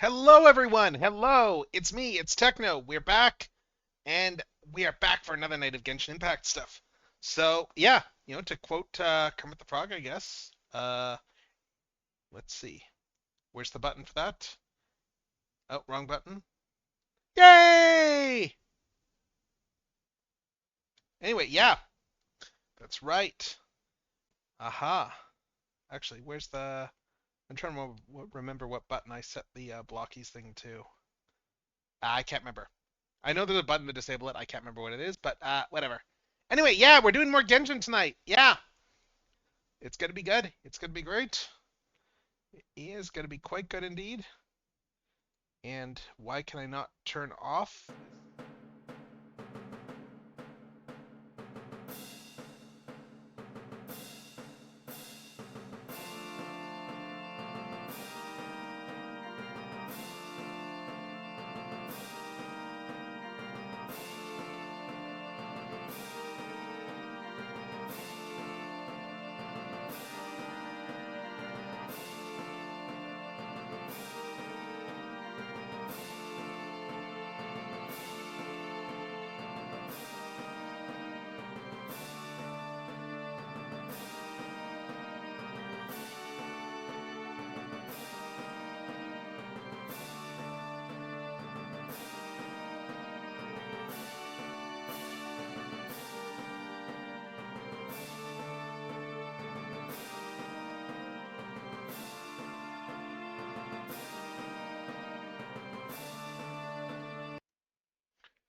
Hello, everyone. Hello. It's me. It's Techno. We're back, and we are back for another night of Genshin Impact stuff. So, yeah, to quote Kermit the Frog, I guess. Let's see. Where's the button for that? Oh, wrong button. Yay! Anyway, yeah, that's right. Aha. Actually, where's the? I'm trying to remember what button I set the blockies thing to. I can't remember. I know there's a button to disable it. I can't remember what it is, but whatever. Anyway, yeah, we're doing more Genshin tonight. Yeah, it's gonna be good. It's gonna be great. It is gonna be quite good indeed. And why can I not turn off?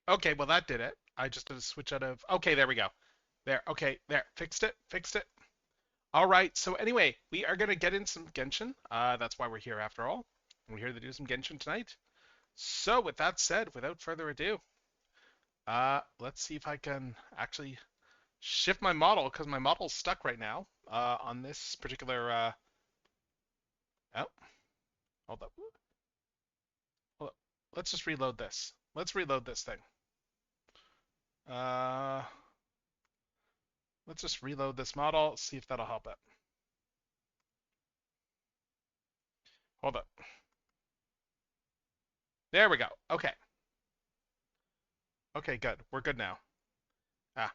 Okay, well that did it. I just did a switch out of. Okay, there we go. There. Okay, there. Fixed it. Fixed it. All right. So anyway, we are gonna get in some Genshin. That's why we're here after all. We're here to do some Genshin tonight. So with that said, without further ado, let's see if I can actually shift my model because my model's stuck right now on this particular. Oh, hold up. Hold up. Let's just reload this. Let's reload this thing. Uh, let's just reload this model. See if that'll help it. Hold up. There we go. Okay. Okay, good. We're good now. Ah,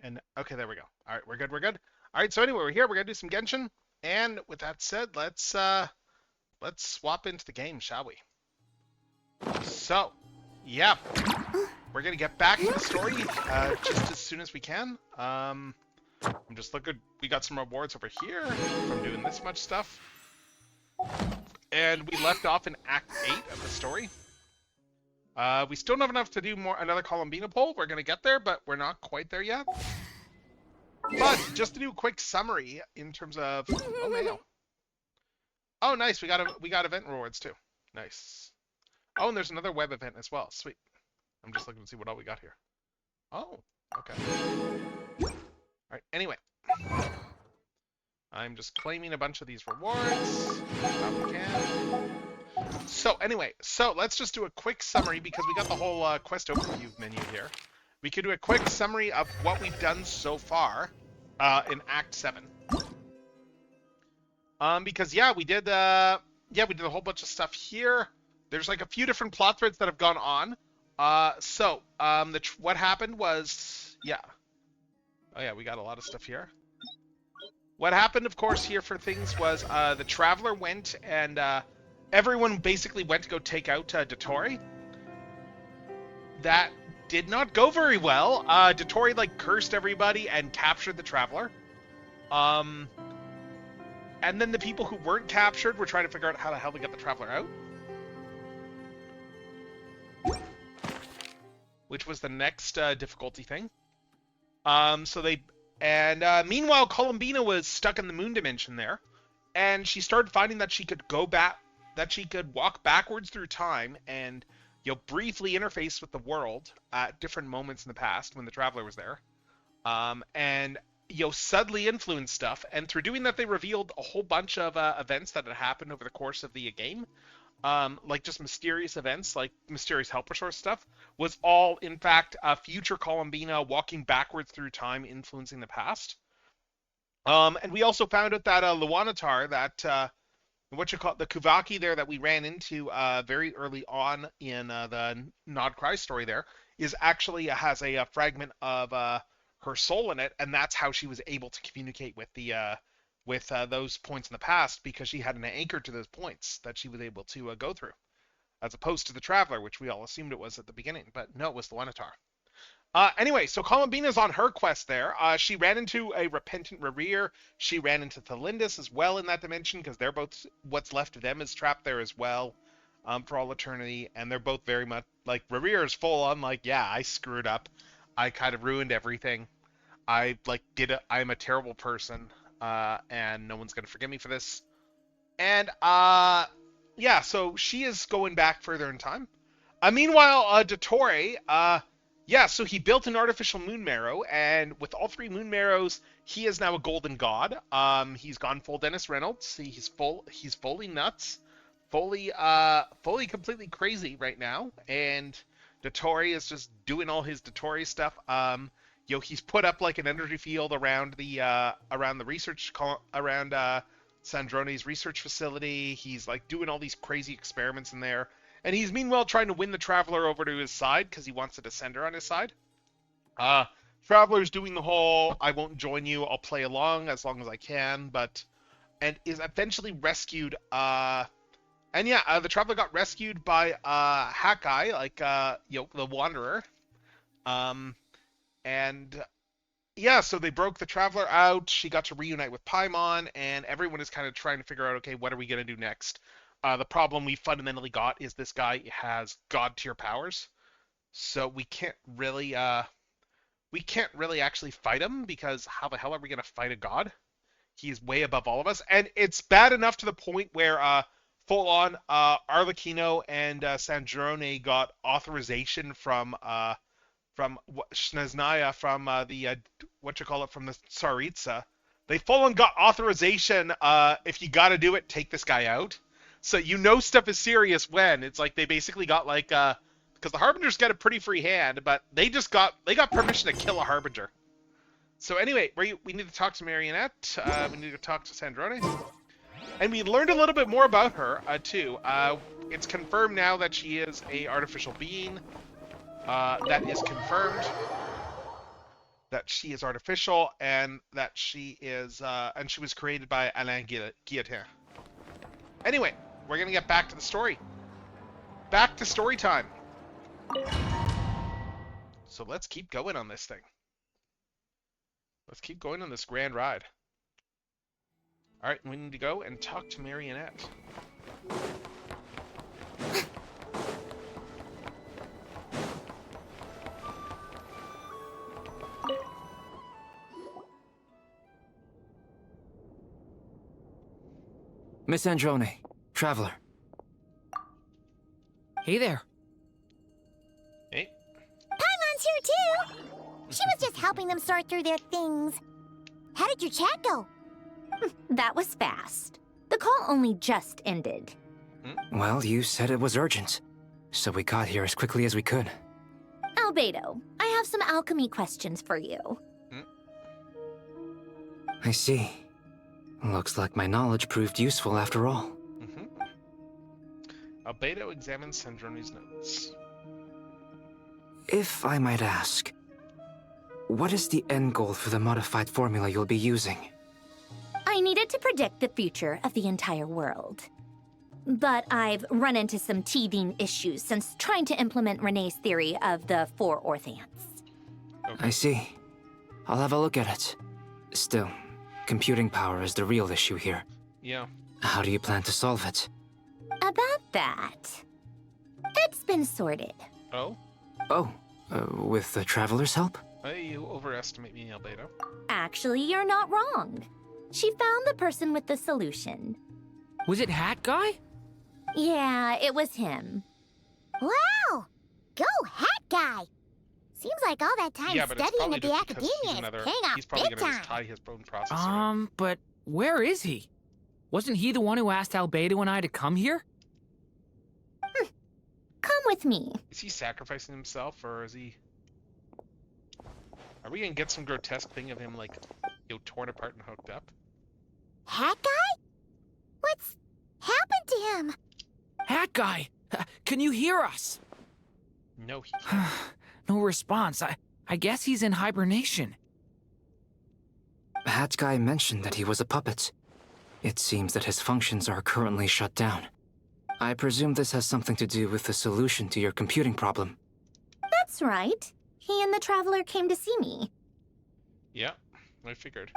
and okay, there we go. All right, we're good. We're good. All right. So anyway, we're here. We're gonna do some Genshin. And with that said, let's swap into the game, shall we? So, yeah, we're gonna get back to the story just as soon as we can. I'm just looking. We got some rewards over here from doing this much stuff, and we left off in Act 8 of the story. We still don't have enough to do another Columbina poll. We're gonna get there, but we're not quite there yet. But just to do a quick summary in terms of mail. Oh, nice. We got event rewards too. Nice. Oh, and there's another web event as well. Sweet. I'm just looking to see what all we got here. Oh, okay. All right. Anyway, I'm just claiming a bunch of these rewards. If we can. So anyway, let's just do a quick summary because we got the whole quest overview menu here. We could do a quick summary of what we've done so far in Act 7. Because we did a whole bunch of stuff here. There's like a few different plot threads that have gone on. What happened was, oh yeah, we got a lot of stuff here. What happened, of course, here for things was the Traveler went and everyone basically went to go take out Dottore. That did not go very well. Dottore like cursed everybody and captured the Traveler. And then the people who weren't captured were trying to figure out how the hell to get the Traveler out. Which was the next difficulty thing. Meanwhile, Columbina was stuck in the moon dimension there, and she started finding that she could go back, that she could walk backwards through time and briefly interface with the world at different moments in the past when the Traveler was there, and subtly influence stuff. And through doing that, they revealed a whole bunch of events that had happened over the course of the game. Like just mysterious events, like mysterious helper source stuff, was all in fact future Columbina walking backwards through time, influencing the past. And we also found out that Luanatar, that the Kuvaki there that we ran into very early on in the Nod Cry story there is actually has a fragment of her soul in it, and that's how she was able to communicate with the those points in the past, because she had an anchor to those points that she was able to go through, as opposed to the Traveler, which we all assumed it was at the beginning, but no, it was the Wenatar. Anyway, so Columbina's on her quest there. She ran into a repentant Rerir. She ran into Thalindus as well in that dimension, because they're both, what's left of them is trapped there as well, for all eternity. And they're both very much, like, Rerir is full on, like, yeah, I screwed up. I kind of ruined everything. I'm a terrible person, and no one's going to forgive me for this. And, yeah, so she is going back further in time. Meanwhile, Dottore, yeah, so he built an artificial moon marrow, and with all 3 moon marrows, he is now a golden god. He's gone full Dennis Reynolds. He's fully nuts, fully completely crazy right now. And Dottore is just doing all his Dottore stuff. He's put up like an energy field around the research around Sandrone's research facility. He's like doing all these crazy experiments in there. And he's meanwhile trying to win the Traveler over to his side because he wants a Descender on his side. Traveler's doing the whole, I won't join you, I'll play along as I can, and is eventually rescued. The Traveler got rescued by Hat Guy, like the Wanderer. So they broke the Traveler out. She got to reunite with Paimon, and everyone is kind of trying to figure out, okay, what are we gonna do next? The problem we fundamentally got is this guy has god tier powers, so we can't really actually fight him, because how the hell are we gonna fight a god? He's way above all of us, and it's bad enough to the point where full on Arlecchino and Sandrone got authorization from Snezhnaya, from from the Tsaritsa. They full on got authorization. If you got to do it, take this guy out. So stuff is serious when it's like they basically got like because the Harbingers get a pretty free hand, but they got permission to kill a Harbinger. So anyway, we need to talk to Marionette. We need to talk to Sandrone, and we learned a little bit more about her too. It's confirmed now that she is a artificial being. That is confirmed that she is artificial, and that she is and she was created by Alain Guillotin. Anyway, we're gonna get back to the story. Back to story time. So let's keep going on this thing. Let's keep going on this grand ride. Alright, we need to go and talk to Marionette. Miss Androne, Traveler. Hey there. Hey. Paimon's here too! She was just helping them sort through their things. How did your chat go? That was fast. The call only just ended. Well, you said it was urgent, so we got here as quickly as we could. Albedo, I have some alchemy questions for you. I see. Looks like my knowledge proved useful after all. Albedo examines Sandrone's notes. If I might ask, what is the end goal for the modified formula you'll be using? I needed to predict the future of the entire world. But I've run into some teething issues since trying to implement Renee's theory of the 4 Orthants. Okay. I see. I'll have a look at it. Still, computing power is the real issue here. Yeah. How do you plan to solve it? About that, it's been sorted. Oh? Oh, with the Traveler's help? Hey, you overestimate me, Albedo. Actually, you're not wrong. She found the person with the solution. Was it Hat Guy? Yeah, it was him. Wow! Go, Hat Guy! Seems like all that time studying at the academia is paying off he's probably big gonna just time. tie his bone processor. But where is he? Wasn't he the one who asked Albedo and I to come here? Come with me. Is he sacrificing himself, or is he... Are we gonna get some grotesque thing of him, like, torn apart and hooked up? Hat Guy? What's happened to him? Hat guy, can you hear us? No, he can't. No response. I guess he's in hibernation. Hat Guy mentioned that he was a puppet. It seems that his functions are currently shut down. I presume this has something to do with the solution to your computing problem. That's right. He and the Traveler came to see me. Yeah, I figured.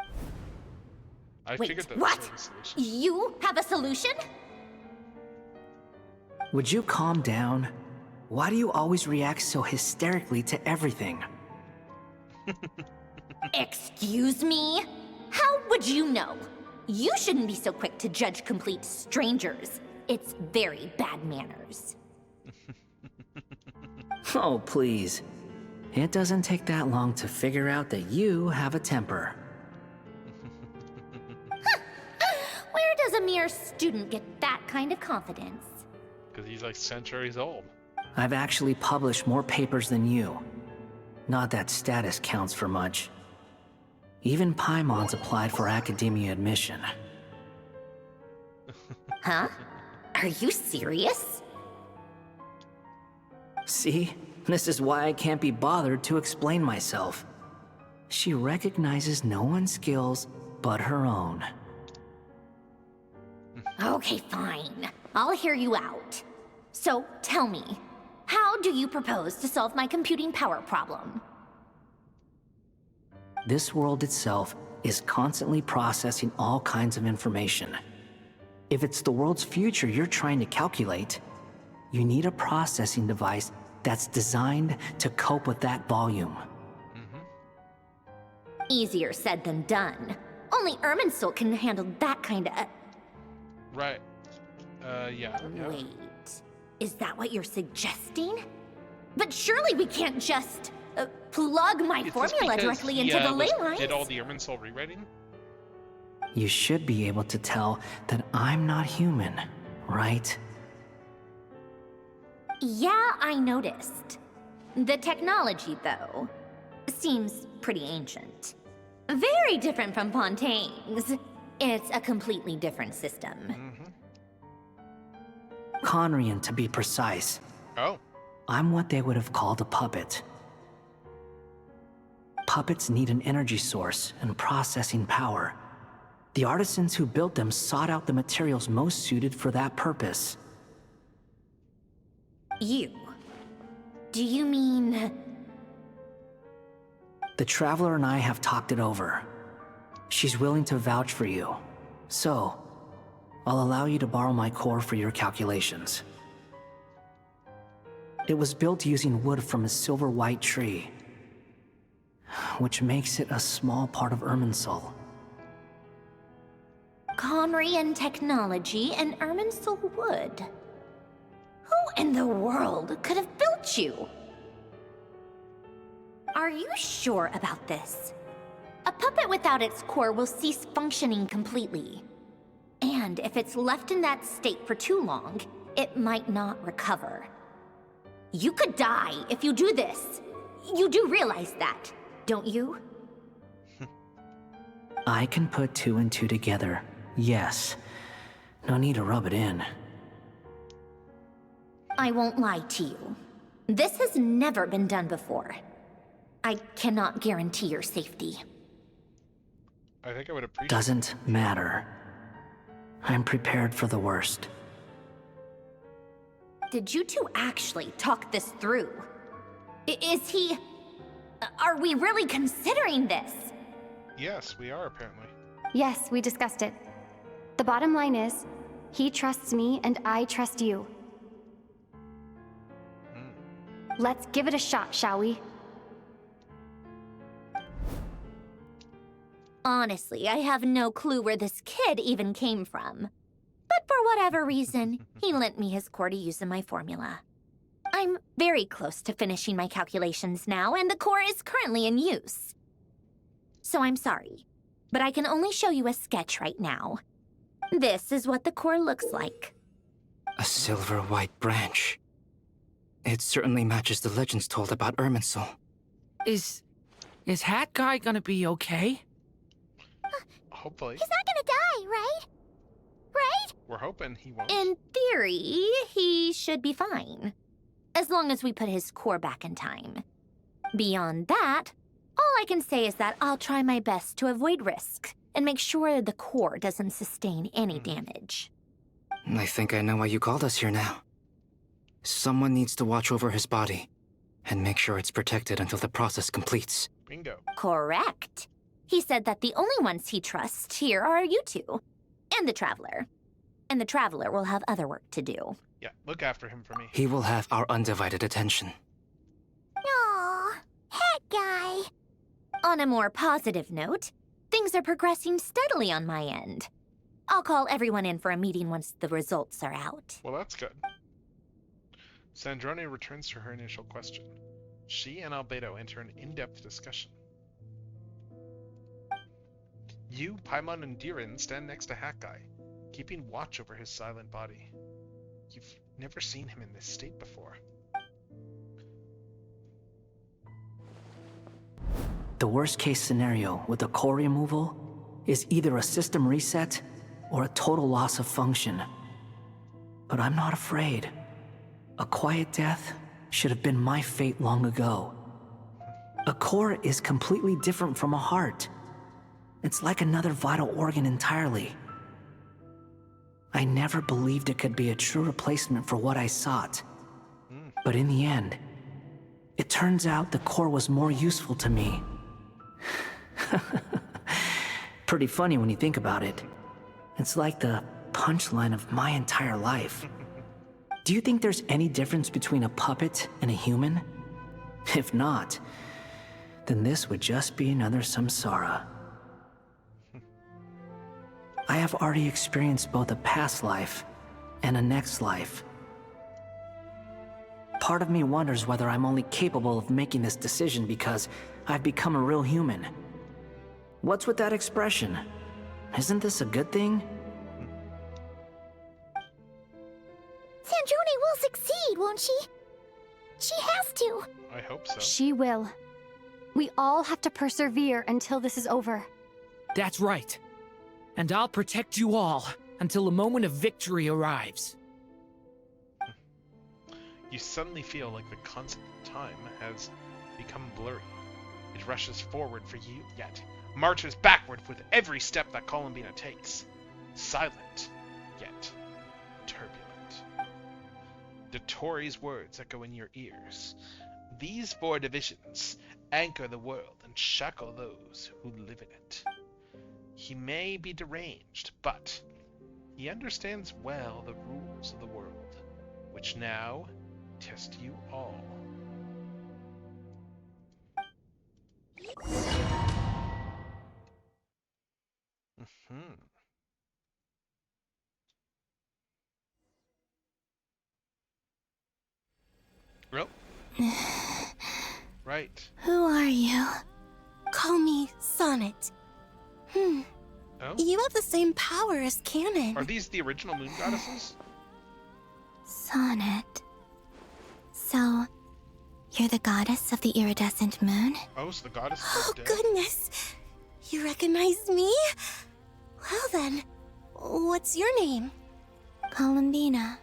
I Wait, figured that what? was the solution. You have a solution? Would you calm down? Why do you always react so hysterically to everything? Excuse me? How would you know? You shouldn't be so quick to judge complete strangers. It's very bad manners. Oh, please. It doesn't take that long to figure out that you have a temper. Where does a mere student get that kind of confidence? Because he's like centuries old. I've actually published more papers than you. Not that status counts for much. Even Paimon's applied for academia admission. Huh? Are you serious? See? This is why I can't be bothered to explain myself. She recognizes no one's skills but her own. Okay, fine. I'll hear you out. So, tell me, how do you propose to solve my computing power problem? This world itself is constantly processing all kinds of information. If it's the world's future you're trying to calculate, you need a processing device that's designed to cope with that volume. Easier said than done. Only Irminsul can handle that kind of... Right. Yeah. Wait, is that what you're suggesting? But surely we can't just plug my Is this formula because directly he, into the ley was- lines? Did all the Irminsul rewriting? You should be able to tell that I'm not human, right? Yeah, I noticed. The technology, though, seems pretty ancient. Very different from Fontaine's. It's a completely different system. Conrian, to be precise. Oh. I'm what they would have called a puppet. Puppets need an energy source and processing power. The artisans who built them sought out the materials most suited for that purpose. You? Do you mean... The Traveler and I have talked it over. She's willing to vouch for you. So, I'll allow you to borrow my core for your calculations. It was built using wood from a silver-white tree, which makes it a small part of Irminsul. Conrian technology and Irminsul wood. Who in the world could have built you? Are you sure about this? A puppet without its core will cease functioning completely. And if it's left in that state for too long, it might not recover. You could die if you do this. You do realize that, don't you? I can put two and two together, yes. No need to rub it in. I won't lie to you. This has never been done before. I cannot guarantee your safety. I think I would appreciate Doesn't matter. I'm prepared for the worst. Did you two actually talk this through? Is he... Are we really considering this? Yes, we are apparently. Yes, we discussed it. The bottom line is, he trusts me and I trust you. Let's give it a shot, shall we? Honestly, I have no clue where this kid even came from. But for whatever reason, he lent me his core to use in my formula. I'm very close to finishing my calculations now, and the core is currently in use. So I'm sorry, but I can only show you a sketch right now. This is what the core looks like. A silver-white branch. It certainly matches the legends told about Irminsul. Is Hat Guy gonna be okay? Hopefully. He's not gonna die, right? Right? We're hoping he won't. In theory, he should be fine. As long as we put his core back in time. Beyond that, all I can say is that I'll try my best to avoid risk and make sure the core doesn't sustain any damage. I think I know why you called us here now. Someone needs to watch over his body and make sure it's protected until the process completes. Bingo. Correct. He said that the only ones he trusts here are you two, and the Traveler. And the Traveler will have other work to do. Yeah, look after him for me. He will have our undivided attention. Aww, hat guy. On a more positive note, things are progressing steadily on my end. I'll call everyone in for a meeting once the results are out. Well, that's good. Sandrone returns to her initial question. She and Albedo enter an in-depth discussion. You, Paimon, and Diren stand next to Hat Guy, keeping watch over his silent body. You've never seen him in this state before. The worst case scenario with the core removal is either a system reset or a total loss of function. But I'm not afraid. A quiet death should have been my fate long ago. A core is completely different from a heart. It's like another vital organ entirely. I never believed it could be a true replacement for what I sought. But in the end, it turns out the core was more useful to me. Pretty funny when you think about it. It's like the punchline of my entire life. Do you think there's any difference between a puppet and a human? If not, then this would just be another samsara. I have already experienced both a past life and a next life. Part of me wonders whether I'm only capable of making this decision because I've become a real human. What's with that expression? Isn't this a good thing? Sandrone will succeed, won't she? She has to. I hope so. She will. We all have to persevere until this is over. That's right. And I'll protect you all until the moment of victory arrives. You suddenly feel like the concept of time has become blurry. It rushes forward for you, yet marches backward with every step that Columbina takes. Silent, yet turbulent. Dotori's words echo in your ears. These 4 divisions anchor the world and shackle those who live in it. He may be deranged, but he understands well the rules of the world, which now test you all. Well, right. Who are you? Call me Sonnet. Oh? You have the same power as Canon. Are these the original moon goddesses? Sonnet. So, you're the goddess of the iridescent moon? Oh, so the goddess Oh, is dead? goodness. You recognize me? Well then, what's your name? Columbina.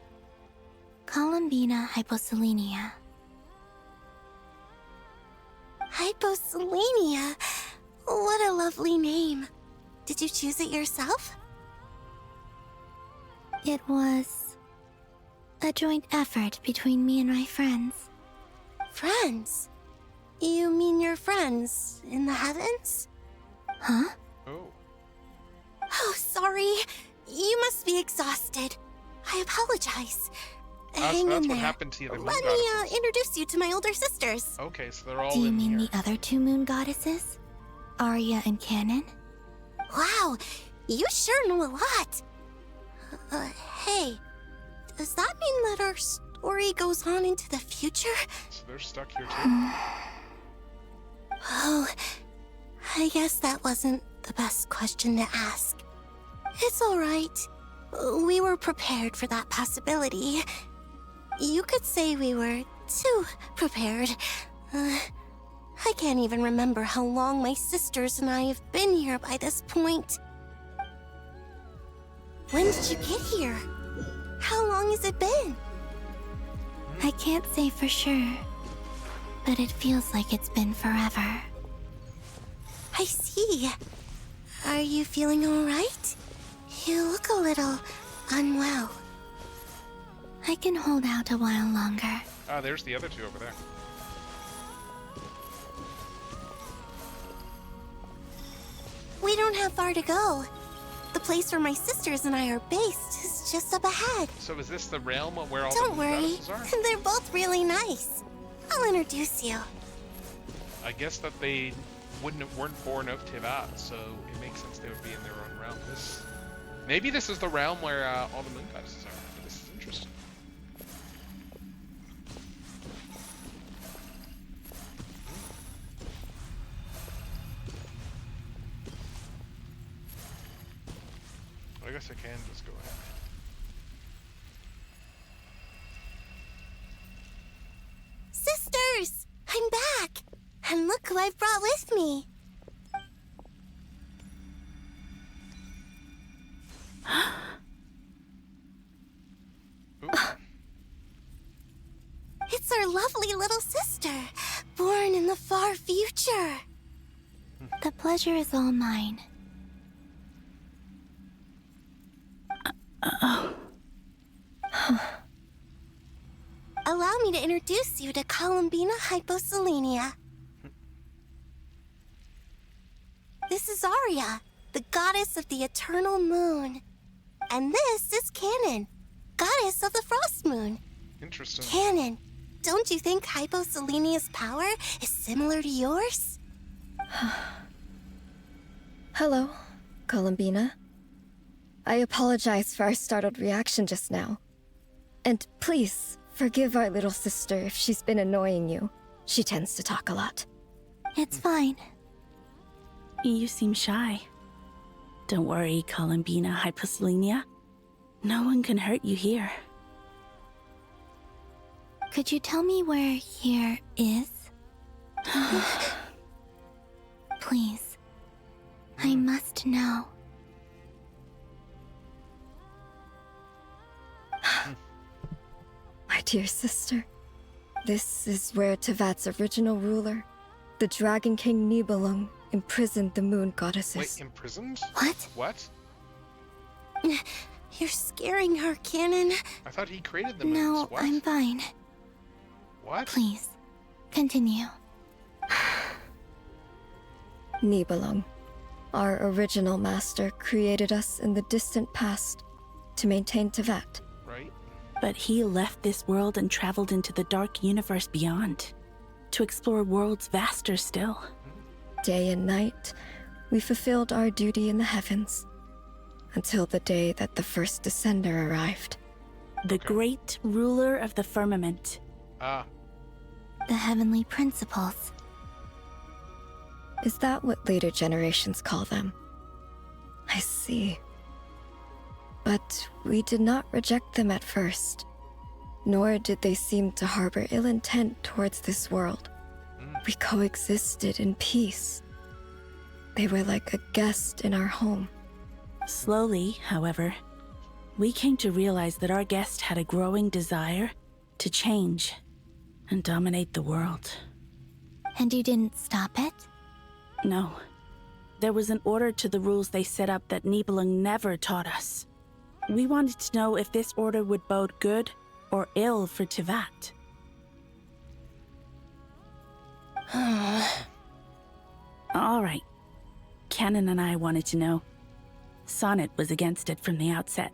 Columbina Hyposelenia. Hyposelenia? What a lovely name. Did you choose it yourself? It was a joint effort between me and my friends. Friends? You mean your friends in the heavens? Huh? Oh. Oh, sorry. You must be exhausted. I apologize. So Hang that's in what there. happened to the moon Let me goddesses. introduce you to my older sisters. Okay, so they're all Do you in mean here. the other 2 moon goddesses? Arya and Canon? Wow, you sure know a lot. Hey, does that mean that our story goes on into the future? So they're stuck here too? Oh, I guess that wasn't the best question to ask. It's alright. We were prepared for that possibility. You could say we were too prepared. I can't even remember how long my sisters and I have been here by this point. When did you get here? How long has it been? I can't say for sure, but it feels like it's been forever. I see. Are you feeling alright? You look a little unwell. I can hold out a while longer. Ah, there's the other two over there. We don't have far to go. The place where my sisters and I are based is just up ahead. So is this the realm where all Don't the worry, goddesses are? they're both really nice. I'll introduce you. I guess that they weren't born of Tivat, so it makes sense they would be in their own realm. Maybe this is the realm where all the moon goddesses are. This is interesting. I guess I can just go ahead. Sisters! I'm back! And look who I've brought with me. It's our lovely little sister, born in the far future. The pleasure is all mine. Allow me to introduce you to Columbina Hyposelenia. This is Arya, the goddess of the eternal moon. And this is Canon, goddess of the frost moon. Interesting. Canon, don't you think Hyposelenia's power is similar to yours? Hello, Columbina. I apologize for our startled reaction just now. And please, forgive our little sister if she's been annoying you. She tends to talk a lot. It's fine. You seem shy. Don't worry, Columbina Hyposelenia. No one can hurt you here. Could you tell me where here is? Please. I must know. My dear sister, this is where Tevat's original ruler, the Dragon King Nibelung, imprisoned the moon goddesses. Wait, imprisoned? What? What? You're scaring her, Canon. I thought he created the moons. No, What? I'm fine. What? Please, continue. Nibelung, our original master, created us in the distant past to maintain Tevat. Right. But he left this world and traveled into the dark universe beyond, to explore worlds vaster still. Day and night, we fulfilled our duty in the heavens, until the day that the first Descender arrived. The great ruler of the firmament. Ah. The heavenly principles. Is that what later generations call them? I see. But we did not reject them at first, nor did they seem to harbor ill intent towards this world. We coexisted in peace. They were like a guest in our home. Slowly, however, we came to realize that our guest had a growing desire to change and dominate the world. And you didn't stop it? No. There was an order to the rules they set up that Nibelung never taught us. We wanted to know if this order would bode good or ill for Tivat. All right. Canon and I wanted to know. Sonnet was against it from the outset.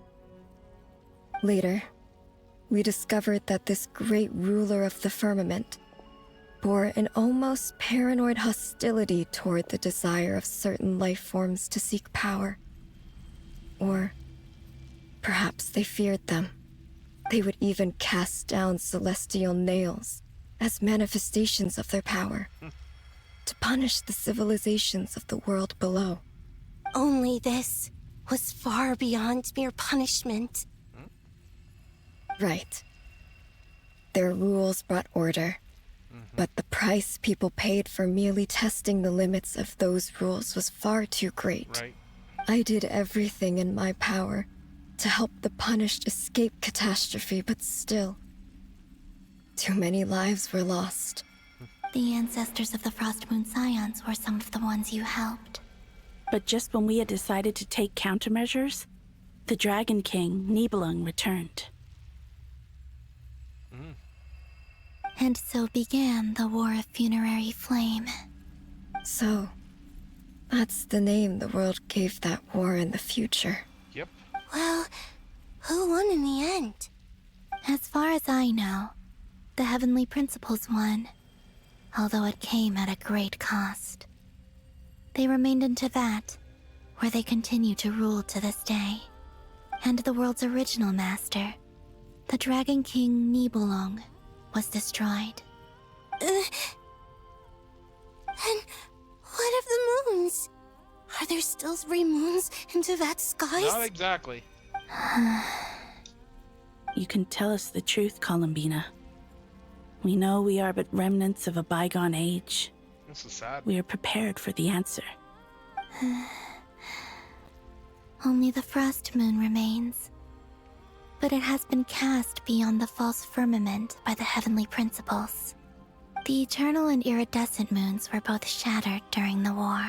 Later, we discovered that this great ruler of the firmament bore an almost paranoid hostility toward the desire of certain life forms to seek power. Or perhaps they feared them. They would even cast down celestial nails as manifestations of their power, to punish the civilizations of the world below. Only this was far beyond mere punishment. Right. Their rules brought order, but the price people paid for merely testing the limits of those rules was far too great. Right. I did everything in my power to help the punished escape catastrophe, but still, too many lives were lost. The ancestors of the Frost Moon Scions were some of the ones you helped. But just when we had decided to take countermeasures, the Dragon King, Nibelung, returned. And so began the War of Funerary Flame. So, that's the name the world gave that war in the future. Yep. Well, who won in the end? As far as I know, the Heavenly Principles won, although it came at a great cost. They remained in Teyvat, where they continue to rule to this day. And the world's original master, the Dragon King Nibelung, was destroyed. And what of the moons? Are there still 3 moons in Teyvat's skies? Not exactly. You can tell us the truth, Columbina. We know we are but remnants of a bygone age. This is sad. We are prepared for the answer. Only the Frost Moon remains. But it has been cast beyond the false firmament by the Heavenly Principles. The eternal and iridescent moons were both shattered during the war.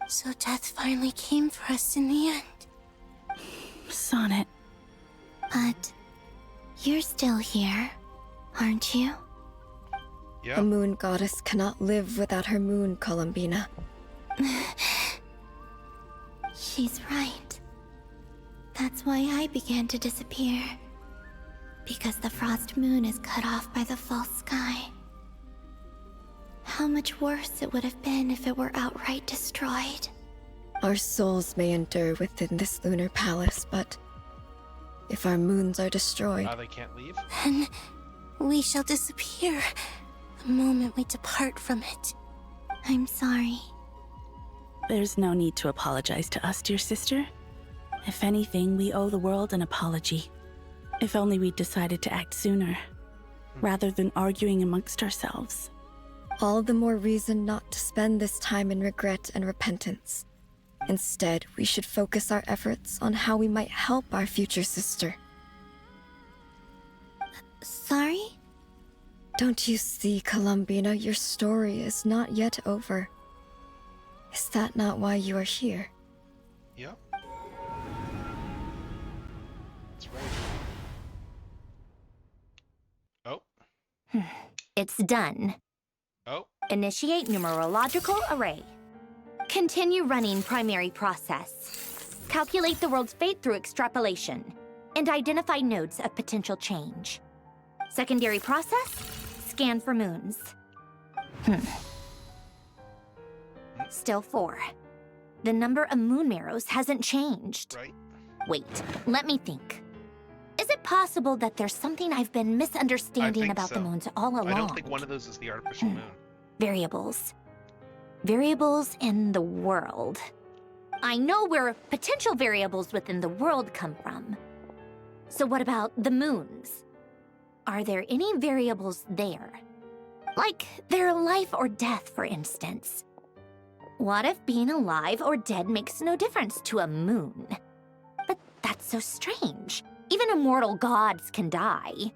So death finally came for us in the end. Sonnet. But you're still here, aren't you? Yeah. A moon goddess cannot live without her moon, Columbina. She's right. That's why I began to disappear. Because the Frost Moon is cut off by the false sky. How much worse it would have been if it were outright destroyed. Our souls may endure within this lunar palace, but if our moons are destroyed, They can't leave? Then we shall disappear the moment we depart from it. I'm sorry. There's no need to apologize to us, dear sister. If anything, we owe the world an apology. If only we'd decided to act sooner, rather than arguing amongst ourselves. all the more reason not to spend this time in regret and repentance. Instead, we should focus our efforts on how we might help our future sister. Sorry? Don't you see, Columbina, your story is not yet over. Is that not why you are here? Yeah. That's right. Oh. It's done. Oh. Initiate numerological array. Continue running primary process. Calculate the world's fate through extrapolation. And identify nodes of potential change. Secondary process, scan for moons. Still 4. The number of moon marrows hasn't changed. Right. Wait, let me think. Is it possible that there's something I've been misunderstanding about the moons all along? I don't think one of those is the artificial moon. Variables. Variables in the world. I know where potential variables within the world come from. So what about the moons? Are there any variables there? Like their life or death, for instance. What if being alive or dead makes no difference to a moon? But that's so strange. Even immortal gods can die.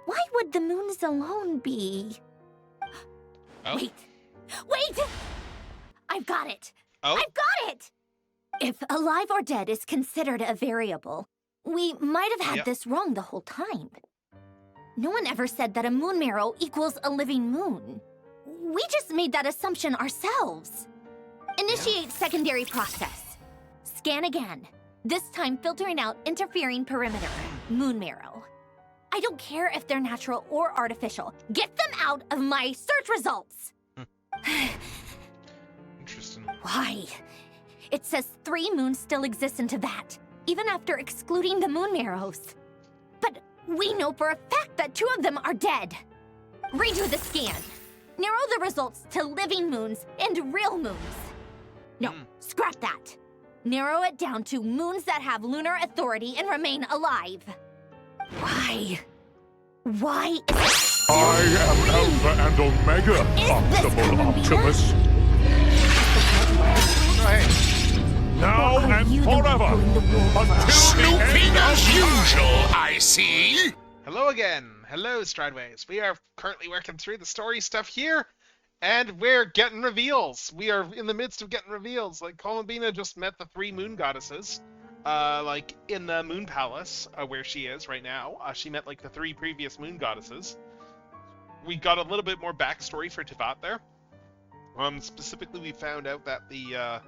Why would the moons alone be? Oh. Wait! Wait! I've got it! Oh. I've got it! If alive or dead is considered a variable, we might have had this wrong the whole time. No one ever said that a moon marrow equals a living moon. We just made that assumption ourselves. Initiate secondary process. Scan again. This time filtering out interfering perimeter. Moon marrow. I don't care if they're natural or artificial. Get them out of my search results! Interesting. Why? It says 3 moons still exist in Teyvat, even after excluding the moon marrows. But we know for a fact that 2 of them are dead. Redo the scan. Narrow the results to living moons and real moons. No, scrap that. Narrow it down to moons that have lunar authority and remain alive. Why? Why is I am Alpha and Omega, Constable Optimus. Right. Now and going to war for us. Snooping as usual, I see. Hello again. Hello, Strideways. We are currently working through the story stuff here, and we're getting reveals. We are in the midst of getting reveals. Like, Columbina just met the 3 moon goddesses, like, in the moon palace, where she is right now. She met, like, the 3 previous moon goddesses. We got a little bit more backstory for Teyvat there. Specifically, we found out that the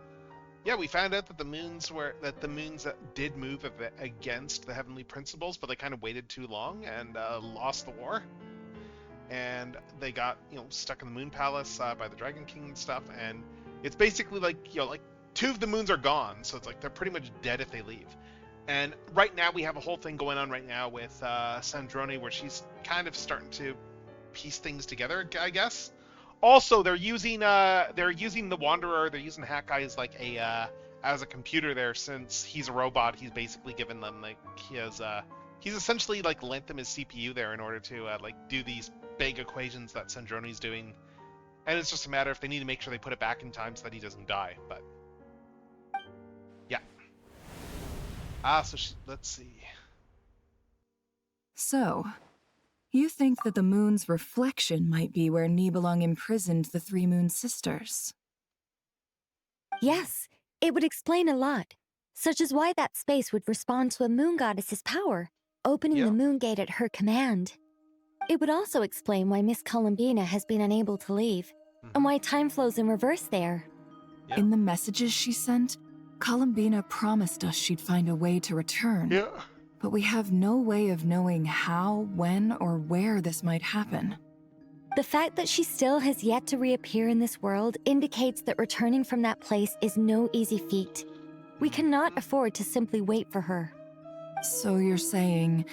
moons that did move against the heavenly principles, but they kind of waited too long and lost the war. And they got, stuck in the moon palace by the Dragon King and stuff. And it's basically like, like 2 of the moons are gone, so it's like they're pretty much dead if they leave. And right now we have a whole thing going on right now with Sandrone, where she's kind of starting to piece things together, I guess. Also, they're using the Wanderer, they're using Hawkeye as like as a computer there, since he's a robot. He's basically given them like he's essentially like lent them his CPU there in order to like do these big equations that Sandrone's doing, and it's just a matter if they need to make sure they put it back in time so that he doesn't die. But yeah. So let's see. So, you think that the moon's reflection might be where Nibelung imprisoned the 3 moon sisters? Yes, it would explain a lot, such as why that space would respond to a moon goddess's power, opening the moon gate at her command. It would also explain why Miss Columbina has been unable to leave, and why time flows in reverse there. In the messages she sent, Columbina promised us she'd find a way to return. Yeah. But we have no way of knowing how, when, or where this might happen. The fact that she still has yet to reappear in this world indicates that returning from that place is no easy feat. We cannot afford to simply wait for her. So you're saying,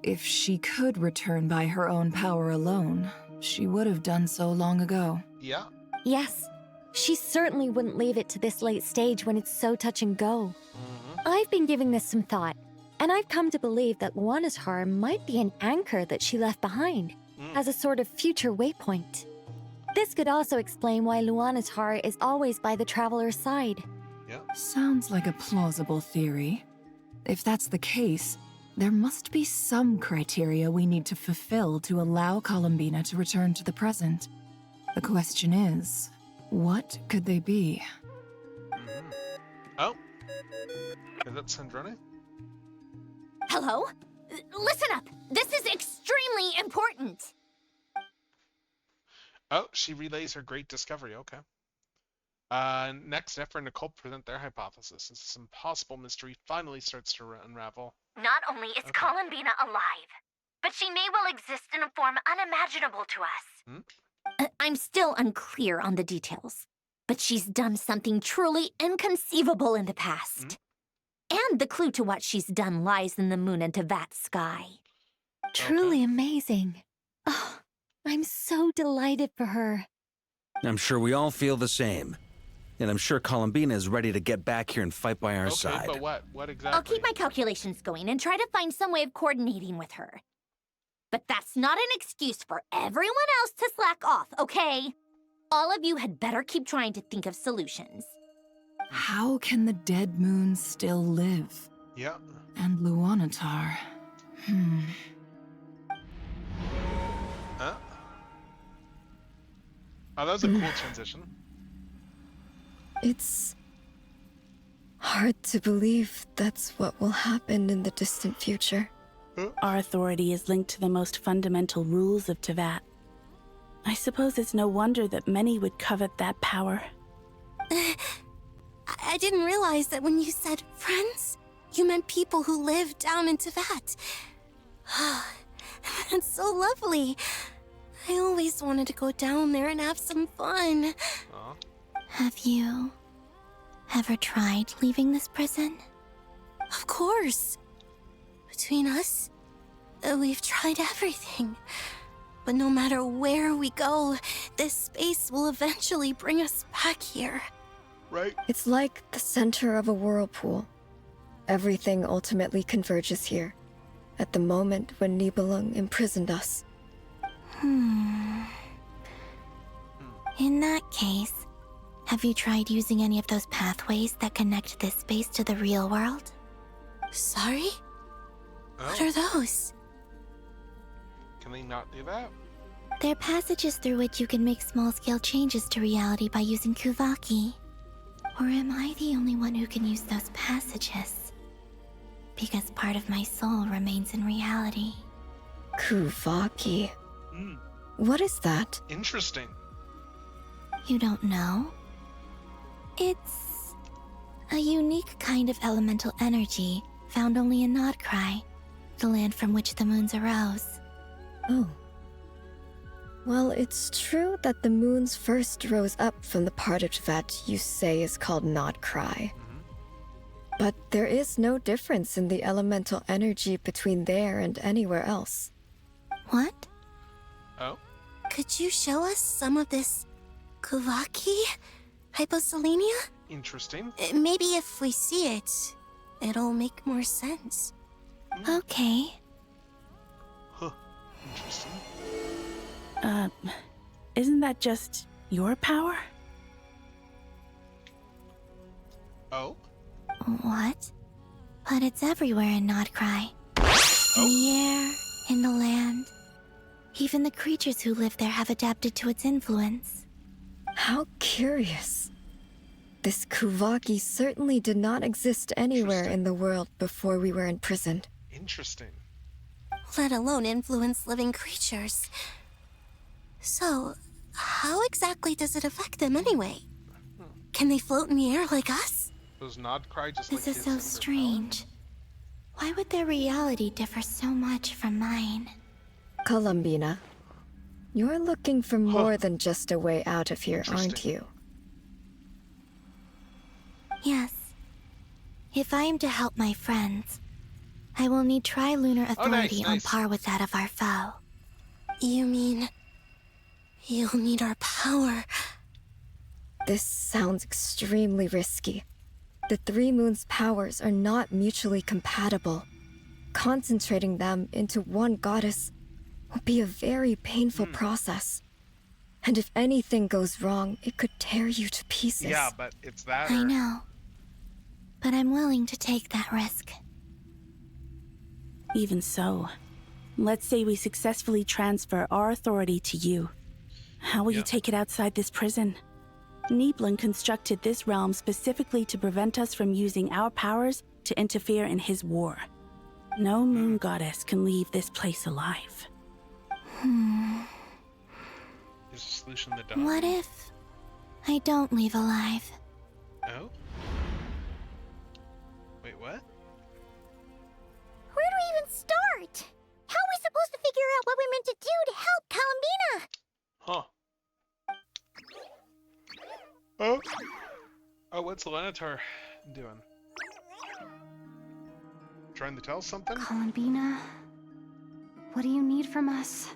if she could return by her own power alone, she would have done so long ago? Yeah. Yes. She certainly wouldn't leave it to this late stage when it's so touch and go. I've been giving this some thought, and I've come to believe that Luanatar might be an anchor that she left behind, as a sort of future waypoint. This could also explain why Luanatar is always by the traveler's side. Yeah. Sounds like a plausible theory. If that's the case, there must be some criteria we need to fulfill to allow Columbina to return to the present. The question is, what could they be? Oh. Is that Sandrone? Hello? Listen up! This is extremely important! Oh, she relays her great discovery, okay. Next, Nephra and Nicole present their hypothesis. This impossible mystery finally starts to unravel. Not only is Columbina alive, but she may well exist in a form unimaginable to us. I'm still unclear on the details, but she's done something truly inconceivable in the past. And the clue to what she's done lies in the moon and Teyvat's sky. Truly amazing. Oh, I'm so delighted for her. I'm sure we all feel the same. And I'm sure Columbina is ready to get back here and fight by our side. But what? What exactly? I'll keep my calculations going and try to find some way of coordinating with her. But that's not an excuse for everyone else to slack off, okay? All of you had better keep trying to think of solutions. How can the dead moon still live? Yeah. And Luanatar? Huh? Oh, that was a cool transition. It's hard to believe that's what will happen in the distant future. Our authority is linked to the most fundamental rules of Teyvat. I suppose it's no wonder that many would covet that power. I didn't realize that when you said friends, you meant people who live down in Teyvat. That's so lovely. I always wanted to go down there and have some fun. Have you ever tried leaving this prison? Of course. Between us, we've tried everything. But no matter where we go, this space will eventually bring us back here. Right. It's like the center of a whirlpool. Everything ultimately converges here, at the moment when Nibelung imprisoned us. In that case, Have you tried using any of those pathways that connect this space to the real world? Sorry? Oh. What are those? Can they not do that? They're passages through which you can make small-scale changes to reality by using Kuvaki. Or am I the only one who can use those passages? Because part of my soul remains in reality. Kuvaki. What is that? Interesting. You don't know? It's a unique kind of elemental energy found only in Nodcry, the land from which the moons arose. Oh. Well, it's true that the moons first rose up from the part of Tibet you say is called Nodcry. But there is no difference in the elemental energy between there and anywhere else. What? Oh? Could you show us some of this Kuvaki hyposelenia? Interesting. Maybe if we see it, it'll make more sense. Okay. Huh. Interesting. Isn't that just your power? Oh? What? But it's everywhere in Nodcry. In the air, in the land. Even the creatures who live there have adapted to its influence. How curious. This Kuvaki certainly did not exist anywhere in the world before we were imprisoned. Interesting. Let alone influence living creatures. So, how exactly does it affect them anyway? Can they float in the air like us? Does Nodcry just This like is so strange. Why would their reality differ so much from mine? Columbina, you're looking for more than just a way out of here, aren't you? Yes. If I am to help my friends, I will need trilunar authority on par with that of our foe. You mean... you'll need our power? This sounds extremely risky. The Three Moons' powers are not mutually compatible. Concentrating them into one goddess will be a very painful process. And if anything goes wrong, it could tear you to pieces. Yeah, but it's that I know. But I'm willing to take that risk. Even so, let's say we successfully transfer our authority to you. How will you take it outside this prison? Niblin constructed this realm specifically to prevent us from using our powers to interfere in his war. No moon goddess can leave this place alive. There's a solution that doesn't. What if I don't leave alive? Oh? Wait, what? Where do we even start? How are we supposed to figure out what we're meant to do to help Columbina? Huh. Oh? Oh, what's Lenatar doing? Trying to tell something? Columbina, what do you need from us?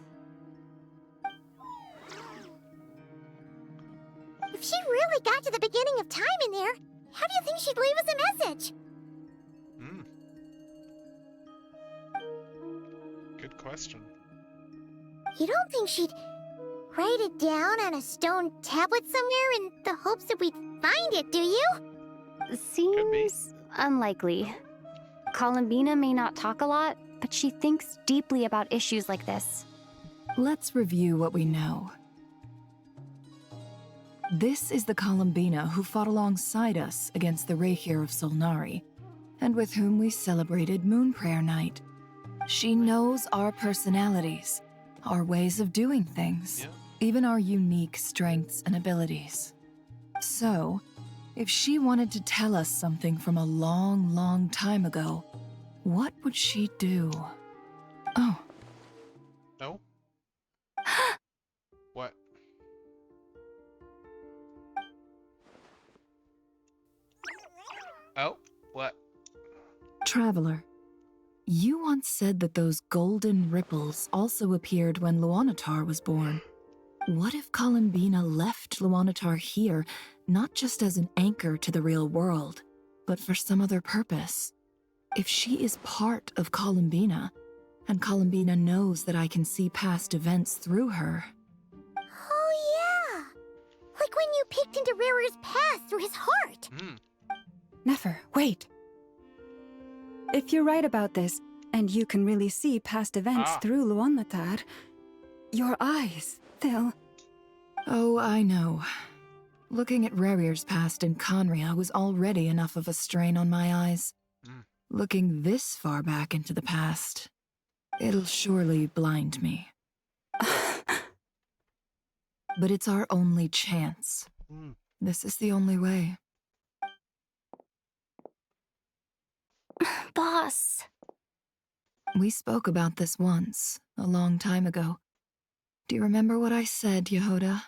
If she really got to the beginning of time in there, how do you think she'd leave us a message? Good question. You don't think she'd write it down on a stone tablet somewhere in the hopes that we'd find it, do you? Seems unlikely. Columbina may not talk a lot, but she thinks deeply about issues like this. Let's review what we know. This is the Columbina who fought alongside us against the Rahir of Solnari, and with whom we celebrated Moon Prayer Night. She knows our personalities, our ways of doing things, even our unique strengths and abilities. So, if she wanted to tell us something from a long, long time ago, what would she do? Oh. No? What? Oh, what? Traveler, you once said that those golden ripples also appeared when Luanatar was born. What if Columbina left Luanatar here, not just as an anchor to the real world, but for some other purpose? If she is part of Columbina, and Columbina knows that I can see past events through her... Oh yeah! Like when you peeked into Rarer's past through his heart. Never, wait. If you're right about this, and you can really see past events through Luonlatar, your eyes, they'll... Oh, I know. Looking at Rerir's past in Conria was already enough of a strain on my eyes. Looking this far back into the past, it'll surely blind me. But it's our only chance. This is the only way. Boss. We spoke about this once, a long time ago. Do you remember what I said, Yehoda?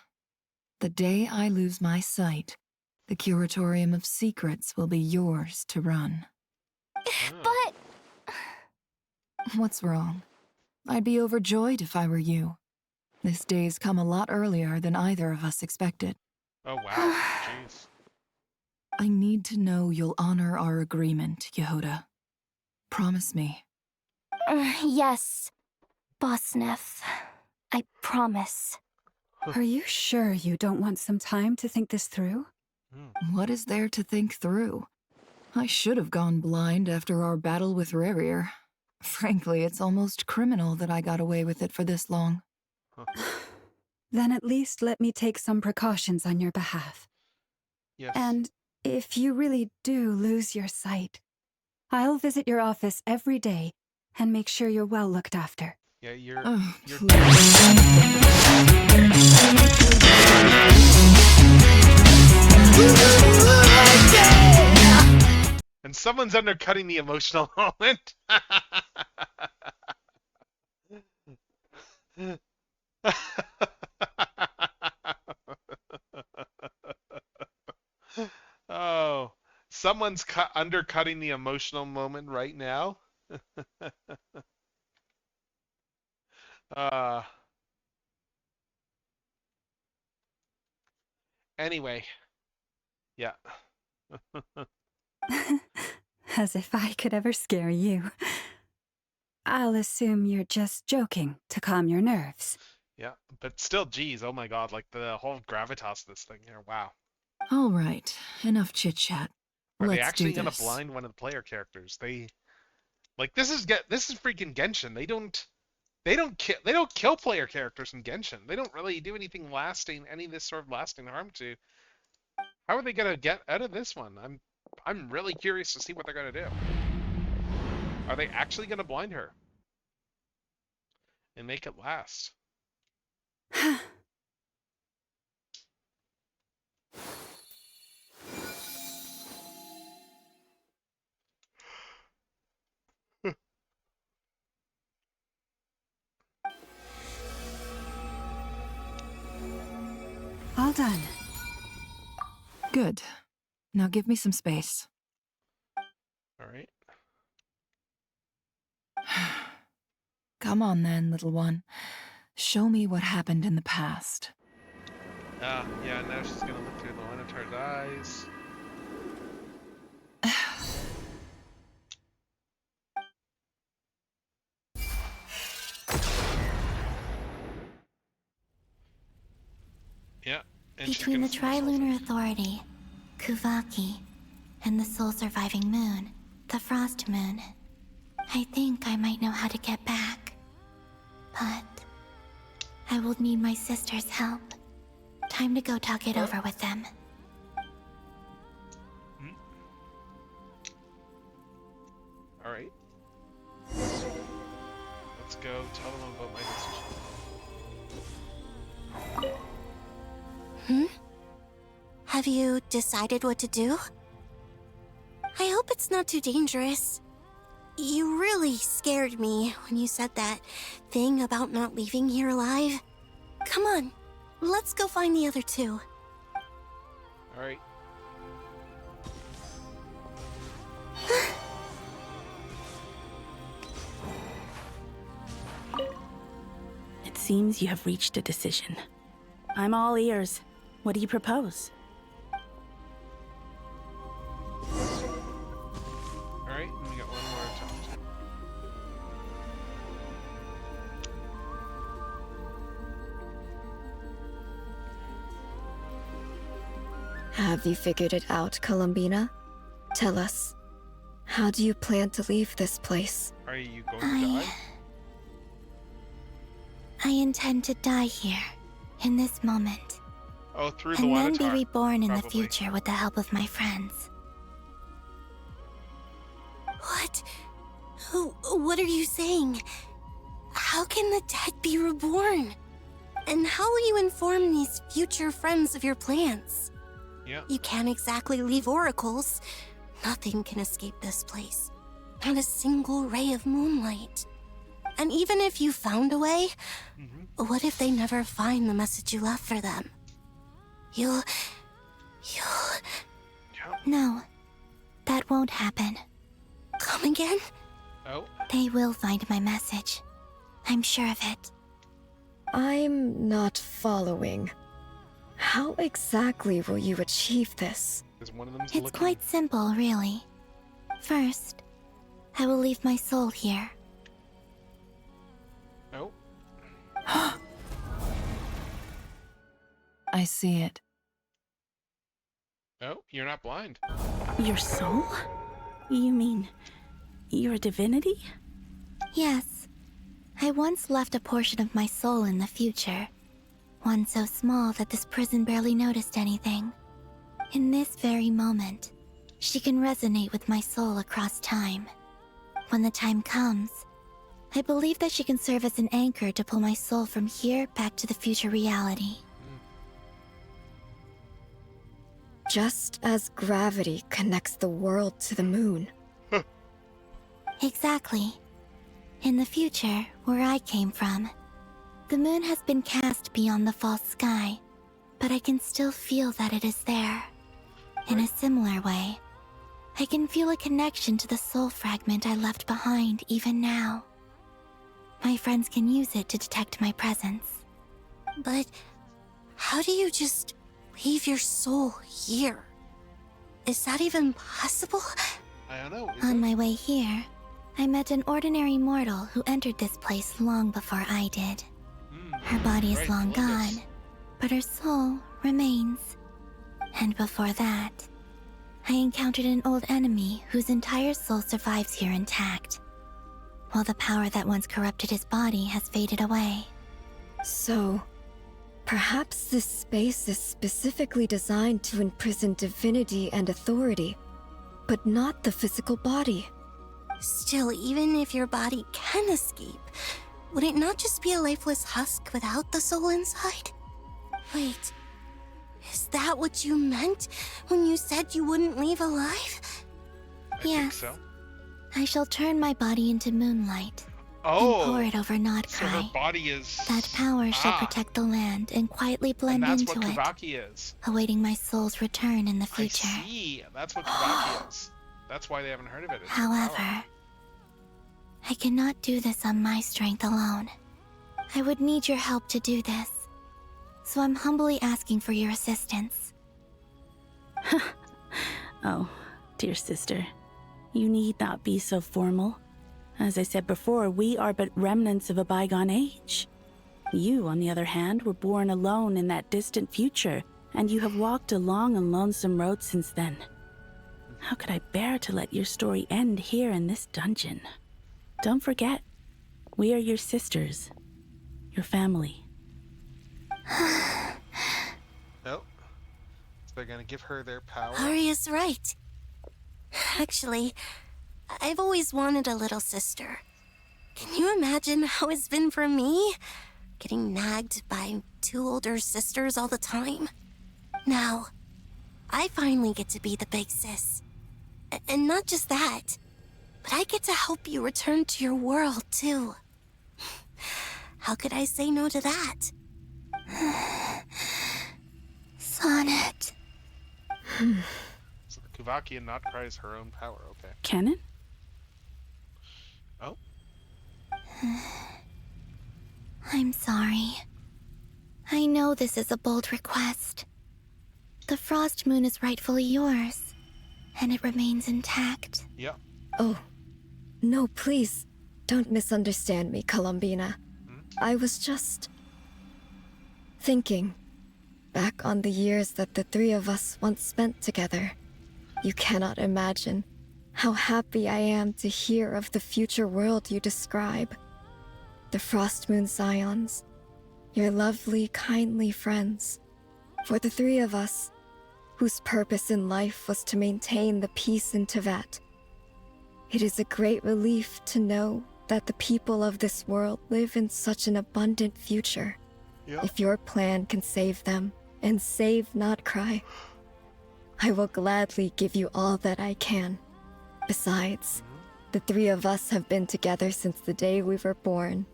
The day I lose my sight, the Curatorium of Secrets will be yours to run. But... What's wrong? I'd be overjoyed if I were you. This day's come a lot earlier than either of us expected. Oh, wow. Jeez. I need to know you'll honor our agreement, Yehoda. Promise me. Yes, Boss Neff. I promise. Are you sure you don't want some time to think this through? What is there to think through? I should have gone blind after our battle with Rerir. Frankly, it's almost criminal that I got away with it for this long. Then at least let me take some precautions on your behalf. Yes. And if you really do lose your sight, I'll visit your office every day and make sure you're well looked after. Yeah, you're and someone's undercutting the emotional moment. Oh, someone's undercutting the emotional moment right now. Anyway, yeah. As if I could ever scare you. I'll assume you're just joking to calm your nerves. Yeah, but still, geez, oh my god, like the whole gravitas of this thing here, wow. All right, enough chit-chat. Are Let's they actually do gonna this. blind one of the player characters? Like this is freaking Genshin. They don't kill player characters in Genshin. They don't really do anything lasting, any of this sort of lasting harm to. How are they gonna get out of this one? I'm really curious to see what they're gonna do. Are they actually gonna blind her and make it last? All done. Good. Now give me some space. All right. Come on then, little one. Show me what happened in the past. Yeah, now she's gonna look through the Minotaur's eyes. Yeah. Between the Trilunar Authority, Kuvaki, and the sole surviving moon, the Frost Moon, I think I might know how to get back. But I will need my sister's help. Time to go talk it over with them. All right. Let's go tell them about my decision. Have you decided what to do? I hope it's not too dangerous. You really scared me when you said that thing about not leaving here alive. Come on, let's go find the other two. All right. It seems you have reached a decision. I'm all ears. What do you propose? All right, and we got one more to talk to. Have you figured it out, Columbina? Tell us, how do you plan to leave this place? Are you going to die? I intend to die here, in this moment. Oh, through the and water then be tower, reborn in the probably. future with the help of my friends. What? What are you saying? How can the dead be reborn? And how will you inform these future friends of your plans? Yeah. You can't exactly leave oracles. Nothing can escape this place. Not a single ray of moonlight. And even if you found a way, what if they never find the message you left for them? You'll... No, that won't happen. Come again? Oh. They will find my message. I'm sure of it. I'm not following. How exactly will you achieve this? It's quite simple, really. First, I will leave my soul here. Oh. I see it. Oh, you're not blind. Your soul? You mean your divinity? Yes. I once left a portion of my soul in the future. One so small that this prison barely noticed anything. In this very moment, she can resonate with my soul across time. When the time comes, I believe that she can serve as an anchor to pull my soul from here back to the future reality. Just as gravity connects the world to the moon. Exactly. In the future, where I came from, the moon has been cast beyond the false sky, but I can still feel that it is there. In a similar way, I can feel a connection to the soul fragment I left behind even now. My friends can use it to detect my presence. But how do you just leave your soul here? Is that even possible? I don't know. On my way here, I met an ordinary mortal who entered this place long before I did. Her body is long gone, but her soul remains. And before that, I encountered an old enemy whose entire soul survives here intact, while the power that once corrupted his body has faded away. So, perhaps this space is specifically designed to imprison divinity and authority, but not the physical body. Still, even if your body can escape, would it not just be a lifeless husk without the soul inside? Wait, is that what you meant when you said you wouldn't leave alive? Yes. So. I shall turn my body into moonlight Oh, and pour it over Nodkai. so her body is... That power shall protect the land and quietly blend and into that's what it, Kavaki is. awaiting my soul's return in the future. I see. That's what Kavaki is. That's why they haven't heard of it. It's However, I cannot do this on my strength alone. I would need your help to do this, so I'm humbly asking for your assistance. Oh, dear sister, you need not be so formal. As I said before, we are but remnants of a bygone age. You, on the other hand, were born alone in that distant future, and you have walked a long and lonesome road since then. How could I bear to let your story end here in this dungeon? Don't forget, we are your sisters, your family. Oh. So they're gonna give her their power? Arya's right. Actually, I've always wanted a little sister. Can you imagine how it's been for me? Getting nagged by two older sisters all the time. Now, I finally get to be the big sis. And not just that, but I get to help you return to your world, too. How could I say no to that? Sonnet. So the Kavaki and not cries her own power, okay. Canon? Oh. I'm sorry. I know this is a bold request. The Frost Moon is rightfully yours, and it remains intact. Yeah. Oh, no, please, don't misunderstand me, Columbina. I was just thinking. back on the years that the three of us once spent together, you cannot imagine how happy I am to hear of the future world you describe. The Frostmoon Scions, your lovely, kindly friends. For the three of us, whose purpose in life was to maintain the peace in Teyvat, it is a great relief to know that the people of this world live in such an abundant future. Yep. If your plan can save them, and save not cry, I will gladly give you all that I can. Besides, the three of us have been together since the day we were born.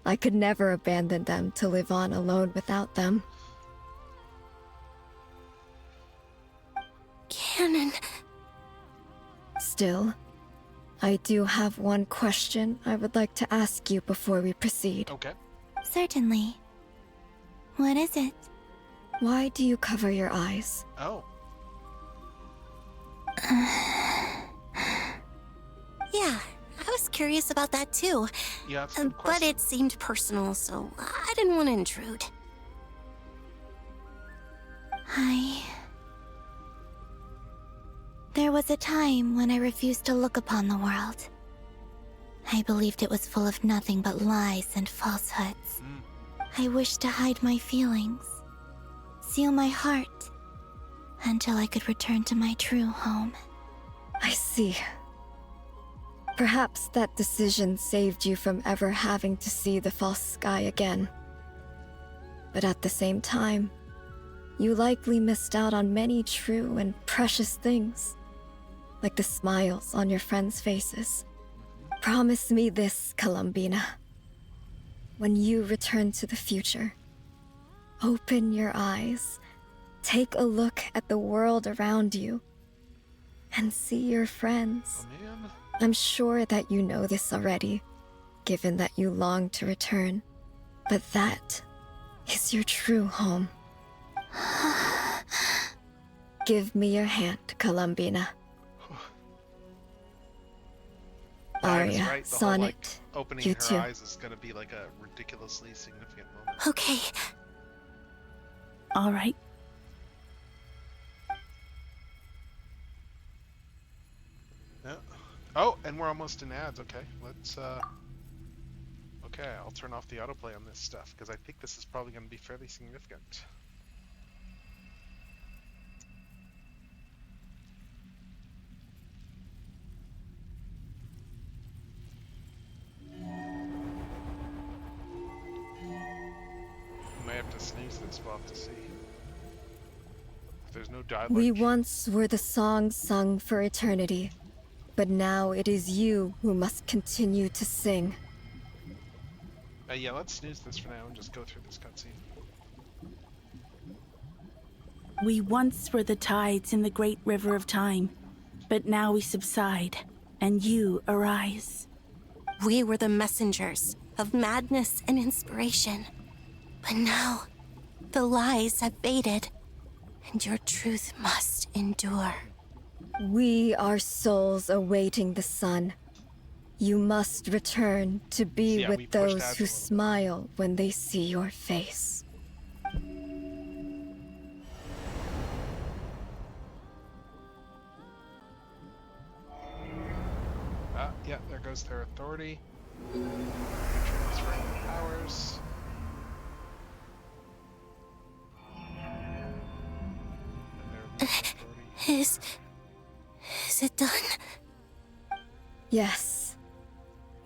I could never abandon them to live on alone without them. Canon. Still, I do have one question I would like to ask you before we proceed. Okay. Certainly. What is it? Why do you cover your eyes? Oh. Yeah, I was curious about that too. Yeah, that's a good But question. it seemed personal, so I didn't want to intrude. There was a time when I refused to look upon the world. I believed it was full of nothing but lies and falsehoods. I wished to hide my feelings, seal my heart, until I could return to my true home. I see. Perhaps that decision saved you from ever having to see the false sky again. But at the same time, you likely missed out on many true and precious things, like the smiles on your friends' faces. Promise me this, Columbina. When you return to the future, open your eyes, take a look at the world around you, and see your friends. Oh, man. I'm sure that you know this already, given that you long to return. But that is your true home. Give me your hand, Columbina. Diana's Arya, right, the whole, Sonnet, like, opening you her too. eyes is gonna be like a ridiculously significant moment. Okay. All right. Yeah. Oh, and we're almost in ads. Okay, let's. Okay, I'll turn off the autoplay on this stuff because I think this is probably going to be fairly significant. We might have to snooze this. We'll have to see. If there's no dialogue. We once were the songs sung for eternity, but now it is you who must continue to sing. Yeah, let's snooze this for now and just go through this cutscene. We once were the tides in the great river of time, but now we subside, and you arise. We were the messengers of madness and inspiration. But now, the lies have faded, and your truth must endure. We are souls awaiting the sun. You must return to be Yeah, we with pushed those ads a who little bit. smile when they see your face. Yeah, there goes their authority. Transferring the powers. Is it done? Yes.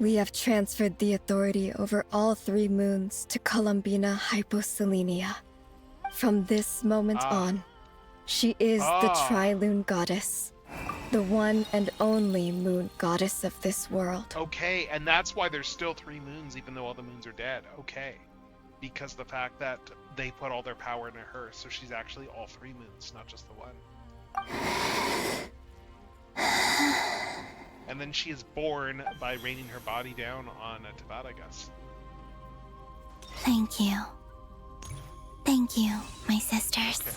We have transferred the authority over all 3 moons to Columbina Hyposelenia. From this moment on, she is the Trilune Goddess, the one and only moon goddess of this world. Okay, and that's why there's still 3 moons, even though all the moons are dead. Okay. Because the fact that they put all their power into her, so she's actually all 3 moons, not just the one. And then she is born by raining her body down on a Teyvat, I guess. Thank you. Thank you, my sisters. Okay.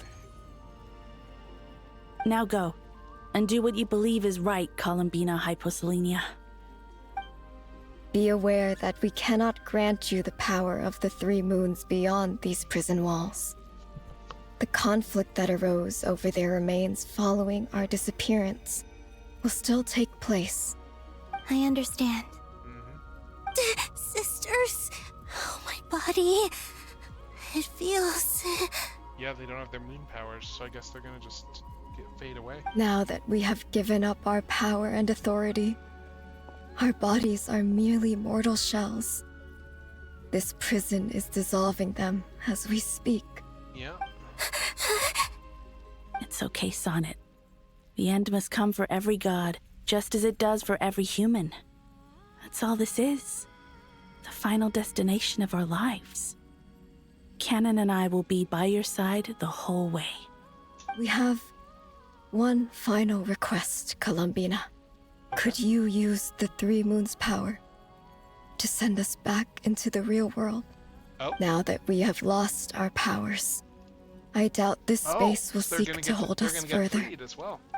Now go, and do what you believe is right, Columbina Hyposelenia. Be aware that we cannot grant you the power of the 3 moons beyond these prison walls. The conflict that arose over their remains following our disappearance will still take place. I understand. Sisters, oh, my body. It feels... Yeah, they don't have their moon powers, so I guess they're gonna just fade away. Now that we have given up our power and authority, our bodies are merely mortal shells. This prison is dissolving them as we speak. Yeah. It's okay, Sonnet. The end must come for every god, just as it does for every human. That's all this is. The final destination of our lives. Canon and I will be by your side the whole way. We have one final request, Columbina. Could you use the Three Moons' power to send us back into the real world? Now that we have lost our powers, I doubt this space will seek to hold us further.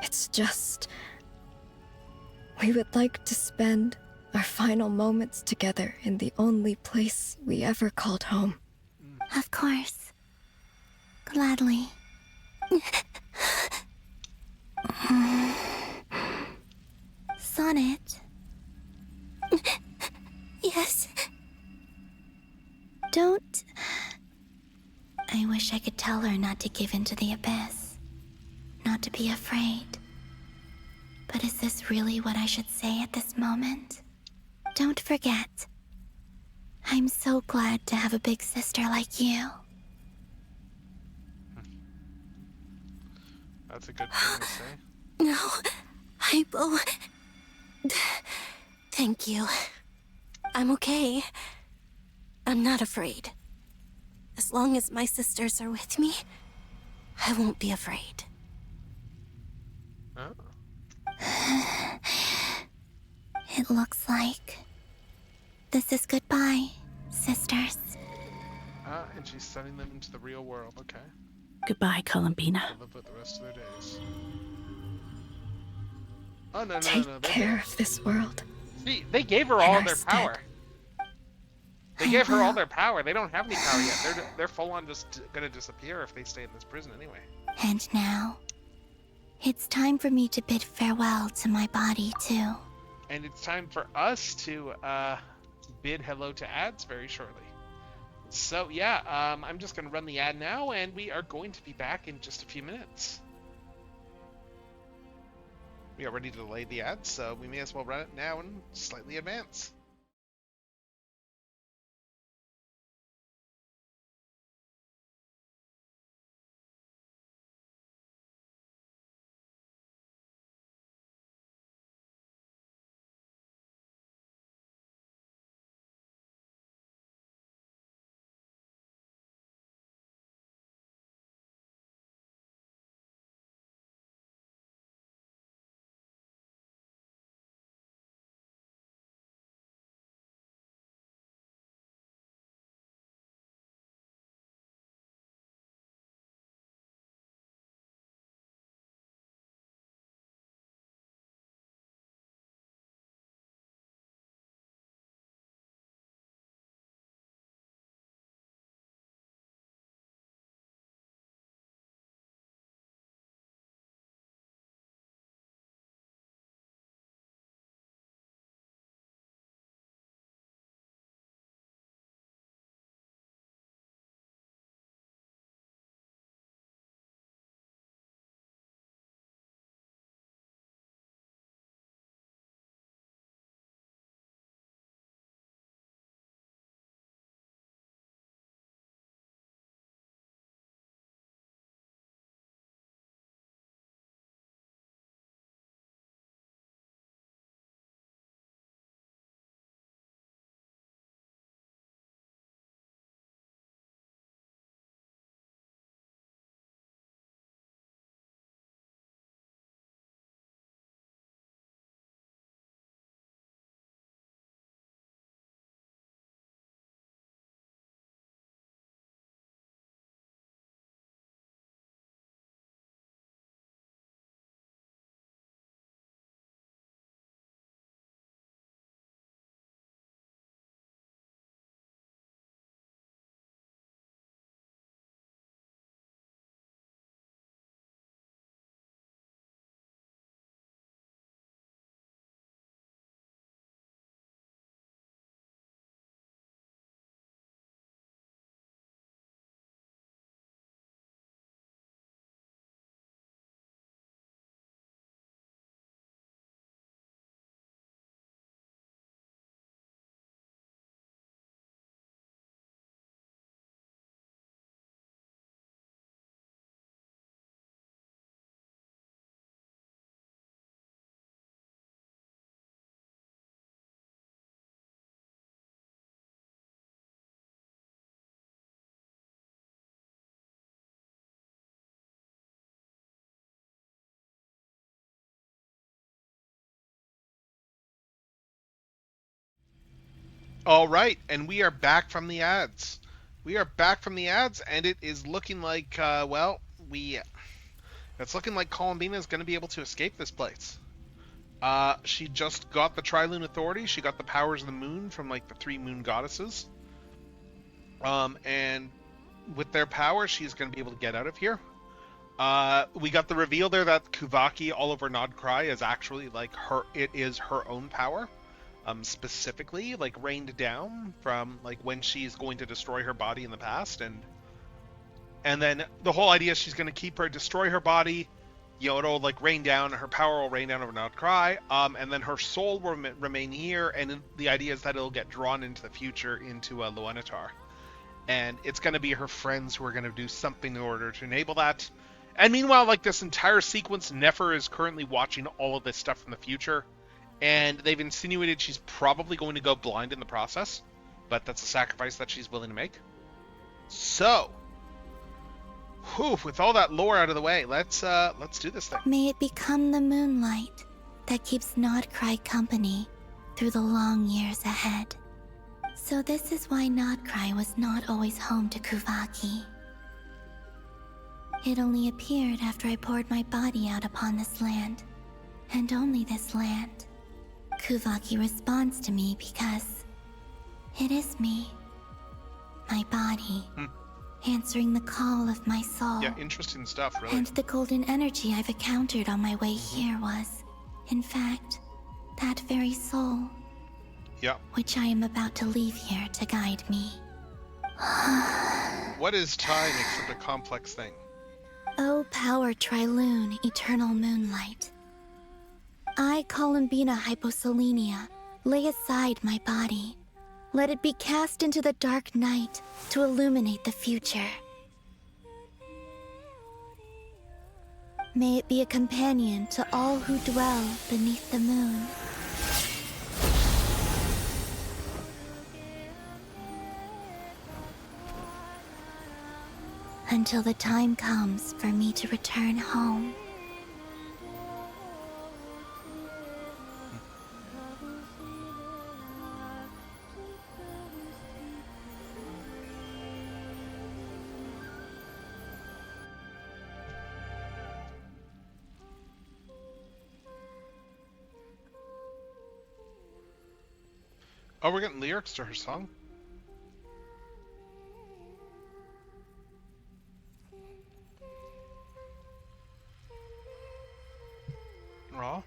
It's just... we would like to spend our final moments together in the only place we ever called home. Of course. Gladly. Sonnet. Yes? Don't... I wish I could tell her not to give in to the abyss. Not to be afraid. But is this really what I should say at this moment? Don't forget. I'm so glad to have a big sister like you. That's a good thing to say. No, Hypo. Thank you. I'm okay. I'm not afraid. As long as my sisters are with me, I won't be afraid. Oh. It looks like this is goodbye, sisters. And she's sending them into the real world, okay. Goodbye, Columbina. They'll live with the rest of their days. Oh, no. Take care of this world. See, they gave her all their power. They gave her all their power. They don't have any power yet. They're full on just gonna disappear if they stay in this prison anyway. And now, it's time for me to bid farewell to my body, too. And it's time for us to bid hello to ads very shortly. So yeah, I'm just gonna run the ad now, and we are going to be back in just a few minutes. We are ready to delay the ads, so we may as well run it now and slightly advance. All right, and we are back from the ads. We are back from the ads, and it is looking like, it's looking like Columbina is going to be able to escape this place. She just got the Triloon Authority. She got the powers of the moon from, like, the 3 moon goddesses. And with their power, she's going to be able to get out of here. We got the reveal there that Kuvaki all over Nodcry is actually, like, it is her own power. Specifically, like, rained down from, like, when she's going to destroy her body in the past, and then the whole idea is she's going to destroy her body, you know, it'll, like, rain down, her power will rain down over Nodcry, and then her soul will remain here, and the idea is that it'll get drawn into the future, into Loenatar. And it's going to be her friends who are going to do something in order to enable that. And meanwhile, like, this entire sequence, Nefer is currently watching all of this stuff from the future. And they've insinuated she's probably going to go blind in the process, but that's a sacrifice that she's willing to make. So, with all that lore out of the way, let's do this thing. May it become the moonlight that keeps Nodcry company through the long years ahead. So this is why Nodcry was not always home to Kuvaki. It only appeared after I poured my body out upon this land, and only this land. Kuvaki responds to me because it is me, my body, answering the call of my soul. Yeah, interesting stuff, really. And the golden energy I've encountered on my way here was, in fact, that very soul. Yeah. Which I am about to leave here to guide me. What is time except a complex thing? O power Triloon, eternal moonlight. I, Columbina Hyposelenia, lay aside my body. Let it be cast into the dark night to illuminate the future. May it be a companion to all who dwell beneath the moon. Until the time comes for me to return home. Oh, we're getting lyrics to her song? Aw.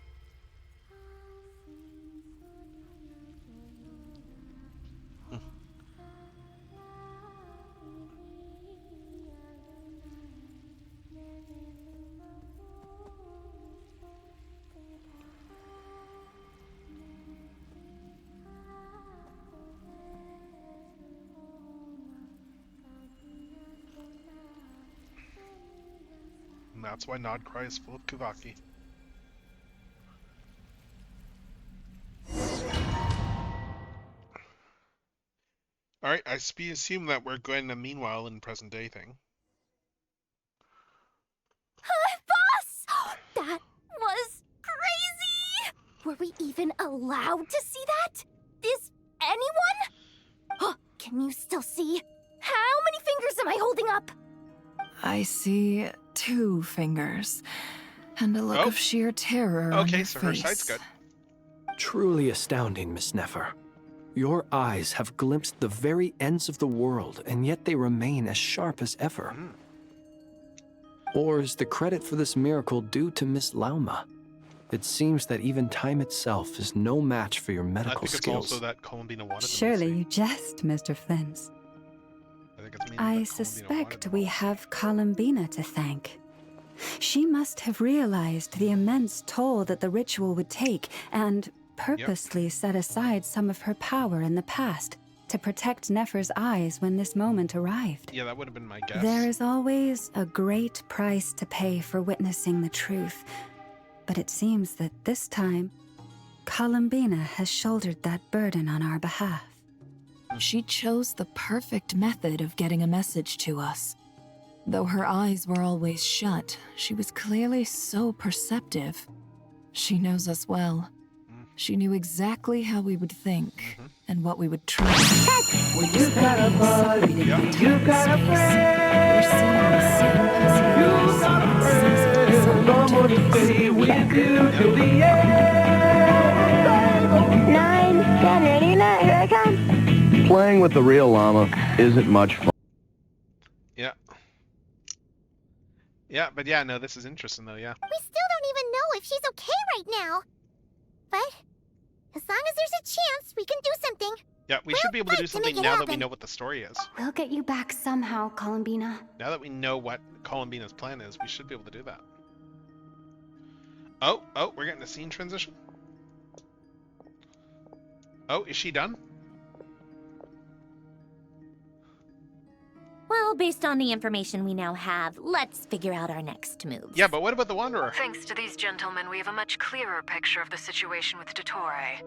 And that's why Nodcry is full of Kuvaki. Alright, I assume that we're going to meanwhile in present day thing. Boss! That was crazy! Were we even allowed to see that? Is anyone? Can you still see? How many fingers am I holding up? I see 2 fingers, and a look of sheer terror on your so face. her sight's good. Truly astounding, Miss Nefer. Your eyes have glimpsed the very ends of the world, and yet they remain as sharp as ever. Or is the credit for this miracle due to Miss Lauma? It seems that even time itself is no match for your medical skills. I think it's also that Columbina wanted them Surely you jest, Mr. Flint. I suspect we have Columbina to thank. She must have realized the immense toll that the ritual would take and purposely set aside some of her power in the past to protect Nefer's eyes when this moment arrived. Yeah, that would have been my guess. There is always a great price to pay for witnessing the truth, but it seems that this time, Columbina has shouldered that burden on our behalf. She chose the perfect method of getting a message to us. Though her eyes were always shut, she was clearly so perceptive. She knows us well. She knew exactly how we would think and what we would try. We're You got a body, you got a friend. We're seeing the same possibilities. You got a friend. I'm gonna stay with you till the end. 9, 10, 89, here I come. Playing with the real llama isn't much fun. Yeah. Yeah, but yeah, no, this is interesting though, yeah. We still don't even know if she's okay right now. But as long as there's a chance, we can do something. Yeah, we should be able to do something now that we know what the story is. We'll get you back somehow, Columbina. Now that we know what Columbina's plan is, we should be able to do that. Oh, we're getting a scene transition. Oh, is she done? Well, based on the information we now have, let's figure out our next move. Yeah, but what about the Wanderer? Thanks to these gentlemen, we have a much clearer picture of the situation with Dottore.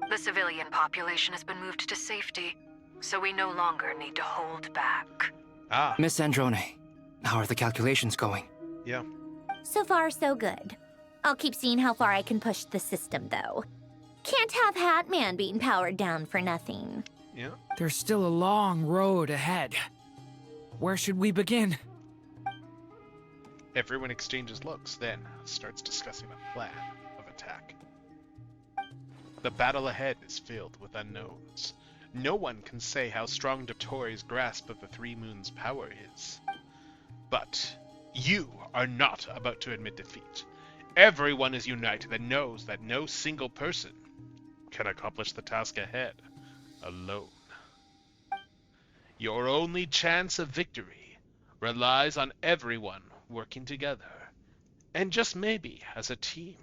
The civilian population has been moved to safety, so we no longer need to hold back. Ah. Miss Androne, how are the calculations going? Yeah. So far, so good. I'll keep seeing how far I can push the system, though. Can't have Hat Man being powered down for nothing. Yeah. There's still a long road ahead. Where should we begin? Everyone exchanges looks, then starts discussing a plan of attack. The battle ahead is filled with unknowns. No one can say how strong Dottore's grasp of the Three Moons' power is. But you are not about to admit defeat. Everyone is united and knows that no single person can accomplish the task ahead alone. Your only chance of victory relies on everyone working together. And just maybe, as a team,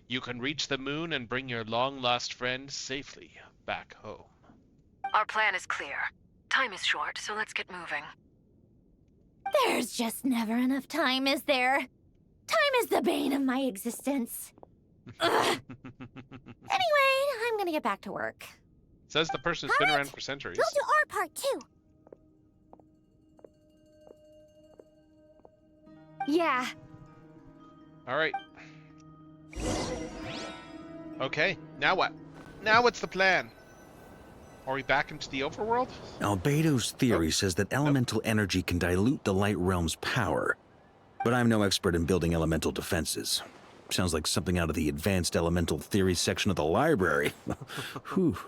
you can reach the moon and bring your long-lost friend safely back home. Our plan is clear. Time is short, so let's get moving. There's just never enough time, is there? Time is the bane of my existence. Ugh. Anyway, I'm gonna get back to work. Says the person who's been around for centuries. We'll do our part too. Yeah. All right. Okay, now what? Now what's the plan? Are we back into the overworld? Albedo's theory says that elemental energy can dilute the light realm's power. But I'm no expert in building elemental defenses. Sounds like something out of the advanced elemental theory section of the library. Whew.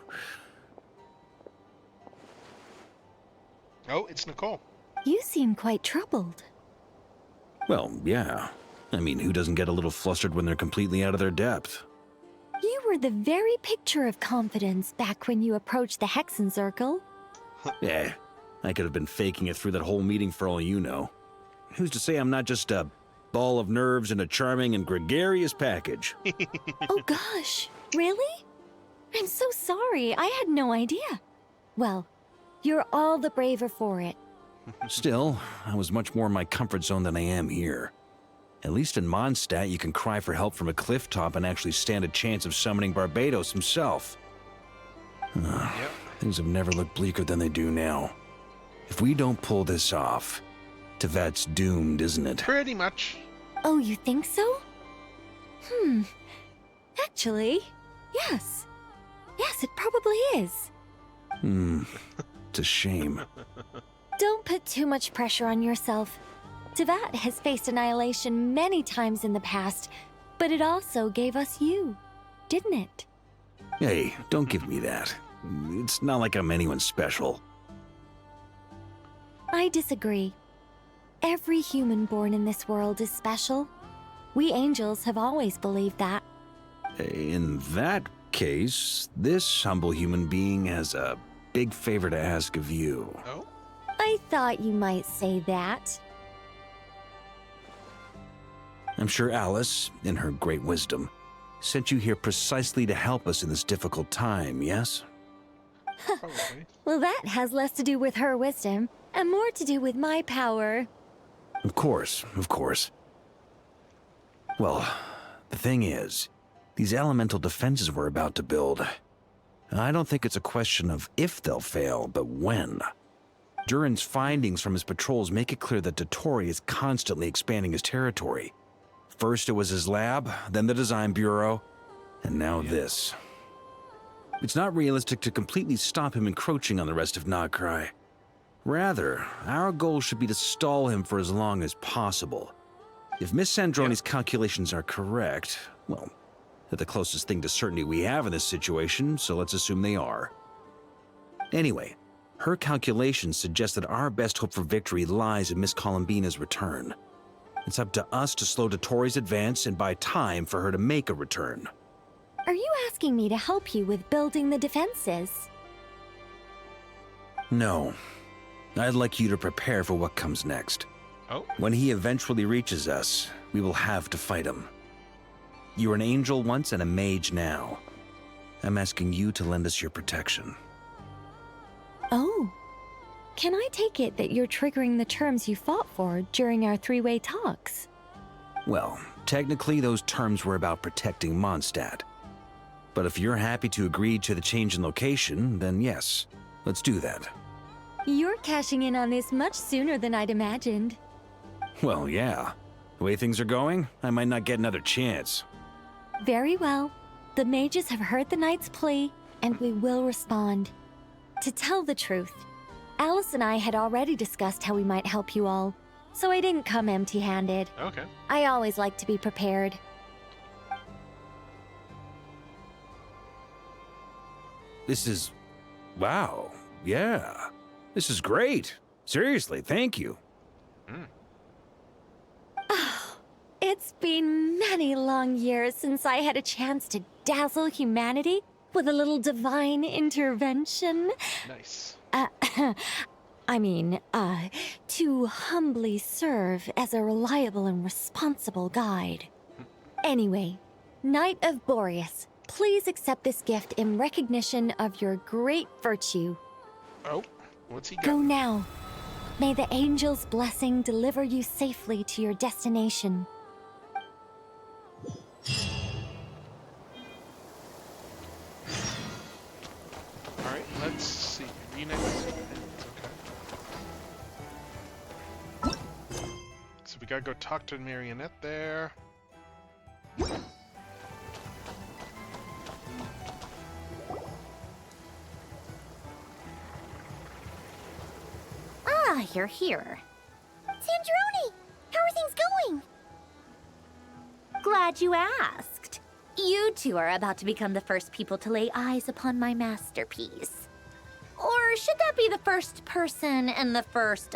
Oh, it's Nicole. You seem quite troubled. Well, yeah. I mean, who doesn't get a little flustered when they're completely out of their depth? You were the very picture of confidence back when you approached the Hexen Circle. Yeah, I could have been faking it through that whole meeting for all you know. Who's to say I'm not just a ball of nerves in a charming and gregarious package? Oh gosh, really? I'm so sorry, I had no idea. Well, you're all the braver for it. Still, I was much more in my comfort zone than I am here. At least in Mondstadt, you can cry for help from a cliff top and actually stand a chance of summoning Barbados himself. Things have never looked bleaker than they do now. If we don't pull this off, Tevat's doomed, isn't it? Pretty much. Oh, you think so? Actually, yes. Yes, it probably is. It's a shame. Don't put too much pressure on yourself. Tevat has faced annihilation many times in the past, but it also gave us you, didn't it? Hey, don't give me that. It's not like I'm anyone special. I disagree. Every human born in this world is special. We angels have always believed that. In that case, this humble human being has a big favor to ask of you. Oh? I thought you might say that. I'm sure Alice, in her great wisdom, sent you here precisely to help us in this difficult time, yes? Well, that has less to do with her wisdom and more to do with my power. Of course, of course. Well, the thing is, these elemental defenses we're about to build, I don't think it's a question of if they'll fail, but when. Durin's findings from his patrols make it clear that Dottore is constantly expanding his territory. First it was his lab, then the design bureau. And now this. It's not realistic to completely stop him encroaching on the rest of Nagcry. Rather, our goal should be to stall him for as long as possible. If Miss Sandroni's calculations are correct, well, they're the closest thing to certainty we have in this situation, so let's assume they are. Anyway, her calculations suggest that our best hope for victory lies in Miss Columbina's return. It's up to us to slow Dottoro's advance and buy time for her to make a return. Are you asking me to help you with building the defenses? No. I'd like you to prepare for what comes next. Oh? When he eventually reaches us, we will have to fight him. You were an angel once and a mage now. I'm asking you to lend us your protection. Oh. Can I take it that you're triggering the terms you fought for during our three-way talks? Well, technically those terms were about protecting Mondstadt. But if you're happy to agree to the change in location, then yes, let's do that. You're cashing in on this much sooner than I'd imagined. Well, yeah. The way things are going, I might not get another chance. Very well. The mages have heard the knight's plea, and we will respond. To tell the truth, Alice and I had already discussed how we might help you all, so I didn't come empty-handed. Okay. I always like to be prepared. This is... wow. Yeah. This is great. Seriously, thank you. It's been many long years since I had a chance to dazzle humanity with a little divine intervention. Nice. To humbly serve as a reliable and responsible guide. Anyway, Knight of Boreas, please accept this gift in recognition of your great virtue. Oh, what's he got? Go now. May the angel's blessing deliver you safely to your destination. Alright, let's see. Reunite with okay. So we gotta go talk to Marionette there. Ah, you're here. Sandroni! How are things going? Glad you asked. You two are about to become the first people to lay eyes upon my masterpiece. Or should that be the first person and the first,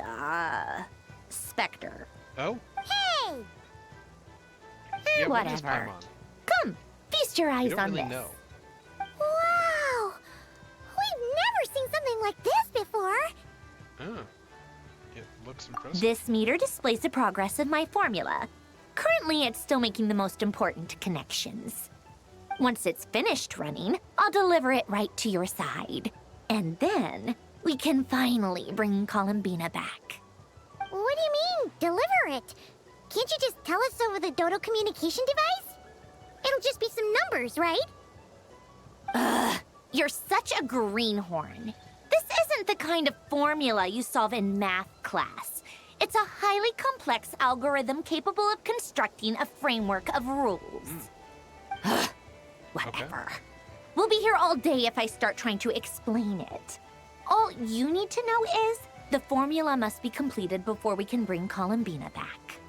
specter? Oh? Hey! Yeah, what is Whatever. Paimon? Come, feast your eyes We don't on really this. know. Wow! We've never seen something like this before! Oh. It looks impressive. This meter displays the progress of my formula. Currently, it's still making the most important connections. Once it's finished running, I'll deliver it right to your side. And then, we can finally bring Columbina back. What do you mean, deliver it? Can't you just tell us over the Dodo communication device? It'll just be some numbers, right? Ugh, you're such a greenhorn. This isn't the kind of formula you solve in math class. It's a highly complex algorithm capable of constructing a framework of rules. Ugh, whatever. Okay. We'll be here all day if I start trying to explain it. All you need to know is the formula must be completed before we can bring Columbina back.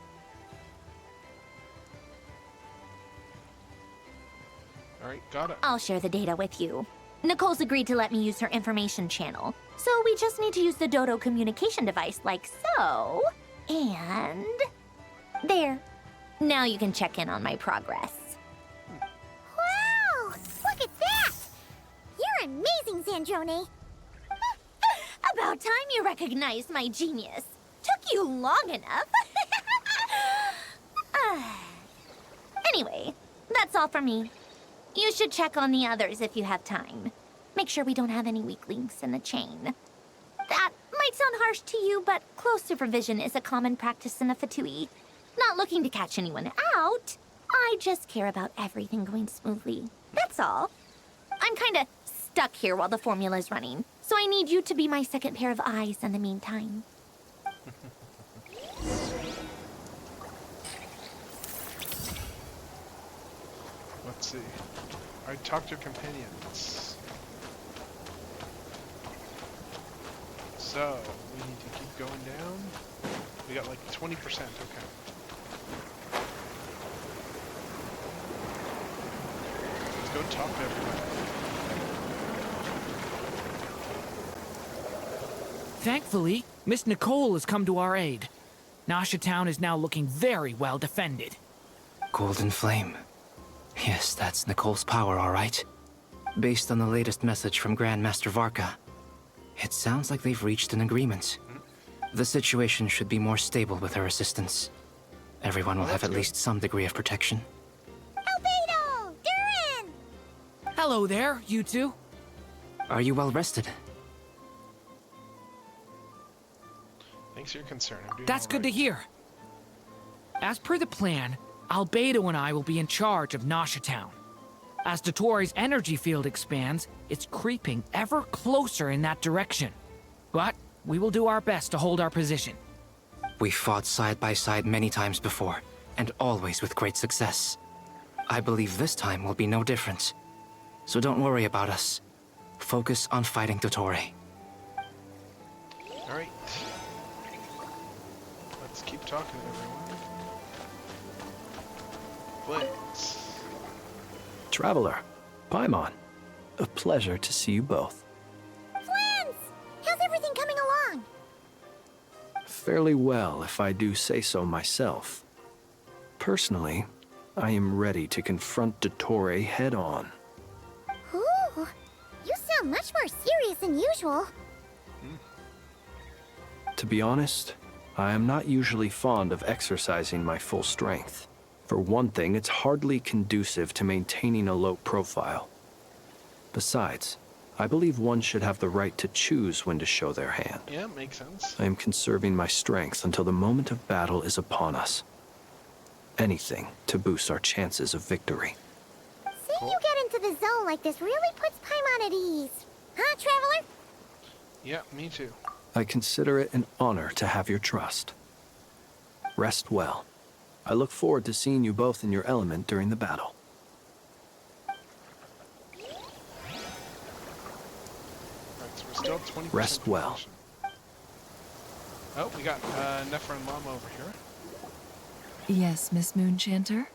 Alright, got it. I'll share the data with you. Nicole's agreed to let me use her information channel, so we just need to use the Dodo communication device like so. And... there. Now you can check in on my progress. Wow! Look at that! You're amazing, Sandroni! About time you recognized my genius. Took you long enough. Anyway, that's all for me. You should check on the others if you have time. Make sure we don't have any weak links in the chain. That might sound harsh to you, but close supervision is a common practice in a Fatui. Not looking to catch anyone out. I just care about everything going smoothly. That's all. I'm kinda stuck here while the formula's running, so I need you to be my second pair of eyes in the meantime. Let's see. Alright, talk to your companions. So, we need to keep going down. We got like 20%, okay. Let's go talk to everybody. Thankfully, Miss Nicole has come to our aid. Nasha Town is now looking very well defended. Golden Flame. Yes, that's Nicole's power, all right. Based on the latest message from Grandmaster Varka, it sounds like they've reached an agreement. The situation should be more stable with her assistance. Everyone will have at least some degree of protection. Albedo! Durin! Hello there, you two. Are you well rested? Thanks for your concern. I'm doing That's good to hear. As per the plan, Albedo and I will be in charge of Nasha Town. As Dottoro's energy field expands, it's creeping ever closer in that direction. But we will do our best to hold our position. We fought side by side many times before, and always with great success. I believe this time will be no different. So don't worry about us. Focus on fighting Dottore. Alright. Let's keep talking to everyone. Blitz. Traveler, Paimon, a pleasure to see you both. Flans! How's everything coming along? Fairly well, if I do say so myself. Personally, I am ready to confront Dottore head-on. Ooh, you sound much more serious than usual. To be honest, I am not usually fond of exercising my full strength. For one thing, it's hardly conducive to maintaining a low profile. Besides, I believe one should have the right to choose when to show their hand. Yeah, makes sense. I am conserving my strength until the moment of battle is upon us. Anything to boost our chances of victory. Seeing you get into the zone like this really puts Paimon at ease. Huh, Traveler? Yeah, me too. I consider it an honor to have your trust. Rest well. I look forward to seeing you both in your element during the battle. Alright, so we're still at 20%. Rest well. Oh, we got Nephra and Mama over here. Yes, Miss Moonchanter?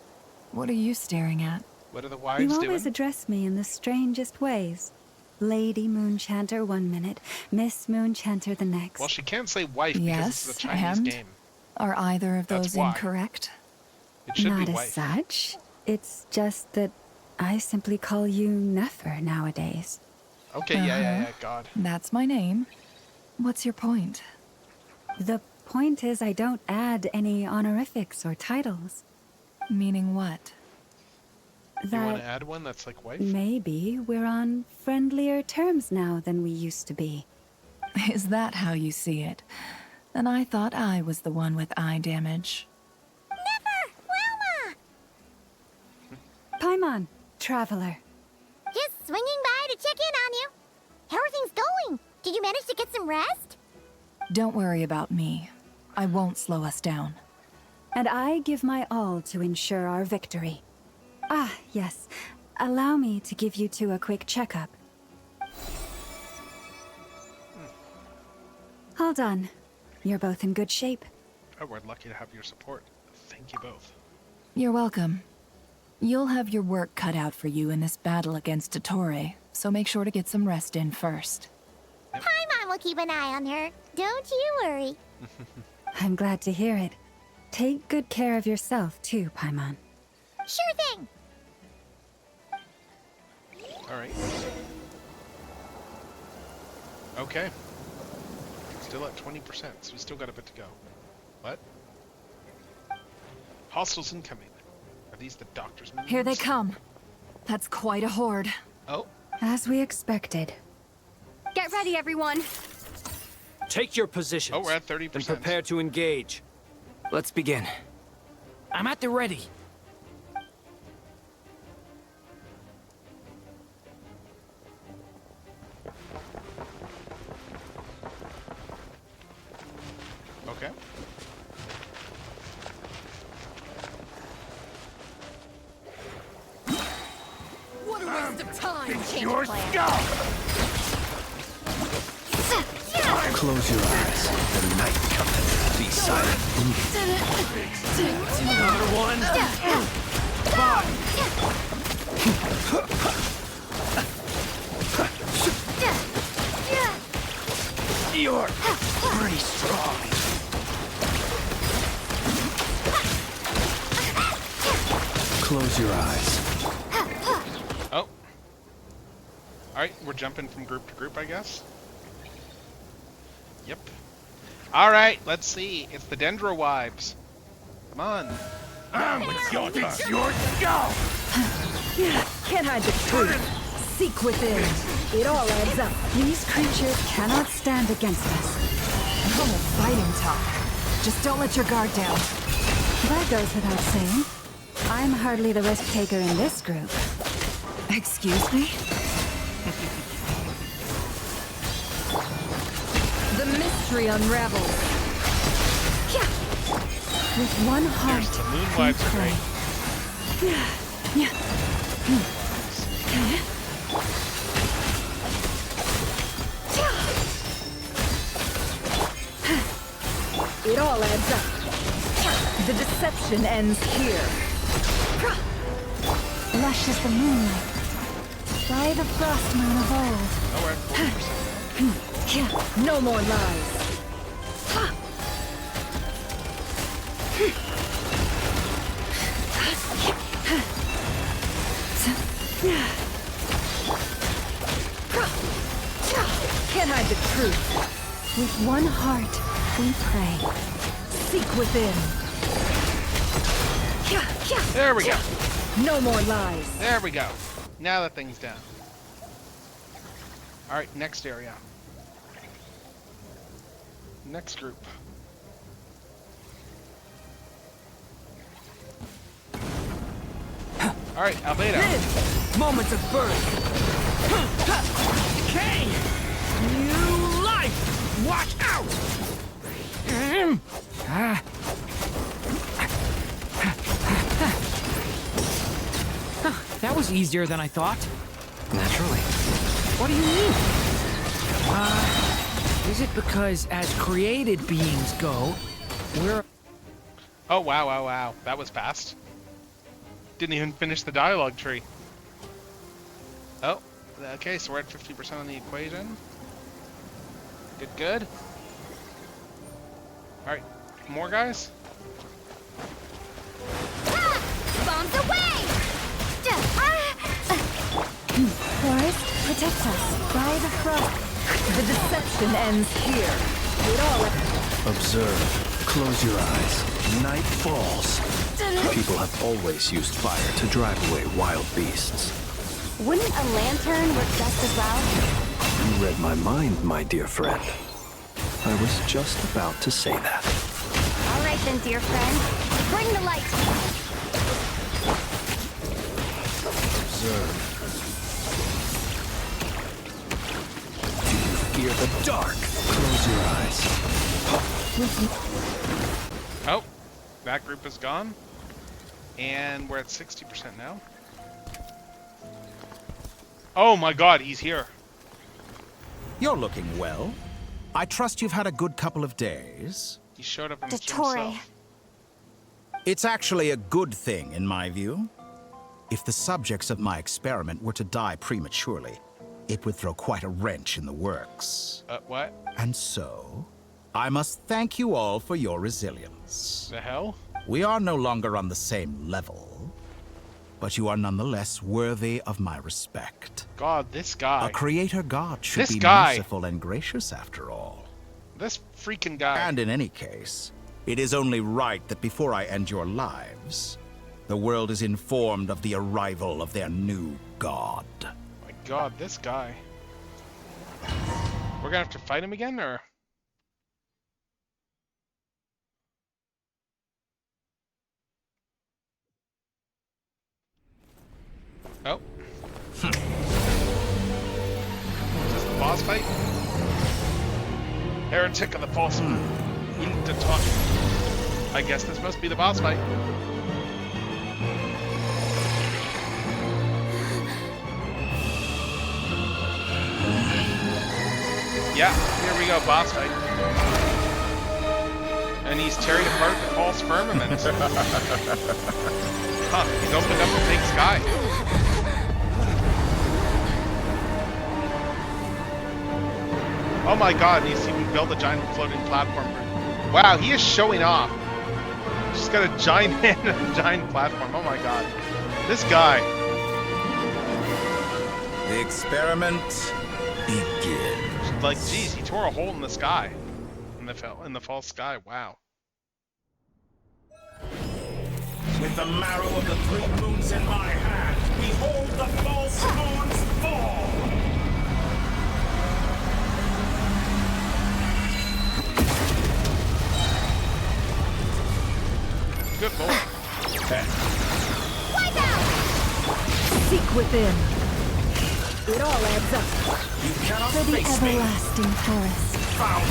What are you staring at? What are the wives You doing? always address me in the strangest ways. Lady Moonchanter one minute, Miss Moonchanter the next. Well, she can't say wife because Yes, it's a Chinese and? game. Are either of That's those why. incorrect? It should Not be as wife. such. It's just that I simply call you Nefer nowadays. Okay, yeah, God. That's my name. What's your point? The point is I don't add any honorifics or titles. Meaning what? You want to That add one that's like wife? maybe we're on friendlier terms now than we used to be. Is that how you see it? Then I thought I was the one with eye damage. Paimon, Traveler. Just swinging by to check in on you. How are things going? Did you manage to get some rest? Don't worry about me. I won't slow us down. And I give my all to ensure our victory. Ah, yes. Allow me to give you two a quick checkup. All done. You're both in good shape. Oh, we're lucky to have your support. Thank you both. You're welcome. You'll have your work cut out for you in this battle against Dottore, so make sure to get some rest in first. Paimon will keep an eye on her. Don't you worry. I'm glad to hear it. Take good care of yourself, too, Paimon. Sure thing. Alright. Okay. Still at 20%, so we still got a bit to go. What? Hostiles incoming. Are these the doctor's minions? Here they come. That's quite a horde. Oh. As we expected. Get ready, everyone. Take your positions. Oh, we're at 30%. And prepare to engage. Let's begin. I'm at the ready. Okay. What are we time. It's your skull! Close your eyes. The night cometh. Be silent. Another one. 5. You're pretty strong. Close your eyes. Oh. Alright, we're jumping from group to group, I guess. Yep. Alright, let's see. It's the Dendro Wives. Come on. It's your turn. It's your skull! Can't hide the truth. Seek within. It all adds up. These creatures cannot stand against us. Normal fighting talk. Just don't let your guard down. That goes without saying. I'm hardly the risk taker in this group. Excuse me? The mystery unravels. With one heart, The Moon Wives are great. it all adds up. The deception ends here. Lush as the moonlight, by the frost moon of old. Oh, we're at 40%. No more lies. Can't hide the truth. With one heart, we pray. Seek within. There we go. No more lies. There we go. Now that thing's down. Alright, next area. Next group. Alright, Albedo. Moments of birth. Decay! New life! Watch out! That was easier than I thought. Naturally. What do you mean? Is it because as created beings go, we're... Oh, wow, wow, wow. That was fast. Didn't even finish the dialogue tree. Oh, okay, so we're at 50% on the equation. Good, good. Alright, more guys? Bombs away! Forest protects us by the frost. The deception ends here. It all... Observe. Close your eyes. Night falls. People have always used fire to drive away wild beasts. Wouldn't a lantern work just as well? You read my mind, my dear friend. I was just about to say that. All right then, dear friend. Bring the light. Observe. Do you fear the dark? Close your eyes. Oh, that group is gone. And we're at 60% now. Oh my god, he's here. You're looking well. I trust you've had a good couple of days. He showed up in himself. It's actually a good thing, in my view. If the subjects of my experiment were to die prematurely, it would throw quite a wrench in the works. What? And so, I must thank you all for your resilience. The hell? We are no longer on the same level, but you are nonetheless worthy of my respect. God, this guy. A creator god should be merciful and gracious after all. This freaking guy. And in any case, it is only right that before I end your lives, the world is informed of the arrival of their new god. My god, this guy. We're gonna have to fight him again, or? Oh. Is this the boss fight? Heretic of the False Moon. To talk. I guess this must be the boss fight. Yeah, here we go, boss fight. And he's tearing apart the false firmament. Huh, he's opened up the fake sky. Oh my god, and he's even built a giant floating platform. Wow, he is showing off. He's got a giant hand and a giant platform. Oh my god. This guy. The experiment begins. Like, geez, he tore a hole in the sky. In the false sky. Wow. With the marrow of the 3 moons in my hand, behold the false moons fall! Good lord. Wipe out! Seek within. It all adds up. You cannot For the face me. everlasting forest. Found.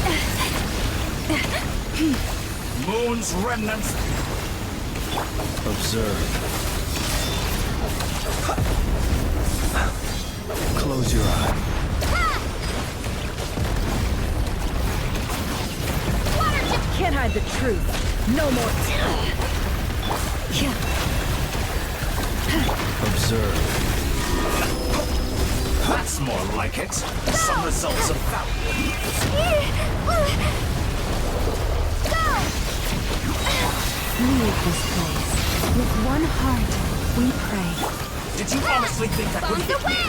Moon's remnants. Observe. Close your eye. Can't hide the truth. No more. Observe. That's more like it. Some results of value. Leave this place. With one heart, we pray. Did you honestly think that would hit me?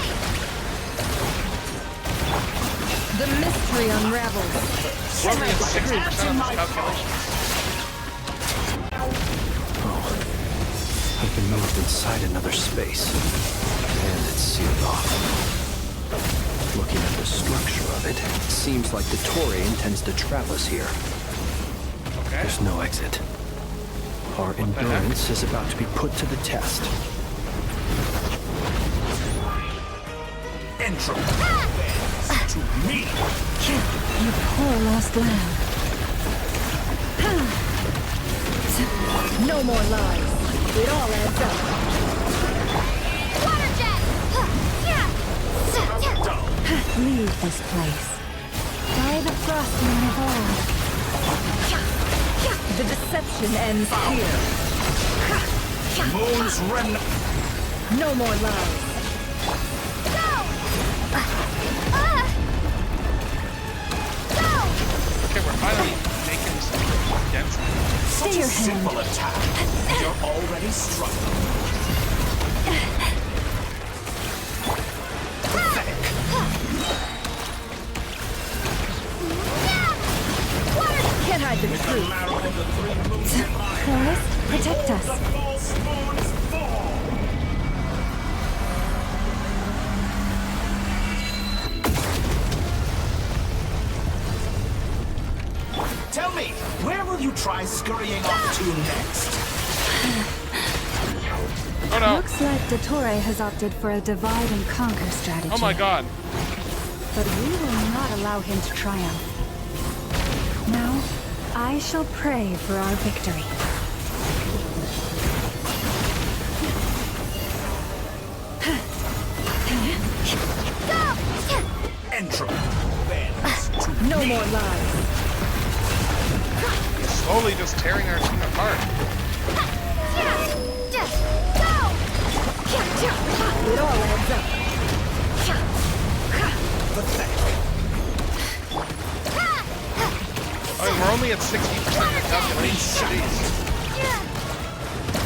The mystery unravels. Roughly at 60% of his calculations. Oh. I've been moved inside another space. And it's sealed off. Looking at the structure of it, it seems like the Torii intends to trap us here. Okay. There's no exit. Our endurance is about to be put to the test. Entropy to me. You poor lost lamb. No more lies. It all adds up. Water jet! Leave this place. By the frost moon of old. The deception ends here. Moon's remnant. No more lies. Okay, we're finally making some against him. Such a simple attack. You're already struggling. Pathetic. Can't hide the With the truth. marrow of the 3 moons in my Forest, hand, protect behold us. the false moons fall! Tell me, where will you try scurrying off to next? Oh no. Looks like Dottore has opted for a divide and conquer strategy. Oh my god. But we will not allow him to triumph. Now, I shall pray for our victory. Entropy bends to No me. more lies. He's slowly just tearing our team apart. It all adds up. I mean, we're only at 60% of the calculations. Jeez.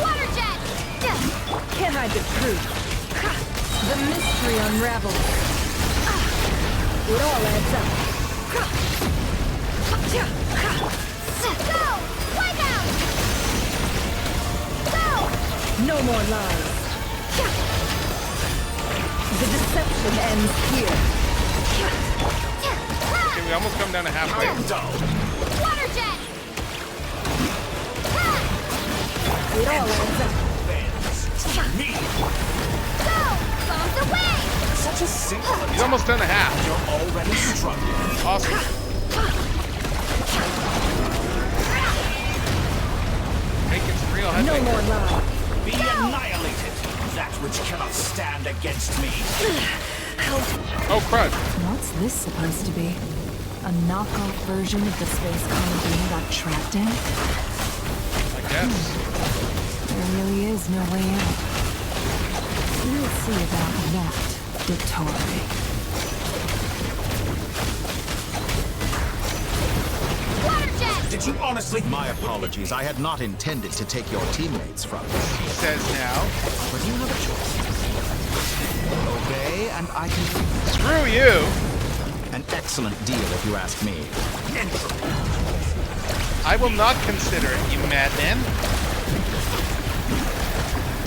Water jet! Can't hide the truth. The mystery unravels. It all adds up. Go! Wipe out! Go! No more lies. The deception ends here. Okay, we almost come down to halfway. Water jet! It all adds up. Me. Go! Bombs away! Such a simple attack. He's almost done a half. You're already struggling. Awesome. Making some real headway. No more lies. Be annihilated. That which cannot stand against me. Oh crud. What's this supposed to be? A knockoff version of the space Columbina got trapped in? I guess. There really is no way out. We'll see about that, Dottore. Did you honestly? My apologies. I had not intended to take your teammates from you. He says now. But you have a choice. Obey, and I can... Screw you! An excellent deal, if you ask me. I will not consider it, you madman.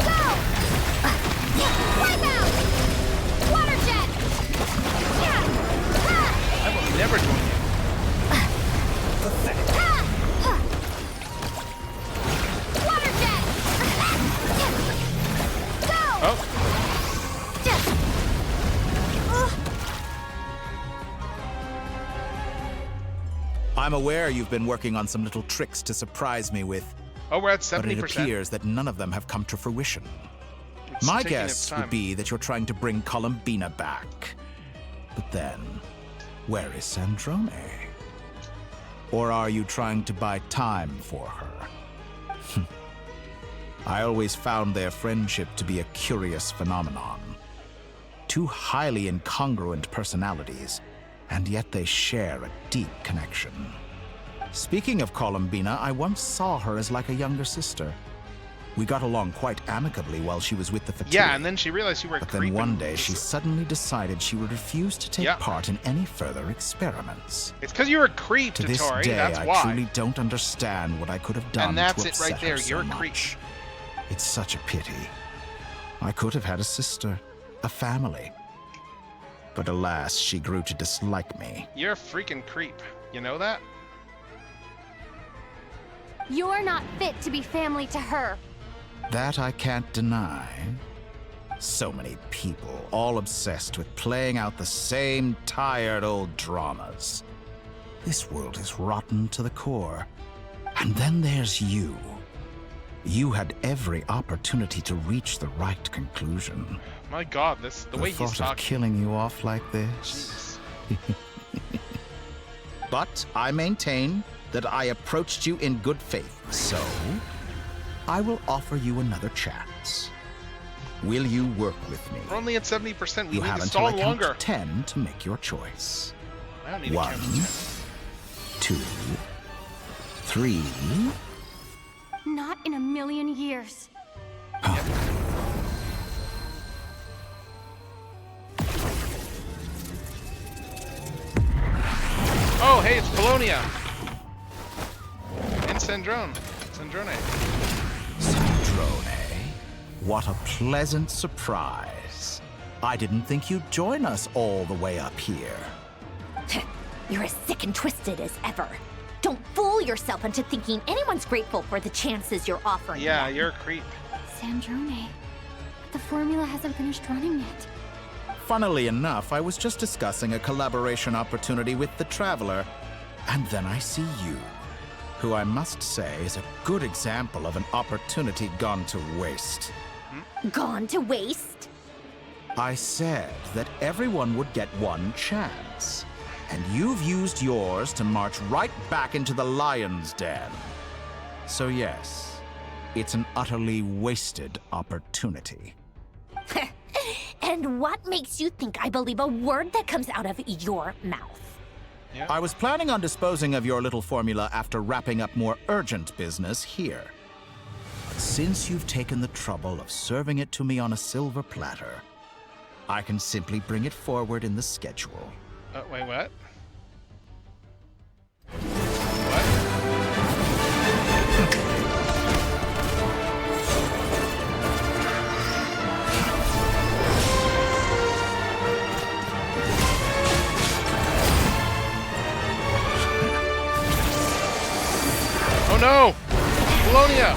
Go! Wipe out! Water jet! I will never join you. Pathetic. Water jet! Go! Oh. I'm aware you've been working on some little tricks to surprise me with. Oh, we're at 70%. But it appears that none of them have come to fruition. My guess would be that you're trying to bring Columbina back. But then, where is Sandrone? Or are you trying to buy time for her? I always found their friendship to be a curious phenomenon. Two highly incongruent personalities, and yet they share a deep connection. Speaking of Columbina, I once saw her as like a younger sister. We got along quite amicably while she was with the Fatui. Yeah, and then she realized you were But then one day she suddenly decided she would refuse to take part in any further experiments. It's because you're a creep, To this Dottore, day, that's I why. truly don't understand what I could have done And that's to it upset right there, her so you're a much. creep. It's such a pity. I could have had a sister, a family. But alas, she grew to dislike me. You're a freaking creep. You know that? You're not fit to be family to her. That I can't deny. So many people, all obsessed with playing out the same tired old dramas. This world is rotten to the core. And then there's you. You had every opportunity to reach the right conclusion. My God, the way he's thought of talking. killing you off like this. But I maintain that I approached you in good faith, so I will offer you another chance. Will you work with me? We're only at 70%. We You need have to until I stall count longer. to 10 to make your choice. I don't need to 1, count. 2, 3. Not in a million years. Oh, hey, it's Polonia. And Sandrone. Sandrone. Sandrone, what a pleasant surprise. I didn't think you'd join us all the way up here. You're as sick and twisted as ever. Don't fool yourself into thinking anyone's grateful for the chances you're offering. Yeah, them. you're a creep. Sandrone, the formula hasn't finished running yet. Funnily enough, I was just discussing a collaboration opportunity with the Traveler, and then I see you, who I must say is a good example of an opportunity gone to waste. Gone to waste? I said that everyone would get one chance, and you've used yours to march right back into the lion's den. So yes, it's an utterly wasted opportunity. And what makes you think I believe a word that comes out of your mouth? I was planning on disposing of your little formula after wrapping up more urgent business here. But since you've taken the trouble of serving it to me on a silver platter, I can simply bring it forward in the schedule. Wait, what? Oh no! Polonia!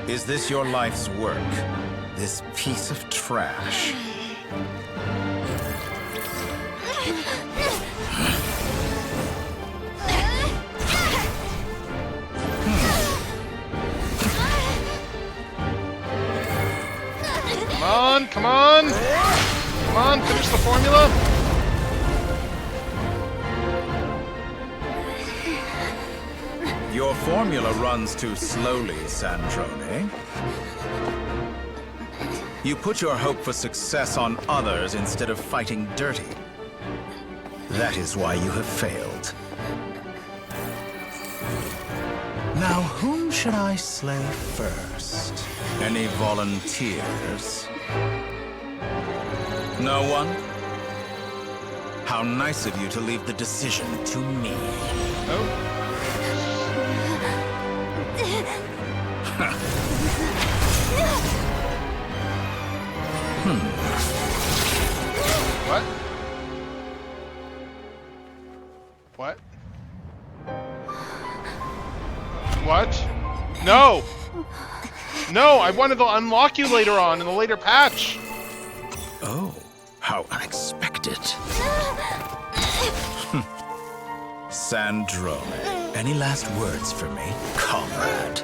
Is this your life's work? This piece of trash? on, come on! Come on, finish the formula! Your formula runs too slowly, Sandrone. You put your hope for success on others instead of fighting dirty. That is why you have failed. Now, whom should I slay first? Any volunteers? No one? How nice of you to leave the decision to me. Oh. What? What? What? No! No, I wanted to unlock you later on in the later patch. Oh, how unexpected. Sandrone, any last words for me, comrade?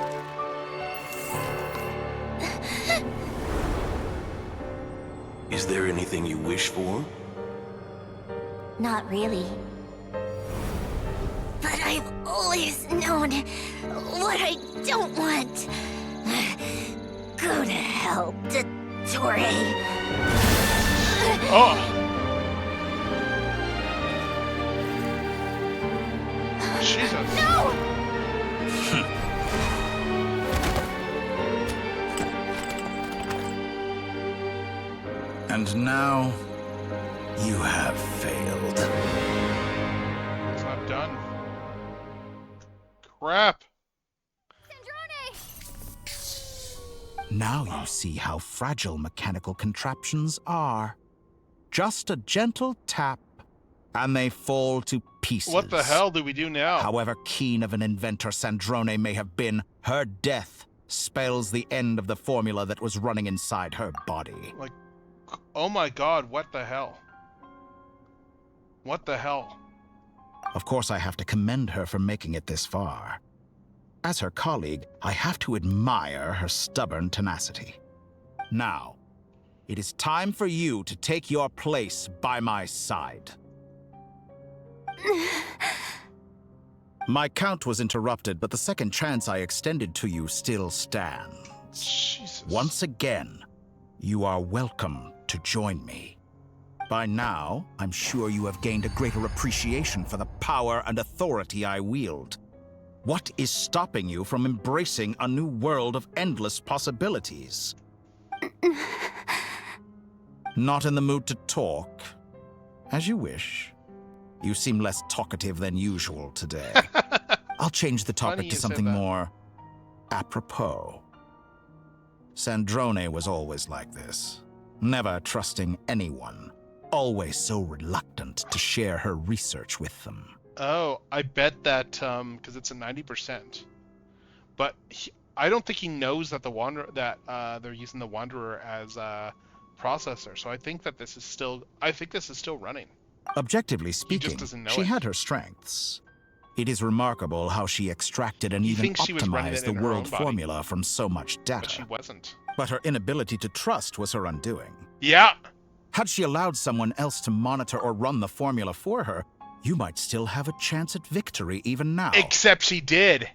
Is there anything you wish for? Not really. But I've always known what I don't want. Go to hell, Dottore. Oh! Jesus. No! And now, you have failed. It's not done. Crap. Now you see how fragile mechanical contraptions are. Just a gentle tap, and they fall to pieces. What the hell do we do now? However keen of an inventor Sandrone may have been, her death spells the end of the formula that was running inside her body. Like, oh my god, what the hell? What the hell? Of course, I have to commend her for making it this far. As her colleague, I have to admire her stubborn tenacity. Now, it is time for you to take your place by my side. My count was interrupted, but the second chance I extended to you still stands. Jesus. Once again, you are welcome to join me. By now, I'm sure you have gained a greater appreciation for the power and authority I wield. What is stopping you from embracing a new world of endless possibilities? Not in the mood to talk? As you wish. You seem less talkative than usual today. I'll change the topic to something more apropos. Sandrone was always like this, never trusting anyone, always so reluctant to share her research with them. Oh, I bet that because it's a 90%. But I don't think he knows that they're using the Wanderer as a processor. So I think that this is still running. Objectively speaking, she had her strengths. It is remarkable how she extracted and even optimized the world formula from so much data. But she wasn't. But her inability to trust was her undoing. Yeah. Had she allowed someone else to monitor or run the formula for her, you might still have a chance at victory even now. Except she did.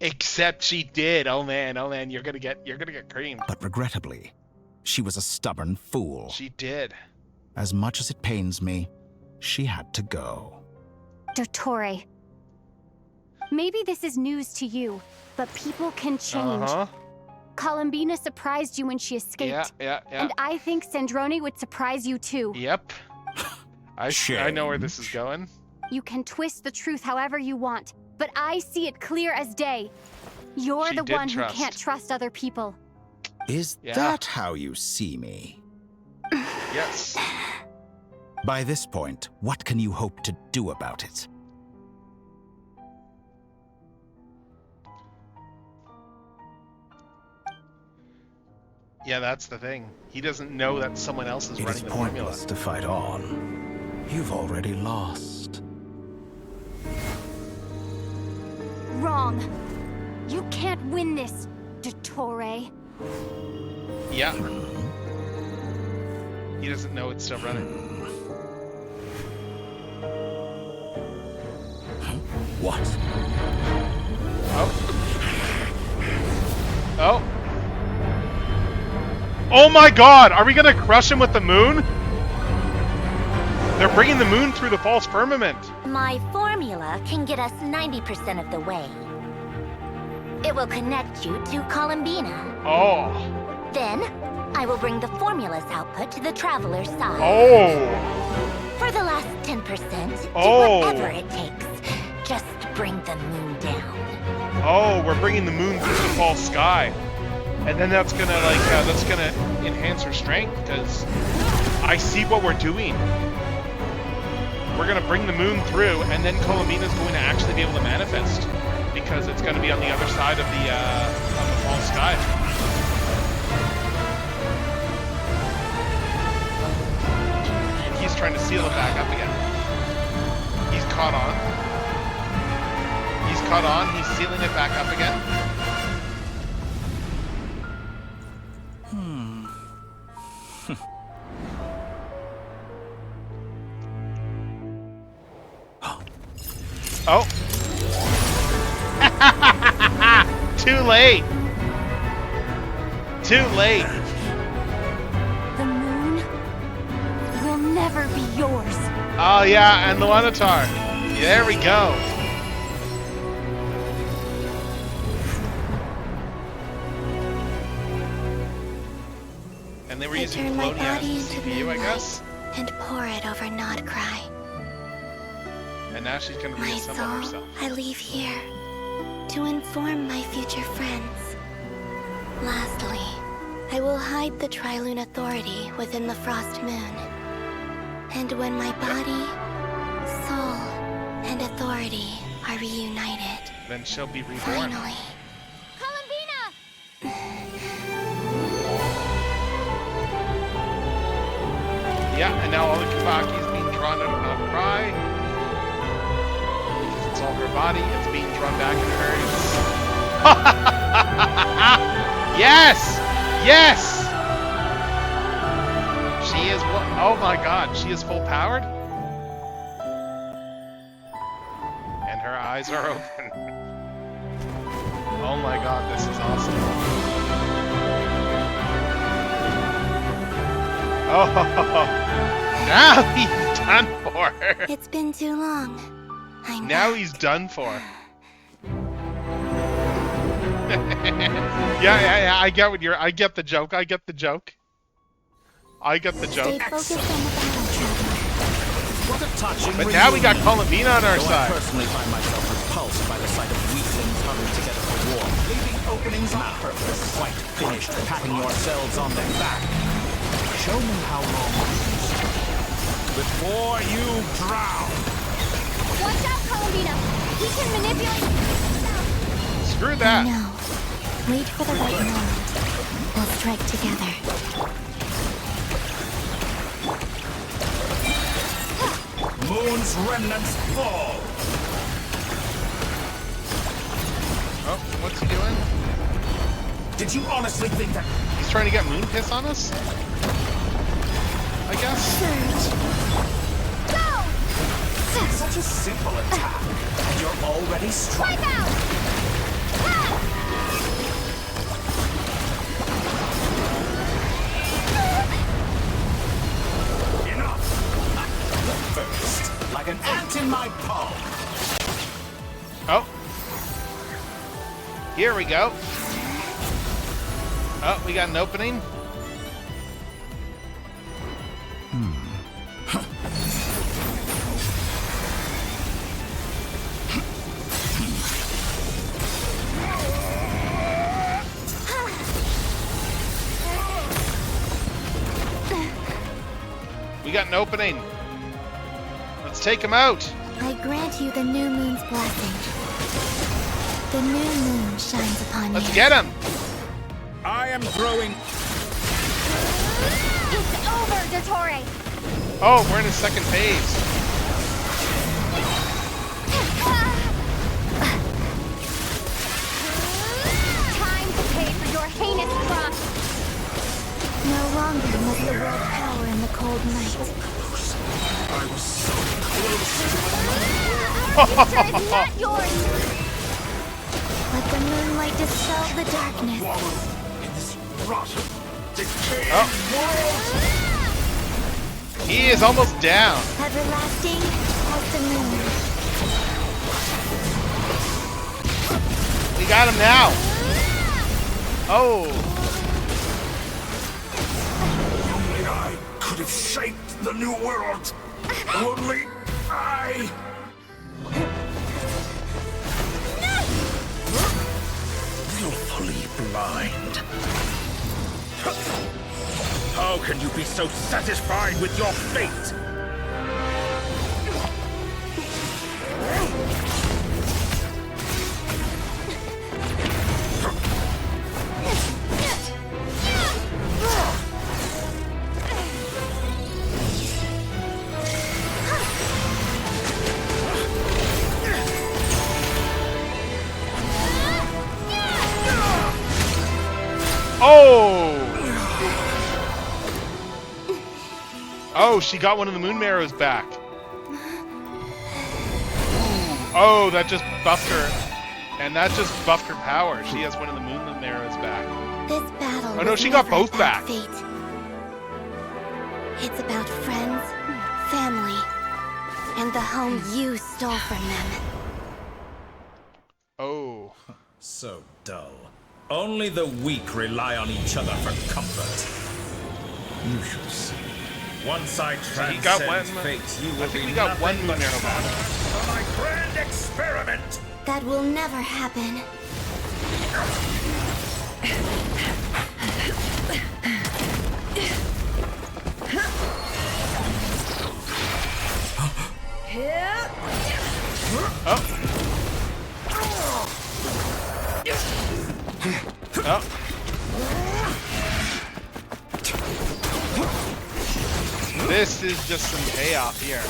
Oh man, you're gonna get creamed. But regrettably, she was a stubborn fool. She did. As much as it pains me, she had to go. Dottore, maybe this is news to you, but people can change. Columbina surprised you when she escaped. Yeah. And I think Sandrone would surprise you too. Yep. I know where this is going. You can twist the truth however you want, but I see it clear as day. You're the one who can't trust other people. Is that how you see me? Yes. By this point, what can you hope to do about it? Yeah, that's the thing. He doesn't know that someone else is running the formula. It is pointless to fight on. You've already lost. Wrong. You can't win this, Dottore. Yeah. He doesn't know it's still running. What? Oh. Oh. Oh my god! Are we gonna crush him with the moon? They're bringing the moon through the false firmament. My formula can get us 90% of the way. It will connect you to Columbina. Oh. Then, I will bring the formula's output to the traveler's side. Oh. For the last 10%, do whatever it takes. Just bring the moon down. Oh, we're bringing the moon through the false sky. And then that's gonna, like, that's gonna enhance her strength, because I see what we're doing. We're gonna bring the moon through, and then Columbina's going to actually be able to manifest, because it's gonna be on the other side of the false sky. And he's trying to seal it back up again. He's caught on. He's caught on. He's sealing it back up again. Oh. Too late. Too late. The moon will never be yours. Oh yeah, and the Lunatar. There we go. And they were using turn my Colonia body as into CPU, I guess. and pour it over Nodcry. And now she's gonna My reassemble soul, herself. I leave here to inform my future friends. Lastly, I will hide the Trilune Authority within the Frost Moon. And when my body, soul, and authority are reunited, Then she'll be reborn. finally, Yeah, and now all the Kabaki's being drawn out of Nodcry. Because it's all her body, it's being drawn back into hers. Yes! Yes! She is oh my god, she is full powered. And her eyes are open. Oh my god, this is awesome. Oh, now he's done for. it's been too long. Now he's done for. yeah. I get what you're. I get the joke. I get the joke. I get the joke. Stay focused on the battle, traveler. What a touching But now we got Columbina on our Though side. I personally find myself repulsed by the sight of weaklings huddled together for war, leaving openings on purpose. Quite finished patting yourselves on the back. Show me how long before you drown. Watch out, Columbina! He can manipulate. Screw that. No. Wait for the right moment. We'll strike together. Moon's remnants fall. Oh, what's he doing? Did you honestly think that? He's trying to get Moon Piss on us? I guess. Go! Such a simple attack, and you're already striking. Wipe out! Enough! First, like an ant in my palm. Oh. Here we go. Oh, we got an opening. We got an opening. Let's take him out. I grant you the new moon's blessing. The new moon shines upon Let's you. get him. I am growing. It's over, Dottore! Oh, we're in his second phase. Time to pay for your heinous crime! No longer must the world power in the cold cold night. I was so close. Our future is not yours. Let the moonlight dispel the darkness. In this rotten, decaying Oh. He is almost down. Everlasting as the moon. We got him now. Oh. Only I could have shaped the new world. Only I. Willfully blind. How can you be so satisfied with your fate? Oh! Oh, she got one of the moon marrows back. Oh, that just buffed her. And that just buffed her power. She has one of the moon marrows back. This battle. Oh no, she got both back. Fate. It's about friends, family, and the home you stole from them. Oh. So dull. Only the weak rely on each other for comfort. You shall see. Once I transcend fate, you will be nothing but fodder for my grand experiment. That will never happen. Oh. This is just some payoff here.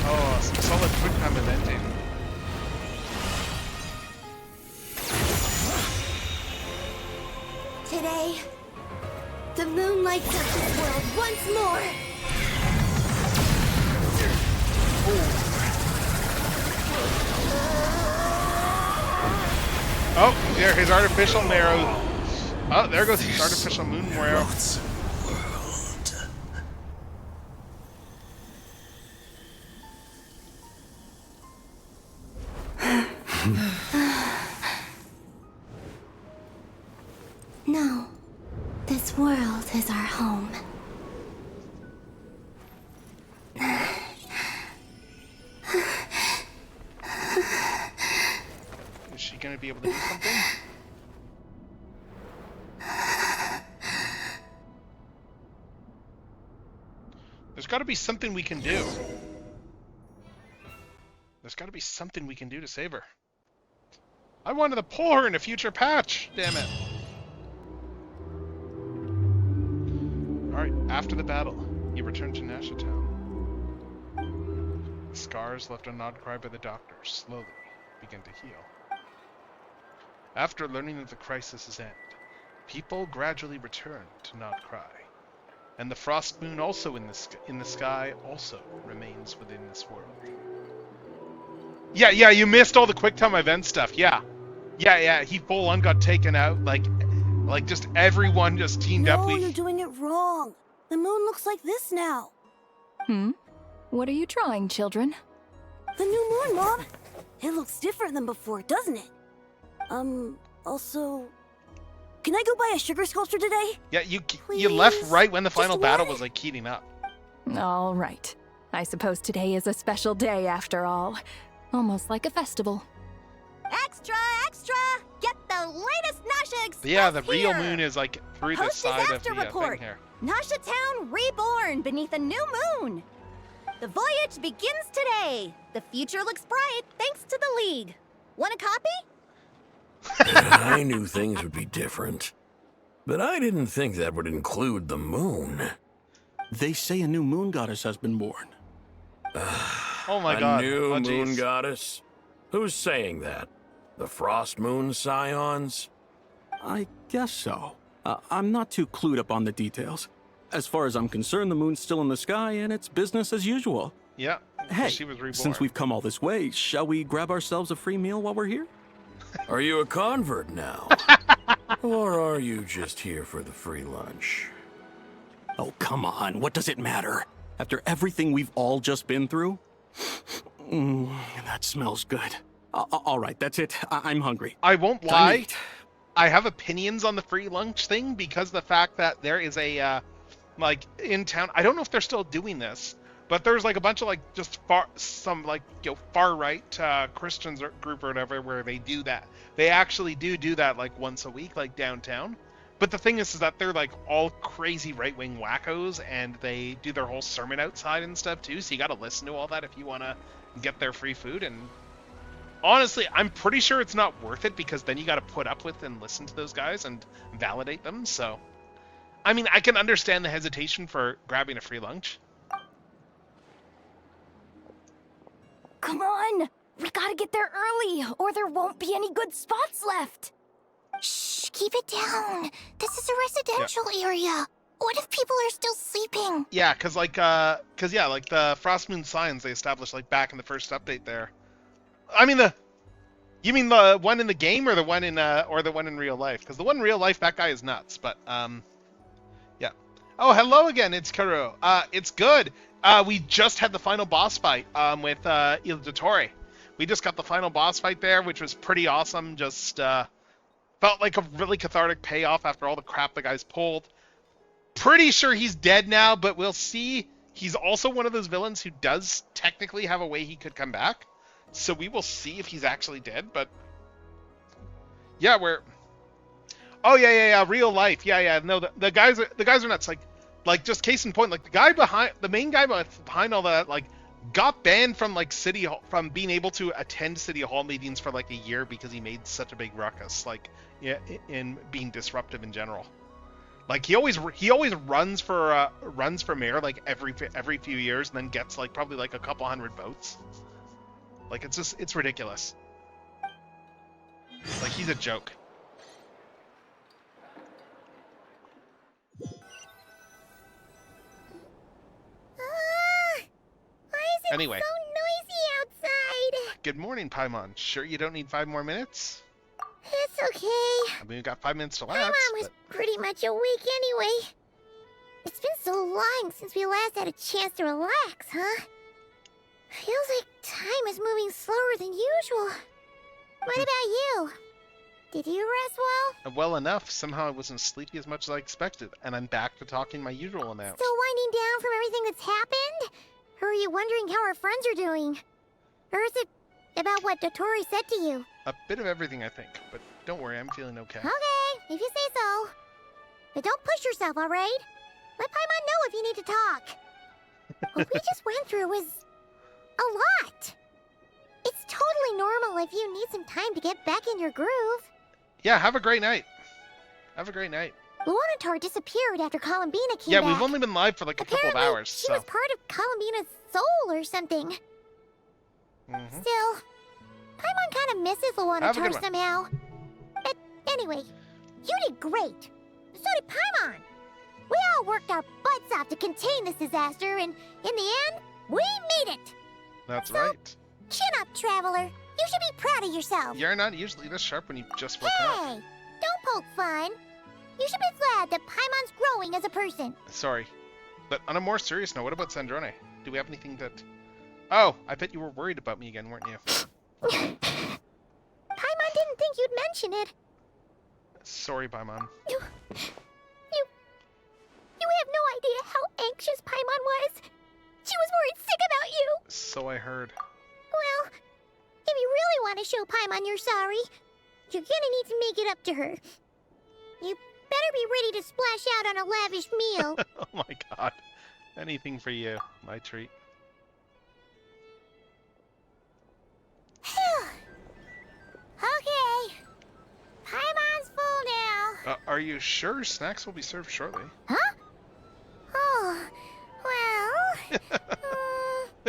Oh, some solid quick time eventing. Today, the moon lights up this world once more. Oh, there, his artificial marrow. Oh, there goes his artificial moon marrow. No, this world is our home. Is she gonna be able to do something? There's gotta be something we can do. There's gotta be something we can do to save her. I wanted to pull her in a future patch, damn it. Alright, after the battle, you return to Nasha Town. The scars left on Nod Cry by the doctor slowly begin to heal. After learning of the crisis's end, people gradually return to Nod Cry. And the frost moon also in the sky also remains within this world. Yeah, you missed all the QuickTime event stuff. Yeah, he full on got taken out. Like just everyone just teamed up. No, you're doing it wrong. The moon looks like this now. What are you drawing, children? The new moon, Mom. It looks different than before, doesn't it? Also, can I go buy a sugar sculpture today? Yeah, you left right when the final battle was like heating up. All right. I suppose today is a special day after all. Almost like a festival. Extra, extra! Get the latest Nasha Express. Yeah, the real here. moon is like through Post the his side of after the report. thing here. Nasha Town reborn beneath a new moon. The voyage begins today. The future looks bright thanks to the League. Want a copy? I knew things would be different, but I didn't think that would include the moon. They say a new moon goddess has been born. Oh my god. A new Oh, moon geez. goddess? Who's saying that? The Frost Moon Scions? I guess so. I'm not too clued up on the details. As far as I'm concerned, the moon's still in the sky and it's business as usual. Yeah. Hey, she was reborn. Since we've come all this way, shall we grab ourselves a free meal while we're here? Are you a convert now? Or are you just here for the free lunch? Oh, come on. What does it matter? After everything we've all just been through? That smells good. All right, that's it. I'm hungry. I won't lie. I have opinions on the free lunch thing because the fact that there is a, like, in town, I don't know if they're still doing this, but there's like a bunch of like just far right Christians group or whatever where they do that. They actually do that like once a week, like downtown. But the thing is that they're like all crazy right-wing wackos, and they do their whole sermon outside and stuff too. So you got to listen to all that if you want to get their free food. And honestly, I'm pretty sure it's not worth it because then you got to put up with and listen to those guys and validate them. So, I mean, I can understand the hesitation for grabbing a free lunch. Come on! We gotta get there early, or there won't be any good spots left! Shh, keep it down. This is a residential area. What if people are still sleeping? Yeah, because the Frost Moon Scions they established like back in the first update there. I mean you mean the one in the game or the one in real life? Because the one in real life, that guy is nuts. But yeah. Oh, hello again. It's Karu. It's good. We just had the final boss fight with Il Dottore. We just got the final boss fight there, which was pretty awesome. Just felt like a really cathartic payoff after all the crap the guy's pulled. Pretty sure he's dead now, but we'll see. He's also one of those villains who does technically have a way he could come back. So we will see if he's actually dead, but yeah, oh yeah, real life. Yeah. No, the guys are nuts. Like just case in point, like the main guy behind all that, like got banned from like City Hall, from being able to attend City Hall meetings for like a year because he made such a big ruckus, like in being disruptive in general. Like he always runs for mayor like every few years and then gets like probably like a couple hundred votes. Like it's ridiculous. Like he's a joke. Anyway. So noisy outside. Good morning, Paimon. Sure you don't need 5 more minutes? It's okay. I mean, we got 5 minutes to lapse. Paimon was pretty much awake anyway. It's been so long since we last had a chance to relax, huh? Feels like time is moving slower than usual. What about you? Did you rest well? Well enough. Somehow I wasn't sleepy as much as I expected, and I'm back to talking my usual amount. Still winding down from everything that's happened? Or are you wondering how our friends are doing? Or is it about what Dottore said to you? A bit of everything, I think, but don't worry, I'm feeling okay. Okay, if you say so. But don't push yourself, alright? Let Paimon know if you need to talk. What we just went through was a lot. It's totally normal if you need some time to get back in your groove. Yeah, have a great night. Have a great night. Lunatar disappeared after Columbina came back. Yeah, we've only been live for like a couple of hours, she was part of Columbina's soul or something. Still, Paimon kind of misses Lunatar somehow. But anyway, you did great. So did Paimon. We all worked our butts off to contain this disaster, and in the end, we made it. That's right. Chin up, Traveler. You should be proud of yourself. You're not usually this sharp when you just woke up. Hey, don't poke fun. You should be glad that Paimon's growing as a person. Sorry. But on a more serious note, what about Sandrone? Do we have anything that... Oh, I bet you were worried about me again, weren't you? Paimon didn't think you'd mention it. Sorry, Paimon. You have no idea how anxious Paimon was. She was worried sick about you. So I heard. Well, if you really want to show Paimon you're sorry, you're gonna need to make it up to her. You better be ready to splash out on a lavish meal. Oh my god. Anything for you. My treat. Okay. Paimon's full now. Are you sure snacks will be served shortly? Huh? Oh, well...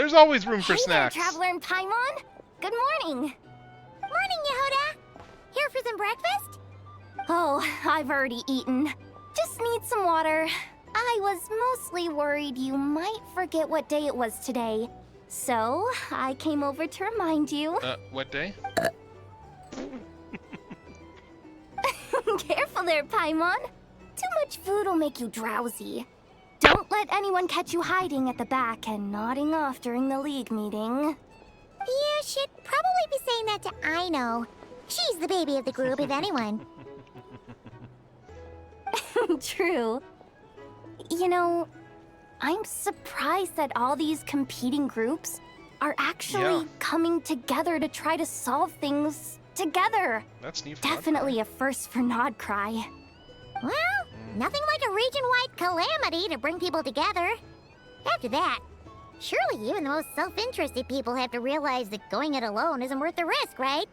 There's always room for hey snacks. Hey there, Traveler and Paimon. Good morning. Morning, Yehuda. Here for some breakfast? Oh, I've already eaten. Just need some water. I was mostly worried you might forget what day it was today. So, I came over to remind you. What day? Careful there, Paimon. Too much food will make you drowsy. Don't let anyone catch you hiding at the back and nodding off during the League meeting. You should probably be saying that to Aino. She's the baby of the group, if anyone. True. You know, I'm surprised that all these competing groups are actually coming together to try to solve things together. That's new for Definitely a first for Nodcry. Well, nothing like a region-wide calamity to bring people together. After that, surely even the most self-interested people have to realize that going it alone isn't worth the risk, right?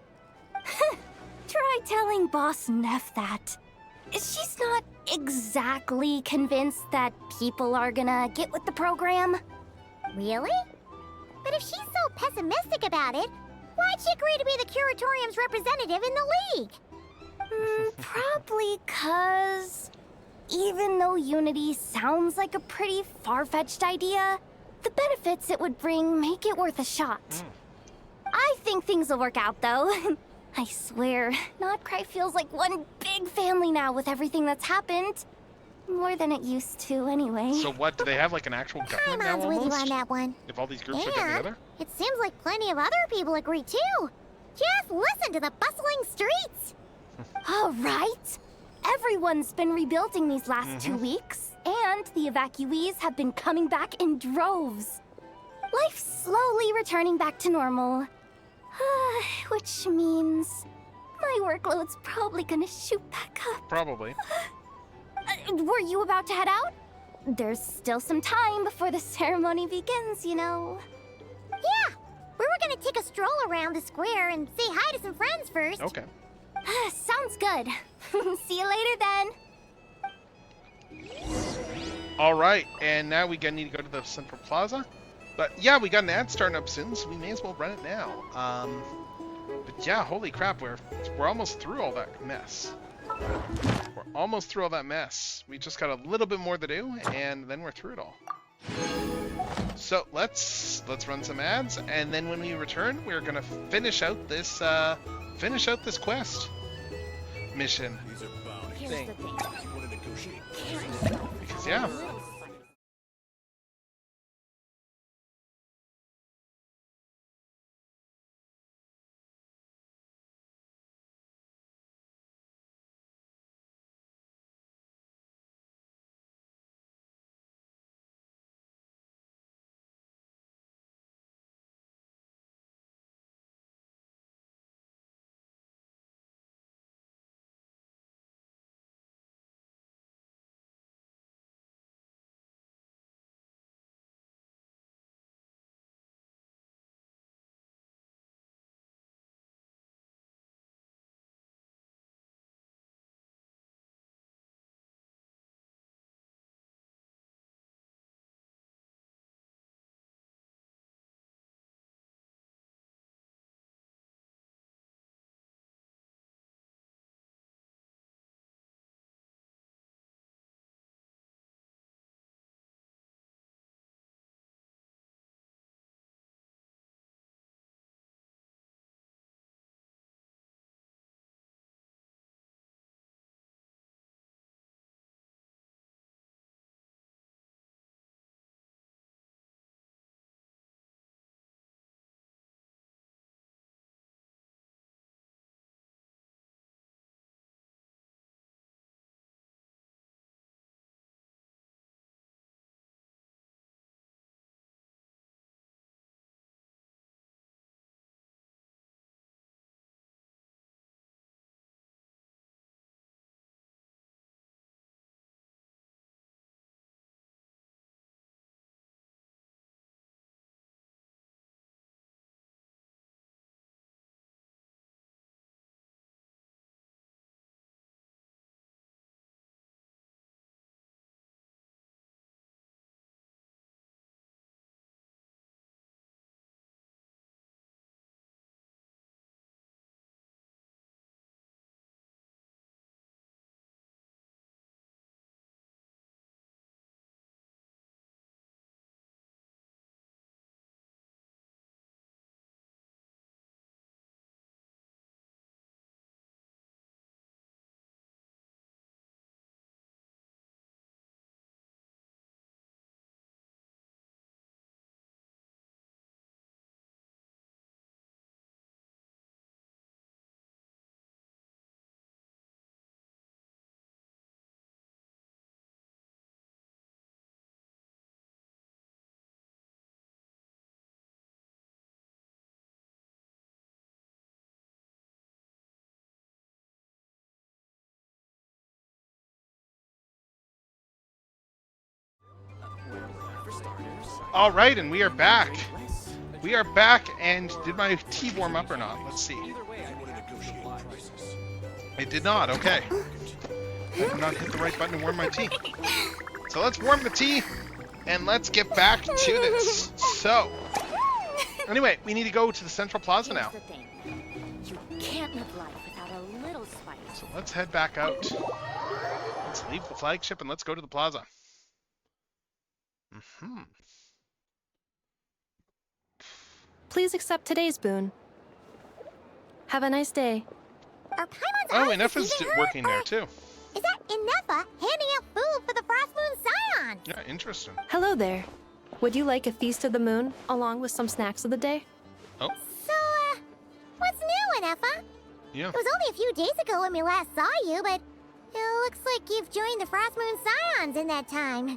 Try telling Boss Neff that. She's not exactly convinced that people are gonna get with the program. Really? But if she's so pessimistic about it, why'd she agree to be the Curatorium's representative in the League? Probably 'cause even though Unity sounds like a pretty far-fetched idea, the benefits it would bring make it worth a shot. I think things will work out, though. I swear, Nodcry feels like one big family now with everything that's happened. More than it used to, anyway. So what, do they have like an actual government now Paimon's with you on that one. If all these groups are getting together? It seems like plenty of other people agree too. Just listen to the bustling streets. All right. Everyone's been rebuilding these last 2 weeks, and the evacuees have been coming back in droves. Life's slowly returning back to normal. Which means my workload's probably gonna shoot back up. Probably. Were you about to head out? There's still some time before the ceremony begins, you know. Yeah, we were gonna take a stroll around the square and say hi to some friends first. Okay. Sounds good. See you later then. All right, and now we need to go to the Central Plaza. But yeah, we got an ad starting up soon, so we may as well run it now. But yeah, holy crap, we're almost through all that mess. We're almost through all that mess. We just got a little bit more to do, and then we're through it all. So let's run some ads, and then when we return, we're gonna finish out this quest mission. Because yeah. All right, and we are back. We are back, and did my tea warm up or not? Let's see. It did not, okay. I did not hit the right button to warm my tea. So let's warm the tea, and let's get back to this. So, anyway, we need to go to the Central Plaza now. You can't live life without a little spice. So let's head back out. Let's leave the flagship and let's go to the plaza. Please accept today's boon. Have a nice day. Are Paimon's Oh, eyes Ineffa's deceiving her? working there too. Is that Ineffa handing out food for the Frost Moon Scions? Yeah, interesting. Hello there. Would you like a feast of the moon along with some snacks of the day? Oh. So, what's new, Ineffa? Yeah. It was only a few days ago when we last saw you, but it looks like you've joined the Frost Moon Scions in that time.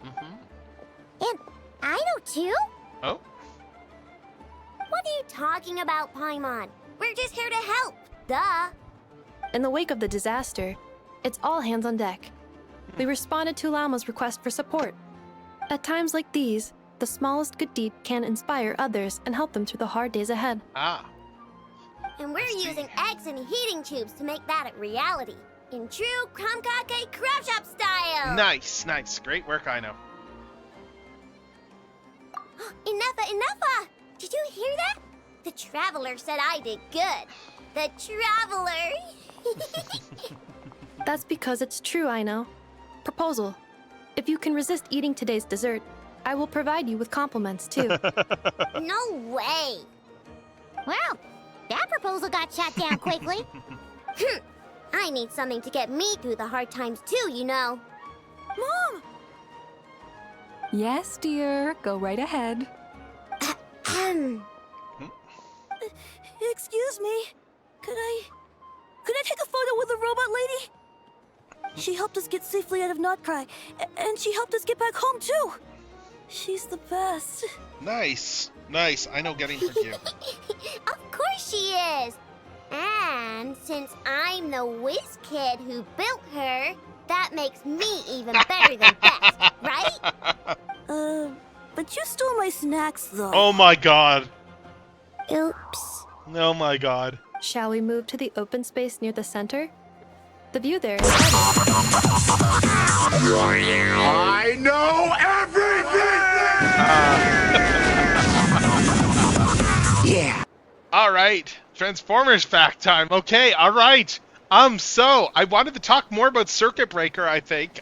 And I know too? Oh? What are you talking about, Paimon? We're just here to help. Duh. In the wake of the disaster, it's all hands on deck. We responded to Lama's request for support. At times like these, the smallest good deed can inspire others and help them through the hard days ahead. Ah. And we're using eggs and heating tubes to make that a reality. In true Kamkake Crab Shop style! Nice, nice. Great work, I know. Ineffa! Did you hear that? The Traveler said I did good. The Traveler! That's because it's true, I know. Proposal. If you can resist eating today's dessert, I will provide you with compliments, too. No way! Well, that proposal got shut down quickly. I need something to get me through the hard times, too, you know. Mom! Yes, dear. Go right ahead. Excuse me. Could I take a photo with the robot lady? She helped us get safely out of Notcry, and she helped us get back home too. She's the best. Nice, nice. I know getting for you. Of course she is. And since I'm the whiz kid who built her, that makes me even better than best, right? But you stole my snacks, though. Oh my god. Oops. Oh my god. Shall we move to the open space near the center? The view there is I know everything! Yeah. All right. Transformers fact time. Okay, all right. So I wanted to talk more about Circuit Breaker, I think,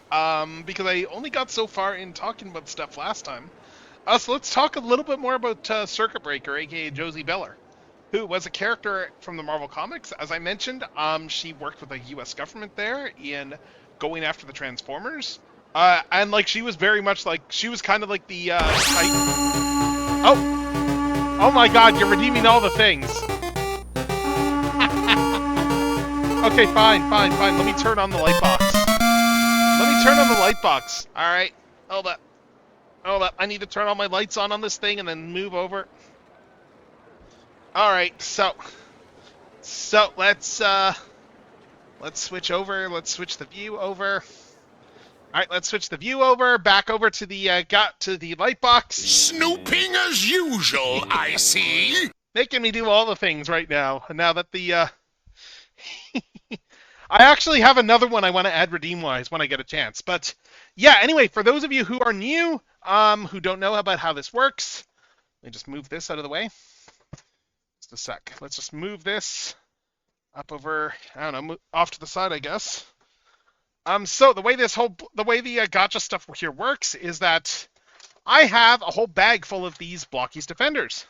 because I only got so far in talking about stuff last time. So let's talk a little bit more about Circuit Breaker, aka Josie Beller, who was a character from the Marvel Comics. As I mentioned, she worked with the U.S. government there in going after the Transformers, and like she was very much like she was kind of like the oh my God, you're redeeming all the things. Okay, fine. Let me turn on the light box. All right, hold up. I need to turn all my lights on this thing and then move over. All right, so let's switch over. Let's switch the view over. All right, let's switch the view over. Back over to the light box. Snooping as usual, I see. Making me do all the things right now. Now that the I actually have another one I want to add redeem-wise when I get a chance. But yeah, anyway, for those of you who are new, who don't know about how this works, let me just move this out of the way. Just a sec. Let's just move this up over, I don't know, off to the side, I guess. So the way the gacha stuff here works is that I have a whole bag full of these Blockies Defenders.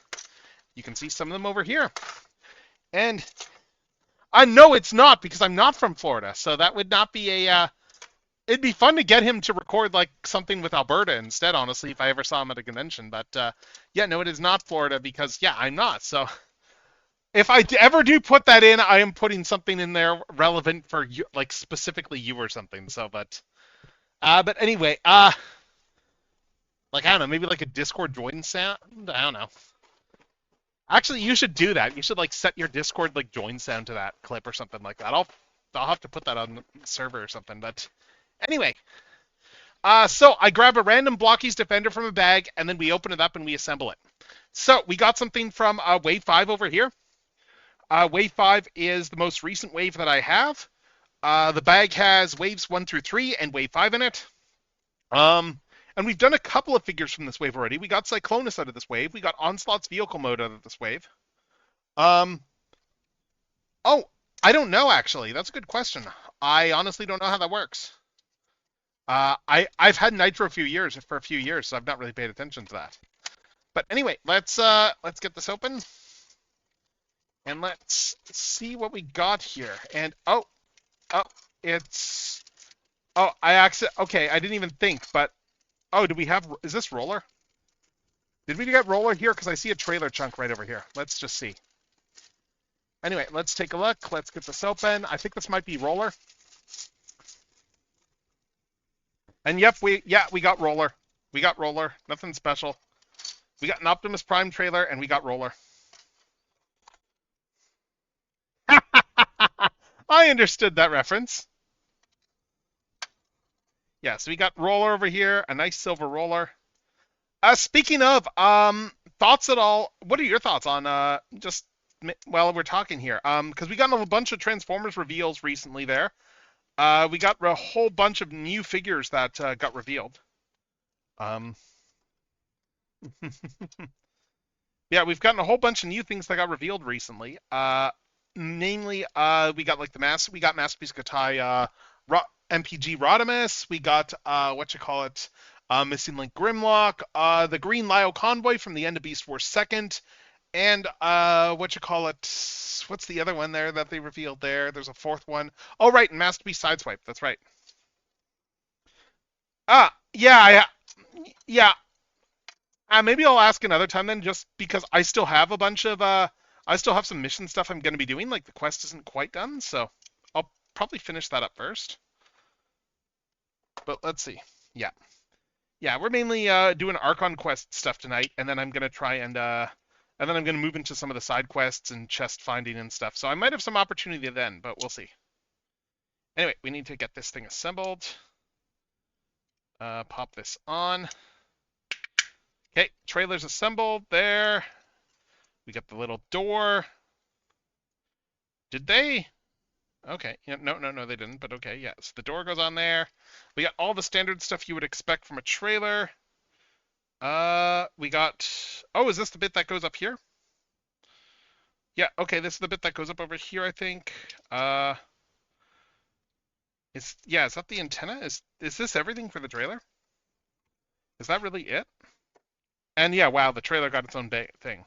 You can see some of them over here. And I know it's not because I'm not from Florida, so that would not be it'd be fun to get him to record like something with Alberta instead, honestly, if I ever saw him at a convention. But yeah, no, it is not Florida because, yeah, I'm not. So if I ever do put that in, I am putting something in there relevant for you, like specifically you or something. So, but anyway, like, I don't know, maybe like a Discord join sound? I don't know. Actually, you should do that. You should like set your Discord like join sound to that clip or something like that. I'll have to put that on the server or something. But anyway, So I grab a random Blockies Defender from a bag, and then we open it up and we assemble it. So we got something from Wave 5 over here. Wave 5 is the most recent wave that I have. The bag has waves 1 through 3 and wave 5 in it. And we've done a couple of figures from this wave already. We got Cyclonus out of this wave. We got Onslaught's vehicle mode out of this wave. Oh, I don't know, actually. That's a good question. I honestly don't know how that works. I've had Nitro for a few years, so I've not really paid attention to that. But anyway, let's get this open. And let's see what we got here. And it's okay, I didn't even think, but is this Roller? Did we get Roller here? Because I see a trailer chunk right over here. Let's just see. Anyway, let's take a look. Let's get this open. I think this might be Roller. And yep, we got Roller. We got Roller. Nothing special. We got an Optimus Prime trailer, and we got Roller. I understood that reference. Yeah, so we got Roller over here, a nice silver Roller. Speaking of, thoughts at all? What are your thoughts on just while we're talking here? Because we got a bunch of Transformers reveals recently there. We got a whole bunch of new figures that got revealed. Yeah, we've gotten a whole bunch of new things that got revealed recently. Namely, we got like we got Masterpiece Gatai, MPG Rodimus. We got Missing Link Grimlock, the Green Lio Convoy from the end of Beast Wars 2nd, and what's the other one there that they revealed there? There's a fourth one. Oh, right, and Masterpiece Sideswipe. That's right. Yeah. Maybe I'll ask another time then, just because I still have a bunch of I still have some mission stuff I'm going to be doing. Like the quest isn't quite done, so I'll probably finish that up first. But let's see. Yeah, we're mainly doing Archon quest stuff tonight, and then I'm going to try and then I'm going to move into some of the side quests and chest finding and stuff. So I might have some opportunity then, but we'll see. Anyway, we need to get this thing assembled. Pop this on. Okay, trailer's assembled there. We got the little door. Did they? Okay, yeah, no, they didn't, but okay, yeah. So the door goes on there. We got all the standard stuff you would expect from a trailer. We got... Oh, is this the bit that goes up here? Yeah, okay, this is the bit that goes up over here, I think. Is that the antenna? Is this everything for the trailer? Is that really it? And yeah, wow, the trailer got its own thing.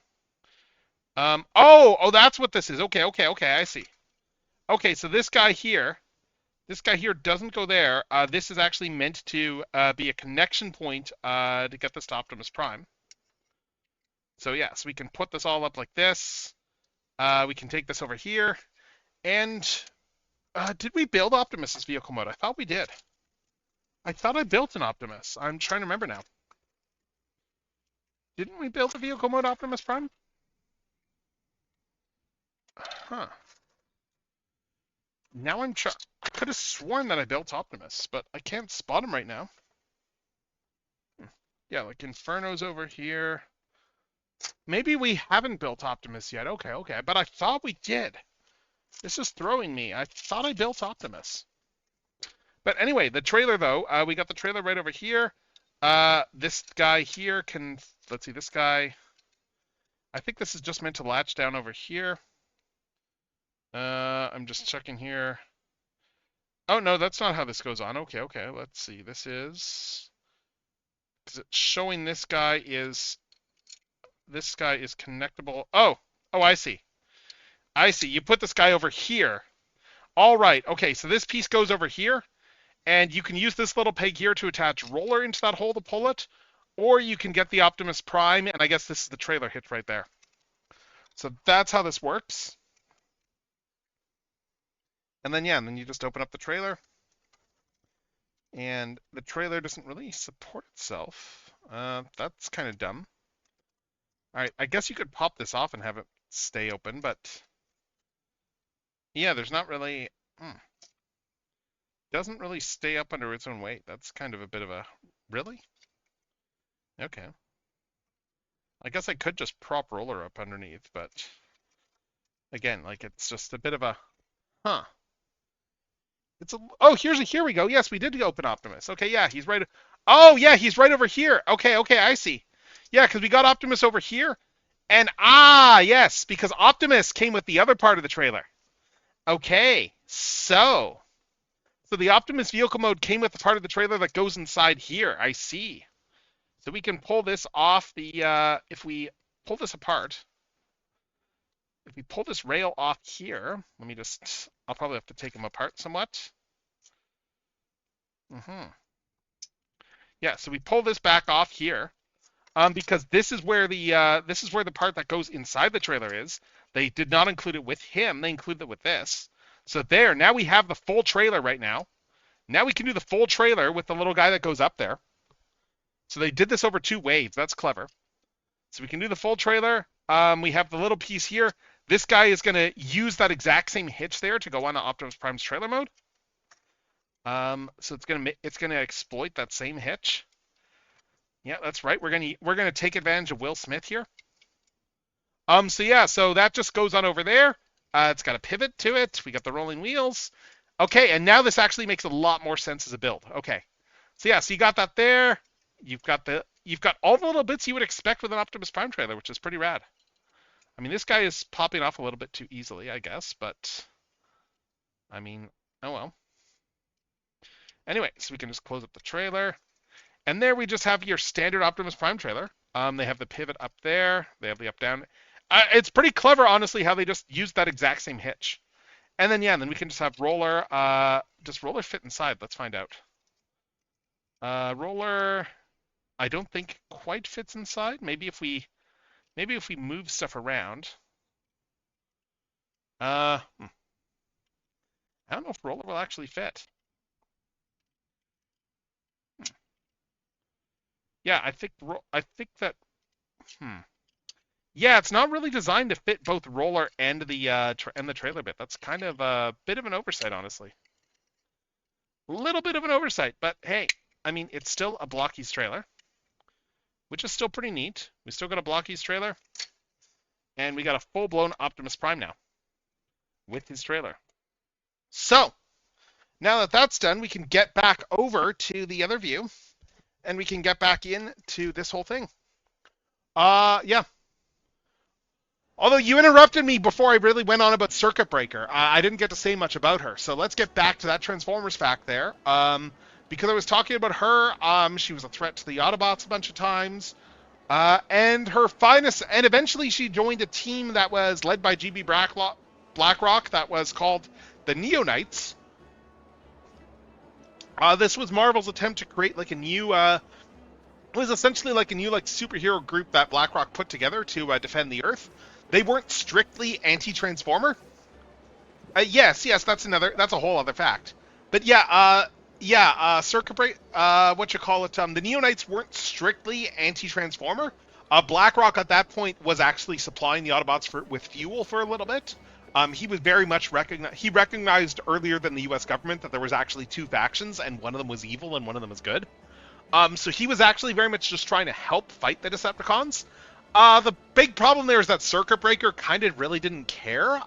Oh, that's what this is. Okay, I see. Okay, so this guy here doesn't go there. This is actually meant to be a connection point to get this to Optimus Prime. So yeah, so we can put this all up like this. We can take this over here. And did we build Optimus's vehicle mode? I thought we did. I thought I built an Optimus. I'm trying to remember now. Didn't we build the vehicle mode Optimus Prime? Huh. Now I could have sworn that I built Optimus, but I can't spot him right now. Yeah, like Inferno's over here. Maybe we haven't built Optimus yet. Okay, but I thought we did. This is throwing me. I thought I built Optimus. But anyway, the trailer though, we got the trailer right over here. This guy here can, let's see, this guy, I think this is just meant to latch down over here. I'm just checking here. Oh no, that's not how this goes on. Okay, let's see. This is it's showing this guy is connectable. Oh, I see. You put this guy over here. All right. Okay, so this piece goes over here, and you can use this little peg here to attach Roller into that hole to pull it, or you can get the Optimus Prime, and I guess this is the trailer hitch right there. So that's how this works. And then, and then you just open up the trailer. And the trailer doesn't really support itself. That's kind of dumb. All right, I guess you could pop this off and have it stay open, but... Yeah, there's not really... doesn't really stay up under its own weight. That's kind of a bit of a... Really? Okay. I guess I could just prop roller up underneath, but... Again, like, it's just a bit of a... Huh. It's a... Oh, here we go. Yes, we did open Optimus. Okay, yeah, he's right... Oh, yeah, he's right over here. Okay, I see. Yeah, because we got Optimus over here. And, yes, because Optimus came with the other part of the trailer. Okay, so the Optimus vehicle mode came with the part of the trailer that goes inside here. I see. So we can pull this off the, if we pull this apart, if we pull this rail off here, I'll probably have to take them apart somewhat. Yeah, so we pull this back off here, because this is where the part that goes inside the trailer is. They did not include it with him. They included it with this. So there, now we have the full trailer right now. Now we can do the full trailer with the little guy that goes up there. So they did this over 2 waves. That's clever. So we can do the full trailer. We have the little piece here. This guy is going to use that exact same hitch there to go on to Optimus Prime's trailer mode. So it's going to exploit that same hitch. Yeah, that's right. We're going to take advantage of Will Smith here. So that just goes on over there. It's got a pivot to it. We got the rolling wheels. Okay, and now this actually makes a lot more sense as a build. Okay. So yeah, so you got that there. You've got all the little bits you would expect with an Optimus Prime trailer, which is pretty rad. I mean, this guy is popping off a little bit too easily, I guess, but I mean, oh well. Anyway, so we can just close up the trailer. And there we just have your standard Optimus Prime trailer. They have the pivot up there. They have the up down. It's pretty clever, honestly, how they just used that exact same hitch. And then, yeah, then we can just have roller. Does roller fit inside? Let's find out. Roller, I don't think quite fits inside. Maybe if we move stuff around. I don't know if roller will actually fit. Yeah, I think that. Yeah, it's not really designed to fit both roller and the trailer bit. That's kind of a bit of an oversight, honestly. A little bit of an oversight, but hey, I mean, it's still a Blockies trailer, which is still pretty neat. We still got a Blockies trailer, and we got a full-blown Optimus Prime now with his trailer. So, now that that's done, we can get back over to the other view, and we can get back into this whole thing. Yeah. Although you interrupted me before I really went on about Circuit Breaker. I didn't get to say much about her. So let's get back to that Transformers fact there. Because I was talking about her, she was a threat to the Autobots a bunch of times. And her finest, and eventually she joined a team that was led by GB Blackrock that was called the Neo-Knights. This was Marvel's attempt to create like a new, it was essentially like a new like superhero group that Blackrock put together to defend the Earth. They weren't strictly anti-Transformer. Yes, that's a whole other fact. But Circuit Break, the Neo-Knights weren't strictly anti-Transformer. Blackrock at that point was actually supplying the Autobots with fuel for a little bit. He was very much recognized earlier than the U.S. government that there was actually 2 factions, and one of them was evil and one of them was good. So he was actually very much just trying to help fight the Decepticons. The big problem there is that Circuit Breaker kind of really didn't care,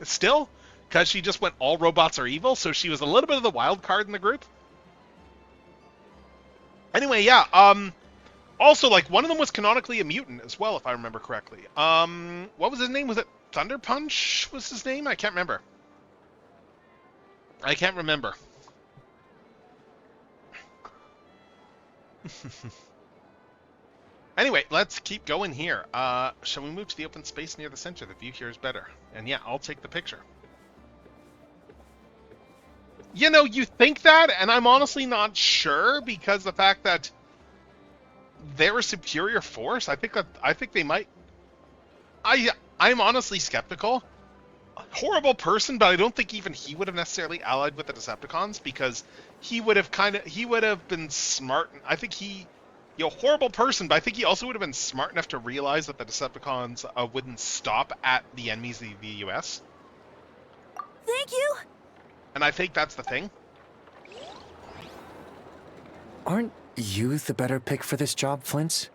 still, because she just went all robots are evil, so she was a little bit of the wild card in the group. Anyway, yeah, also, like, one of them was canonically a mutant as well, if I remember correctly. What was his name? Was it Thunder Punch was his name? I can't remember. Anyway, let's keep going here. Shall we move to the open space near the center? The view here is better. And yeah, I'll take the picture. You know, you think that, and I'm honestly not sure, because the fact that they're a superior force, I think they might. I'm honestly skeptical. Horrible person, but I don't think even he would have necessarily allied with the Decepticons, because he would have been smart. I think horrible person, but I think he also would have been smart enough to realize that the Decepticons wouldn't stop at the enemies of the US. Thank you. And I think that's the thing. Aren't you the better pick for this job, Flint?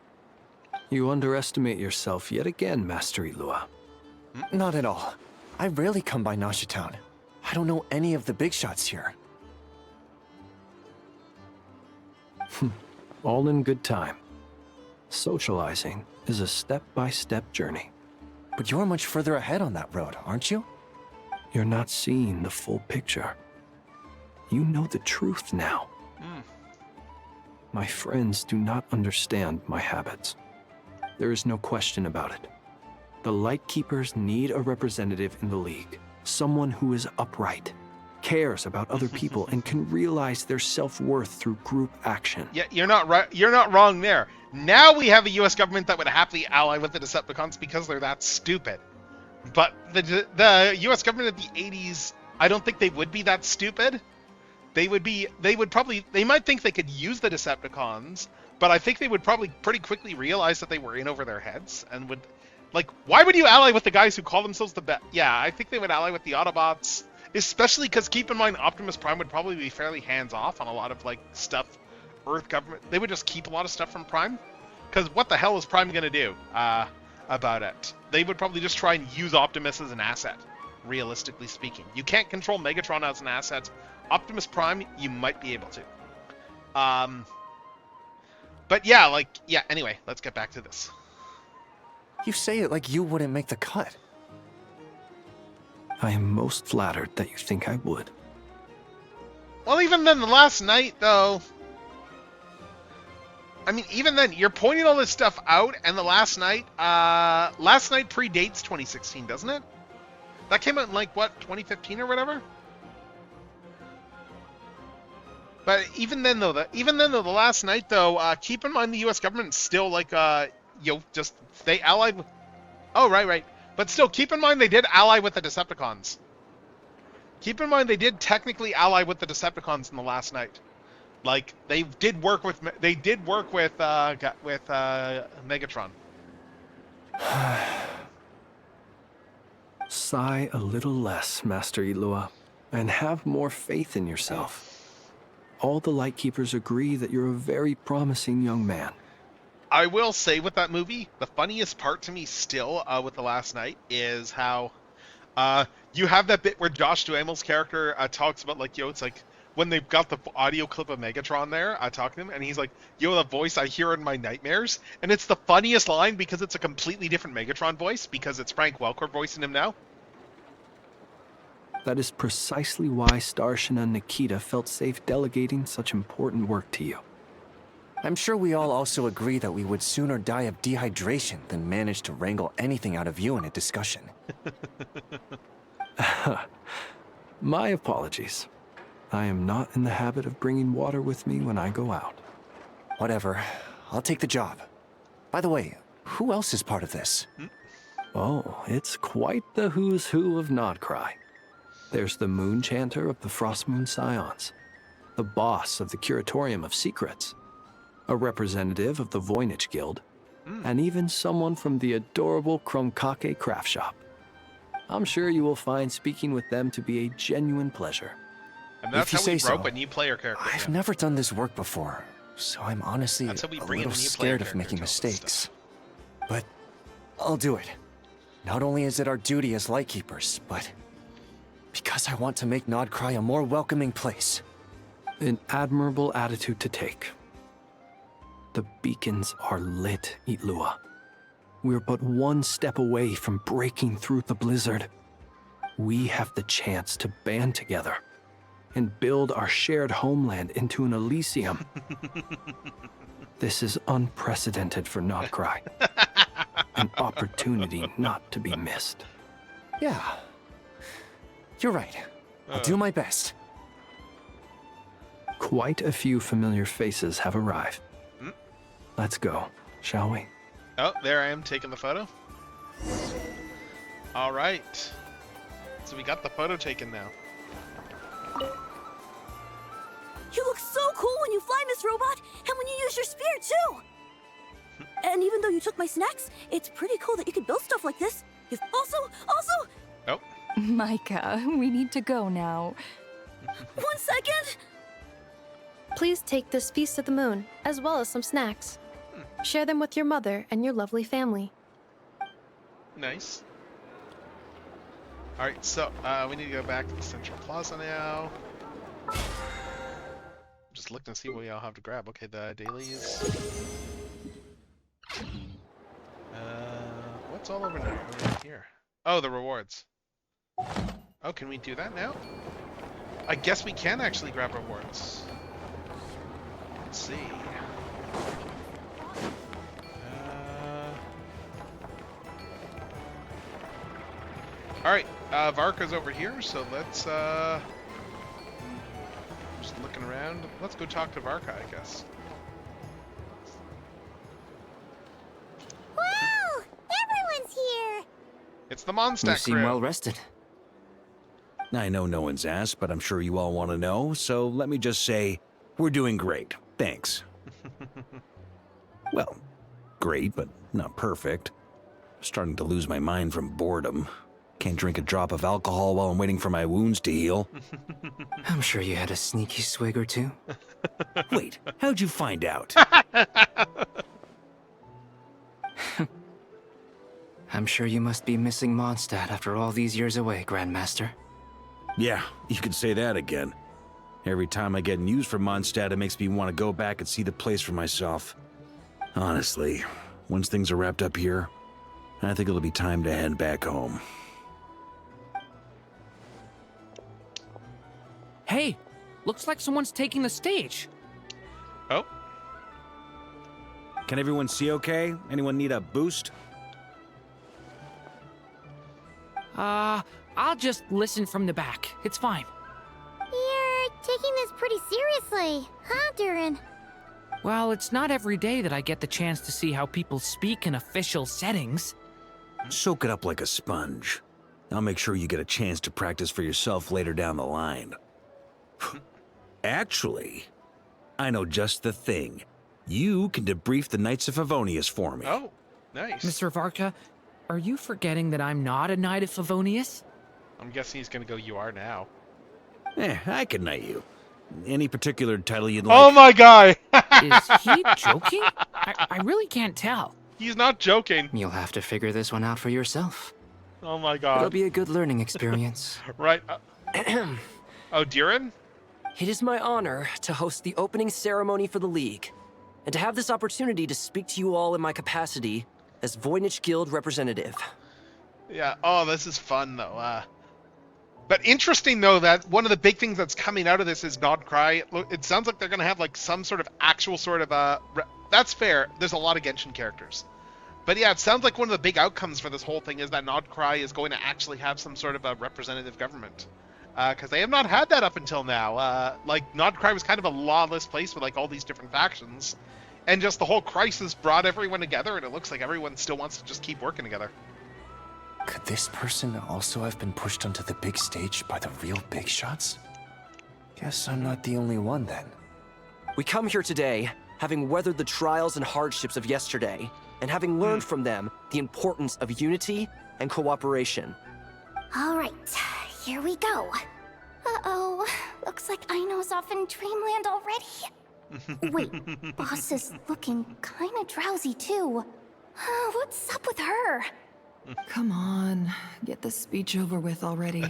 You underestimate yourself yet again, Master Ilua. Not at all. I rarely come by Nasha Town. I don't know any of the big shots here. All in good time. Socializing is a step-by-step journey. But you're much further ahead on that road, aren't you? You're not seeing the full picture. You know the truth now. My friends do not understand my habits. There is no question about it. The Lightkeepers need a representative in the League. Someone who is upright, cares about other people, and can realize their self-worth through group action. Yeah, you're not right. You're not wrong there. Now we have a U.S. government that would happily ally with the Decepticons because they're that stupid. But the U.S. government of the 80s, I don't think they would be that stupid. They might think they could use the Decepticons, but I think they would probably pretty quickly realize that they were in over their heads and would, like, why would you ally with the guys who call themselves the best? Yeah, I think they would ally with the Autobots, especially because keep in mind Optimus Prime would probably be fairly hands-off on a lot of, like, stuff Earth government. They would just keep a lot of stuff from Prime, because what the hell is Prime going to do about it? They would probably just try and use Optimus as an asset, realistically speaking. You can't control Megatron as an asset. Optimus Prime, you might be able to. But yeah, anyway, let's get back to this. You say it like you wouldn't make the cut. I am most flattered that you think I would. Well, even then, the last night, though... I mean, even then, you're pointing all this stuff out, and the last night predates 2016, doesn't it? That came out in, like, what, 2015 or whatever? But even then, though, the last night, though, keep in mind the U.S. government still, like, they allied with... Oh, right. But still, keep in mind they did ally with the Decepticons. Keep in mind they did technically ally with the Decepticons in the last night. Like, they did work with Megatron. Sigh a little less, Master Ilua, and have more faith in yourself. All the Lightkeepers agree that you're a very promising young man. I will say with that movie, the funniest part to me still with The Last Night is how you have that bit where Josh Duhamel's character talks about, like, it's like when they've got the audio clip of Megatron there talking to him, and he's like, the voice I hear in my nightmares. And it's the funniest line because it's a completely different Megatron voice because it's Frank Welker voicing him now. That is precisely why Starshin and Nikita felt safe delegating such important work to you. I'm sure we all also agree that we would sooner die of dehydration than manage to wrangle anything out of you in a discussion. My apologies. I am not in the habit of bringing water with me when I go out. Whatever. I'll take the job. By the way, who else is part of this? Oh, it's quite the who's who of Nodcry. There's the Moon Chanter of the Frostmoon Scions, the boss of the Curatorium of Secrets, a representative of the Voynich Guild, and even someone from the adorable Krumkake craft shop. I'm sure you will find speaking with them to be a genuine pleasure. And that's how we broke a new player character. I've never done this work before, so I'm honestly a little scared of making mistakes. But I'll do it. Not only is it our duty as Lightkeepers, but because I want to make Nodcry a more welcoming place. An admirable attitude to take. The beacons are lit, Ilua. We're but one step away from breaking through the blizzard. We have the chance to band together and build our shared homeland into an Elysium. This is unprecedented for Nodcry. An opportunity not to be missed. Yeah. You're right. I'll do my best. Quite a few familiar faces have arrived. Let's go, shall we? Oh, there I am taking the photo. All right. So we got the photo taken now. You look so cool when you fly, Miss Robot, and when you use your spear, too! And even though you took my snacks, it's pretty cool that you can build stuff like this. If also... Oh. Micah, we need to go now. 1 second! Please take this feast of the moon, as well as some snacks. Share them with your mother and your lovely family. Nice. Alright, so we need to go back to the Central Plaza now. Just looking to see what we all have to grab. Okay, the dailies. What's all over here? Oh, the rewards. Oh, can we do that now? I guess we can actually grab rewards. Let's see. Alright, Varka's over here, so let's, just looking around. Let's go talk to Varka, I guess. Wow! Everyone's here! It's the Mondstadt You seem crew. well rested. I know no one's asked, but I'm sure you all want to know, so let me just say, we're doing great. Thanks. Well, great, but not perfect. Starting to lose my mind from boredom. Can't drink a drop of alcohol while I'm waiting for my wounds to heal. I'm sure you had a sneaky swig or two. Wait, how'd you find out? I'm sure you must be missing Mondstadt after all these years away, Grandmaster. Yeah, you could say that again. Every time I get news from Mondstadt, it makes me want to go back and see the place for myself. Honestly, once things are wrapped up here, I think it'll be time to head back home. Hey, looks like someone's taking the stage. Oh. Can everyone see okay? Anyone need a boost? I'll just listen from the back. It's fine. You're taking this pretty seriously, huh, Durin? Well, it's not every day that I get the chance to see how people speak in official settings. Soak it up like a sponge. I'll make sure you get a chance to practice for yourself later down the line. Actually, I know just the thing. You can debrief the Knights of Favonius for me. Oh, nice. Mr. Varka, are you forgetting that I'm not a Knight of Favonius? I'm guessing he's gonna go, you are now. I can knight you. Any particular title you'd like? Oh my guy! Is he joking? I really can't tell. He's not joking. You'll have to figure this one out for yourself. Oh my god. It'll be a good learning experience. Right. Oh, Durin? It is my honor to host the opening ceremony for the League, and to have this opportunity to speak to you all in my capacity as Voynich Guild representative. Yeah, oh, this is fun, though. But interesting, though, that one of the big things that's coming out of this is Nodcry. It sounds like they're going to have, like, some sort of actual sort of, that's fair. There's a lot of Genshin characters. But yeah, it sounds like one of the big outcomes for this whole thing is that Nodcry is going to actually have some sort of a representative government. Because they have not had that up until now. Like, Nodcry was kind of a lawless place with, like, all these different factions. And just the whole crisis brought everyone together, and it looks like everyone still wants to just keep working together. Could this person also have been pushed onto the big stage by the real big shots? Guess I'm not the only one, then. We come here today, having weathered the trials and hardships of yesterday, and having learned from them the importance of unity and cooperation. All right, here we go. Uh-oh, looks like Aino's off in Dreamland already. Wait, Boss is looking kinda drowsy too. What's up with her? Come on, get this speech over with already.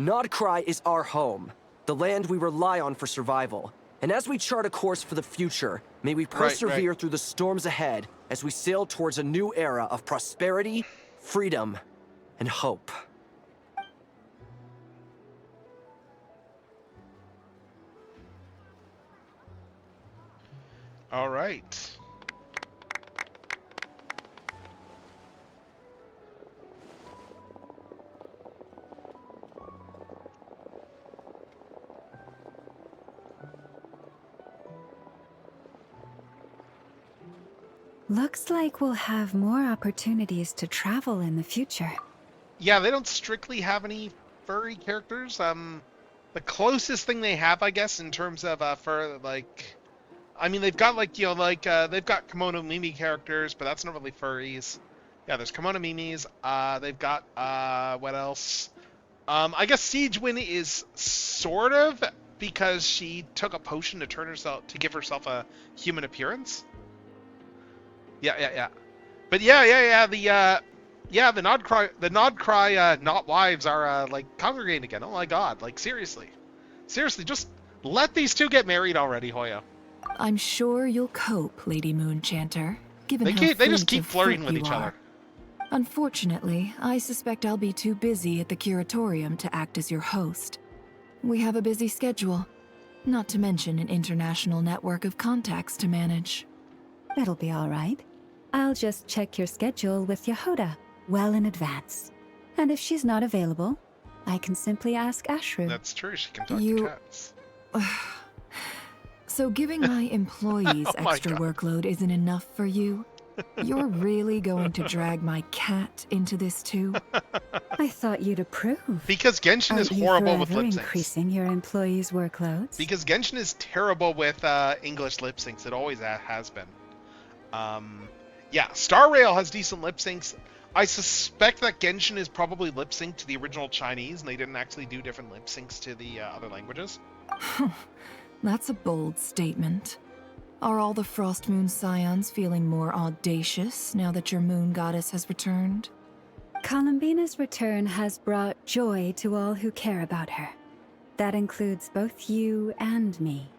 Nodcry is our home, the land we rely on for survival. And as we chart a course for the future, may we persevere through the storms ahead as we sail towards a new era of prosperity, freedom, and hope. All right. Looks like we'll have more opportunities to travel in the future. Yeah, they don't strictly have any furry characters. The closest thing they have, I guess, in terms of fur, like, I mean, they've got like, you know, like they've got Kimono Mimi characters, but that's not really furries. Yeah, there's Kimono Mimis. They've got what else? I guess Siegewin is sort of because she took a potion to give herself a human appearance. Yeah. But yeah. The Nodcry not wives are like congregating again. Oh my god! Like seriously, just let these two get married already, Hoya. I'm sure you'll cope, Lady Moonchanter, given they just keep flirting with each other. Unfortunately, I suspect I'll be too busy at the curatorium to act as your host. We have a busy schedule, not to mention an international network of contacts to manage. It'll be all right. I'll just check your schedule with Yehoda well in advance. And if she's not available, I can simply ask Ashru. That's true, she can talk to cats. So giving my employees extra workload isn't enough for you? You're really going to drag my cat into this too? I thought you'd approve. Because Genshin is horrible with lip syncs. Increasing your employees' workloads? Because Genshin is terrible with English lip syncs. It always has been. Yeah, Star Rail has decent lip syncs. I suspect that Genshin is probably lip synced to the original Chinese, and they didn't actually do different lip syncs to the other languages. That's a bold statement. Are all the Frost Moon Scions feeling more audacious now that your moon goddess has returned? Columbina's return has brought joy to all who care about her. That includes both you and me.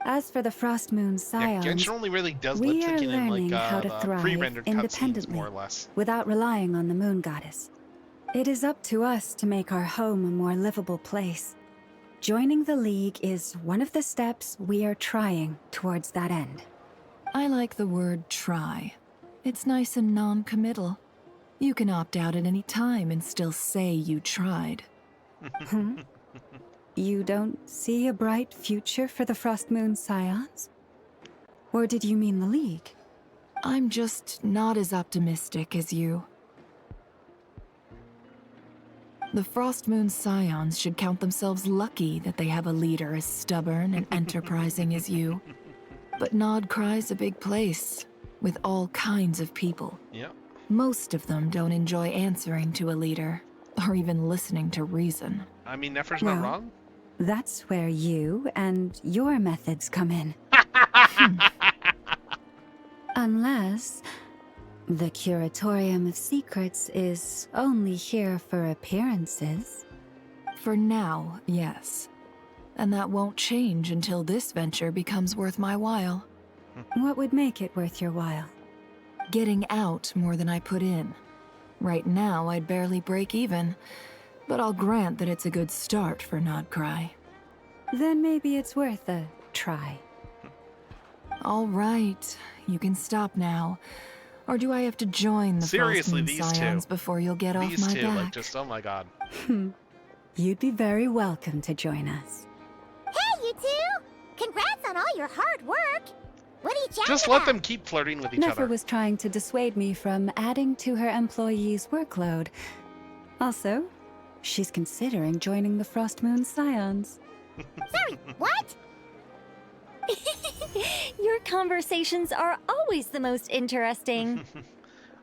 As for the Frost Moon Scions, Genshin only really does we lip are syncing in learning like how to thrive pre-rendered independently, more or less. without relying on the moon goddess. It is up to us to make our home a more livable place. Joining the League is one of the steps we are trying towards that end. I like the word try. It's nice and non-committal. You can opt out at any time and still say you tried. You don't see a bright future for the Frost Moon Scions? Or did you mean the League? I'm just not as optimistic as you. The Frost Moon Scions should count themselves lucky that they have a leader as stubborn and enterprising as you. But Nodcry's a big place, with all kinds of people. Yeah. Most of them don't enjoy answering to a leader, or even listening to reason. I mean, Nefer's not wrong. That's where you and your methods come in. Unless the Curatorium of Secrets is only here for appearances. For now, yes. And that won't change until this venture becomes worth my while. What would make it worth your while? Getting out more than I put in. Right now, I'd barely break even, but I'll grant that it's a good start for Nodcry. Then maybe it's worth a try. All right, you can stop now. Or do I have to join the Frost Moon Scions before you'll get off my back? Like just, oh my god. You'd be very welcome to join us. Hey, you two! Congrats on all your hard work! What are you chatting Just let them keep flirting with each other. Nefer was trying to dissuade me from adding to her employees' workload. Also, she's considering joining the Frost Moon Scions. Sorry, what? Your conversations are always the most interesting.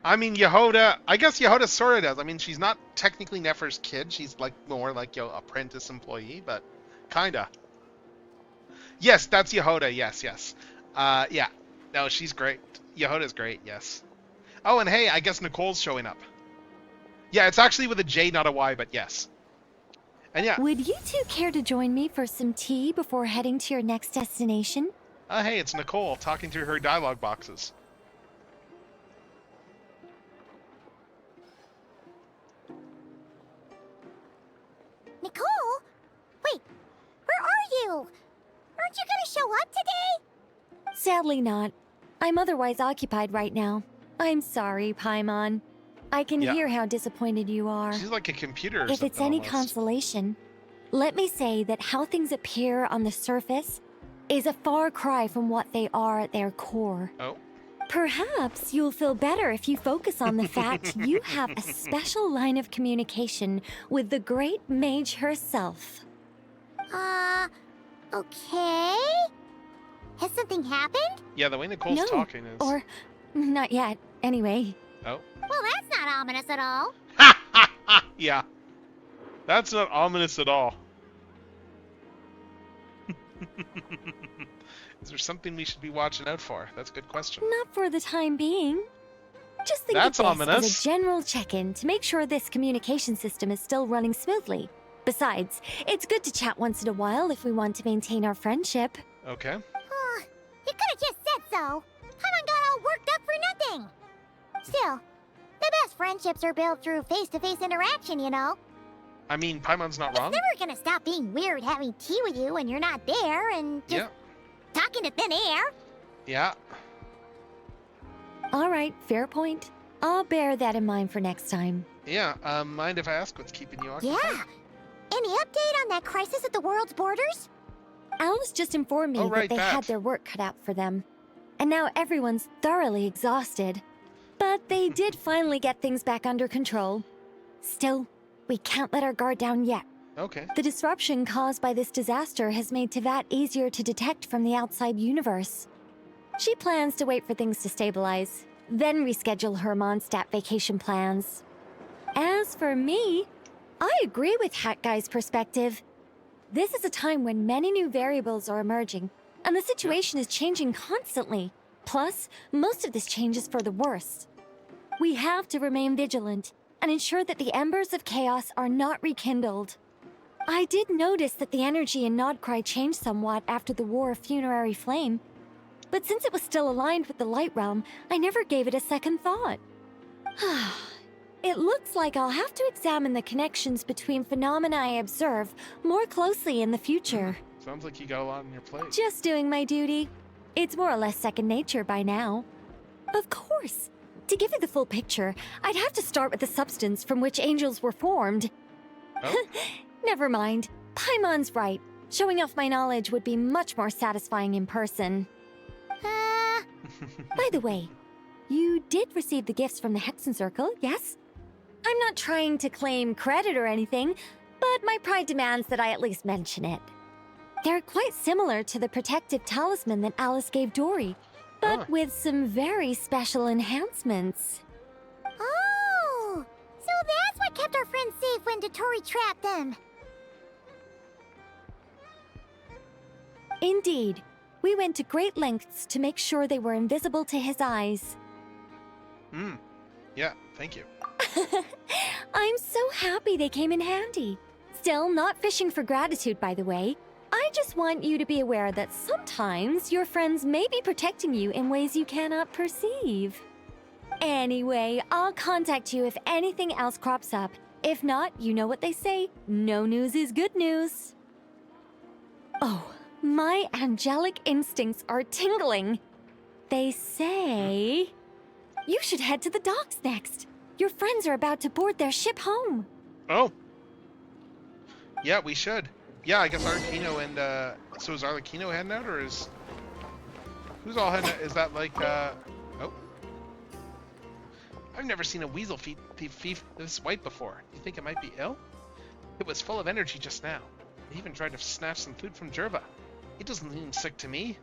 I mean, Yehoda, I guess Yehoda sort of does. I mean, she's not technically Nefer's kid. She's like more like your apprentice employee, but kinda. Yes, that's Yehoda. Yes. Yeah. No, she's great. Yehoda's great, yes. Oh, and hey, I guess Nicole's showing up. Yeah, it's actually with a J, not a Y, but yes. And yeah. Would you two care to join me for some tea before heading to your next destination? Hey, it's Nicole talking through her dialogue boxes. Nicole? Wait, where are you? Aren't you gonna show up today? Sadly not. I'm otherwise occupied right now. I'm sorry, Paimon. I can hear how disappointed you are. She's like a computer or If it's any consolation, let me say that how things appear on the surface is a far cry from what they are at their core. Oh. Perhaps you'll feel better if you focus on the fact you have a special line of communication with the great mage herself. Okay? Has something happened? Yeah, the way Nicole's talking is... or not yet, anyway. Oh. Well, that's not ominous at all. Yeah. That's not ominous at all. Is there something we should be watching out for? That's a good question. Not for the time being. Just think That's of this ominous. as a general check-in to make sure this communication system is still running smoothly. Besides, it's good to chat once in a while if we want to maintain our friendship. Okay. You could have just said so. Paimon got all worked up for nothing. Still, the best friendships are built through face-to-face interaction, you know. I mean, Paimon's not wrong. It's never gonna stop being weird having tea with you when you're not there and just talking to thin air. Yeah. All right, fair point. I'll bear that in mind for next time. Yeah, mind if I ask what's keeping you occupied? Yeah. Any update on that crisis at the world's borders? Alice just informed me that they had their work cut out for them. And now everyone's thoroughly exhausted. But they did finally get things back under control. Still, we can't let our guard down yet. Okay. The disruption caused by this disaster has made Teyvat easier to detect from the outside universe. She plans to wait for things to stabilize, then reschedule her Mondstadt vacation plans. As for me, I agree with Hat Guy's perspective. This is a time when many new variables are emerging, and the situation is changing constantly. Plus, most of this change is for the worse. We have to remain vigilant and ensure that the embers of chaos are not rekindled. I did notice that the energy in Nodcry changed somewhat after the War of Funerary Flame, but since it was still aligned with the Light Realm, I never gave it a second thought. It looks like I'll have to examine the connections between phenomena I observe more closely in the future. Sounds like you got a lot on your plate. Just doing my duty. It's more or less second nature by now. Of course. To give you the full picture, I'd have to start with the substance from which angels were formed. Oh. Never mind. Paimon's right. Showing off my knowledge would be much more satisfying in person. By the way, you did receive the gifts from the Hexen Circle, yes? I'm not trying to claim credit or anything, but my pride demands that I at least mention it. They're quite similar to the protective talisman that Alice gave Dory, but with some very special enhancements. Oh! So that's what kept our friends safe when Dotori trapped them. Indeed. We went to great lengths to make sure they were invisible to his eyes. Yeah, thank you. I'm so happy they came in handy. Still, not fishing for gratitude, by the way. I just want you to be aware that sometimes your friends may be protecting you in ways you cannot perceive. Anyway, I'll contact you if anything else crops up. If not, you know what they say, no news is good news. Oh, my angelic instincts are tingling. They say you should head to the docks next. Your friends are about to board their ship home. Oh. Yeah, we should. Yeah, I guess Arlecchino and, so is Arlecchino heading out, or is... Who's all heading out? Is that like, oh. I've never seen a weasel thief this white before. You think it might be ill? It was full of energy just now. It even tried to snatch some food from Jerva. It doesn't seem sick to me.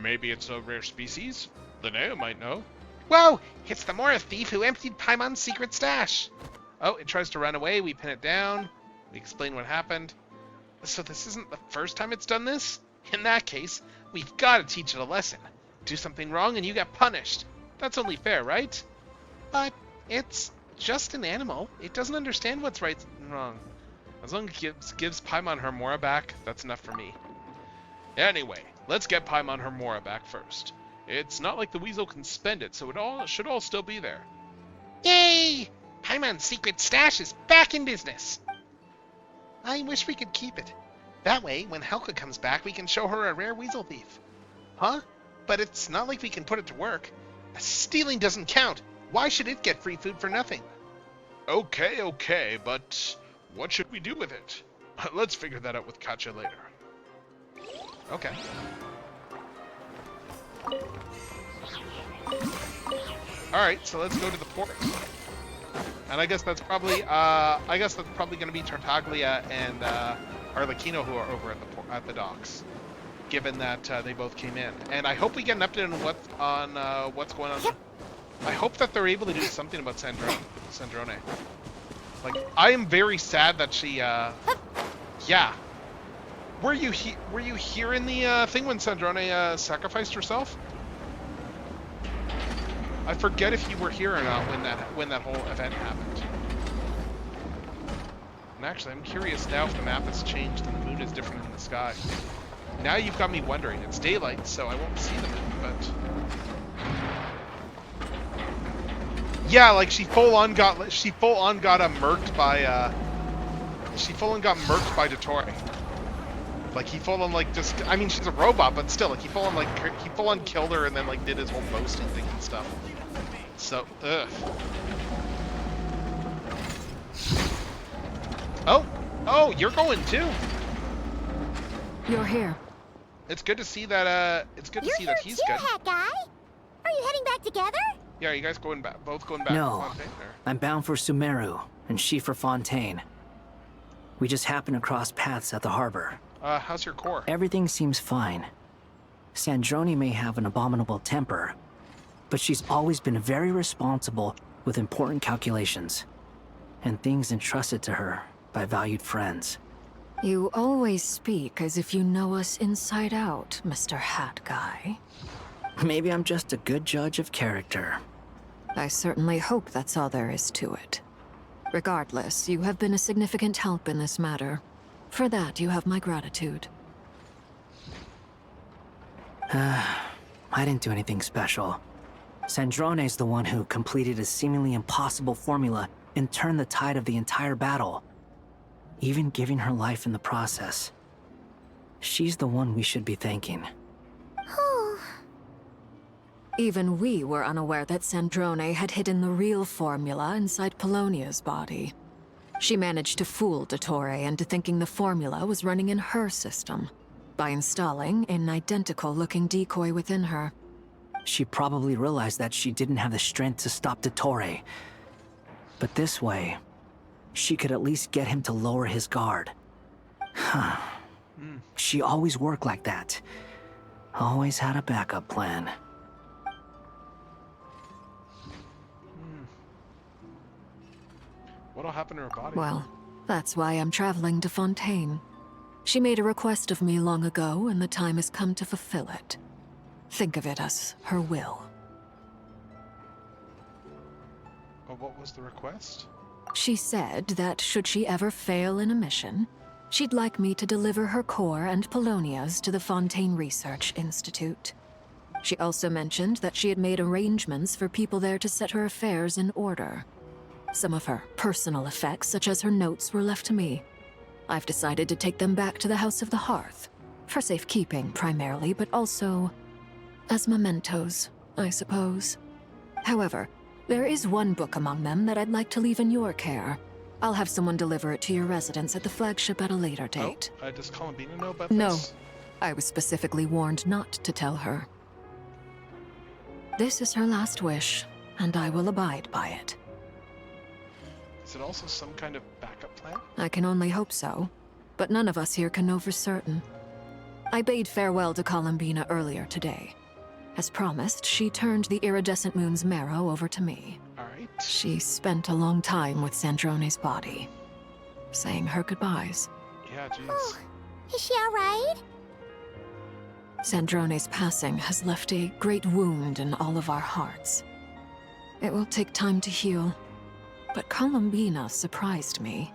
Maybe it's a rare species? Linnea might know. Whoa! It's the Mora thief who emptied Paimon's secret stash! Oh, it tries to run away, we pin it down. We explain what happened. So this isn't the first time it's done this? In that case, we've got to teach it a lesson. Do something wrong and you get punished. That's only fair, right? But it's just an animal. It doesn't understand what's right and wrong. As long as it gives Paimon her Mora back, that's enough for me. Anyway, let's get Paimon her Mora back first. It's not like the weasel can spend it, so it should all still be there. Yay! Paimon's secret stash is back in business. I wish we could keep it. That way, when Helka comes back, we can show her a rare weasel thief. Huh? But it's not like we can put it to work. Stealing doesn't count. Why should it get free food for nothing? Okay, but what should we do with it? Let's figure that out with Katja later. Okay. Alright, so let's go to the port. And I guess that's probably gonna be Tartaglia and Arlecchino who are over at the docks, given that they both came in. And I hope we get an update on what's going on. I hope that they're able to do something about Sandrone. Like, I am very sad that she yeah. Were you here in the thing when Sandrone sacrificed herself? I forget if you were here or not when that whole event happened. And actually, I'm curious now if the map has changed and the moon is different in the sky. Now you've got me wondering. It's daylight, so I won't see the moon, but yeah, like she full on got murked by Dottore. Like he full on like just, I mean she's a robot, but still, like he full on killed her and then like did his whole boasting thing and stuff. So ugh. Oh, you're going too. You're here. It's good to see that. It's good to see that he's too, good. Hat Guy. Are you heading back together? Yeah, are you guys both going back no, to Fontaine? Or? I'm bound for Sumeru, and she for Fontaine. We just happened to cross paths at the harbor. How's your core? Everything seems fine. Sandrone may have an abominable temper, but she's always been very responsible with important calculations, and things entrusted to her by valued friends. You always speak as if you know us inside out, Mr. Hat Guy. Maybe I'm just a good judge of character. I certainly hope that's all there is to it. Regardless, you have been a significant help in this matter. For that, you have my gratitude. I didn't do anything special. Sandrone's the one who completed a seemingly impossible formula and turned the tide of the entire battle, even giving her life in the process. She's the one we should be thanking. Even we were unaware that Sandrone had hidden the real formula inside Polonia's body. She managed to fool Dottore into thinking the formula was running in her system by installing an identical-looking decoy within her. She probably realized that she didn't have the strength to stop Dottore. But this way, she could at least get him to lower his guard. Huh. She always worked like that. Always had a backup plan. What'll happen to her body? Well, that's why I'm traveling to Fontaine. She made a request of me long ago, and the time has come to fulfill it. Think of it as her will. Oh, what was the request? She said that should she ever fail in a mission, she'd like me to deliver her core and Polonia's to the Fontaine Research Institute. She also mentioned that she had made arrangements for people there to set her affairs in order. Some of her personal effects, such as her notes, were left to me. I've decided to take them back to the House of the Hearth, for safekeeping primarily, but also as mementos, I suppose. However, there is one book among them that I'd like to leave in your care. I'll have someone deliver it to your residence at the flagship at a later date. Oh, does Columbina know about No, this? I was specifically warned not to tell her. This is her last wish, and I will abide by it. Is it also some kind of backup plan? I can only hope so, but none of us here can know for certain. I bade farewell to Columbina earlier today. As promised, she turned the iridescent moon's marrow over to me. Alright. She spent a long time with Sandrone's body, saying her goodbyes. Yeah, jeez. Oh, is she alright? Sandrone's passing has left a great wound in all of our hearts. It will take time to heal, but Columbina surprised me.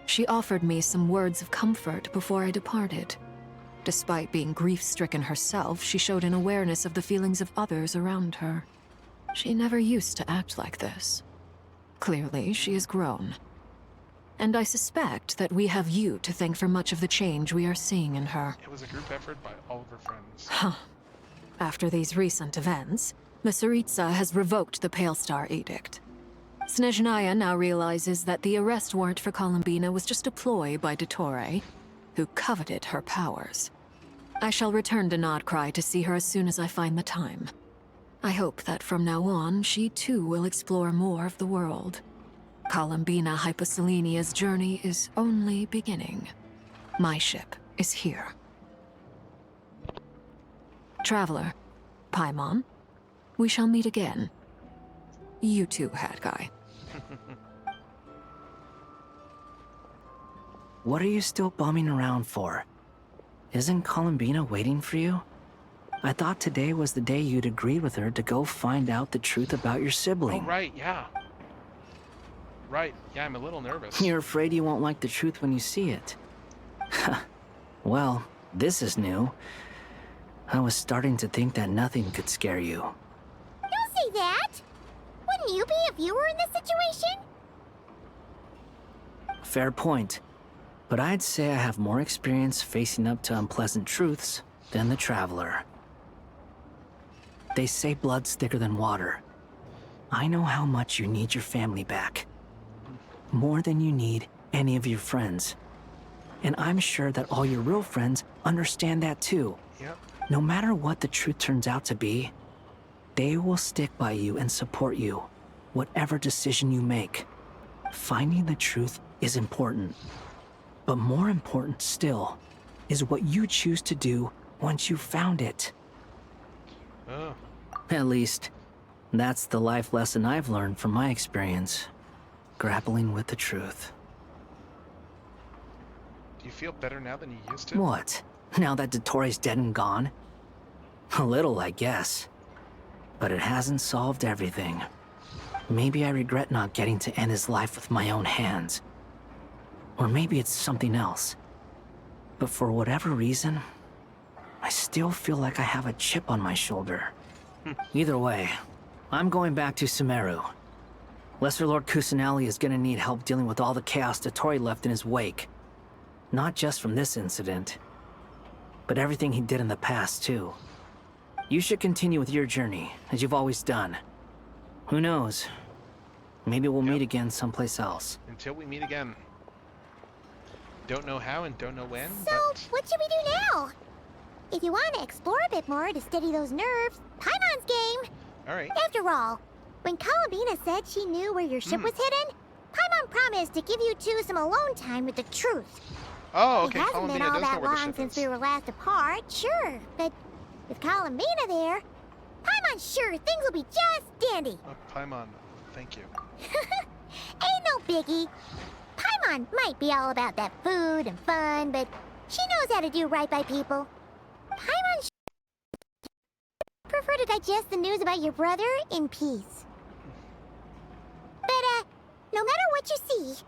She offered me some words of comfort before I departed. Despite being grief-stricken herself, she showed an awareness of the feelings of others around her. She never used to act like this. Clearly, she has grown. And I suspect that we have you to thank for much of the change we are seeing in her. It was a group effort by all of her friends. Huh. After these recent events, Tsaritsa has revoked the Pale Star Edict. Snezhnaya now realizes that the arrest warrant for Columbina was just a ploy by Dottore, who coveted her powers. I shall return to Nodcry to see her as soon as I find the time. I hope that from now on, she too will explore more of the world. Columbina Hyposelenia's journey is only beginning. My ship is here. Traveler, Paimon, we shall meet again. You too, Hat Guy. What are you still bumming around for? Isn't Columbina waiting for you? I thought today was the day you'd agreed with her to go find out the truth about your sibling. Oh, right, yeah. Right, yeah, I'm a little nervous. You're afraid you won't like the truth when you see it. Well, this is new. I was starting to think that nothing could scare you. Don't say that! Wouldn't you be if you were in this situation? Fair point. But I'd say I have more experience facing up to unpleasant truths than the Traveler. They say blood's thicker than water. I know how much you need your family back. More than you need any of your friends. And I'm sure that all your real friends understand that too. Yep. No matter what the truth turns out to be, they will stick by you and support you, whatever decision you make. Finding the truth is important. But more important still is what you choose to do once you've found it. Oh. At least, that's the life lesson I've learned from my experience, grappling with the truth. Do you feel better now than you used to? What? Now that Dottoro's dead and gone? A little, I guess. But it hasn't solved everything. Maybe I regret not getting to end his life with my own hands. Or maybe it's something else. But for whatever reason, I still feel like I have a chip on my shoulder. Either way, I'm going back to Sumeru. Lesser Lord Kusanali is gonna need help dealing with all the chaos Dottori left in his wake. Not just from this incident, but everything he did in the past, too. You should continue with your journey, as you've always done. Who knows? Maybe we'll meet again someplace else. Until we meet again. Don't know how and don't know when, So, what should we do now? If you want to explore a bit more to steady those nerves, Paimon's game. Alright. After all, when Columbina said she knew where your ship was hidden, Paimon promised to give you two some alone time with the truth. Oh, okay. It hasn't Columbina been all does know that where the long ship since is. we were last apart, sure, but with Columbina there, Paimon's sure things will be just dandy. Oh, Paimon, thank you. Ain't no biggie. Paimon might be all about that food and fun, but she knows how to do right by people. Paimon prefer to digest the news about your brother in peace. But, no matter what you see,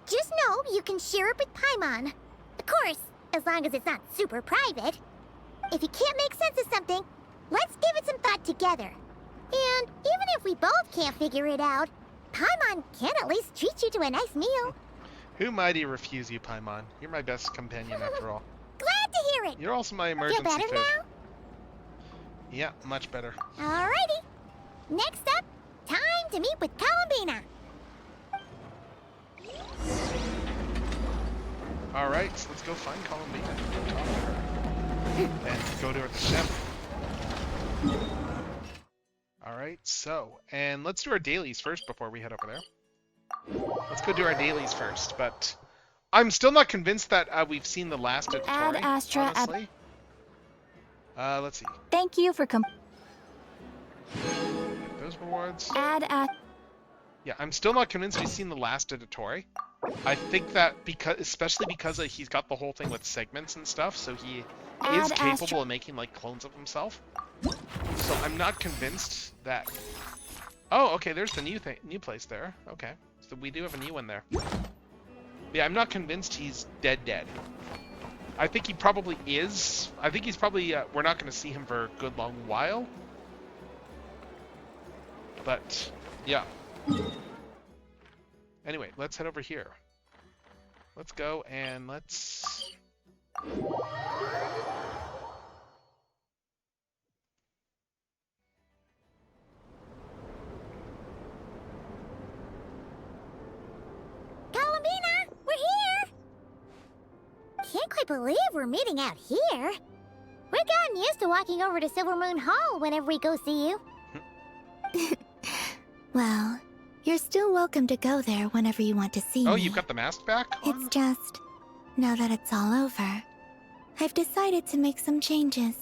just know you can share it with Paimon. Of course, as long as it's not super private. If you can't make sense of something, let's give it some thought together. And even if we both can't figure it out, Paimon can at least treat you to a nice meal. Who mighty refuse you, Paimon? You're my best companion after all. Glad to hear it. You're also my emergency Feel better food. now? Yeah, much better. Alrighty. Next up, time to meet with Columbina. Alright, so let's go find Columbina. Talk to her. And go to her ship. Alright, so, and let's do our dailies first before we head over there. Let's go do our dailies first, but I'm still not convinced that we've seen the last of Tori, honestly. Let's see. Thank you for Those rewards. Add. Yeah, I'm still not convinced we've seen the last of Tori. I think that especially because he's got the whole thing with segments and stuff, so he is capable of making like clones of himself. So I'm not convinced that. Oh, okay. There's the new place there. Okay, so we do have a new one there. Yeah, I'm not convinced he's dead. I think he probably is. I think he's probably. We're not going to see him for a good long while. But yeah. Anyway, let's head over here. Let's go and let's... Columbina, we're here! Can't quite believe we're meeting out here. We've gotten used to walking over to Silver Moon Hall whenever we go see you. Well, you're still welcome to go there whenever you want to see me. Oh, you've got the mask back on? It's just, now that it's all over, I've decided to make some changes.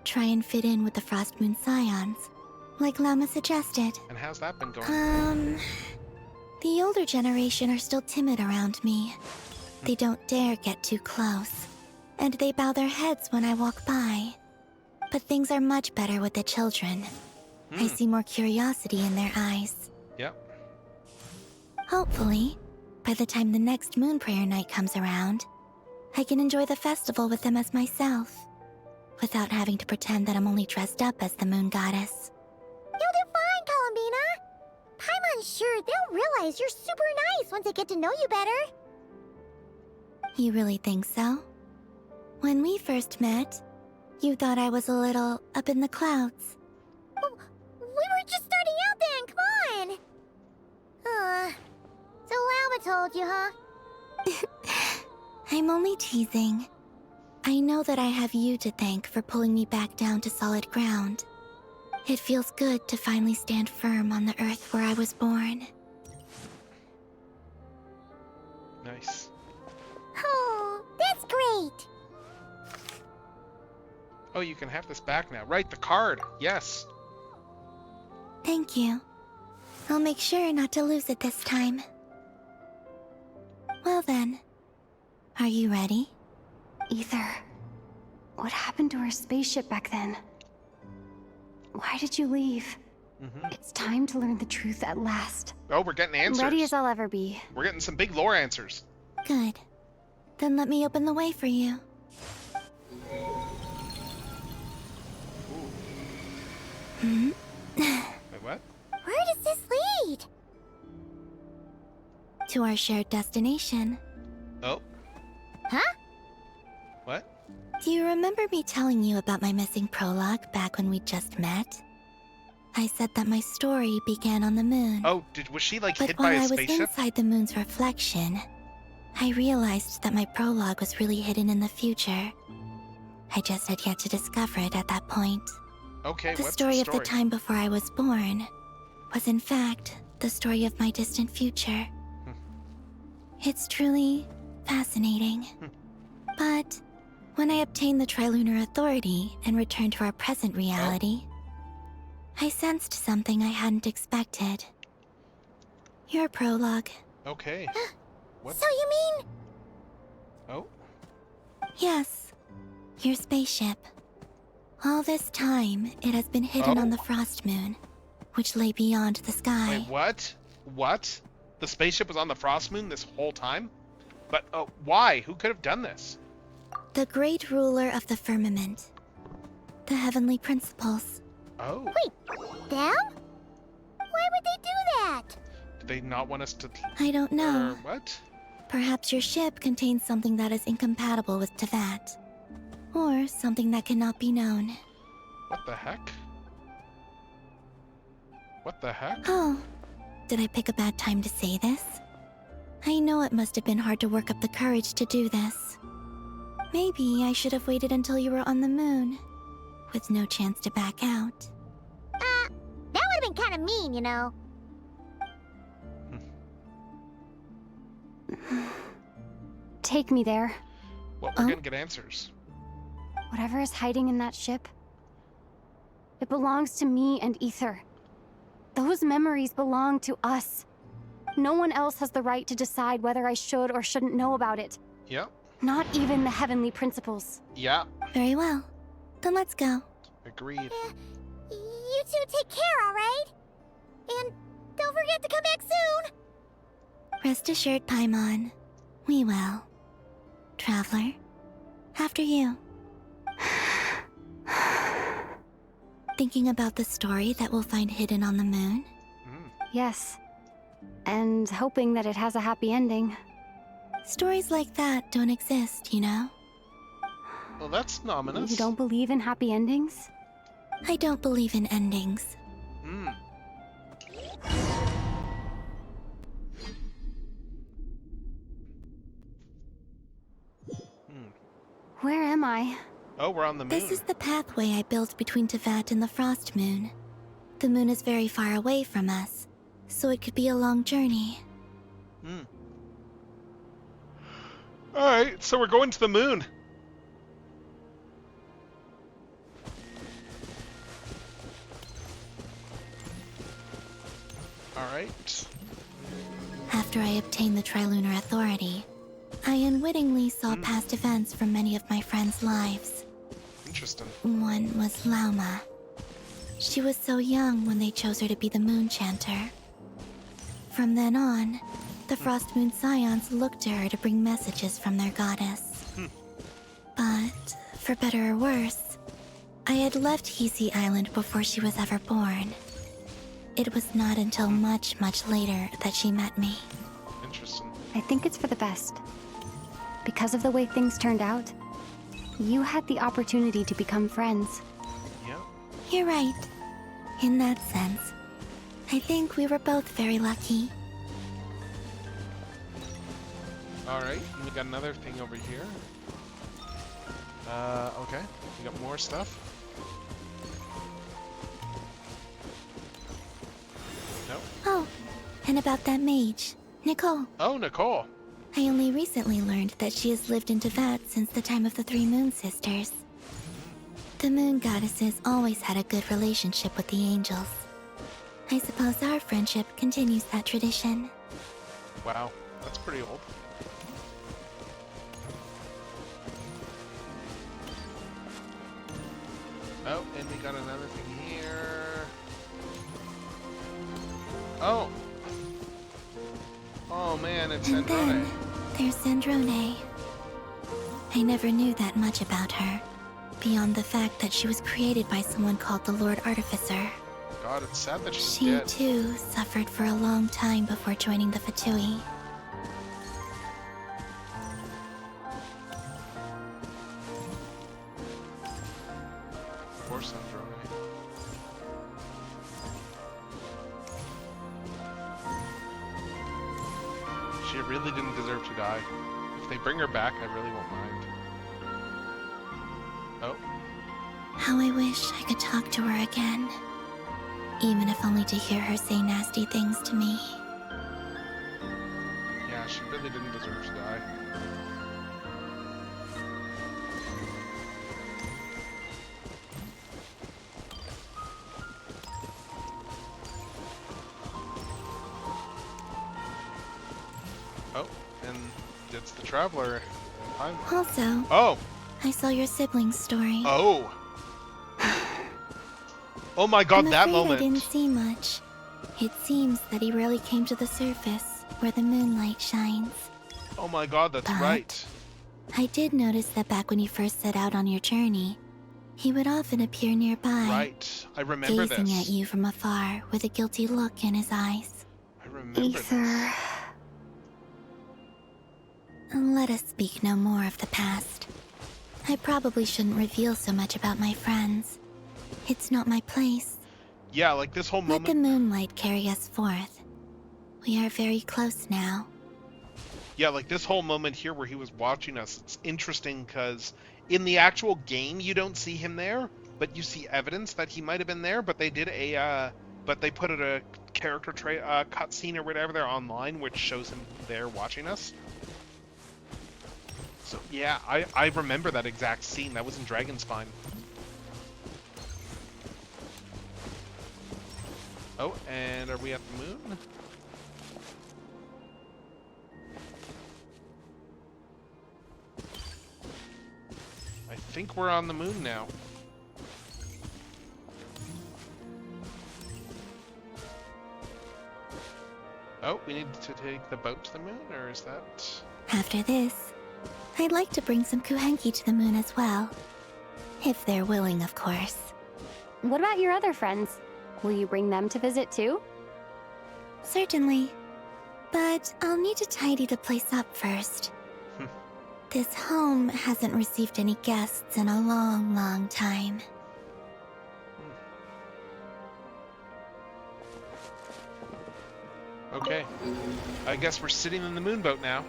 Try and fit in with the Frost Moon Scions, like Lama suggested. And how's that been going? The older generation are still timid around me. They don't dare get too close. and they bow their heads when I walk by. But things are much better with the children. I see more curiosity in their eyes. Yep. Hopefully, by the time the next moon prayer night comes around, I can enjoy the festival with them as myself, without having to pretend that I'm only dressed up as the moon goddess. You'll do fine, Columbina. Paimon's sure they'll realize you're super nice once they get to know you better. You really think so? When we first met, you thought I was a little up in the clouds. We were just starting out then, come on! So Alma told you, huh? I'm only teasing. I know that I have you to thank for pulling me back down to solid ground. It feels good to finally stand firm on the earth where I was born. Nice. Oh, that's great! Oh, you can have this back now. Right, the card. Yes. Thank you. I'll make sure not to lose it this time. Well then, are you ready? Ether, what happened to our spaceship back then? Why did you leave? It's time to learn the truth at last. Oh, we're getting answers. Ready as I'll ever be. We're getting some big lore answers. Good. Then let me open the way for you. Wait, what? Where does this lead? To our shared destination. Oh. Huh? What? Do you remember me telling you about my missing prologue back when we just met? I said that my story began on the moon. Oh, was she like hit But by while a I was spaceship? inside the moon's reflection, I realized that my prologue was really hidden in the future. I just had yet to discover it at that point. Okay, The what's story the of the time before I was born was in fact the story of my distant future. It's truly fascinating. But when I obtained the Trilunar Authority and returned to our present reality, I sensed something I hadn't expected. Your prologue. Okay. What? So you mean... Oh? Yes. Your spaceship. All this time, it has been hidden on the frost moon, which lay beyond the sky. Wait, what? What? The spaceship was on the frost moon this whole time? But, why? Who could have done this? The great ruler of the firmament. The heavenly principles. Oh. Wait, them? Why would they do that? Do they not want us to... I don't know. What? Perhaps your ship contains something that is incompatible with Tevat. Or something that cannot be known. What the heck? What the heck? Oh, did I pick a bad time to say this? I know it must have been hard to work up the courage to do this. Maybe I should have waited until you were on the moon, with no chance to back out. That would have been kind of mean, you know. Take me there. Well, we're gonna get answers. Whatever is hiding in that ship, it belongs to me and Ether. Those memories belong to us. No one else has the right to decide whether I should or shouldn't know about it. Yep. Not even the heavenly principles. Yeah. Very well. Then let's go. Agreed. You two take care, alright? And don't forget to come back soon! Rest assured, Paimon. We will. Traveler, after you. Thinking about the story that we'll find hidden on the moon? Yes. And hoping that it has a happy ending. Stories like that don't exist, you know? Well, that's ominous. You don't believe in happy endings? I don't believe in endings. Where am I? Oh, we're on the moon. This is the pathway I built between Tevat and the frost moon. The moon is very far away from us, so it could be a long journey. Alright, so we're going to the moon. After I obtained the Trilunar Authority, I unwittingly saw past events from many of my friends' lives. Interesting. One was Lauma. She was so young when they chose her to be the Moon Chanter. From then on, the Frost Moon Scions looked to her to bring messages from their goddess. But, for better or worse, I had left Hisi Island before she was ever born. It was not until much, much later that she met me. Interesting. I think it's for the best. Because of the way things turned out, you had the opportunity to become friends. Yeah. You're right. In that sense, I think we were both very lucky. Alright, we got another thing over here. Okay. We got more stuff. No? Oh, and about that mage, Nicole. Oh, Nicole. I only recently learned that she has lived in Tevat since the time of the Three Moon Sisters. The Moon Goddesses always had a good relationship with the angels. I suppose our friendship continues that tradition. Wow, that's pretty old. Oh, and we got another thing here. Oh! Oh man, it's And Androne. then there's Androne. I never knew that much about her, beyond the fact that she was created by someone called the Lord Artificer. God, it's sad that she's She dead. too suffered for a long time before joining the Fatui. Poor Androne. She really didn't deserve to die. If they bring her back, I really won't mind. Oh. How I wish I could talk to her again. Even if only to hear her say nasty things to me. Yeah, she really didn't deserve to die. Oh, and it's the Traveler. Also, Oh! I saw your siblings' story. Oh! Oh my god, I'm that afraid moment! I didn't see much. It seems that he rarely came to the surface, where the moonlight shines. Oh my god, that's But right. I did notice that back when you first set out on your journey, he would often appear nearby. Right, I remember gazing this. at you from afar with a guilty look in his eyes. I remember Ether. Let us speak no more of the past. I probably shouldn't reveal so much about my friends. It's not my place. Yeah, like this whole Let the moment. moonlight carry us forth. We are very close now. Yeah, like this whole moment here where he was watching us. It's interesting because in the actual game you don't see him there, but you see evidence that he might have been there. But they did but they put a character cutscene or whatever there online, which shows him there watching us. So yeah, I remember that exact scene. That was in Dragonspine. Oh, and are we at the moon? I think we're on the moon now. Oh, we need to take the boat to the moon, or is that... After this, I'd like to bring some Kuhenki to the moon as well. If they're willing, of course. What about your other friends? Will you bring them to visit too? Certainly. But I'll need to tidy the place up first. This home hasn't received any guests in a long, long time. Okay. I guess we're sitting in the moonboat now.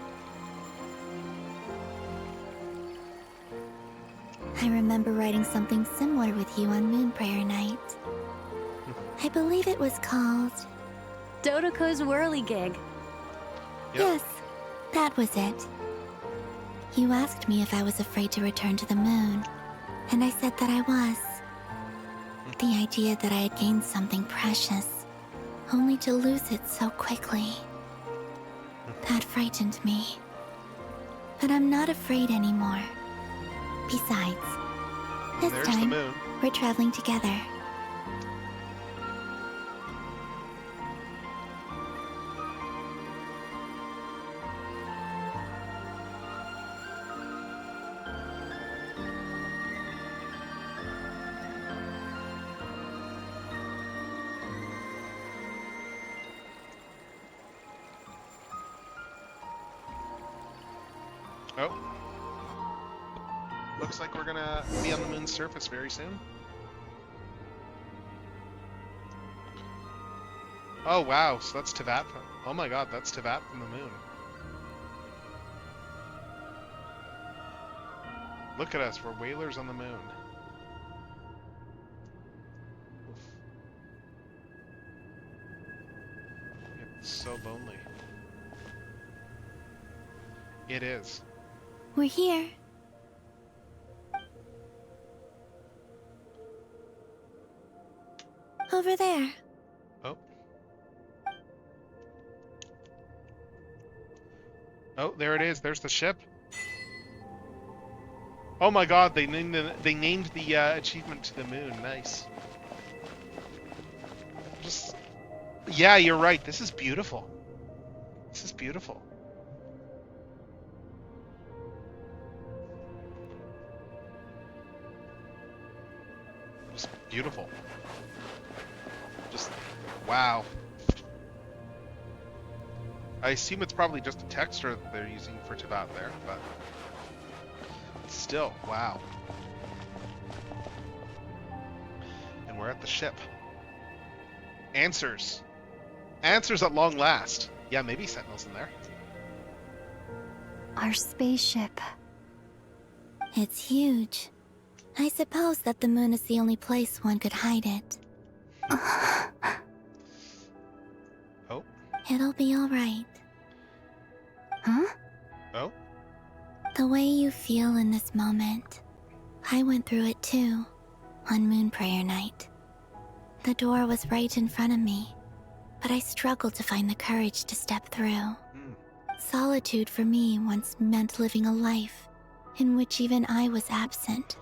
I remember writing something similar with you on Moon Prayer Night. I believe it was called... Dodoko's Whirligig. Yes, that was it. You asked me if I was afraid to return to the moon, and I said that I was. The idea that I had gained something precious, only to lose it so quickly. That frightened me. But I'm not afraid anymore. Besides, this time, we're traveling together. Oh. Looks like we're gonna be on the moon's surface very soon. Oh wow, so that's Teyvat. Oh my god, that's Teyvat from the moon. Look at us, we're whalers on the moon. Oof. It's so lonely. It is. We're here. Over there. Oh. Oh, there it is. There's the ship. Oh my god, they named the achievement to the moon. Nice. Just yeah, you're right. This is beautiful. This is beautiful. Just beautiful. Just wow. I assume it's probably just a texture that they're using for Teyvat there, but still, wow. And we're at the ship. Answers. Answers at long last. Yeah, maybe Sentinel's in there. Our spaceship. It's huge. I suppose that the moon is the only place one could hide it. Oh. It'll be all right. Huh? Oh? The way you feel in this moment. I went through it too, on Moon Prayer Night. The door was right in front of me, but I struggled to find the courage to step through. Solitude for me once meant living a life in which even I was absent.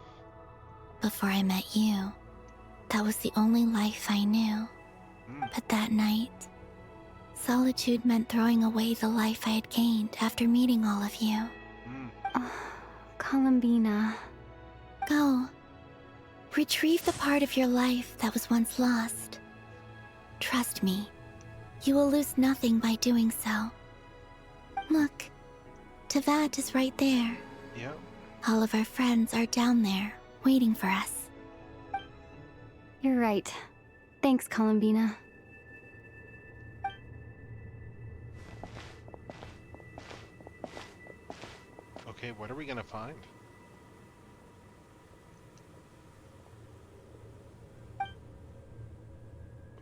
Before I met you, that was the only life I knew. But that night, solitude meant throwing away the life I had gained after meeting all of you. Oh, Columbina. Go. Retrieve the part of your life that was once lost. Trust me, you will lose nothing by doing so. Look, Teyvat is right there. Yep. All of our friends are down there, waiting for us. You're right. Thanks, Columbina. Okay, what are we gonna find?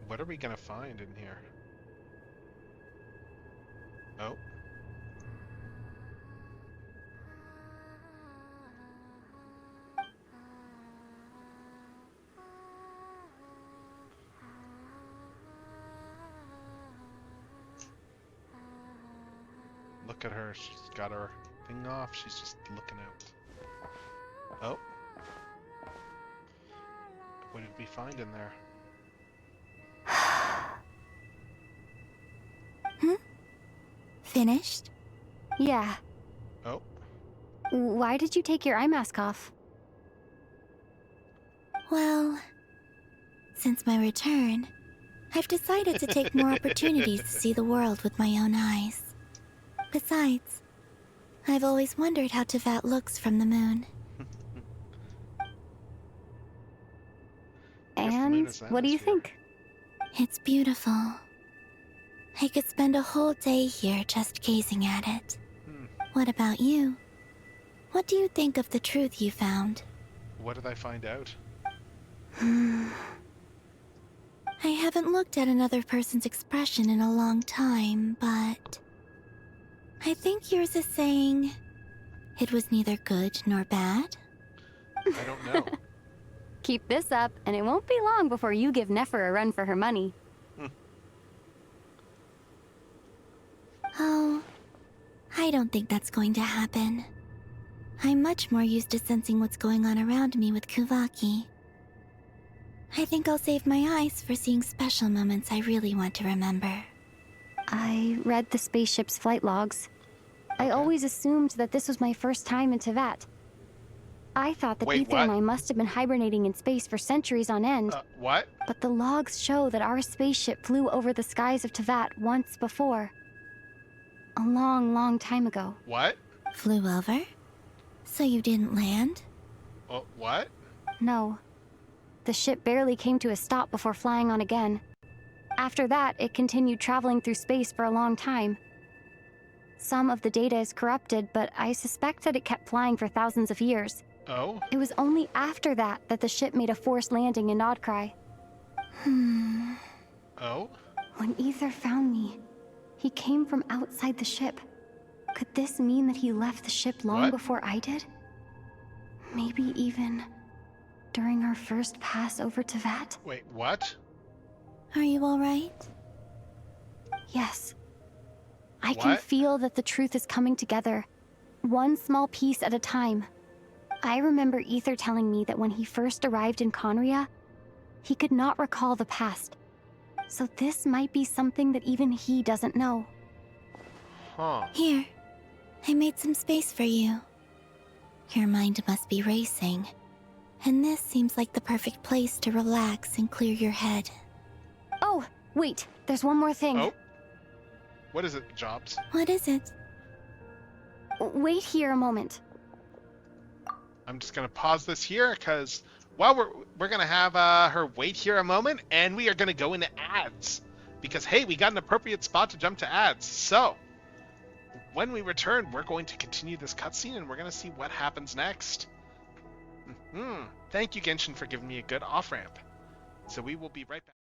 What are we gonna find in here? Oh. Look at her, she's got her thing off, she's just looking out. Oh. What did we find in there? Finished? Yeah. Oh. Why did you take your eye mask off? Well, since my return, I've decided to take more opportunities to see the world with my own eyes. Besides, I've always wondered how Teyvat looks from the moon. And what do you think? It's beautiful. I could spend a whole day here just gazing at it. What about you? What do you think of the truth you found? What did I find out? I haven't looked at another person's expression in a long time, but I think yours is saying it was neither good nor bad. I don't know. Keep this up, and it won't be long before you give Nefer a run for her money. Oh, I I don't think that's going to happen. I'm much more used to sensing what's going on around me with Kuvaki. I think I'll save my eyes for seeing special moments I really want to remember. I read the spaceship's flight logs. I always assumed that this was my first time in Teyvat. I thought that Ether and I must have been hibernating in space for centuries on end. What? But the logs show that our spaceship flew over the skies of Teyvat once before. A long, long time ago. What? Flew over? So you didn't land? What? No. The ship barely came to a stop before flying on again. After that, it continued traveling through space for a long time. Some of the data is corrupted, but I suspect that it kept flying for thousands of years. Oh? It was only after that that the ship made a forced landing in Nodcry. Oh? When Ether found me, he came from outside the ship. Could this mean that he left the ship long before I did? Maybe even during our first pass over Teyvat? Wait, what? Are you alright? Yes. I can feel that the truth is coming together, one small piece at a time. I remember Ether telling me that when he first arrived in Conria, he could not recall the past. So this might be something that even he doesn't know. Huh. Here, I made some space for you. Your mind must be racing, and this seems like the perfect place to relax and clear your head. Oh, wait, there's one more thing. Oh? What is it, Jobs? What is it? Wait here a moment. I'm just gonna pause this here because, well, we're gonna have her wait here a moment, and we are gonna go into ads because hey, we got an appropriate spot to jump to ads. So when we return, we're going to continue this cutscene, and we're gonna see what happens next. Thank you, Genshin, for giving me a good off ramp. So we will be right back.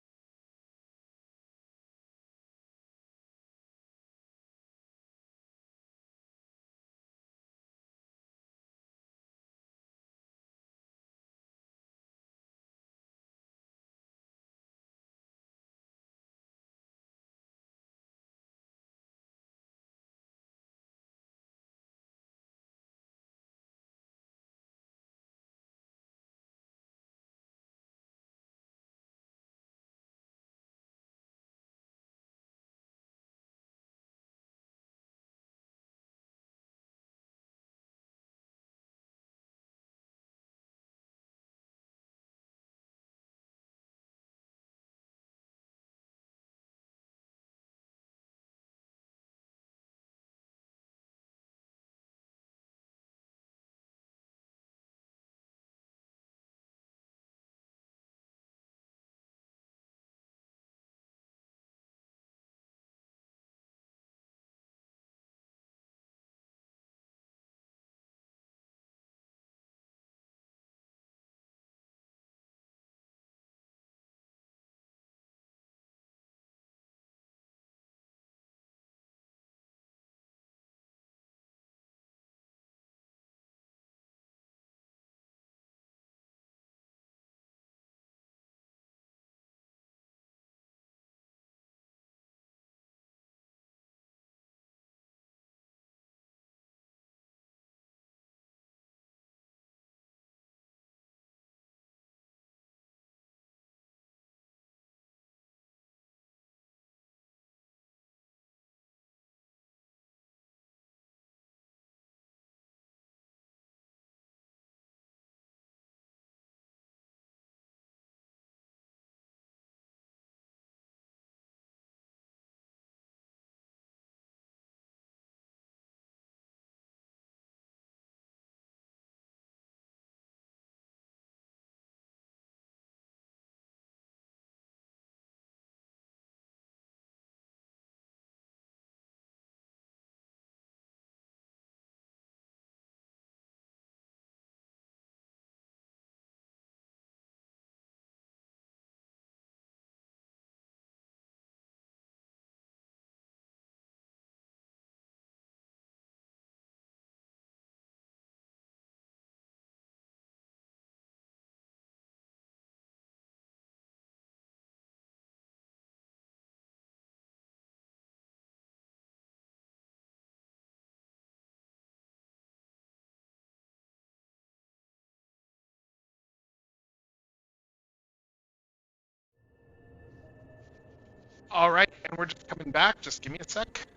All right, and we're just coming back. Just give me a sec.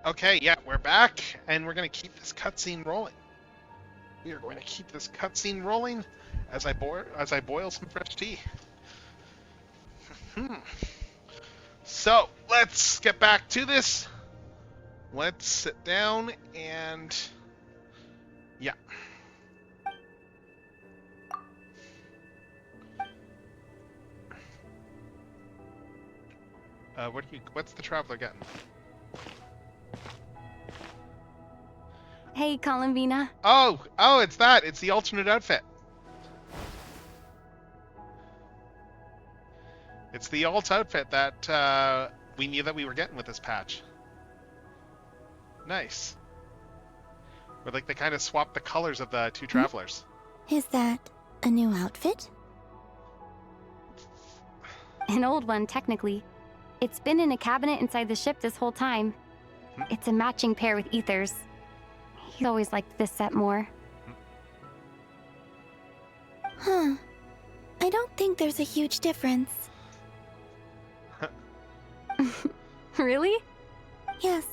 Okay, yeah, we're back, and we're going to keep this cutscene rolling. We are going to keep this cutscene rolling as I boil some fresh tea. So, let's get back to this. Let's sit down and... yeah. What's the traveler getting? Hey, Columbina. Oh, it's that. It's the alternate outfit. It's the alt outfit that we knew that we were getting with this patch. Nice. Where like they kind of swapped the colors of the two travelers. Is that a new outfit? An old one, technically. It's been in a cabinet inside the ship this whole time. It's a matching pair with Ether's. He always liked this set more. Huh. I don't think there's a huge difference. Really? Yes.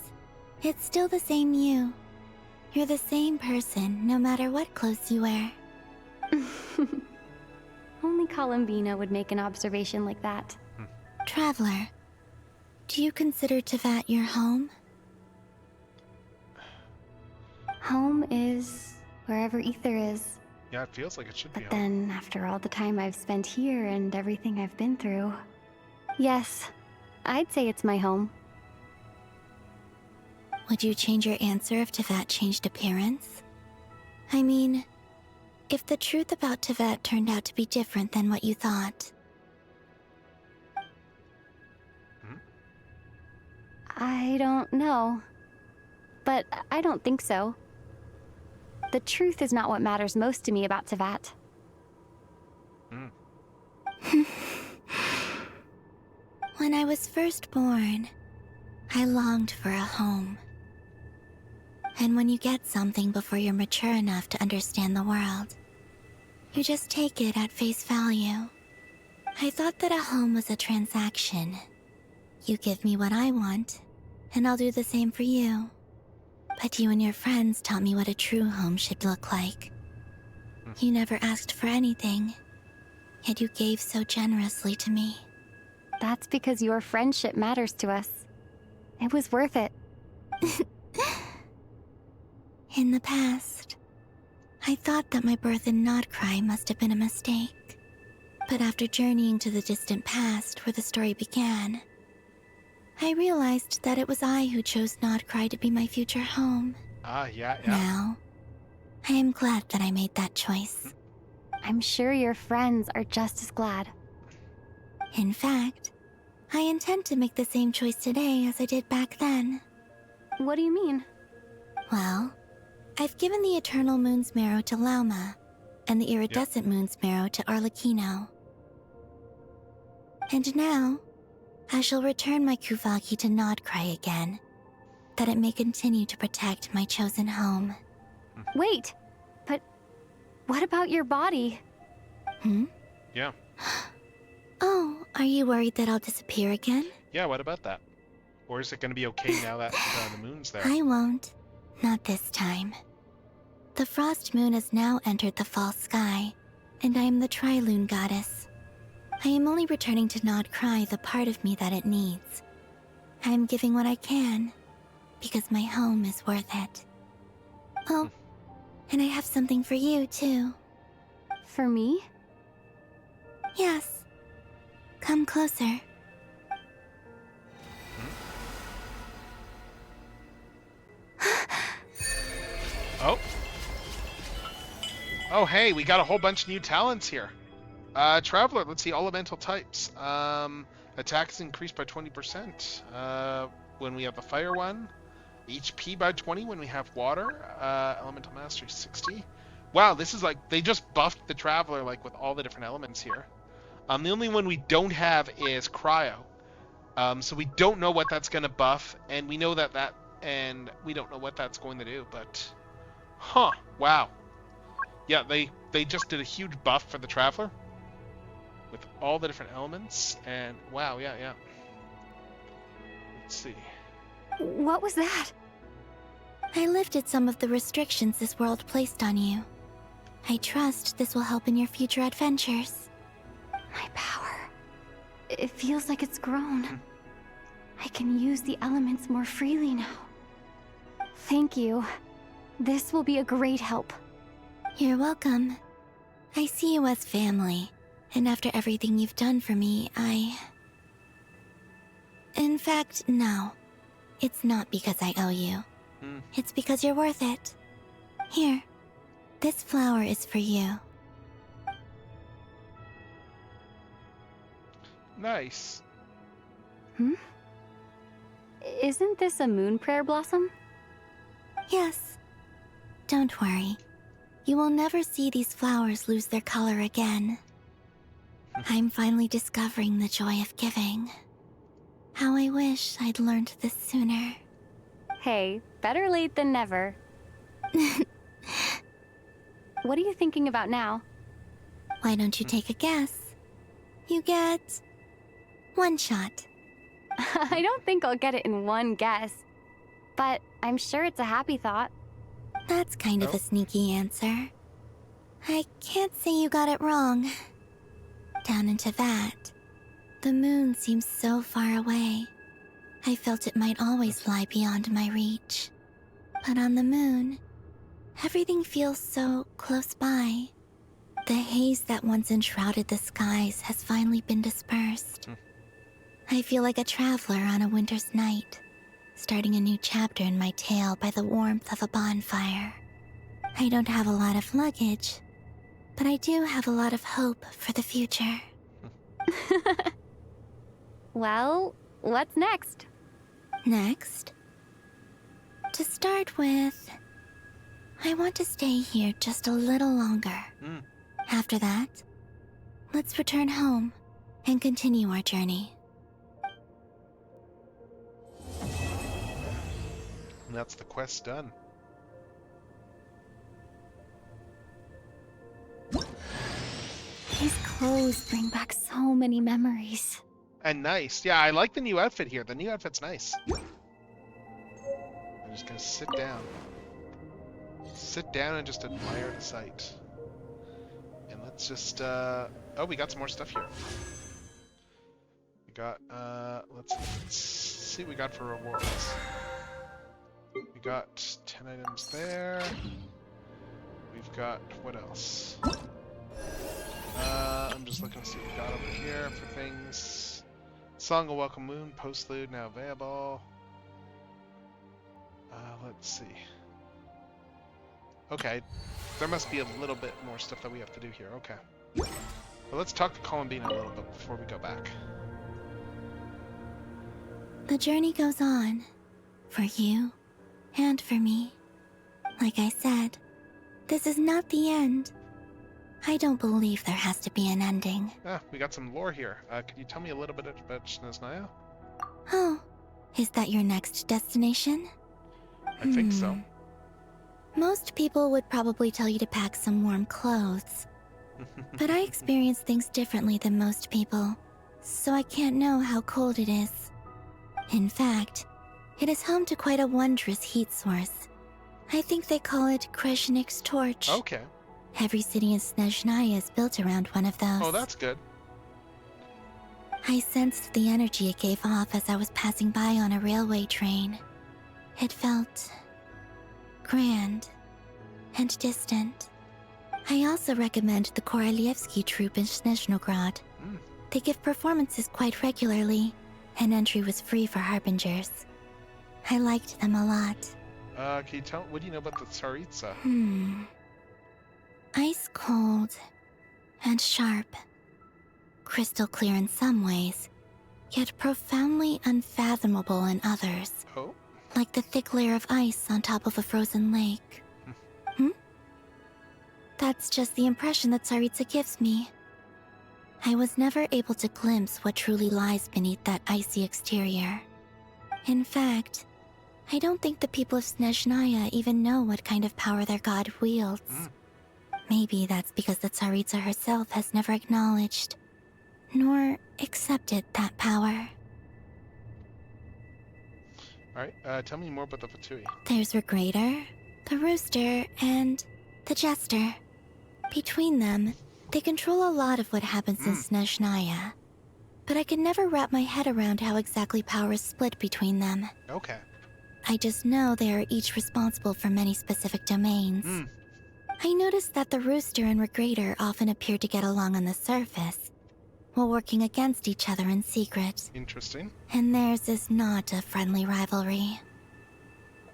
It's still the same you. You're the same person, no matter what clothes you wear. Only Columbina would make an observation like that. Traveler, do you consider Teyvat your home? Home is wherever Ether is. Yeah, it feels like it should be But home. then, after all the time I've spent here and everything I've been through... yes, I'd say it's my home. Would you change your answer if Teyvat changed appearance? I mean, if the truth about Teyvat turned out to be different than what you thought. I don't know. But I don't think so. The truth is not what matters most to me about Teyvat. When I was first born, I longed for a home. And when you get something before you're mature enough to understand the world, you just take it at face value. I thought that a home was a transaction. You give me what I want, and I'll do the same for you. But you and your friends taught me what a true home should look like. You never asked for anything, yet you gave so generously to me. That's because your friendship matters to us. It was worth it. In the past, I thought that my birth in Nodcry must have been a mistake. But after journeying to the distant past where the story began, I realized that it was I who chose Nodcry to be my future home. Yeah. Now, I am glad that I made that choice. I'm sure your friends are just as glad. In fact, I intend to make the same choice today as I did back then. What do you mean? Well, I've given the Eternal Moon's Marrow to Lauma, and the Iridescent Moon's Marrow to Arlecchino. And now, I shall return my Kuvaki to Nodcry again, that it may continue to protect my chosen home. Wait, but what about your body? Yeah. Oh, are you worried that I'll disappear again? Yeah, what about that? Or is it going to be okay now that the moon's there? I won't. Not this time. The Frost Moon has now entered the fall sky, and I am the Trilune Goddess. I am only returning to Nodcry the part of me that it needs. I am giving what I can, because my home is worth it. Oh, and I have something for you, too. For me? Yes. Come closer. Oh. Oh, hey, we got a whole bunch of new talents here. Traveler, let's see, elemental types. Attack is increased by 20% when we have the fire one. HP by 20 when we have water. Elemental mastery 60. Wow, this is like, they just buffed the Traveler like with all the different elements here. The only one we don't have is cryo. So we don't know what that's going to buff, and we know and we don't know what that's going to do, but... Huh, wow. Yeah, they just did a huge buff for the Traveler with all the different elements, and wow, yeah. Let's see. What was that? I lifted some of the restrictions this world placed on you. I trust this will help in your future adventures. My power. It feels like it's grown. I can use the elements more freely now. Thank you. This will be a great help. You're welcome. I see you as family, and after everything you've done for me, In fact, no. It's not because I owe you. It's because you're worth it. Here, this flower is for you. Nice. Isn't this a moon prayer blossom? Yes. Don't worry. You will never see these flowers lose their color again. I'm finally discovering the joy of giving. How I wish I'd learned this sooner. Hey, better late than never. What are you thinking about now? Why don't you take a guess? You get... one shot. I don't think I'll get it in one guess. But I'm sure it's a happy thought. That's kind of a sneaky answer. I can't say you got it wrong. Down into that, the moon seems so far away. I felt it might always lie beyond my reach. But on the moon, everything feels so close by. The haze that once enshrouded the skies has finally been dispersed. I feel like a traveler on a winter's night, starting a new chapter in my tale by the warmth of a bonfire. I don't have a lot of luggage, but I do have a lot of hope for the future. Well, what's next? Next? To start with, I want to stay here just a little longer. After that, let's return home and continue our journey. And that's the quest done. These clothes bring back so many memories. And nice. Yeah, I like the new outfit here. The new outfit's nice. I'm just gonna sit down. Sit down and just admire the sight. And let's just, oh, we got some more stuff here. We got, let's see what we got for rewards. We got 10 items there. We've got, what else? I'm just looking to see what we got over here for things. Song of Welcome Moon, postlude now available. Let's see. Okay, there must be a little bit more stuff that we have to do here. Okay. Well, let's talk to Columbina a little bit before we go back. The journey goes on. For you, and for me. Like I said, this is not the end. I don't believe there has to be an ending. Ah, we got some lore here. Could you tell me a little bit about Snezhnaya? Oh, is that your next destination? I think so. Most people would probably tell you to pack some warm clothes. But I experience things differently than most people, so I can't know how cold it is. In fact, it is home to quite a wondrous heat source. I think they call it Kreshnik's torch. Okay. Every city in Snezhnaya is built around one of those. Oh, that's good. I sensed the energy it gave off as I was passing by on a railway train. It felt grand and distant. I also recommend the Korolievsky troupe in Snezhnograd. They give performances quite regularly, and entry was free for harbingers. I liked them a lot. Can you tell, what do you know about the Tsaritsa? Ice cold and sharp. Crystal clear in some ways, yet profoundly unfathomable in others. Oh? Like the thick layer of ice on top of a frozen lake. That's just the impression that Tsaritsa gives me. I was never able to glimpse what truly lies beneath that icy exterior. In fact, I don't think the people of Snezhnaya even know what kind of power their god wields. Maybe that's because the Tsaritsa herself has never acknowledged nor accepted that power. Alright, tell me more about the Fatui. There's Regrator, the Rooster, and the Jester. Between them, they control a lot of what happens in Snezhnaya. But I can never wrap my head around how exactly power is split between them. Okay. I just know they are each responsible for many specific domains. I noticed that the Rooster and Regrator often appear to get along on the surface, while working against each other in secret. Interesting. And theirs is not a friendly rivalry.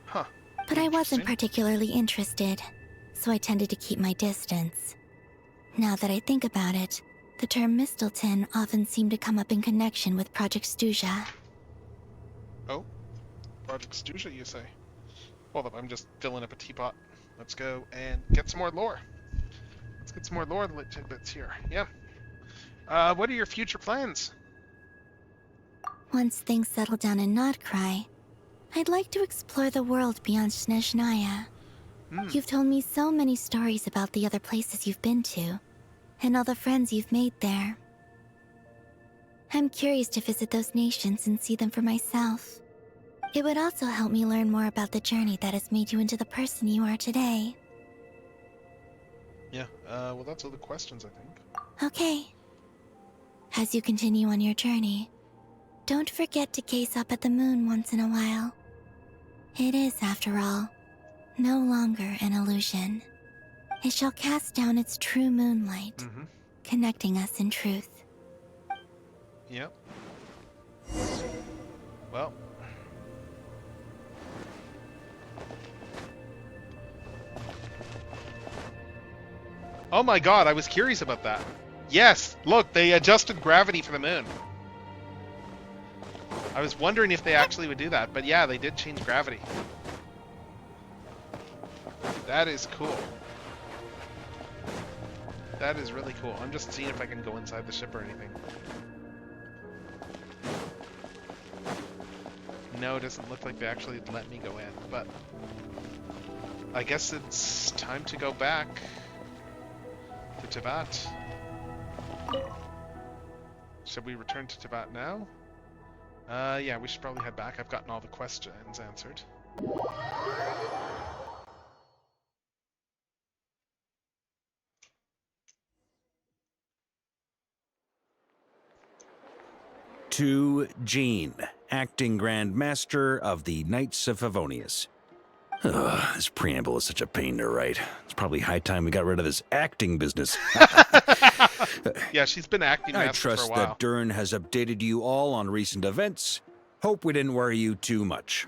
Huh. But I wasn't particularly interested, so I tended to keep my distance. Now that I think about it, the term Mistelton often seemed to come up in connection with Project Stuja. Oh? Project Stuja, you say? Hold up, I'm just filling up a teapot. Let's go and get some more lore. Let's get some more lore tidbits here. Yeah. What are your future plans? Once things settle down in Notcry, I'd like to explore the world beyond Snezhnaya. You've told me so many stories about the other places you've been to, and all the friends you've made there. I'm curious to visit those nations and see them for myself. It would also help me learn more about the journey that has made you into the person you are today. Yeah, well that's all the questions, I think. Okay. As you continue on your journey, don't forget to gaze up at the moon once in a while. It is, after all, no longer an illusion. It shall cast down its true moonlight, connecting us in truth. Yep. Well. Oh my god, I was curious about that. Yes, look, they adjusted gravity for the moon. I was wondering if they actually would do that, but yeah, they did change gravity. That is cool. That is really cool. I'm just seeing if I can go inside the ship or anything. No, it doesn't look like they actually let me go in, but I guess it's time to go back to Teyvat. Should we return to Teyvat now? Yeah, we should probably head back. I've gotten all the questions answered. To Jean, acting Grand Master of the Knights of Favonius. Ugh, this preamble is such a pain to write. It's probably high time we got rid of this acting business. Yeah, she's been acting master for a while. I trust that Dern has updated you all on recent events. Hope we didn't worry you too much.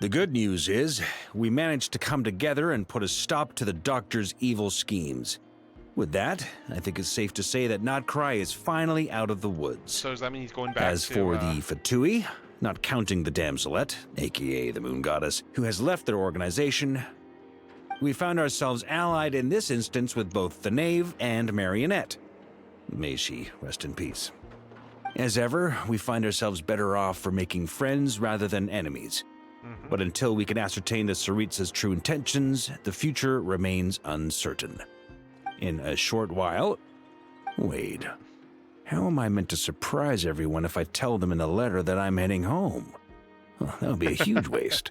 The good news is, we managed to come together and put a stop to the Doctor's evil schemes. With that, I think it's safe to say that Notcry is finally out of the woods. So does that mean he's going back As for the Fatui, not counting the Damselette, aka the Moon Goddess, who has left their organization, we found ourselves allied in this instance with both the Knave and Marionette. May she rest in peace. As ever, we find ourselves better off for making friends rather than enemies. But until we can ascertain the Tsaritsa's true intentions, the future remains uncertain. In a short while... Wait. How am I meant to surprise everyone if I tell them in the letter that I'm heading home? Well, that would be a huge waste.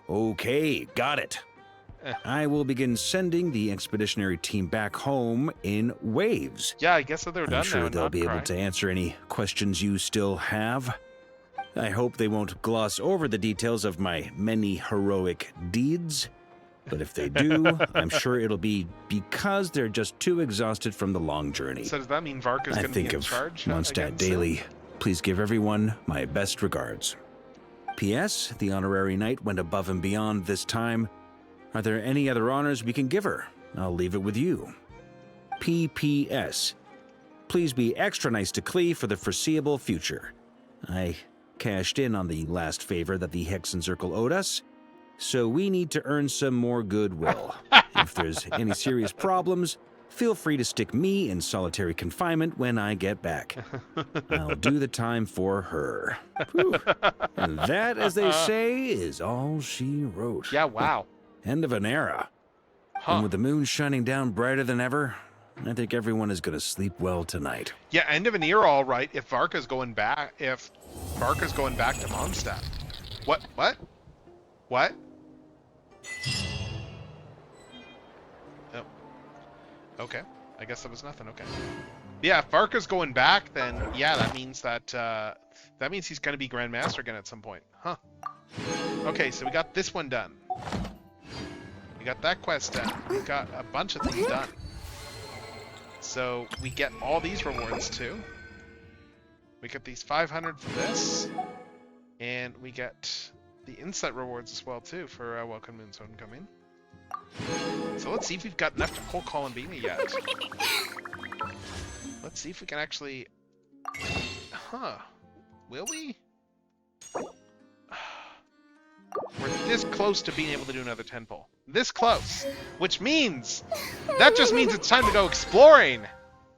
Okay, got it. I will begin sending the expeditionary team back home in waves. Yeah, I guess that they're done now. I'm sure they'll be able to answer any questions you still have. I hope they won't gloss over the details of my many heroic deeds. But if they do, I'm sure it'll be because they're just too exhausted from the long journey. So does that mean Varka's going to be in charge? Mondstadt Daily. Please give everyone my best regards. P.S. The honorary knight went above and beyond this time. Are there any other honors we can give her? I'll leave it with you. P.P.S. Please be extra nice to Klee for the foreseeable future. I cashed in on the last favor that the Hexen Circle owed us, so we need to earn some more goodwill. If there's any serious problems, Feel free to stick me in solitary confinement when I get back. I'll do the time for her. Whew. And that, as they say, is all she wrote. Yeah, wow. End of an era. And with the moon shining down brighter than ever, I think everyone is going to sleep well tonight. Yeah, end of an era, all right. If Varka's going back, to Mondstadt. What? Oh. Okay. I guess that was nothing. Okay. Yeah, if Varka's going back, then yeah, that means he's going to be Grandmaster again at some point. Huh. Okay, so we got this one done. We got that quest done. We got a bunch of things done. So we get all these rewards too. We get these 500 for this, and we get the insight rewards as well too for Welcome Moon's Homecoming. So let's see if we've got enough to pull Columbina yet. Let's see if we can actually... Huh. Will we? We're this close to being able to do another 10 pull. This close. Which means... That just means it's time to go exploring!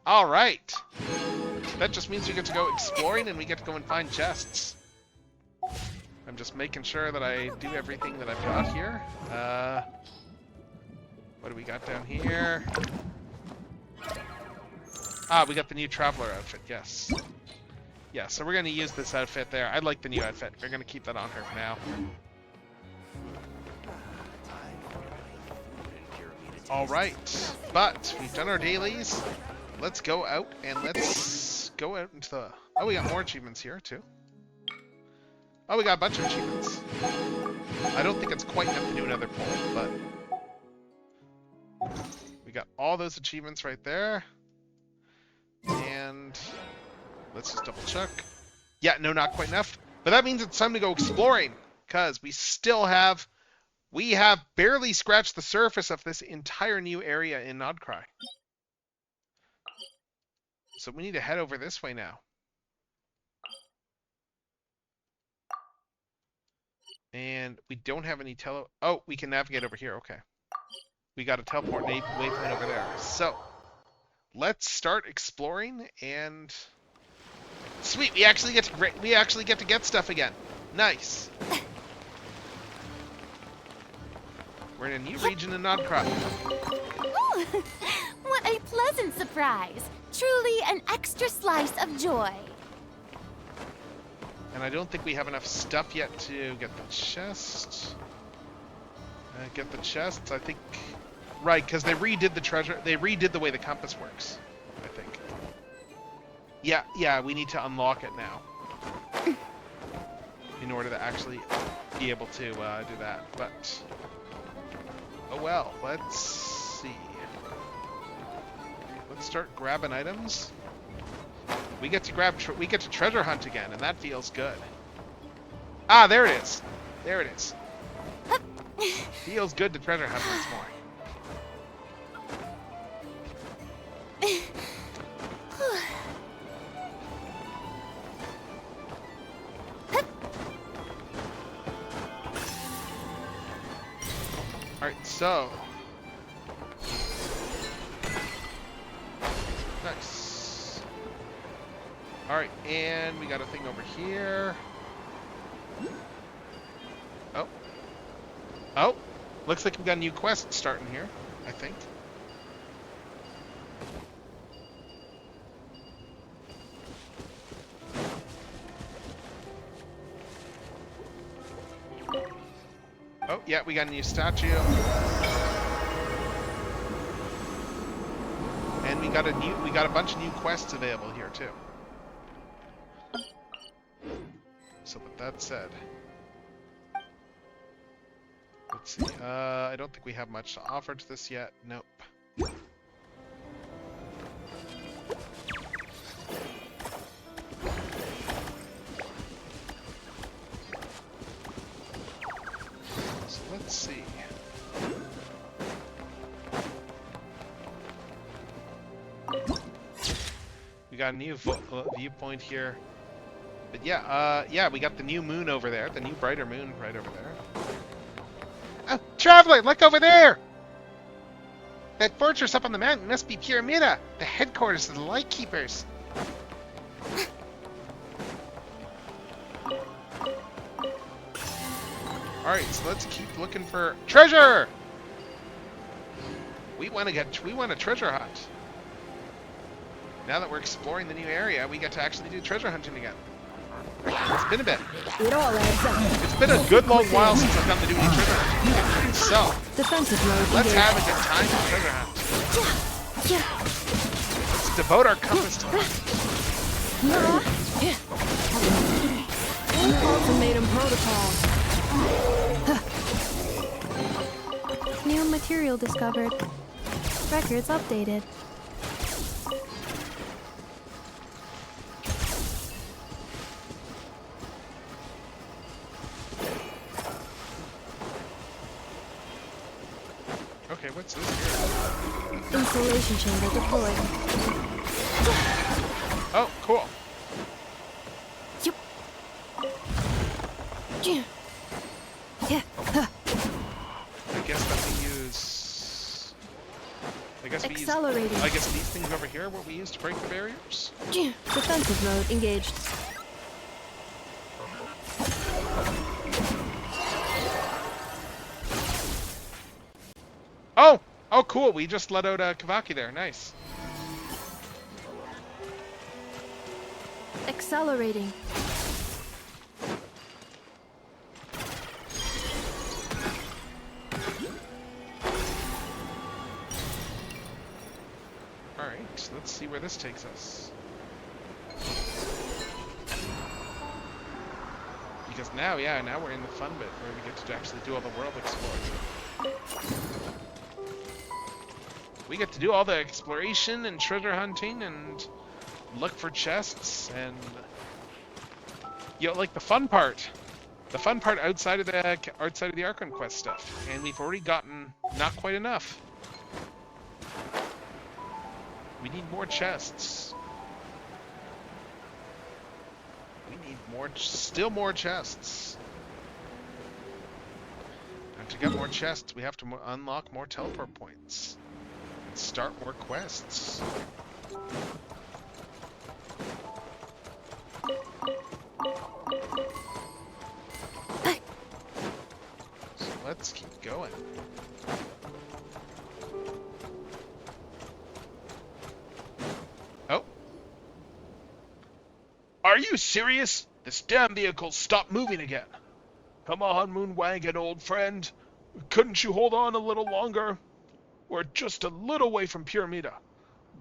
Alright. That just means we get to go exploring and we get to go and find chests. I'm just making sure that I do everything that I've got here. What do we got down here? Ah, we got the new Traveler outfit, yes. Yeah, so we're going to use this outfit there. I like the new outfit. We're going to keep that on her for now. Alright, but we've done our dailies. Let's go out and let's go out into the... Oh, we got more achievements here, too. Oh, we got a bunch of achievements. I don't think it's quite enough to do another poll, but... We got all those achievements right there. And... Let's just double check. Yeah, no, not quite enough. But that means it's time to go exploring. Because we still have... We have barely scratched the surface of this entire new area in Nodcry. So we need to head over this way now. And we don't have any Oh, we can navigate over here. Okay. We got a teleport waypoint over there. So, let's start exploring and... Sweet, we actually get to get stuff again. Nice. We're in a new region in Nodcry. Ooh, what a pleasant surprise. Truly an extra slice of joy. And I don't think we have enough stuff yet to get the chest. Get the chests, I think... Right, because they redid the treasure... They redid the way the compass works, I think. Yeah, we need to unlock it now. In order to actually be able to do that, but... Oh well, let's see. Let's start grabbing items. We get to treasure hunt again, and that feels good. Ah, there it is. There it is. Feels good to treasure hunt once more. Alright, so... Nice. Alright, and we got a thing over here. Oh. Oh! Looks like we got a new quest starting here, I think. Oh, yeah, we got a new statue. And we got a bunch of new quests available here too. So with that said, let's see. I don't think we have much to offer to this yet. Nope. So let's see. We got a new viewpoint here. But yeah, we got the new moon over there, the new brighter moon right over there. Oh, Traveler, look over there! That fortress up on the mountain must be Pyramida, the headquarters of the Lightkeepers. Alright, so let's keep looking for treasure! We want a treasure hunt. Now that we're exploring the new area, we get to actually do treasure hunting again. It's been a bit. It all adds up. It's been a good long while since I've done the new treasure hunting. So, Defensive mode let's engaged. have a good time for treasure hunt. Let's devote our compass to it. Ultimatum protocol. New material discovered. Records updated. Okay, what's this here? Installation chamber deployed. Oh, cool. I guess that we use... Accelerating. I guess these things over here are what we use to break the barriers? Defensive mode engaged. Oh! Oh, cool. We just let out Kavaki there. Nice. Accelerating. Alright, let's see where this takes us. Because now, yeah, now we're in the fun bit where we get to actually do all the world exploring. We get to do all the exploration and treasure hunting and look for chests and, you know, like the fun part outside of the Archon Quest stuff, and we've already gotten not quite enough. We need more chests. We need still more chests. And to get more chests, we have to unlock more teleport points. Start more quests. So let's keep going. Oh. Are you serious? This damn vehicle stopped moving again. Come on, Moonwagon, old friend. Couldn't you hold on a little longer? We're just a little way from Pyramida.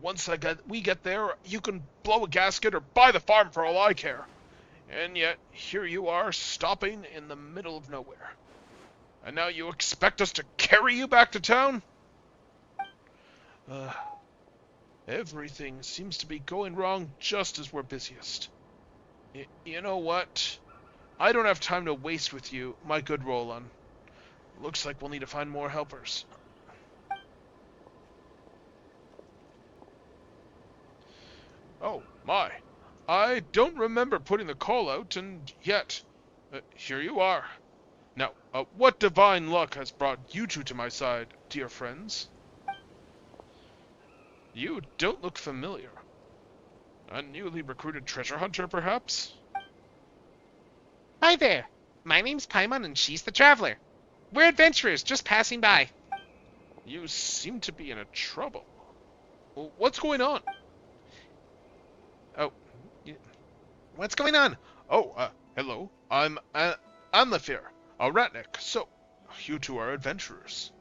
Once we get there, you can blow a gasket or buy the farm for all I care. And yet, here you are, stopping in the middle of nowhere. And now you expect us to carry you back to town? Everything seems to be going wrong just as we're busiest. You know what? I don't have time to waste with you, my good Roland. Looks like we'll need to find more helpers. Oh, my. I don't remember putting the call out, and yet, here you are. Now, what divine luck has brought you two to my side, dear friends? You don't look familiar. A newly recruited treasure hunter, perhaps? Hi there. My name's Paimon, and she's the Traveler. We're adventurers, just passing by. You seem to be in a trouble. What's going on? Oh, what's going on? Oh, hello. I'm Anlafir, a Ratnik. So, you two are adventurers.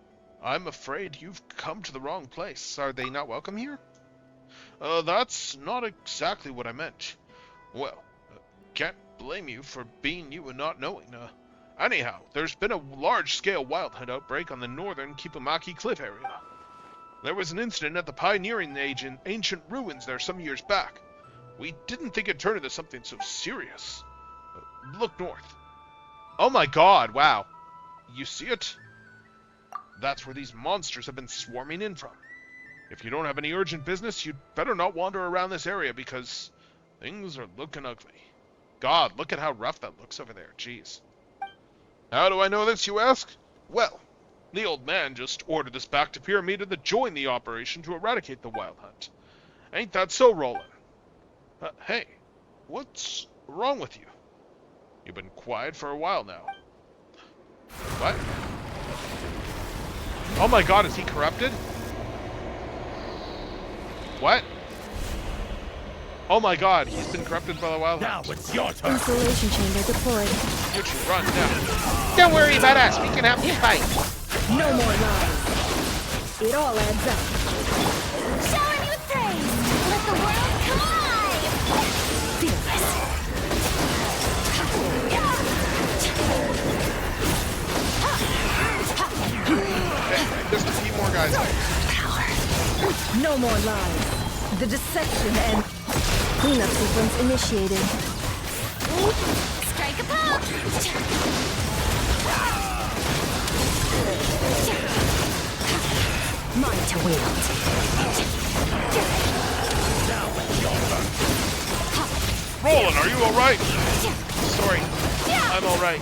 I'm afraid you've come to the wrong place. Are they not welcome here? That's not exactly what I meant. Well, can't blame you for being you and not knowing. Anyhow, there's been a large-scale wild hunt outbreak on the northern Kipumaki Cliff area. There was an incident at the pioneering age in ancient ruins there some years back. We didn't think it'd turn into something so serious. Look north. Oh my god, wow. You see it? That's where these monsters have been swarming in from. If you don't have any urgent business, you'd better not wander around this area because things are looking ugly. God, look at how rough that looks over there. Jeez. How do I know this, you ask? Well, The old man just ordered us back to Pyramida to join the operation to eradicate the Wild Hunt. Ain't that so, Roland? Hey, what's wrong with you? You've been quiet for a while now. What? Oh my god, is he corrupted? What? Oh my god, he's been corrupted by the Wild Hunt. Now it's your turn. Installation chamber deployed. You should run now. Don't worry about us, we can help you fight. No more lies. It all adds up. Showering you with praise! Let the world come alive! Feel this. Okay, just a few more guys. No more lies. The deception and Cleanup sequence initiated. Strike a pose! mine to wield. Roland, are you alright? Sorry, I'm alright.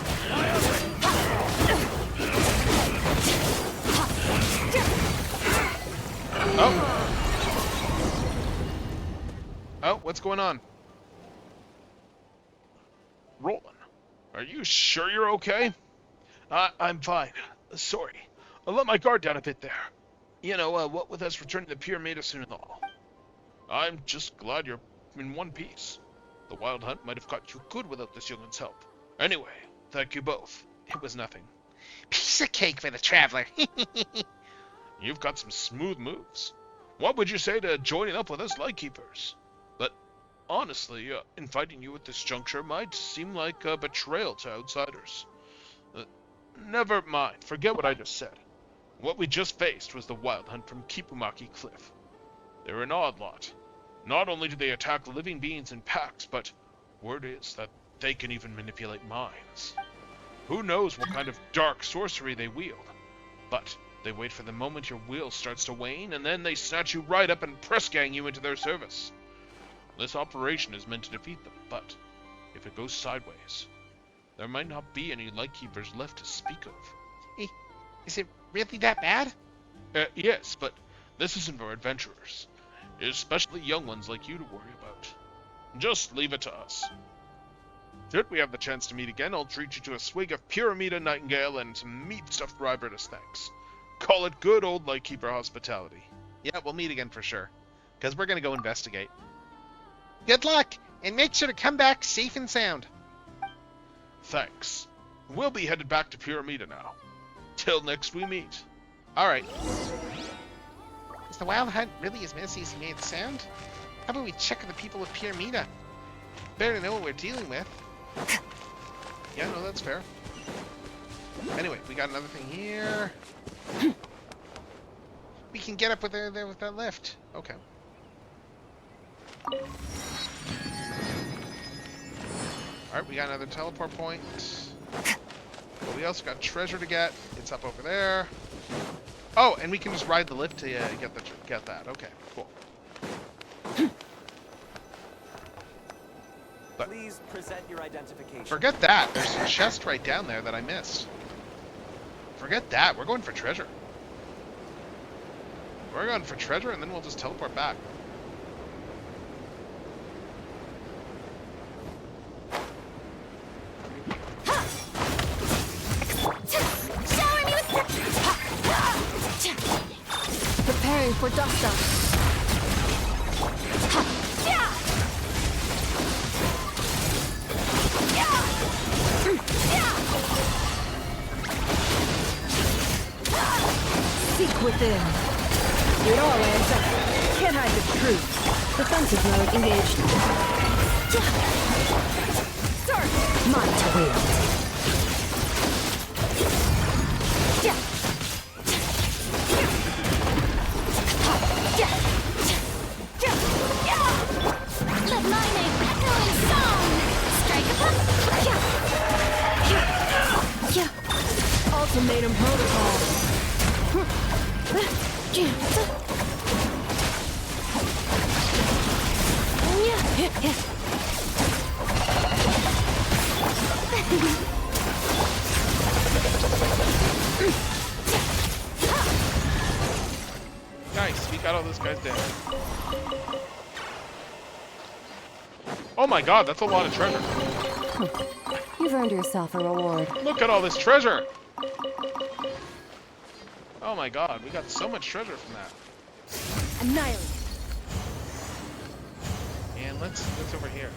Oh, what's going on? Roland, are you sure you're okay? I'm fine. Sorry. I let my guard down a bit there. You know, what with us returning to the Pyramida soon and all. I'm just glad you're in one piece. The Wild Hunt might have got you good without this youngin's help. Anyway, thank you both. It was nothing. Piece of cake for the traveler. You've got some smooth moves. What would you say to joining up with us Lightkeepers? But honestly, inviting you at this juncture might seem like a betrayal to outsiders. Never mind. Forget what I just said. What we just faced was the Wild Hunt from Kipumaki Cliff. They're an odd lot. Not only do they attack living beings in packs, but word is that they can even manipulate minds. Who knows what kind of dark sorcery they wield, but they wait for the moment your will starts to wane, and then they snatch you right up and press gang you into their service. This operation is meant to defeat them, but if it goes sideways, there might not be any Lightkeepers left to speak of. Is it really that bad? Yes, but this isn't for adventurers. Especially young ones like you to worry about. Just leave it to us. Should we have the chance to meet again, I'll treat you to a swig of Pyramida Nightingale and some meat-stuffed rybird as thanks. Call it good old Lightkeeper hospitality. Yeah, we'll meet again for sure. Because we're going to go investigate. Good luck, and make sure to come back safe and sound. Thanks. We'll be headed back to Pyramida now. Till next we meet. Alright. Is the Wild Hunt really as messy as he made it sound? How about we check with the people of Pyramida? Better know what we're dealing with. Yeah, no, that's fair. Anyway, we got another thing here. We can get up with there with that lift. Okay. Alright, we got another teleport point. But we also got treasure to get. It's up over there. Oh, and we can just ride the lift to get that. Okay, cool. But please present your identification. Forget that. There's a chest right down there that I missed. Forget that. We're going for treasure. We're going for treasure, and then we'll just teleport back. Preparing for dust-up. Seek within. It all adds up. Can't hide the truth. Defensive mode engaged. Start. Mine to wield. Let my name echo in song! Strike a pop! Ultimatum protocol. this guy's dead. Oh my god, that's a lot of treasure. You've earned yourself a reward. Look at all this treasure! Oh my god, we got so much treasure from that. Annihilate. And let's over here.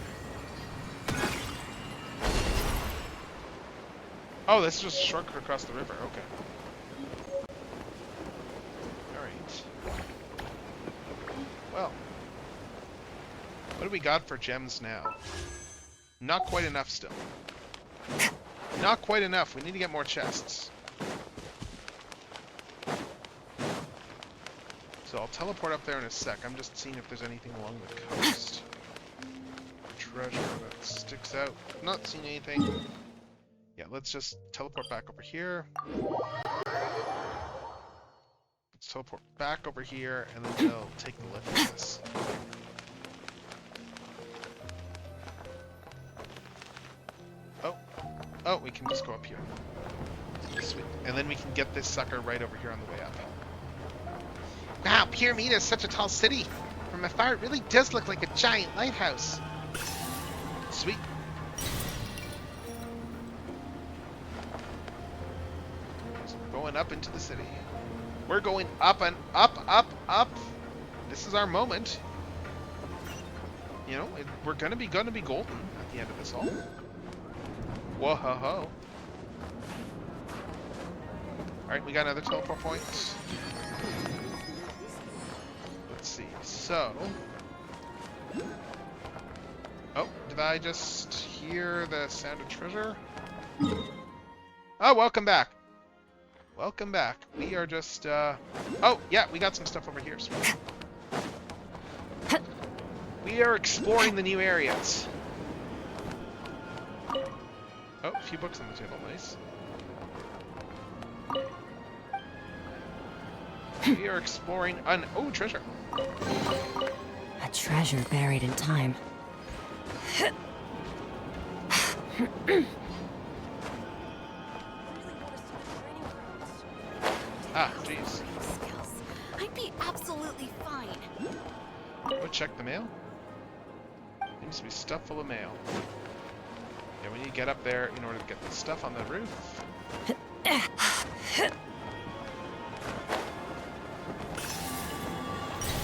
Oh, this is just a shortcut across the river. Okay. Alright. Well. What do we got for gems now? Not quite enough still. Not quite enough. We need to get more chests. So I'll teleport up there in a sec. I'm just seeing if there's anything along the coast. Treasure that sticks out. Not seeing anything. Yeah, let's just teleport back over here. Let's teleport back over here, and then we'll take the lift with us. Oh, we can just go up here. Sweet. And then we can get this sucker right over here on the way up. Wow, Pyramida is such a tall city. From afar, it really does look like a giant lighthouse. Sweet. So we're going up into the city. We're going up and up, up, up. This is our moment. You know, we're gonna be golden at the end of this all. Whoa ho ho. Alright, we got another teleport point. Let's see. So. Oh, did I just hear the sound of treasure? Oh, welcome back. Welcome back. We are just, Oh, yeah, we got some stuff over here. Sweet. We are exploring the new areas. Oh, a few books on the table. Nice. We are exploring oh, treasure. A treasure buried in time. Ah, jeez. I'd be absolutely fine. Go check the mail. Seems to be stuff full of mail. Yeah, we need to get up there in order to get the stuff on the roof.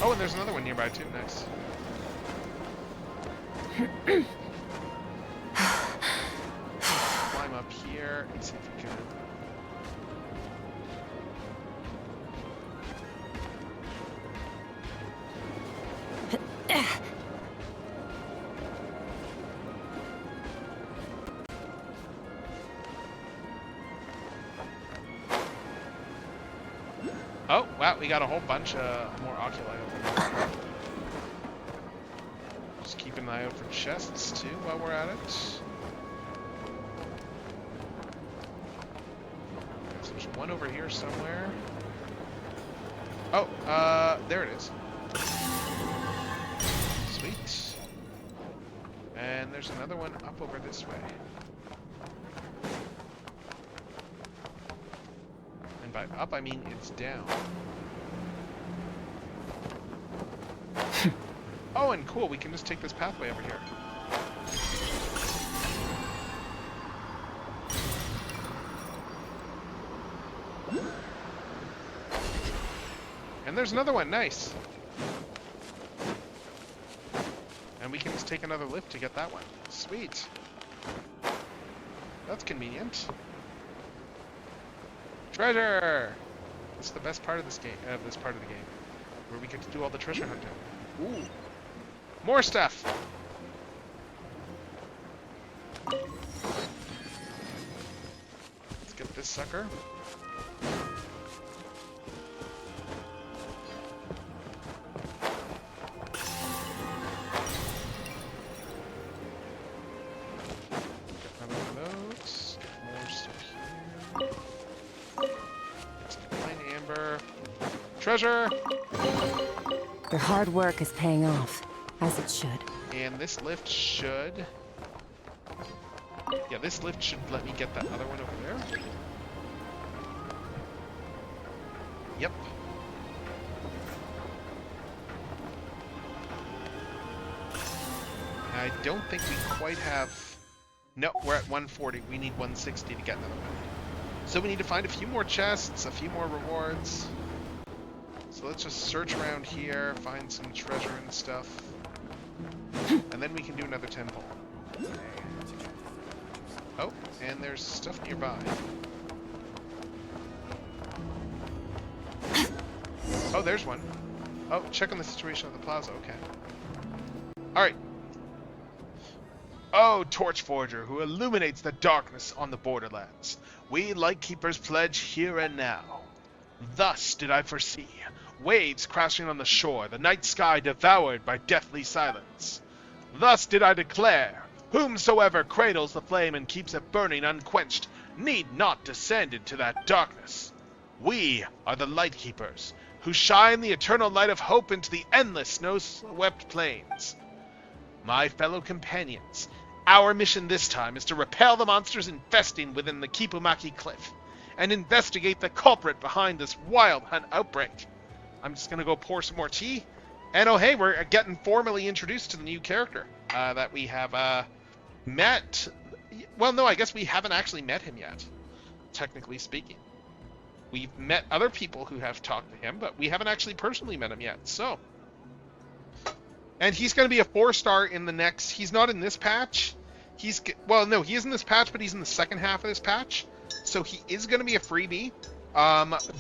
Oh, and there's another one nearby too. Nice. Climb up here and see if we can. Oh, wow, we got a whole bunch more oculi over here. Just keep an eye out for chests, too, while we're at it. So there's one over here somewhere. Oh, there it is. Sweet. And there's another one up over this way. By up, I mean it's down. Oh, and cool, we can just take this pathway over here. And there's another one, nice. And we can just take another lift to get that one. Sweet. That's convenient. Treasure! This is the best part of this game, where we get to do all the treasure hunting. Ooh, more stuff. Let's get this sucker. Get another one of those. Get more stuff here. Treasure! Your hard work is paying off, as it should. And this lift should... Yeah, this lift should let me get that other one over there. Yep. I don't think we quite have... No, we're at 140. We need 160 to get another one. So we need to find a few more chests, a few more rewards. So let's just search around here, find some treasure and stuff. And then we can do another temple. Oh, and there's stuff nearby. Oh, there's one. Oh, check on the situation of the plaza, okay. Alright. Oh, Torchforger, who illuminates the darkness on the borderlands. We Lightkeepers pledge here and now. Thus did I foresee. Waves crashing on the shore, the night sky devoured by deathly silence. Thus did I declare, whomsoever cradles the flame and keeps it burning unquenched, need not descend into that darkness. We are the Lightkeepers, who shine the eternal light of hope into the endless snow-swept plains. My fellow companions, our mission this time is to repel the monsters infesting within the Kipumaki Cliff, and investigate the culprit behind this wild hunt outbreak. I'm just gonna go pour some more tea, and oh hey, we're getting formally introduced to the new character that we have met. Well, no, I guess we haven't actually met him yet, technically speaking. We've met other people who have talked to him, but we haven't actually personally met him yet, so. And he's going to be a 4-star in the next... He's not in this patch. Well, no, he is in this patch, but he's in the second half of this patch. So he is going to be a freebie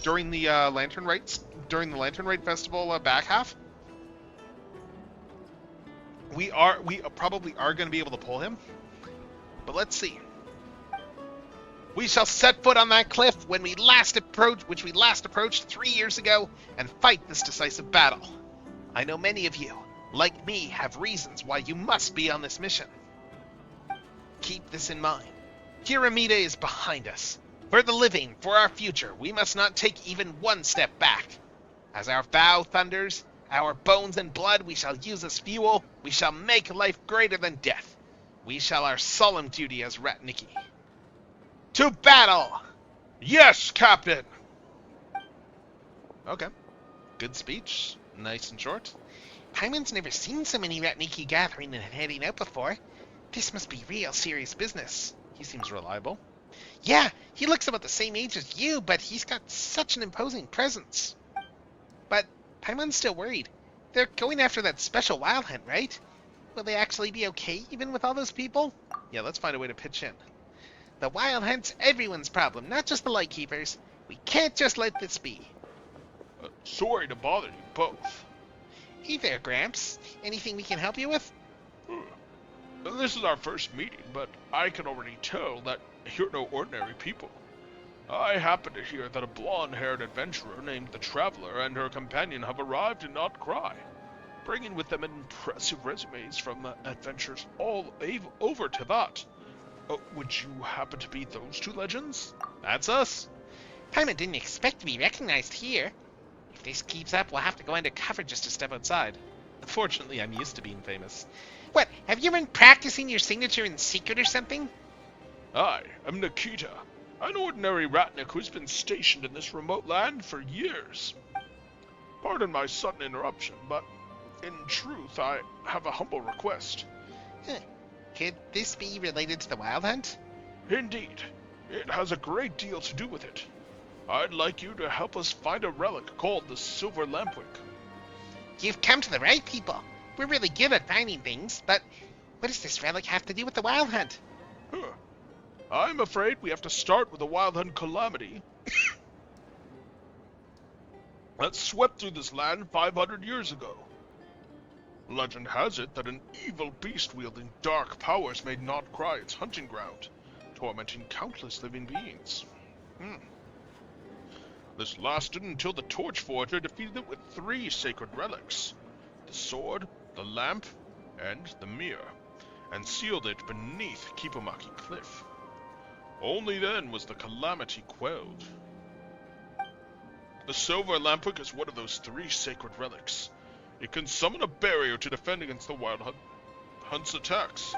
during the Lantern Rite Festival back half. We probably are going to be able to pull him. But let's see. We shall set foot on that cliff which we last approached 3 years ago, and fight this decisive battle. I know many of you, like me, have reasons why you must be on this mission. Keep this in mind. Pyramida is behind us. For the living, for our future, we must not take even one step back. As our vow thunders, our bones and blood we shall use as fuel, we shall make life greater than death. We shall our solemn duty as Ratniki. To battle! Yes, Captain! Okay. Good speech. Nice and short. Paimon's never seen so many Ratniki gathering and heading out before. This must be real serious business. He seems reliable. Yeah, he looks about the same age as you, but he's got such an imposing presence. But Paimon's still worried. They're going after that special wild hunt, right? Will they actually be okay, even with all those people? Yeah, let's find a way to pitch in. The wild hunt's everyone's problem, not just the Lightkeepers. We can't just let this be. Sorry to bother you both. Hey there, Gramps. Anything we can help you with? This is our first meeting, but I can already tell that you're no ordinary people. I happen to hear that a blonde-haired adventurer named the Traveler and her companion have arrived in Not Cry, bringing with them impressive resumes from adventures all over to that. Would you happen to be those two legends? That's us. Paimon didn't expect to be recognized here. If this keeps up, we'll have to go undercover just to step outside. Fortunately, I'm used to being famous. What, have you been practicing your signature in secret or something? I am Nikita, an ordinary Ratnik who's been stationed in this remote land for years. Pardon my sudden interruption, but in truth, I have a humble request. Could this be related to the Wild Hunt? Indeed. It has a great deal to do with it. I'd like you to help us find a relic called the Silver Lampwick. You've come to the right people. We're really good at finding things, but what does this relic have to do with the Wild Hunt? I'm afraid we have to start with the Wild Hunt calamity that swept through this land 500 years ago. Legend has it that an evil beast wielding dark powers made Not Cry its hunting ground, tormenting countless living beings. This lasted until the Torchforger defeated it with 3 sacred relics: the sword, the lamp, and the mirror, and sealed it beneath Kipumaki Cliff. Only then was the calamity quelled. The Silver Lampwick is one of those 3 sacred relics. It can summon a barrier to defend against the Wild Hunt's attacks.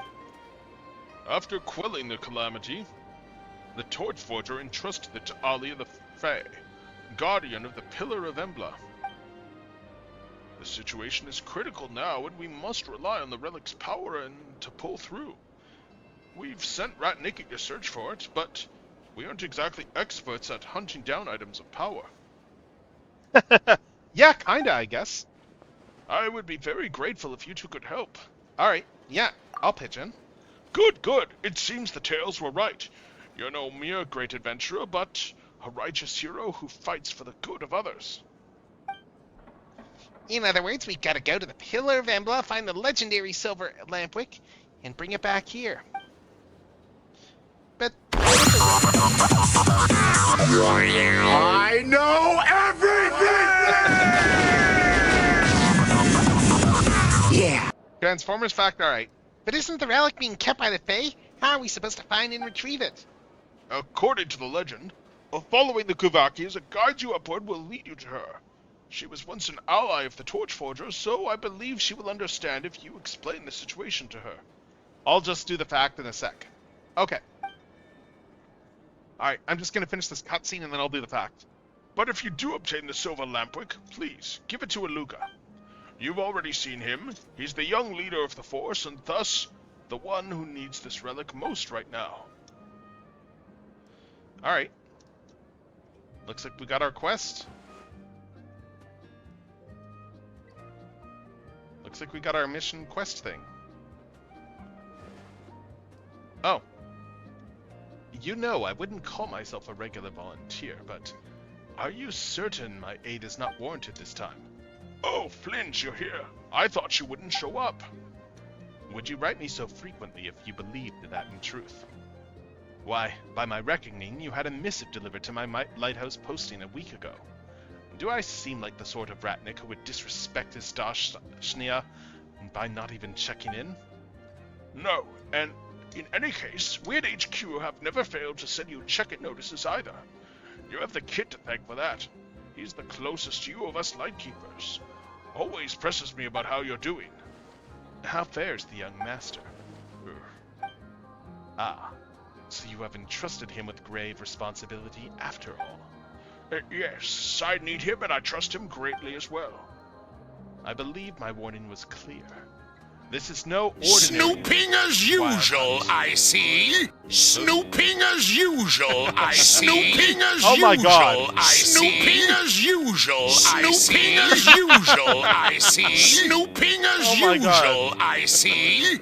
After quelling the calamity, the Torchforger entrusted it to Ali the Fae, guardian of the Pillar of Embla. The situation is critical now, and we must rely on the relic's power and to pull through. We've sent Rat Nicky to search for it, but we aren't exactly experts at hunting down items of power. Yeah, kinda, I guess. I would be very grateful if you two could help. Alright, yeah, I'll pitch in. Good, good. It seems the tales were right. You're no mere great adventurer, but a righteous hero who fights for the good of others. In other words, we've got to go to the Pillar of Embla, find the legendary silver lampwick, and bring it back here. But I know everything! Yeah. Transformers fact, alright. But isn't the relic being kept by the Fae? How are we supposed to find and retrieve it? According to the legend, following the Kuvaki as it guides you upward will lead you to her. She was once an ally of the Torchforgers, so I believe she will understand if you explain the situation to her. I'll just do the fact in a sec. Okay. Alright, I'm just gonna finish this cutscene and then I'll do the fact. But if you do obtain the silver lampwick, please, give it to Aluga. You've already seen him. He's the young leader of the Force, and thus, the one who needs this relic most right now. Alright. Looks like we got our quest. Looks like we got our mission quest thing. Oh. You know, I wouldn't call myself a regular volunteer, but are you certain my aid is not warranted this time? Oh, Flint, you're here. I thought you wouldn't show up. Would you write me so frequently if you believed that in truth? Why, by my reckoning, you had a missive delivered to my lighthouse posting a week ago. Do I seem like the sort of ratnik who would disrespect his Stashnia by not even checking in? No, and in any case, we at HQ have never failed to send you check-in notices either. You have the kid to thank for that. He's the closest to you of us Lightkeepers. Always presses me about how you're doing. How fares the young master? Ah, so you have entrusted him with grave responsibility after all. Yes, I need him and I trust him greatly as well. I believe my warning was clear. This is no ordinary... Snooping as usual, I see. Snooping as usual, I see. Snooping as usual, oh my God. I see. Snooping as usual, I see. Snooping as usual, I see. Snooping as usual, I see.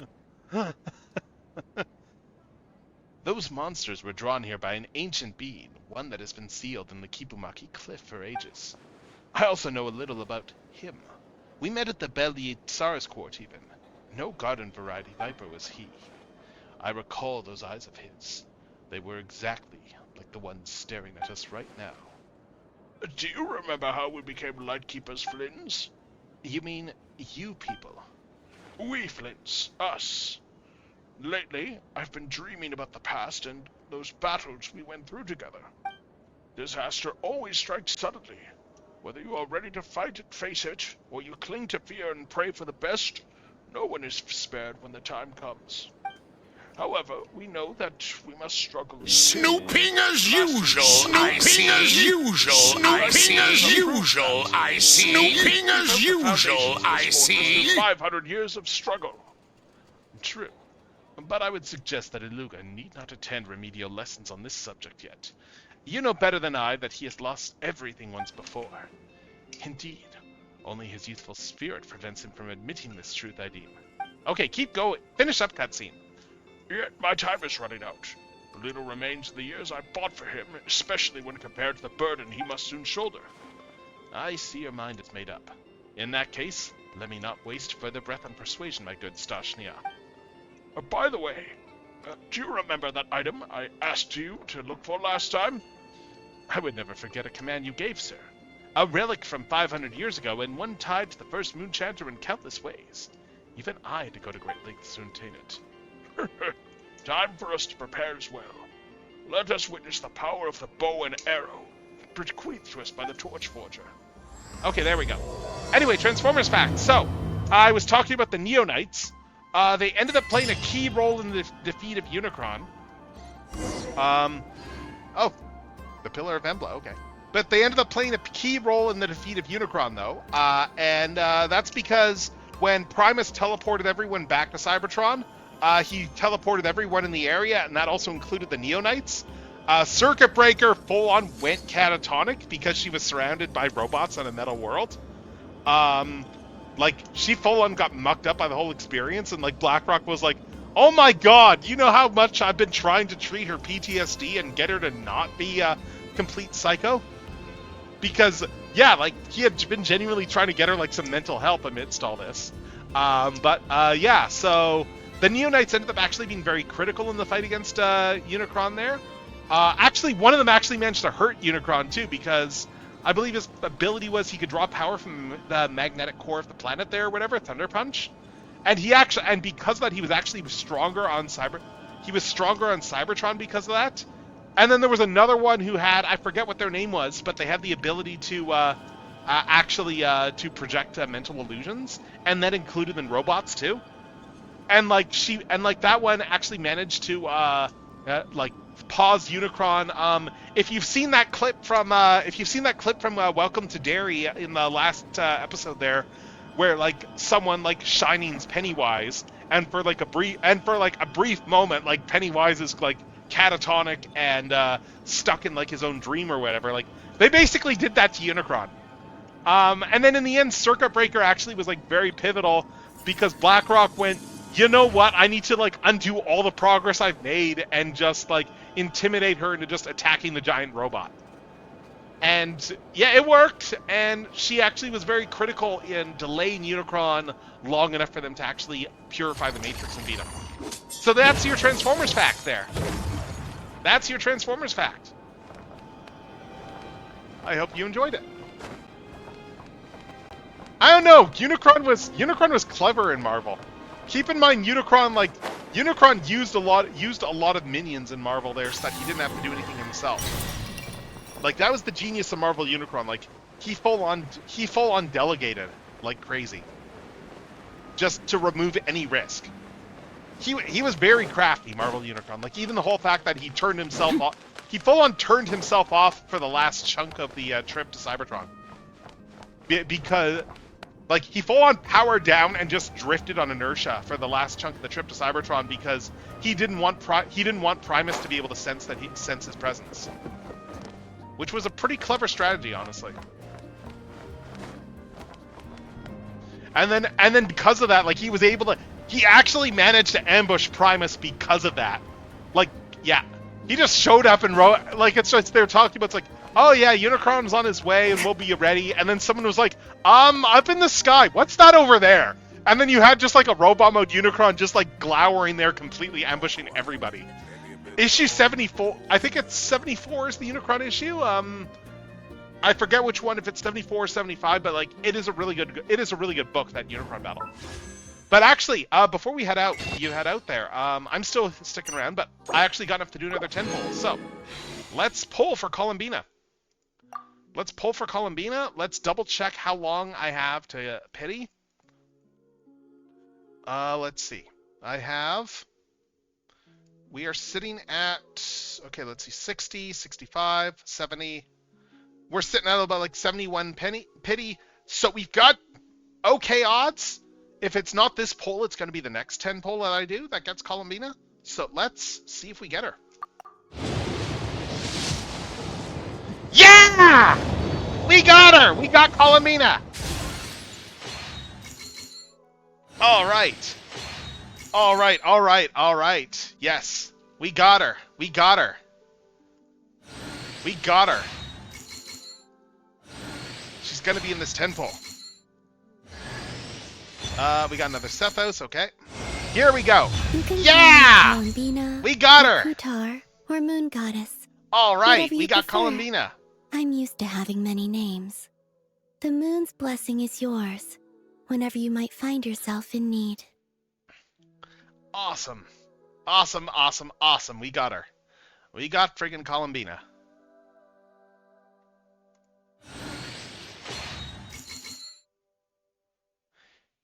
Those monsters were drawn here by an ancient being, one that has been sealed in the Kibumaki Cliff for ages. I also know a little about him. We met at the Beli Tsar's court even. No garden variety viper was he. I recall those eyes of his. They were exactly like the ones staring at us right now. Do you remember how we became Lightkeepers, Flins? You mean you people? We Flins, us. Lately, I've been dreaming about the past and those battles we went through together. Disaster always strikes suddenly. Whether you are ready to fight and face it, or you cling to fear and pray for the best, no one is spared when the time comes. However, we know that we must struggle. Snooping as usual, Snooping as usual, Snooping as usual, I see. Snooping as usual, I see. 500 years of struggle. True. But I would suggest that Iluga need not attend remedial lessons on this subject yet. You know better than I that he has lost everything once before. Indeed, only his youthful spirit prevents him from admitting this truth, I deem. Okay, keep going. Finish up cutscene. Yet my time is running out. The little remains of the years I fought for him, especially when compared to the burden he must soon shoulder. I see your mind is made up. In that case, let me not waste further breath on persuasion, my good Stashnia. By the way, do you remember that item I asked you to look for last time? I would never forget a command you gave, sir. A relic from 500 years ago, and one tied to the first Moonchanter in countless ways. Even I had to go to great lengths to obtain it. Time for us to prepare as well. Let us witness the power of the bow and arrow, bequeathed to us by the Torchforger. Okay, there we go. Anyway, Transformers facts. So, I was talking about the Neo Knights. They ended up playing a key role in the defeat of Unicron. Oh, the Pillar of Embla, okay. but they ended up playing a key role in the defeat of Unicron, though. And that's because when Primus teleported everyone back to Cybertron, he teleported everyone in the area, and that also included the Neonites. Circuit Breaker full-on went catatonic because she was surrounded by robots on a metal world. Like, she full-on got mucked up by the whole experience, and, like, BlackRock was like, oh my god, you know how much I've been trying to treat her PTSD and get her to not be a complete psycho? Because, yeah, like, he had been genuinely trying to get her, like, some mental help amidst all this. Yeah, so the Neonites ended up actually being very critical in the fight against Unicron there. Actually, one of them actually managed to hurt Unicron, too, because I believe his ability was he could draw power from the magnetic core of the planet there or whatever, Thunder Punch. And because of that, he was actually stronger on Cybertron because of that. And then there was another one who had, I forget what their name was, but they had the ability to to project mental illusions, and that included in robots too. And that one actually managed to pause Unicron. If you've seen that clip from Welcome to Derry in the last episode there, where like someone like shining's Pennywise, and for a brief moment, like Pennywise is like catatonic and stuck in like his own dream or whatever. Like they basically did that to Unicron. And then in the end, Circuit Breaker actually was like very pivotal because BlackRock went, you know what? I need to like undo all the progress I've made and just like intimidate her into just attacking the giant robot. And yeah, it worked, and she actually was very critical in delaying Unicron long enough for them to actually purify the Matrix and beat him. So that's your Transformers fact there. That's your Transformers fact. I hope you enjoyed it. I don't know, Unicron was clever in Marvel. Keep in mind Unicron used a lot of minions in Marvel there so that he didn't have to do anything himself. Like, that was the genius of Marvel Unicron. Like, he full on delegated like crazy. Just to remove any risk. He was very crafty, Marvel Unicron. Like, even the whole fact that he turned himself off, he full on turned himself off for the last chunk of the trip to Cybertron. Because, like, he full on powered down and just drifted on inertia for the last chunk of the trip to Cybertron because he didn't want Primus to be able to sense his presence. Which was a pretty clever strategy, honestly. And then because of that, like, he actually managed to ambush Primus because of that. Like, yeah, he just showed up and wrote, like, it's just, they're talking about, it's like, oh yeah, Unicron's on his way and we'll be ready. And then someone was like, up in the sky, what's that over there? And then you had just like a robot mode Unicron just like glowering there, completely ambushing everybody. Issue 74, I think it's 74 is the Unicron issue. I forget which one, if it's 74 or 75, but like it is a really good book, that Unicron battle. But actually, before you head out there, I'm still sticking around, but I actually got enough to do another 10 pulls. So let's pull for Columbina. Let's double check how long I have to pity. Let's see. We are sitting at, okay, let's see, 60, 65, 70. We're sitting at about like 71 pity. So we've got okay odds. If it's not this poll, it's going to be the next 10 poll that I do that gets Columbina. So let's see if we get her. Yeah! We got her! We got Columbina! All right. All right. Yes, we got her. She's gonna be in this 10 poll. We got another Sethos, okay. Here we go. Yeah! We got her! Kutar, or Moon Goddess. All right, we got Columbina. I'm used to having many names. The moon's blessing is yours, whenever you might find yourself in need. Awesome. We got her. We got friggin' Columbina.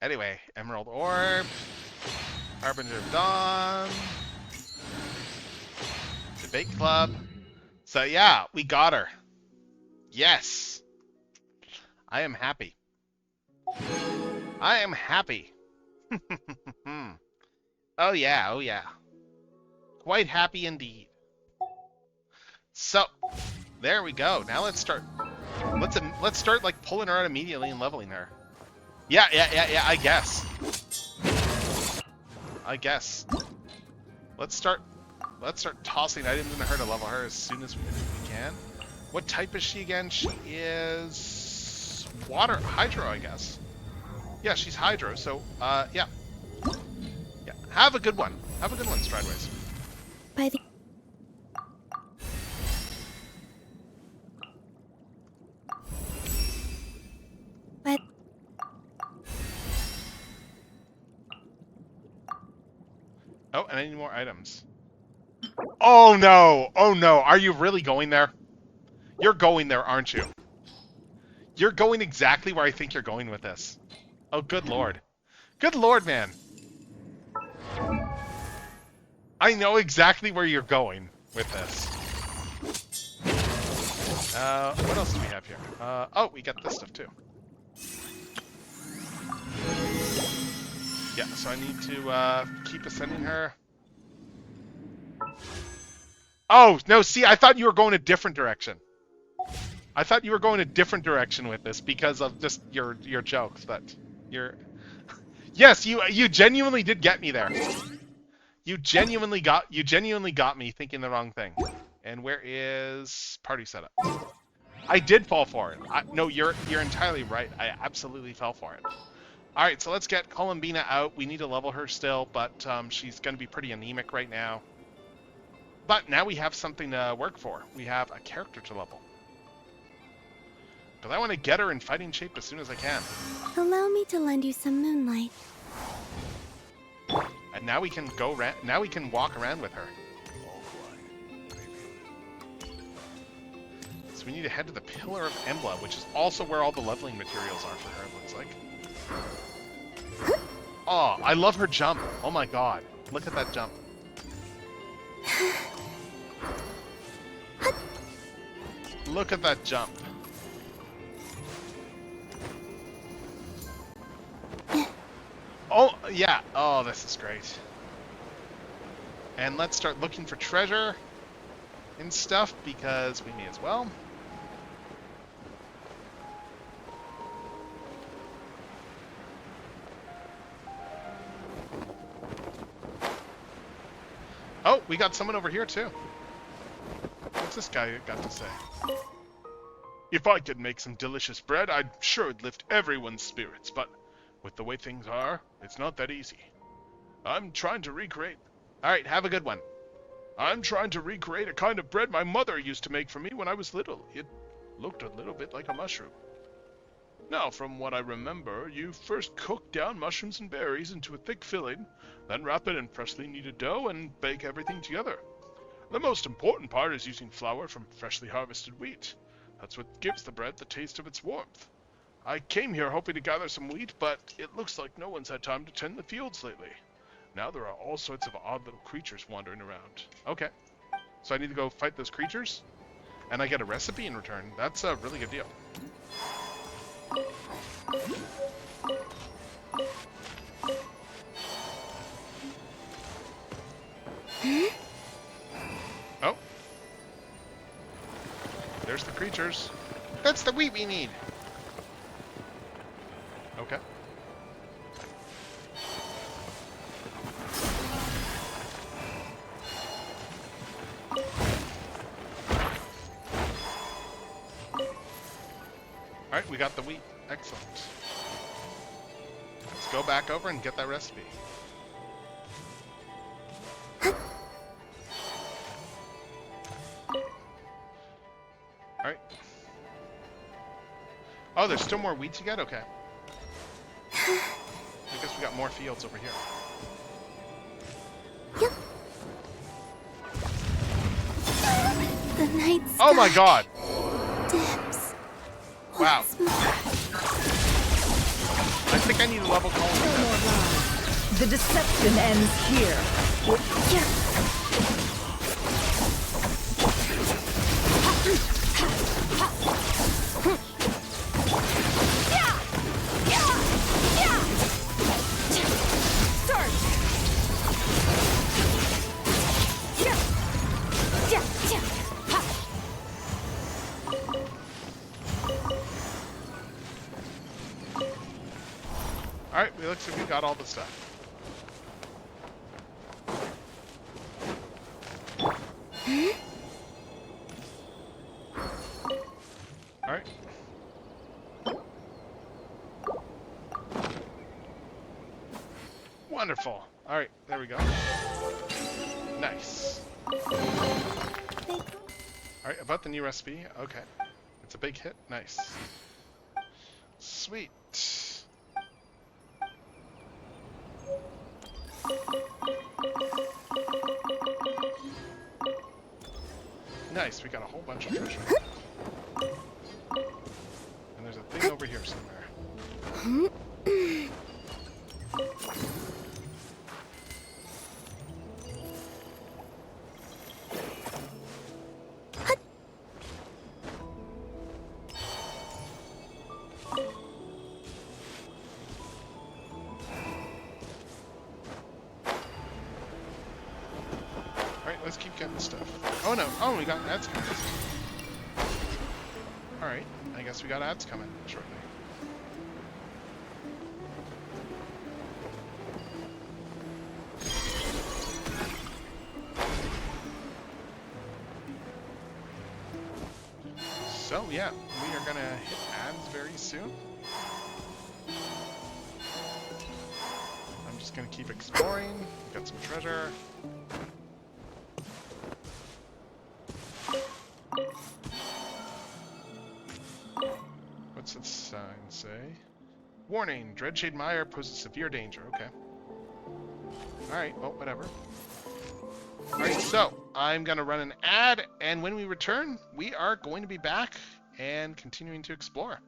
Anyway, Emerald Orb, Harbinger of Dawn, Debate Club. So yeah, we got her. Yes. I am happy. I am happy. Oh yeah, oh yeah. Quite happy indeed. So, there we go. Now let's start. Let's start like pulling her out immediately and leveling her. Yeah. I guess. Let's start tossing items into her to level her as soon as we can. What type is she again? She is hydro, I guess. Yeah, she's hydro. So, yeah. Have a good one. Have a good one, Strideways. By the Oh, and I need more items. Oh no! Oh no! Are you really going there? You're going there, aren't you? You're going exactly where I think you're going with this. Oh, good lord. Good lord, man. I know exactly where you're going with this. What else do we have here? Oh, we got this stuff too. Yeah, so I need to keep ascending her. Oh, no, see, I thought you were going a different direction. I thought you were going a different direction with this because of just your jokes, but you're... Yes, you genuinely did get me there. You genuinely got me thinking the wrong thing. And where is party setup? I did fall for it. No, you're entirely right. I absolutely fell for it. All right, so let's get Columbina out. We need to level her still, but she's going to be pretty anemic right now. But now we have something to work for. We have a character to level. Because I want to get her in fighting shape as soon as I can. Allow me to lend you some moonlight. And now we can go. Now we can walk around with her. So we need to head to the Pillar of Embla, which is also where all the leveling materials are for her. It looks like. Oh, I love her jump. Oh my god, look at that jump. Look at that jump. Oh, yeah. Oh, this is great. And let's start looking for treasure and stuff, because we may as well. Oh, we got someone over here, too. What's this guy got to say? If I could make some delicious bread, I'd sure it'd lift everyone's spirits, but with the way things are, it's not that easy. I'm trying to recreate... Alright, have a good one. I'm trying to recreate a kind of bread my mother used to make for me when I was little. It looked a little bit like a mushroom. Now, from what I remember, you first cook down mushrooms and berries into a thick filling, then wrap it in freshly kneaded dough and bake everything together. The most important part is using flour from freshly harvested wheat. That's what gives the bread the taste of its warmth. I came here hoping to gather some wheat, but it looks like no one's had time to tend the fields lately. Now there are all sorts of odd little creatures wandering around. Okay. So I need to go fight those creatures? And I get a recipe in return. That's a really good deal. Oh. There's the creatures. That's the wheat we need. Okay. Alright, we got the wheat. Excellent. Let's go back over and get that recipe. Alright. Oh, there's still more wheat to get? Okay. I guess we got more fields over here. Yep. The night sky. Oh my god! Dips. Wow. I think I need a level Columbina. The deception ends here. looks like we got all the stuff. Alright. Wonderful. Alright, there we go. Nice. Alright, about the new recipe. Okay. It's a big hit. Nice. Sweet. Nice, we got a whole bunch of treasure. And there's a thing over here somewhere. Let's keep getting stuff. Oh no, oh, we got ads coming. Alright, I guess we got ads coming shortly. So yeah, we are gonna hit ads very soon. I'm just gonna keep exploring, got some treasure. What's the sign say? Warning, Dreadshade Mire poses severe danger. Okay. Alright, well, whatever. Alright, so I'm gonna run an ad, and when we return, we are going to be back and continuing to explore.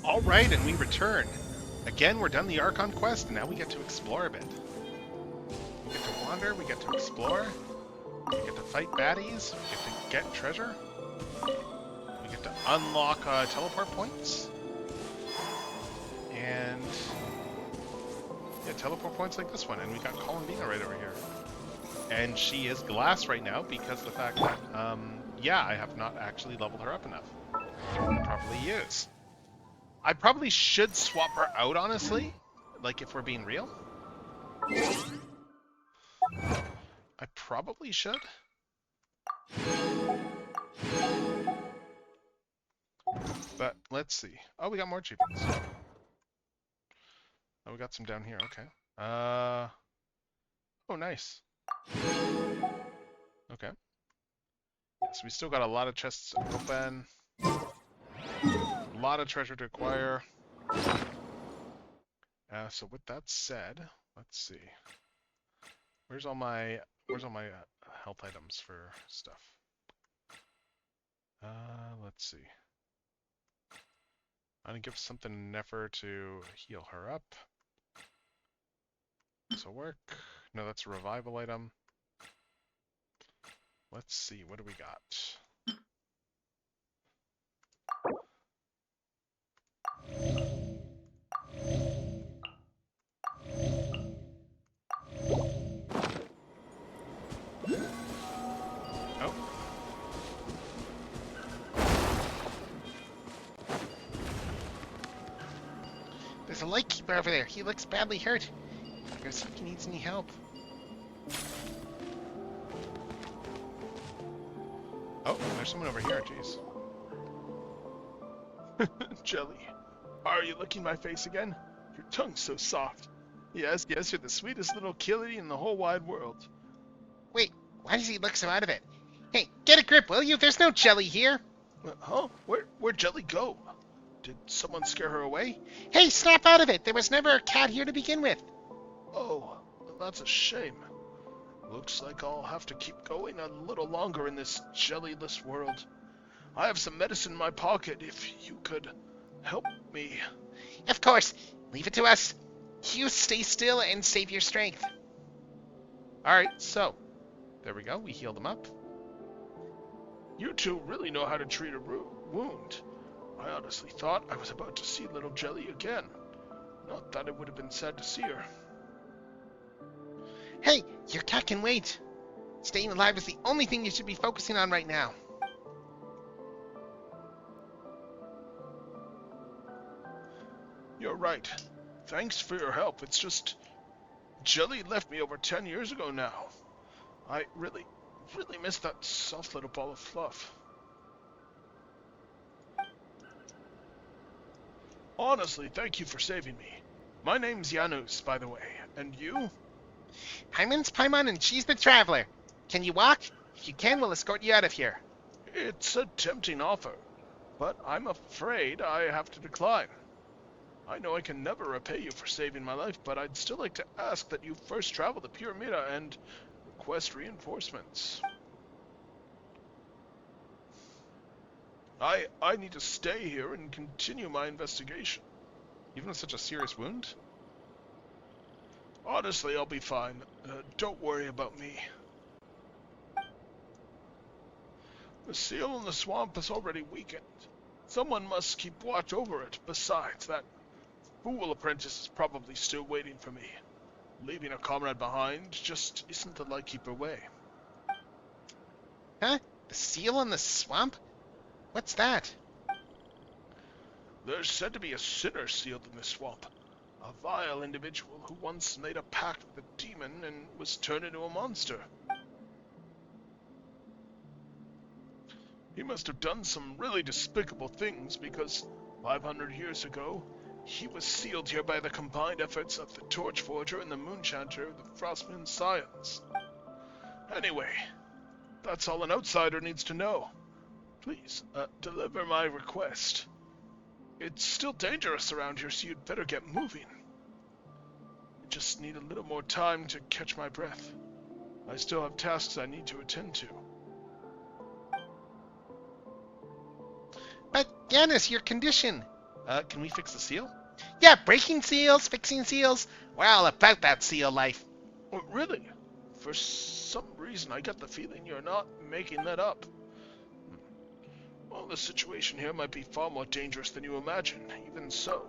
Alright, and we return. Again, we're done the Archon quest, and now we get to explore a bit. We get to wander, we get to explore, we get to fight baddies, we get to get treasure, we get to unlock teleport points, and yeah, teleport points like this one, and we got Columbina right over here. And she is glass right now because of the fact that, yeah, I have not actually leveled her up enough to properly use. I probably should swap her out, honestly, like if we're being real. I probably should. But let's see. Oh, we got more achievements. Oh, we got some down here. Okay. Oh, nice. Okay. So we still got a lot of chests to open. A lot of treasure to acquire. So with that said, let's see. Where's all my health items for stuff? Let's see. I'm gonna give something to Nefer to heal her up. This'll work. No, that's a revival item. Let's see, what do we got? Oh. There's a lightkeeper over there. He looks badly hurt. I guess he needs any help. Oh, there's someone over here, jeez. Jelly, are you licking my face again? Your tongue's so soft. Yes, yes, you're the sweetest little killie in the whole wide world. Wait, why does he look so out of it? Hey, get a grip, will you? There's no Jelly here. Huh? Where'd Jelly go? Did someone scare her away? Hey, snap out of it! There was never a cat here to begin with. Oh, that's a shame. Looks like I'll have to keep going a little longer in this jellyless world. I have some medicine in my pocket if you could help me. Of course. Leave it to us. You stay still and save your strength. Alright, so. There we go. We healed him up. You two really know how to treat a wound. I honestly thought I was about to see little Jelly again. Not that it would have been sad to see her. Hey, your cat can wait. Staying alive is the only thing you should be focusing on right now. You're right. Thanks for your help. It's just... Jelly left me over 10 years ago now. I really miss that soft little ball of fluff. Honestly, thank you for saving me. My name's Janus, by the way. And you? Hyman's Paimon and she's the Traveler. Can you walk? If you can, we'll escort you out of here. It's a tempting offer, but I'm afraid I have to decline. I know I can never repay you for saving my life, but I'd still like to ask that you first travel to Pyramida and request reinforcements. I need to stay here and continue my investigation. Even with such a serious wound? Honestly, I'll be fine. Don't worry about me. The seal in the swamp has already weakened. Someone must keep watch over it. Besides, that fool apprentice is probably still waiting for me. Leaving a comrade behind just isn't the Lightkeeper way. Huh? The seal in the swamp? What's that? There's said to be a sinner sealed in this swamp. A vile individual who once made a pact with a demon and was turned into a monster. He must have done some really despicable things because 500 years ago, he was sealed here by the combined efforts of the Torchforger and the Moonchanter of the Frostmoon Scions. Anyway, that's all an outsider needs to know. Please, deliver my request. It's still dangerous around here, so you'd better get moving. I just need a little more time to catch my breath. I still have tasks I need to attend to. But, Janus, your condition. Can we fix the seal? Yeah, breaking seals, fixing seals. We're all about that seal life. Oh, really? For some reason, I get the feeling you're not making that up. Well, the situation here might be far more dangerous than you imagine. Even so.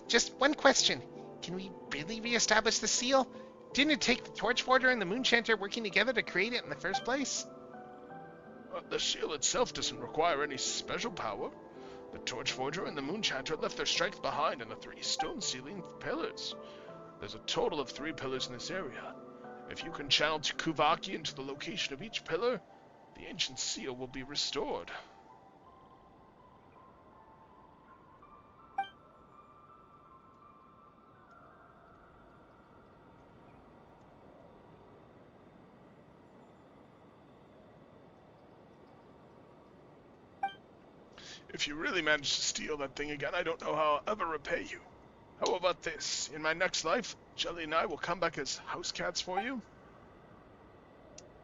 Just one question. Can we really reestablish the seal? Didn't it take the Torchforger and the Moonchanter working together to create it in the first place? The seal itself doesn't require any special power. The Torchforger and the Moonchanter left their strength behind in the 3 stone sealing pillars. There's a total of 3 pillars in this area. If you can channel Kuvaki into the location of each pillar, the ancient seal will be restored. If you really manage to steal that thing again, I don't know how I'll ever repay you. How about this? In my next life, Jelly and I will come back as house cats for you.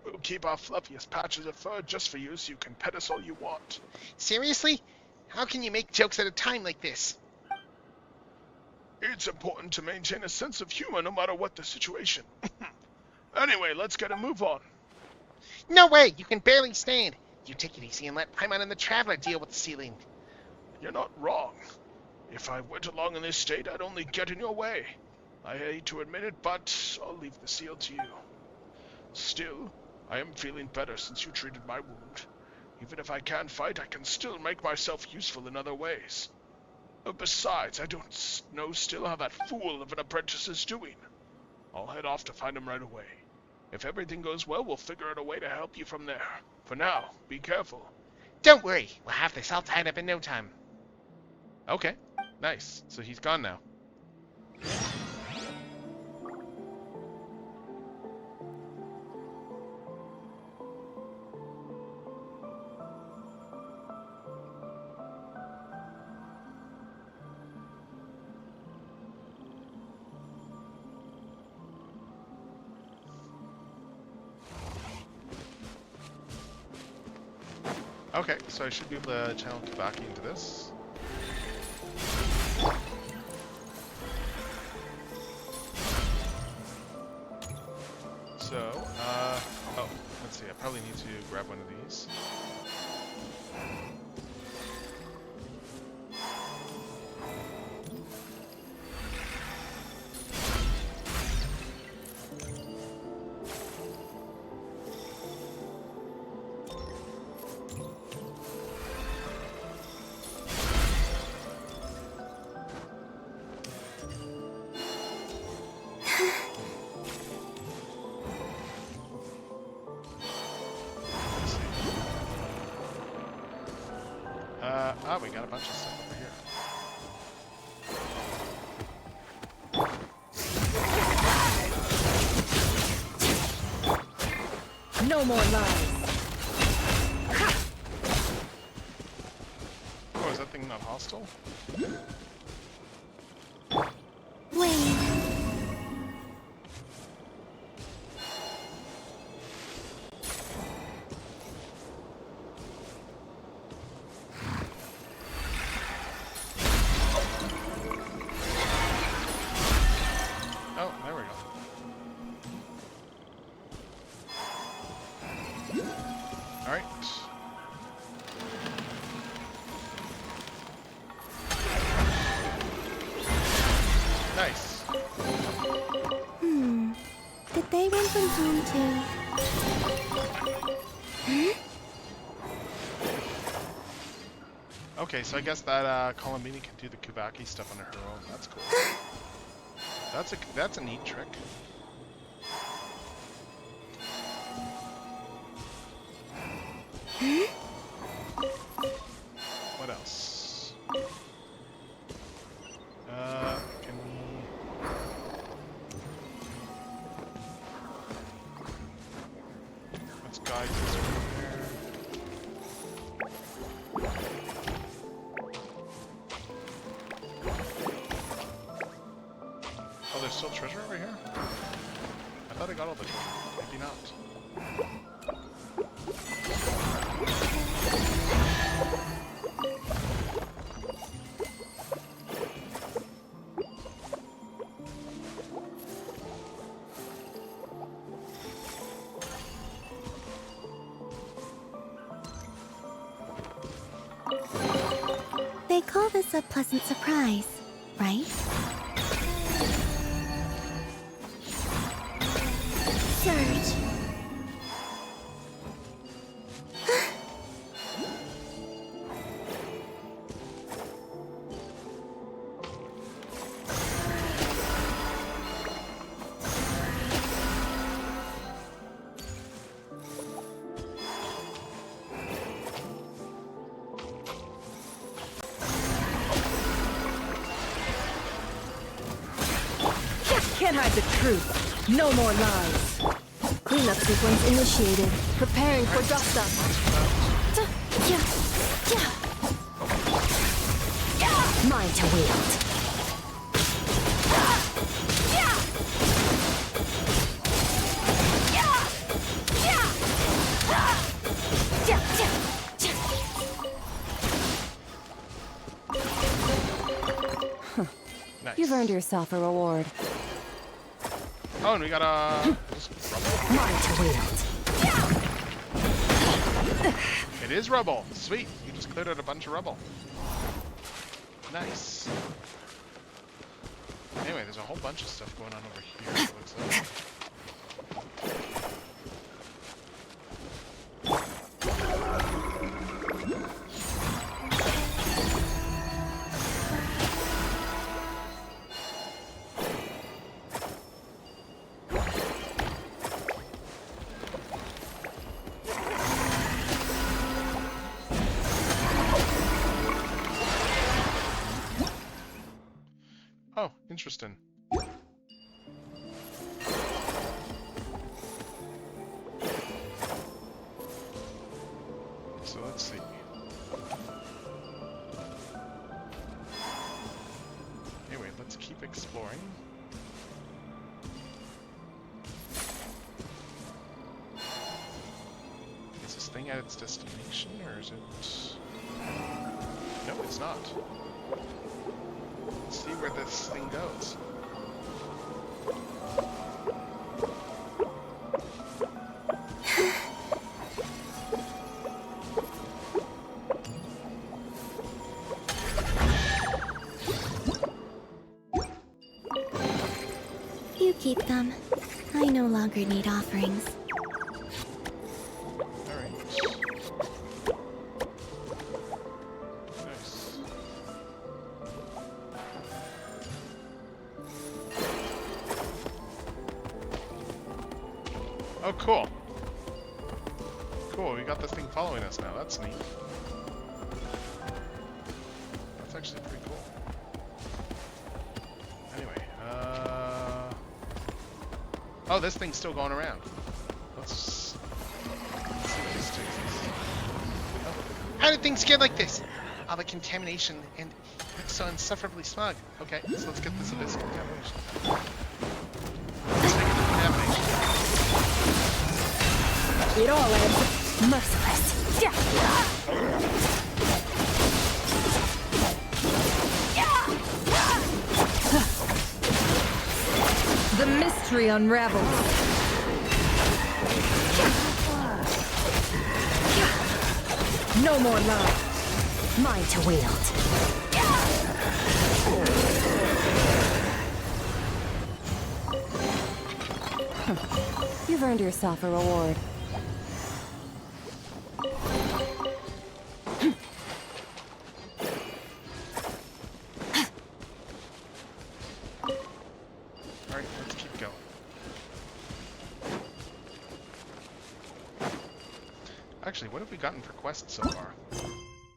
We'll keep our fluffiest patches of fur just for you so you can pet us all you want. Seriously? How can you make jokes at a time like this? It's important to maintain a sense of humor no matter what the situation. Anyway, let's get a move on. No way! You can barely stand. You take it easy and let Paimon and the Traveler deal with the sealing. You're not wrong. If I went along in this state, I'd only get in your way. I hate to admit it, but I'll leave the seal to you. Still, I am feeling better since you treated my wound. Even if I can't fight, I can still make myself useful in other ways. Besides, I don't know still how that fool of an apprentice is doing. I'll head off to find him right away. If everything goes well, we'll figure out a way to help you from there. For now, be careful. Don't worry, we'll have this all tied up in no time. Okay, nice. So he's gone now. Okay, so I should be able to channel Kuvaki into this. So, oh, let's see, I probably need to grab one of these. We got a bunch of stuff over here. No more lies. Oh, is that thing not hostile? Wait. Did they run from home too? Okay, so I guess that Columbina can do the Kuvaki stuff on her own. That's cool. That's a neat trick. What else? Can we... Let's guide this over there. Oh, there's still treasure over here? I thought I got all the treasure. Maybe not. call this a pleasant surprise, right? Surge. Can't hide the truth. No more lies. Cleanup sequence initiated. Preparing for dust up. Mine to wield. Nice. You've earned yourself a reward. Oh, and we got a... Mine to wield. It is rubble. Sweet. You just cleared out a bunch of rubble. Nice. Anyway, there's a whole bunch of stuff going on over here, it looks like. Oh, interesting. So let's see. Anyway, let's keep exploring. Is this thing at its destination, or is it... No, it's not. Let's see where this thing goes. You keep them. I no longer need offerings. Oh, cool. Cool, we got this thing following us now. That's neat. That's actually pretty cool. Anyway, oh, this thing's still going around. Let's see what this takes us. Oh. How did things get like this? All the contamination and it's so insufferably smug. Okay, so let's get this abyss contamination. It all ends merciless. The mystery unravels. No more love. Mine to wield. You've earned yourself a reward. Alright, let's keep going. Actually, what have we gotten for quests so far?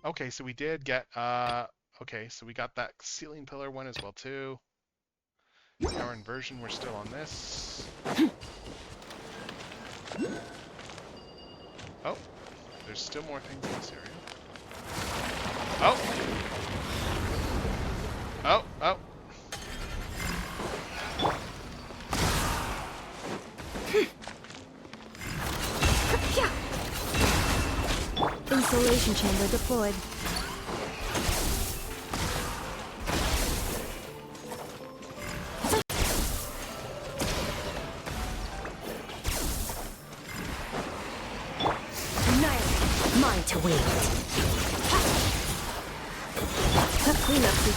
Okay, so we did get, okay, so we got that ceiling pillar one as well, too. Our inversion, we're still on this. Oh, there's still more things in this area. Oh! Oh, oh. Insulation chamber deployed. Mine to wield.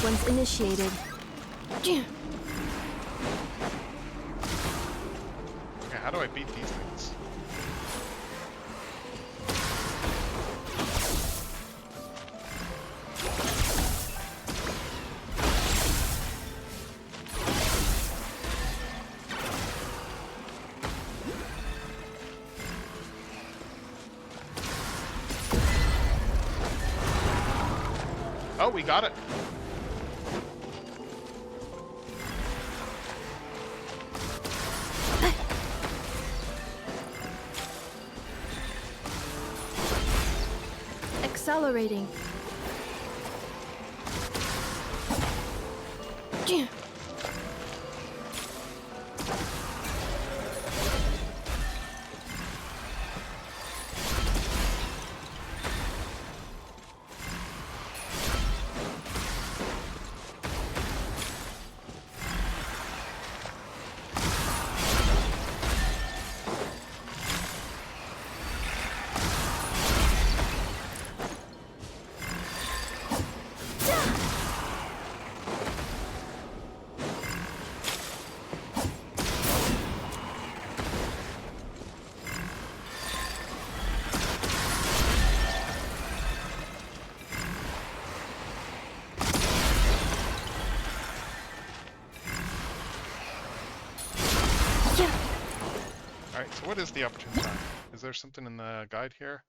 sequence initiated. Okay, how do I beat these things? Oh, we got it. Accelerating. Alright, so what is the opportune time? Is there something in the guide here?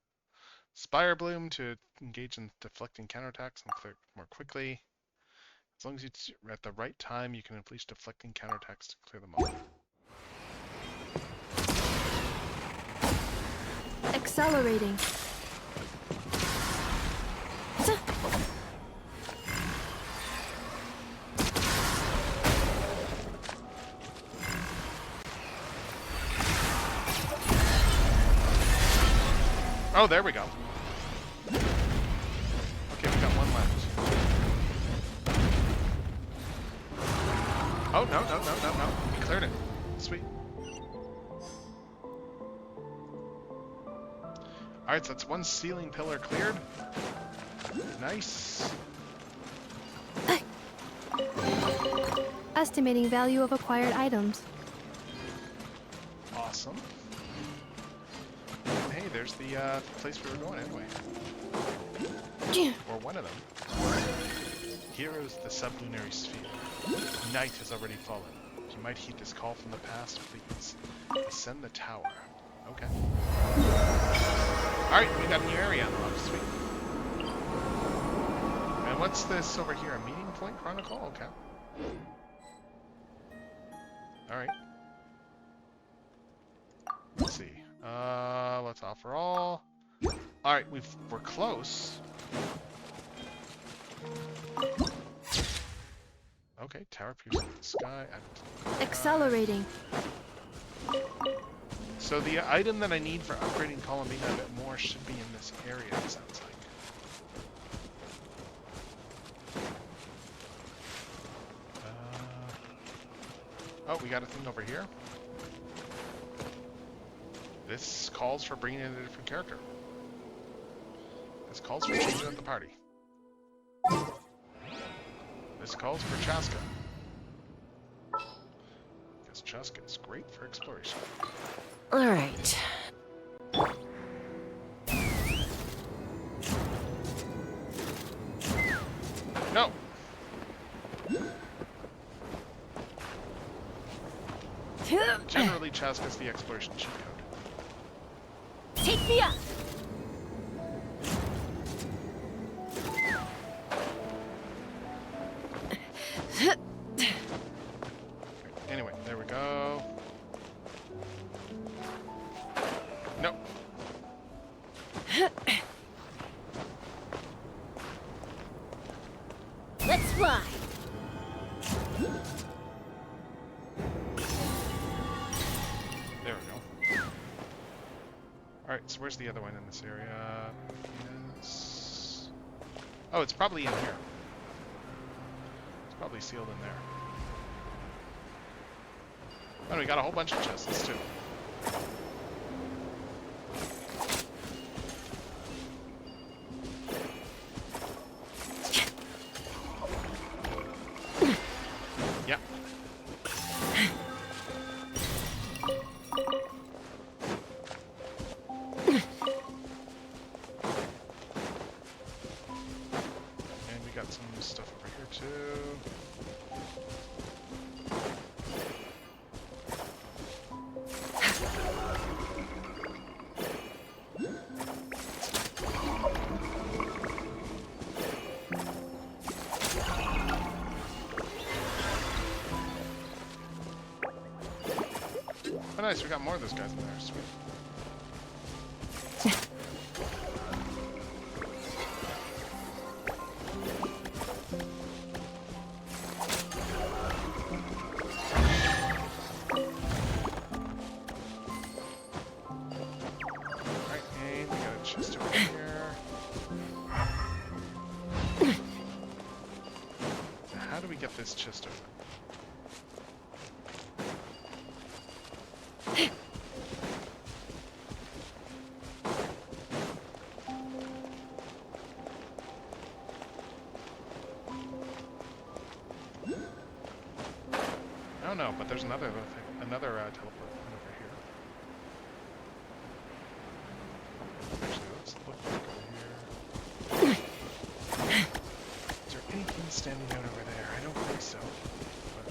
Spire Bloom to engage in deflecting counterattacks and clear more quickly. As long as you're at the right time, you can unleash deflecting counterattacks to clear them all. Accelerating. Oh, there we go. Okay, we got one left. Oh, no. We cleared it. Sweet. Alright, so that's one ceiling pillar cleared. Nice. Estimating value of acquired items. Awesome. And hey, there's the place we were going anyway. Or one of them. Heroes the sublunary sphere. Night has already fallen. You might heed this call from the past, please. Ascend the tower. Okay. Alright, we got a new area unlocked. Sweet. And what's this over here? A meeting point chronicle? Okay. Alright. Let's see. Let's offer all. Alright, we're close. Okay, tower piercing the sky. Accelerating. So the item that I need for upgrading Columbina a bit more should be in this area, it sounds like. Oh, we got a thing over here. This calls for bringing in a different character. This calls for changing up the party. This calls for Chaska. Because Chaska is great for exploration. Alright. No! Generally, Chaska's the exploration cheat code. Take me up! Anyway, there we go. Nope. Let's fly! There we go. Alright, so where's the other one in this area? Yes. Oh, it's probably in here. It's probably sealed in there. Oh, we got a whole bunch of chests too. Yep. And we got some stuff over here too. Oh, nice, we got more of those guys in there. Sweet. Alright, and we got a chest over here. So how do we get this chest open? I don't know, but there's another teleport point over here. Actually, let's look back over here. Is there anything standing out over there? I don't think so. But...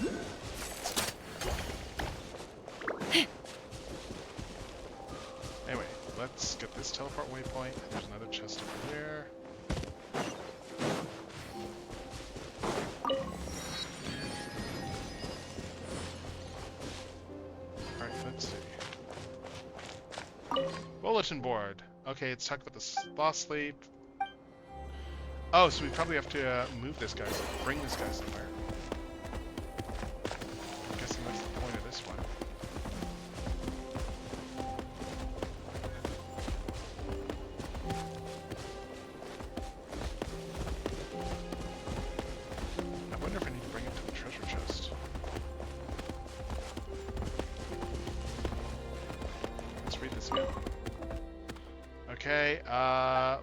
Anyway, let's get this teleport waypoint. There's another chest over there. Bulletin board. Okay, it's talking about the sloth sleep. Oh, so we probably have to move this guy, bring this guy somewhere. I'm guessing that's the point of this one. I wonder if I need to bring him to the treasure chest. Let's read this again. Okay,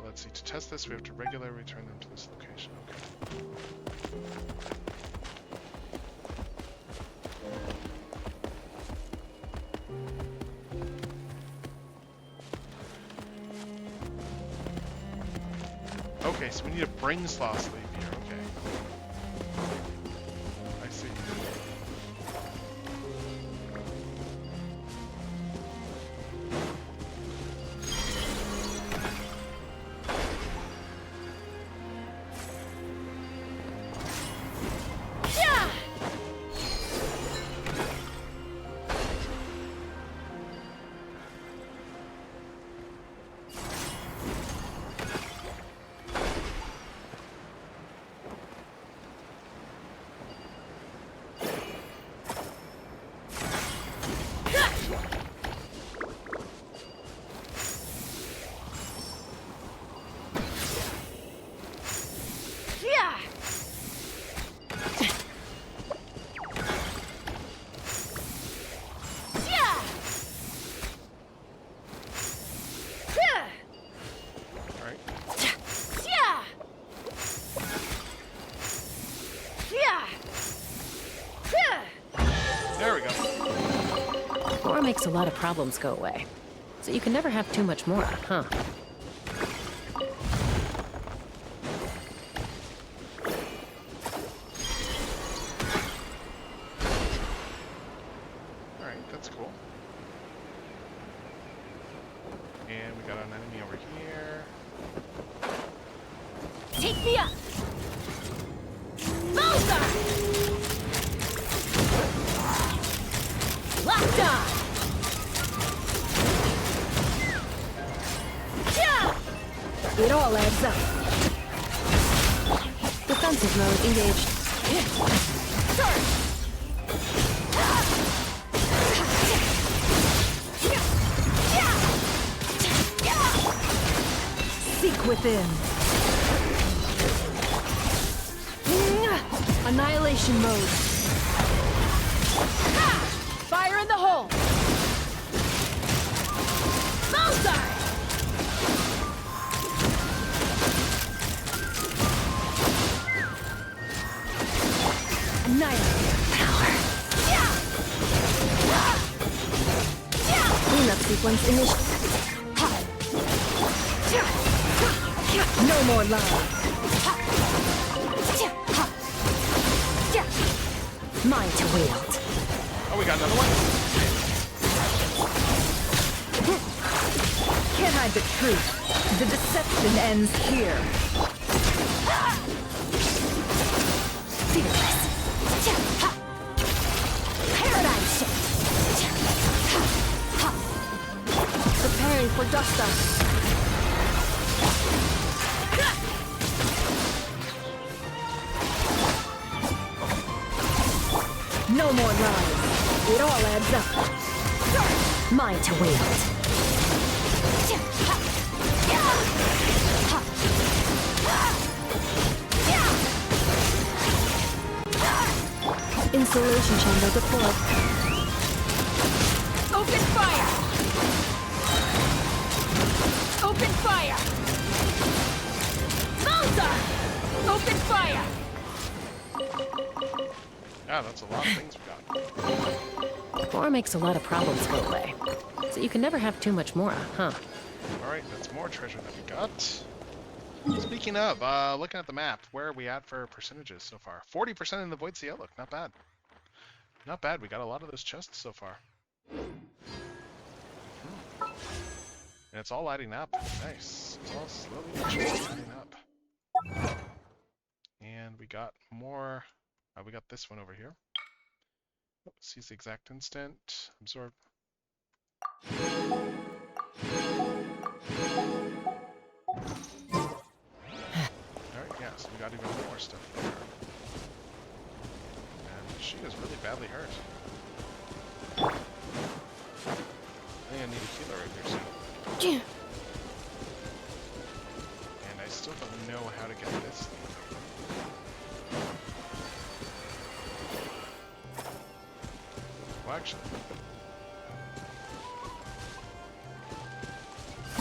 let's see. To test this, we have to regularly return them to this location. Okay. Okay, so we need to bring sloth sleep here. Okay. I see. There we go. More makes a lot of problems go away. So you can never have too much more, huh? Alright, that's cool. And we got an enemy over here. Take me up! Bowser! Locked on! It all adds up. Defensive mode engaged. Seek within. Annihilation mode. Fire in the hole. Bowser! Annihilate. sequence initial. No more love. Mine to wield. Oh, we got another one? Can't hide the truth. The deception ends here. Fearless. Paradigm shift. Preparing for dust up. No more lies. It all adds up. Mine to wield. Insulation chamber deployed. Open fire! Open fire! Malta! Open fire! Yeah, that's a lot of things we got. Mora makes a lot of problems go away. So you can never have too much Mora, huh? Alright, that's more treasure that we got. Speaking of, looking at the map, where are we at for percentages so far? 40% in the Void Sea Outlook, not bad. Not bad, we got a lot of those chests so far. And it's all adding up. Nice. It's all slowly but surely adding up. And we got more. We got this one over here. Oh, seize the exact instant. Absorb. Alright, yeah, so we got even more stuff there. And she is really badly hurt. I think I need a healer right there soon. And I still don't know how to get this thing. Well, actually.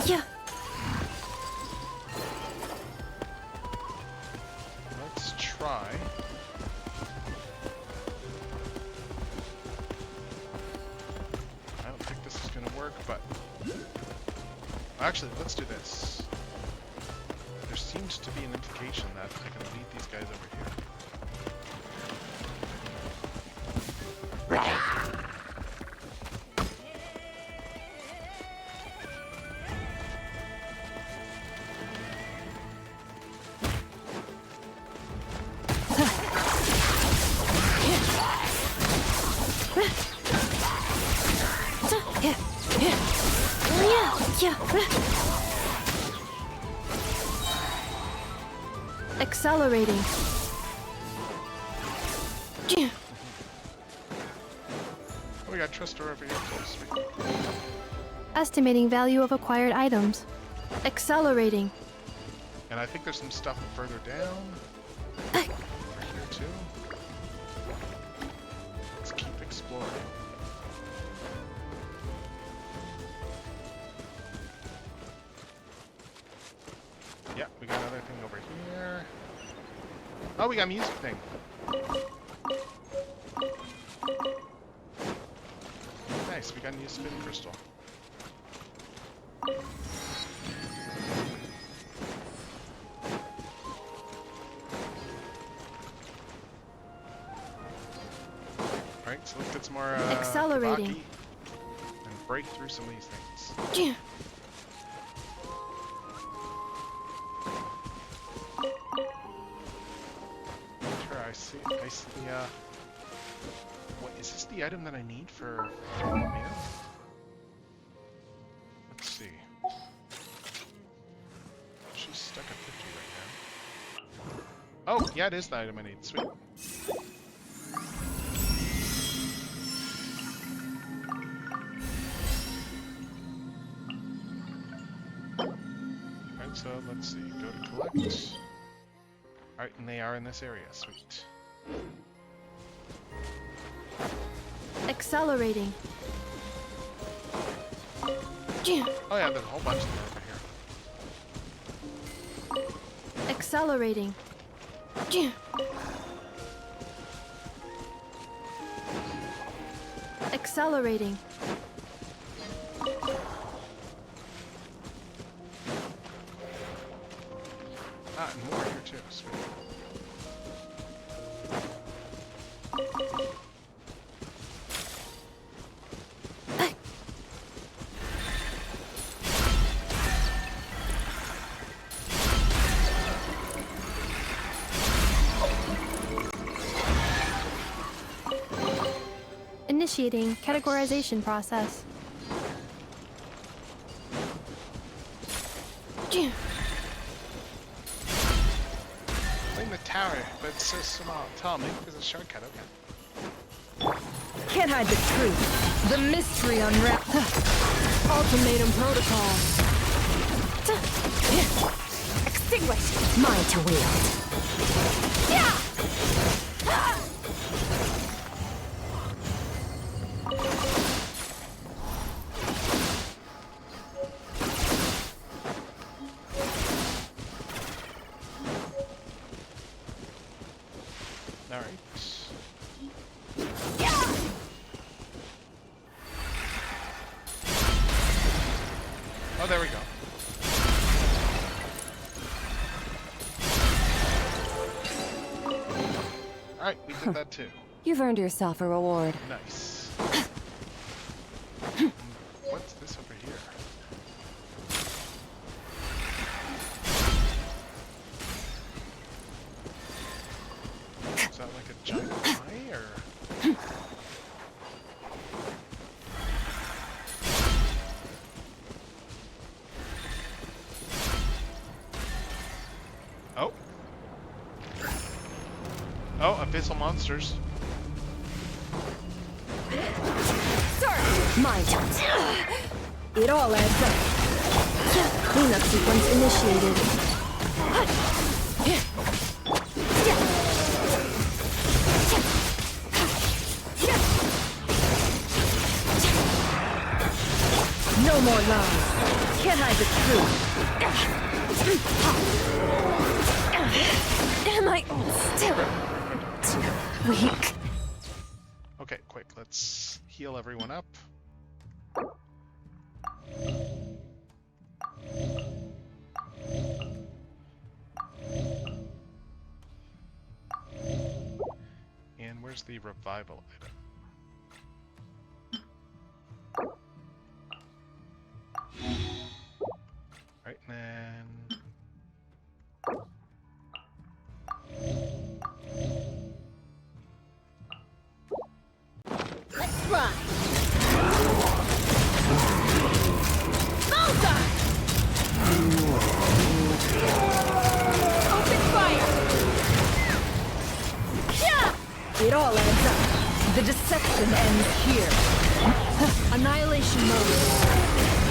Yeah. Let's try. I don't think this is going to work, but... Actually, let's do this. There seems to be an implication that I can lead these guys over here. Accelerating. Oh, we got Trustor over here. Oh, sweet. Estimating value of acquired items. Accelerating. And I think there's some stuff further down. Over here too. Let's keep exploring. Yeah, we got another thing over here. Oh, we got a music thing. Nice, we got a new spin crystal. Alright, so let's get some more accelerating and break through some of these things. Sure, I see the what is this the item that I need for Columbina? Let's see. She's stuck at 50 right now. Oh, yeah, it is the item I need. Sweet. Alright, so let's see. Go to collect. Alright, and they are in this area. Sweet. Accelerating. Oh yeah, there's a whole bunch of them over here. Accelerating. Accelerating. Initiating categorization process. Playing the tower, but it's so small. Tall, maybe there's a shortcut, okay. Can't hide the truth. The mystery unwrapped. Ultimatum protocol. Extinguish. Mine to wield. Yeah! Oh, there we go. Alright, we did that too. You've earned yourself a reward. Nice. What's this over here? Is that like a giant eye, or...? Oh. Oh, abyssal monsters. Sir! My turn. It all adds up. Cleanup sequence initiated. No more lies. Can't hide the truth. Am I still too weak? Okay, quick, let's heal everyone up. And where's the revival item? Right, and then... Let's run! Bullseye! Open fire! Yeah! It all adds up. The deception ends here. Annihilation mode.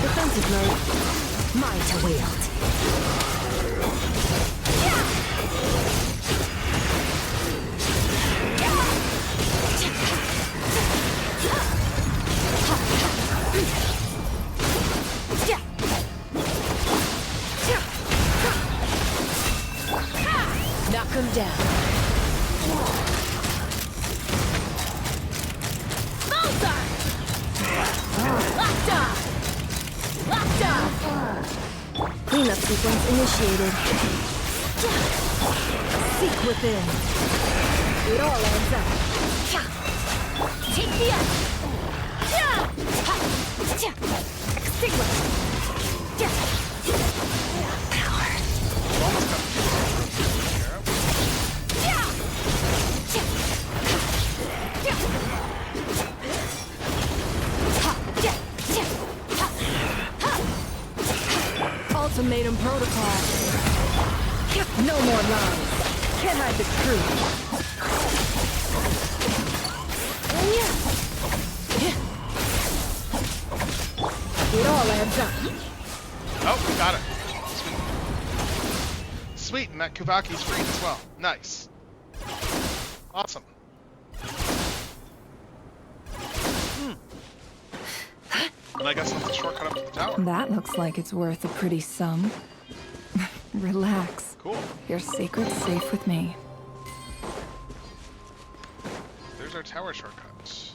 Defensive mode. Mine to wield. Knock him down. Bullseye! Locked on! Locked on! Cleanup sequence initiated. Seek within. It all adds up. Take the up! Extinguish. Ultimatum protocol. No more lies. Can't hide the truth. It all adds up. Oh, we got it. Sweet. Sweet, and that Kuvaki's free as well. Nice. Awesome. And I guess that's a shortcut up to the tower. That looks like it's worth a pretty sum. Relax. Cool. Your secret's safe with me. There's our tower shortcuts.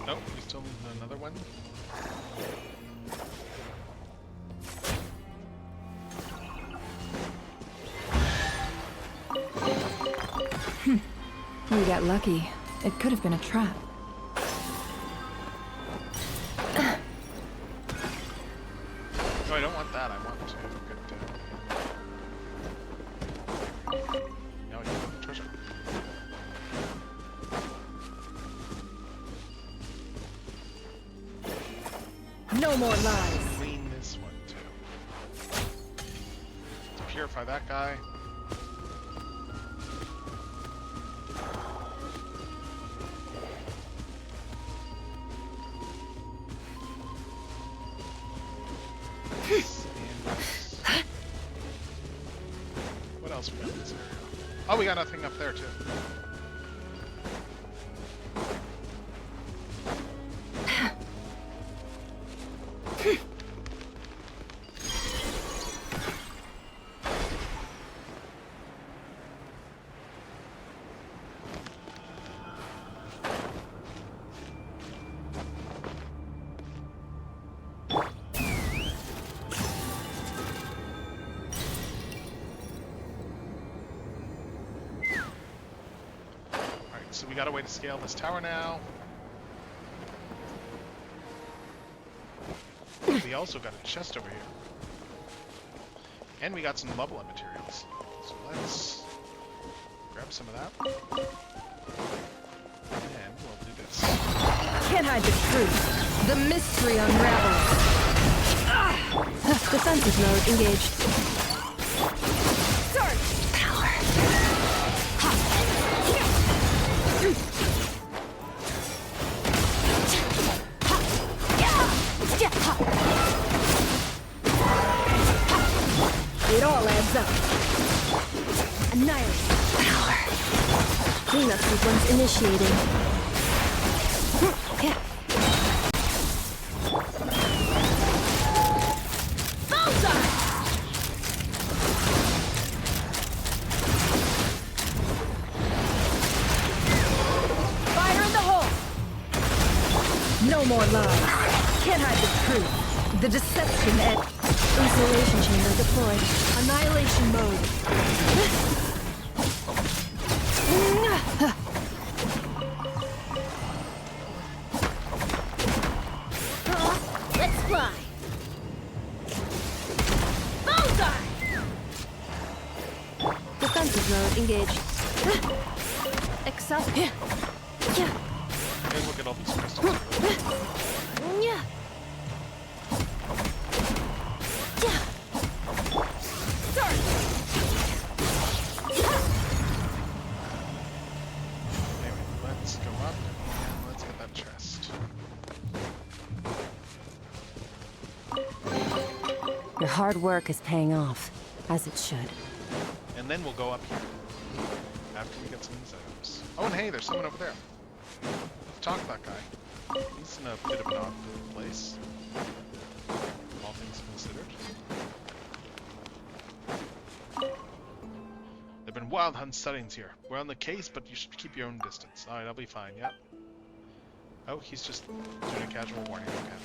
Oh, we still need another one. We got lucky. It could have been a trap. No, I don't want that. I want to get now I can get the treasure. No more lies. Clean this one too. To purify that guy. What else we got in this area? Oh, we got nothing up there too. So we got a way to scale this tower now. We also got a chest over here. And we got some level up materials. So let's grab some of that. And we'll do this. Can't hide the truth. The mystery unravels. Defensive mode engaged. Start! Power. It all adds up. Annihilate. Power. Cleanup sequence initiated. Bullseye! Fire in the hole! No more lies. Can't hide the truth. The deception and Isolation chamber deployed. annihilation mode. Let's fly. Bullseye! Defensive mode engaged. Excel. Guys, look at all these crystals. Yeah. Anyway, let's go up and let's get that chest. Your hard work is paying off, as it should. And then we'll go up here. After we get some of these items. Oh, and hey, there's someone over there. Let's talk to that guy. He's in a bit of an odd place. All things considered. There've been wild hunt sightings here. We're on the case, but you should keep your own distance. Alright, I'll be fine, yep. Oh, he's just doing a casual warning, okay.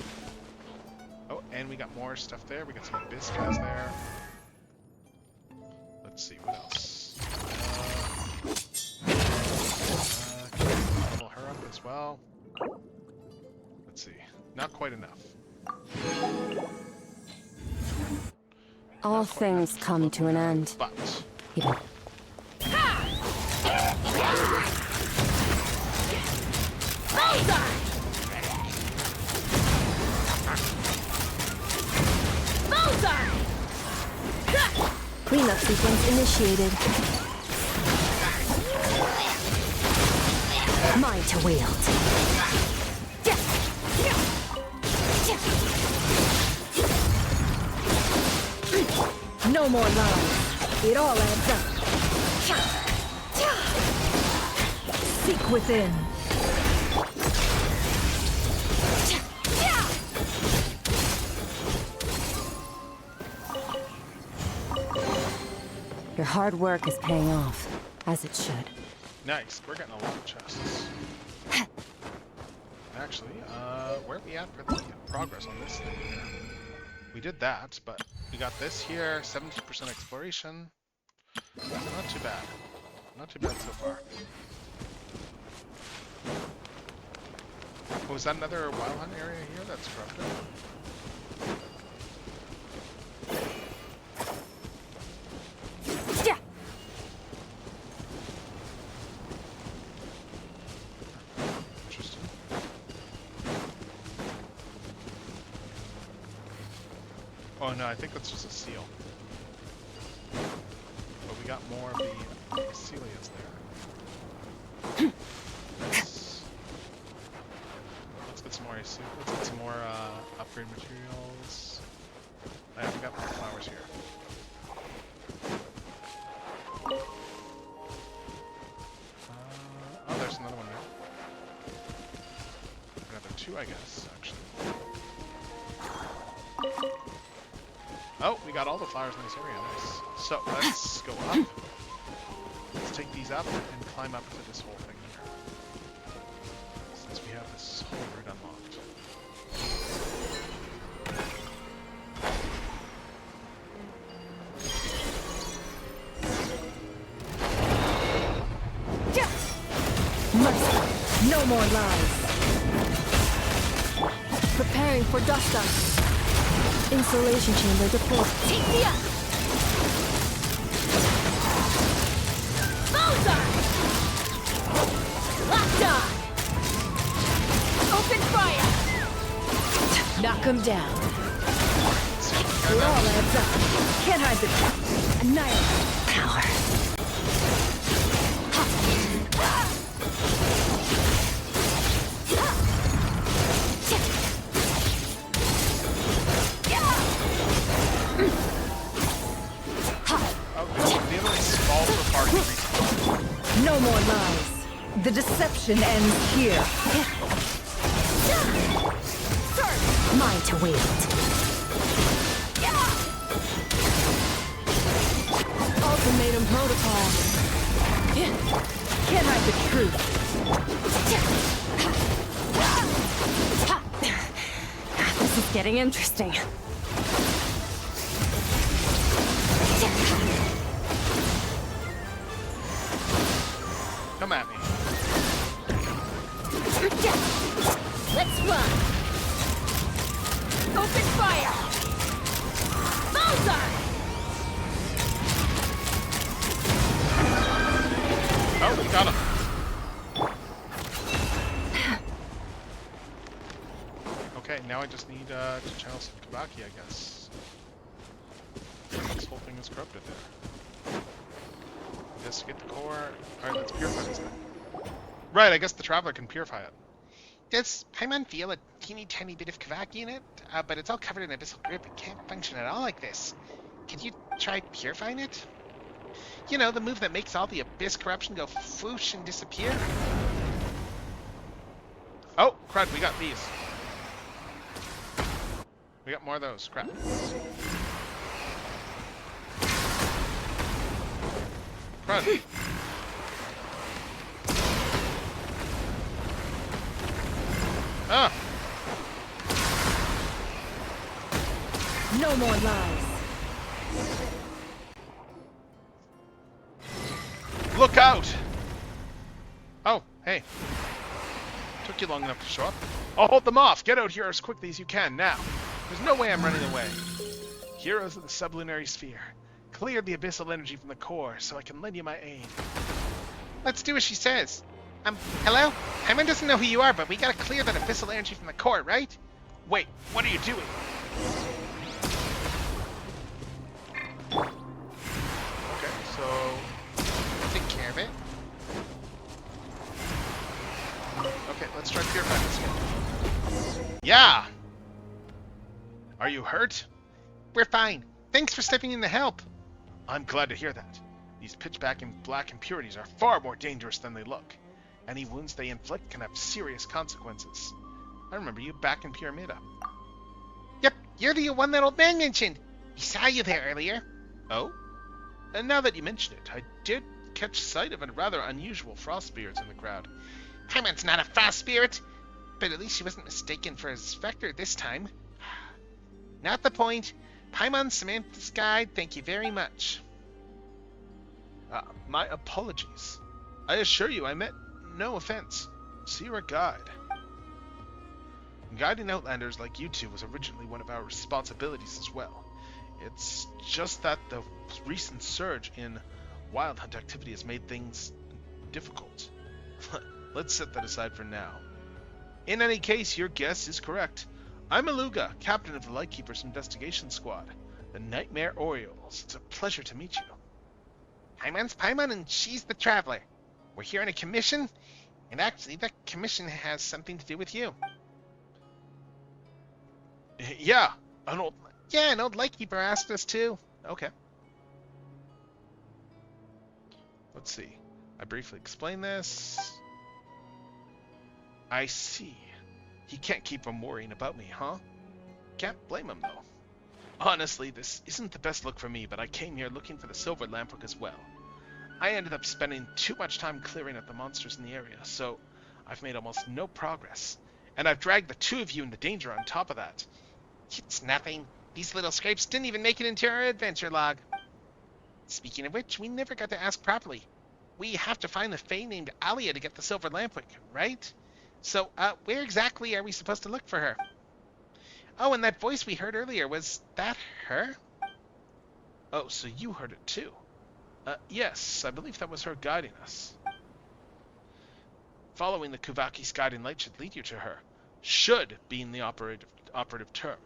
Oh, and we got more stuff there. We got some biscuits there. Let's see, what else? Can we level her up as well? Let's see. Not quite enough. All things come to an end. But Even Bullseye! Bullseye! Cleanup sequence initiated. mine to wield. No more lies. It all adds up. Seek within. Your hard work is paying off, as it should. Nice. We're getting a lot of chests. Actually, where are we at for the progress on this thing here? We did that, but we got this here, 70% exploration. Not too bad. Not too bad so far. Oh, is that another wild hunt area here that's corrupted? Yeah. Interesting. Oh no, I think that's just a seal. But we got more of the Celias there. Let's get some more AC. Let's get some more upgrade materials. I have got more flowers here. Oh, there's another one there. Another two, I guess, actually. Oh, we got all the flowers in this area. Nice. So, let's go up. Let's take these up and climb up to this whole thing here. Since we have this whole route unlocked. No more lies. Preparing for dust up. Insulation chamber deployed. Yeah. Bullseye! Locked on! Open fire! Knock him down. It all adds up. Can't hide the truth. Annihilate. Power. No more lies. The deception ends here. Mine to wield. Ultimatum protocol. Can't hide the truth. This is getting interesting. Come at me. Let's run! Open fire! Bullseye! Oh, we got him. Okay, now I just need to channel some Kabaki, I guess. This whole thing is corrupted there. Just get the core. Alright, let's purify this thing. Right, I guess the Traveler can purify it. Does Paimon feel a teeny tiny bit of Kavaki in it? But it's all covered in abyssal grip. It can't function at all like this. Can you try purifying it? You know, the move that makes all the abyss corruption go whoosh and disappear? Oh, crud, we got these. We got more of those. Crap. Crud. Ah! No more lies. Look out! Oh, hey. Took you long enough to show up. I'll hold them off. Get out here as quickly as you can, now. There's no way I'm running away. Heroes of the sublunary sphere. Clear the abyssal energy from the core so I can lend you my aid. Let's do as she says. Hello? Paimon doesn't know who you are, but we gotta clear that abyssal energy from the core, right? Wait, what are you doing? Okay, so... take care of it. Okay, let's try to purify this one. Yeah! Are you hurt? We're fine. Thanks for stepping in to help. I'm glad to hear that. These pitchback and black impurities are far more dangerous than they look. Any wounds they inflict can have serious consequences. I remember you back in Pyramida. Yep, you're the one that old man mentioned. We saw you there earlier. Oh? And now that you mention it, I did catch sight of a rather unusual frost spirits in the crowd. Paimon's not a frost spirit, but at least she wasn't mistaken for a specter this time. Not the point. Paimon Samantha's guide, thank you very much. My apologies. I assure you I meant no offense. So you're a guide. Guiding outlanders like you two was originally one of our responsibilities as well. It's just that the recent surge in wild hunt activity has made things difficult. Let's set that aside for now. In any case, your guess is correct. I'm Aluga, captain of the Lightkeepers Investigation Squad, the Nightmare Orioles. It's a pleasure to meet you. Paimon's Paimon and she's the Traveler. We're here on a commission, and actually that commission has something to do with you. Yeah, an old Lightkeeper asked us to. Okay. Let's see. I briefly explained this. I see. He can't keep on worrying about me, huh? Can't blame him, though. Honestly, this isn't the best look for me, but I came here looking for the Silver Lamprook as well. I ended up spending too much time clearing out the monsters in the area, so I've made almost no progress. And I've dragged the two of you into danger on top of that. It's nothing. These little scrapes didn't even make it into our adventure log. Speaking of which, we never got to ask properly. We have to find a fae named Alia to get the Silver Lamprook, right? So, where exactly are we supposed to look for her? Oh, and that voice we heard earlier, was that her? Oh, so you heard it too. Yes, I believe that was her guiding us. Following the Kuvaki's guiding light should lead you to her. Should being the operative term.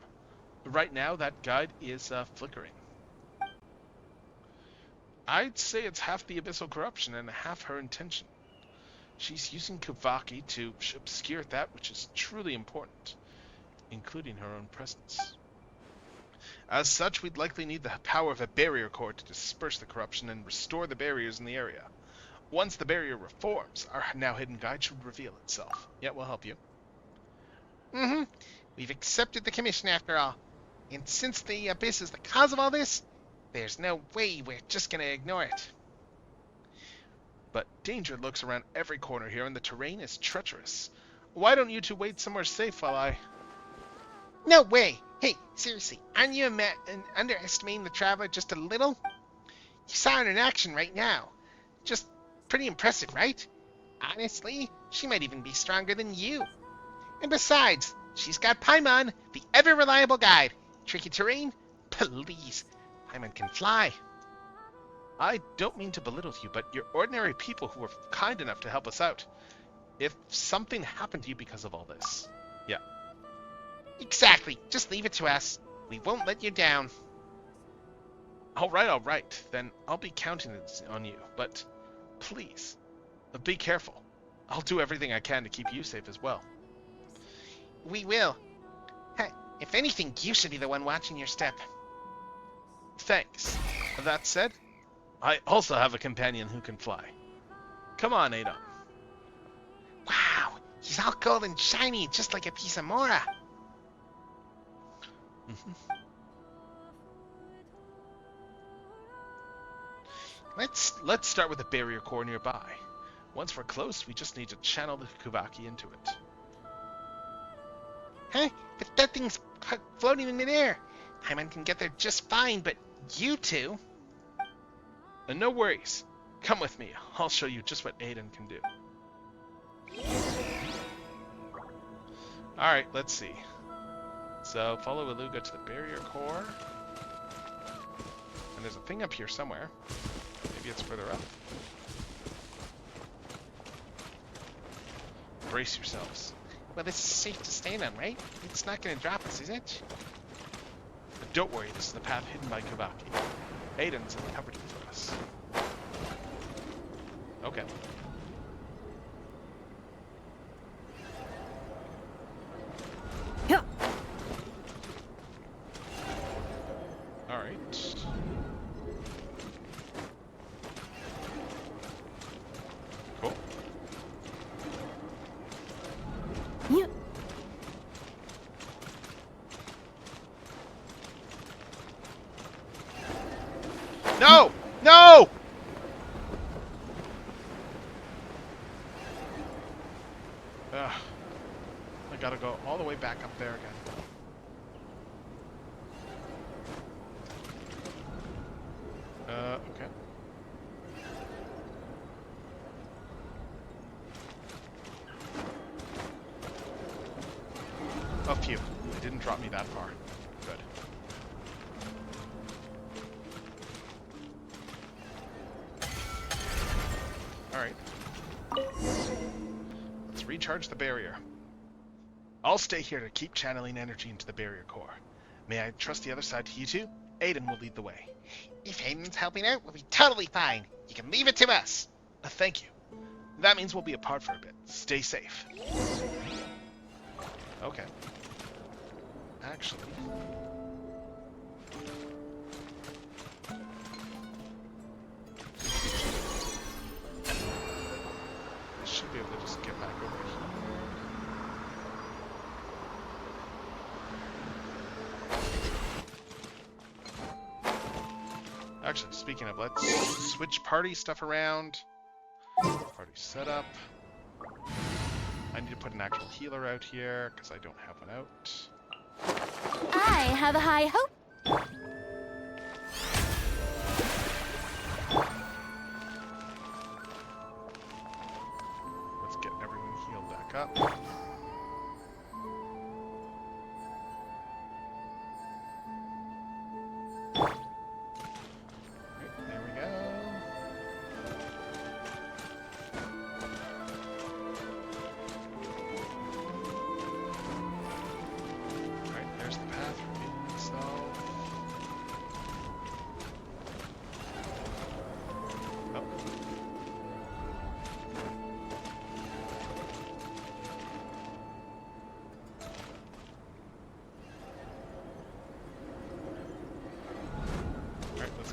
Right now, that guide is flickering. I'd say it's half the abyssal corruption and half her intention. She's using Kuvaki to obscure that which is truly important, including her own presence. As such, we'd likely need the power of a barrier core to disperse the corruption and restore the barriers in the area. Once the barrier reforms, our now hidden guide should reveal itself. Yeah, we'll help you. Mm-hmm. We've accepted the commission after all. And since the abyss is the cause of all this, there's no way we're just gonna ignore it. But danger lurks around every corner here, and the terrain is treacherous. Why don't you two wait somewhere safe while I... No way! Hey, seriously, aren't you underestimating the Traveler just a little? You saw her in action right now. Just pretty impressive, right? Honestly, she might even be stronger than you. And besides, she's got Paimon, the ever-reliable guide. Tricky terrain? Please, Paimon can fly. I don't mean to belittle you, but you're ordinary people who were kind enough to help us out. If something happened to you because of all this... Yeah. Exactly. Just leave it to us. We won't let you down. All right. Then I'll be counting on you. But please, be careful. I'll do everything I can to keep you safe as well. We will. Hey, if anything, you should be the one watching your step. Thanks. That said, I also have a companion who can fly. Come on, Adon. Wow, he's all gold and shiny, just like a piece of Mora. Let's start with a barrier core nearby. Once we're close, we just need to channel the Kuvaki into it. Huh? But that thing's floating in midair. Paimon can get there just fine, but you two... No worries. Come with me. I'll show you just what Aiden can do. Alright, let's see. So, follow Aluga to the barrier core. And there's a thing up here somewhere. Maybe it's further up. Brace yourselves. Well, this is safe to stand on, right? It's not going to drop us, is it? But don't worry, this is the path hidden by Kuvaki. Aiden's uncovered it for us. Okay. Yeah. All right. Cool. Yeah. No! No! Ugh. I gotta go all the way back up there again. phew. They didn't drop me that far. Good. Alright. Let's recharge the barrier. I'll stay here to keep channeling energy into the barrier core. May I trust the other side to you two? Aiden will lead the way. If Aiden's helping out, we'll be totally fine. You can leave it to us. Thank you. That means we'll be apart for a bit. Stay safe. Okay. Actually... I should be able to just get back over here. Actually, speaking of, let's switch party stuff around. Party setup. I need to put an actual healer out here, because I don't have one out. I have a high hope. Let's get everyone healed back up.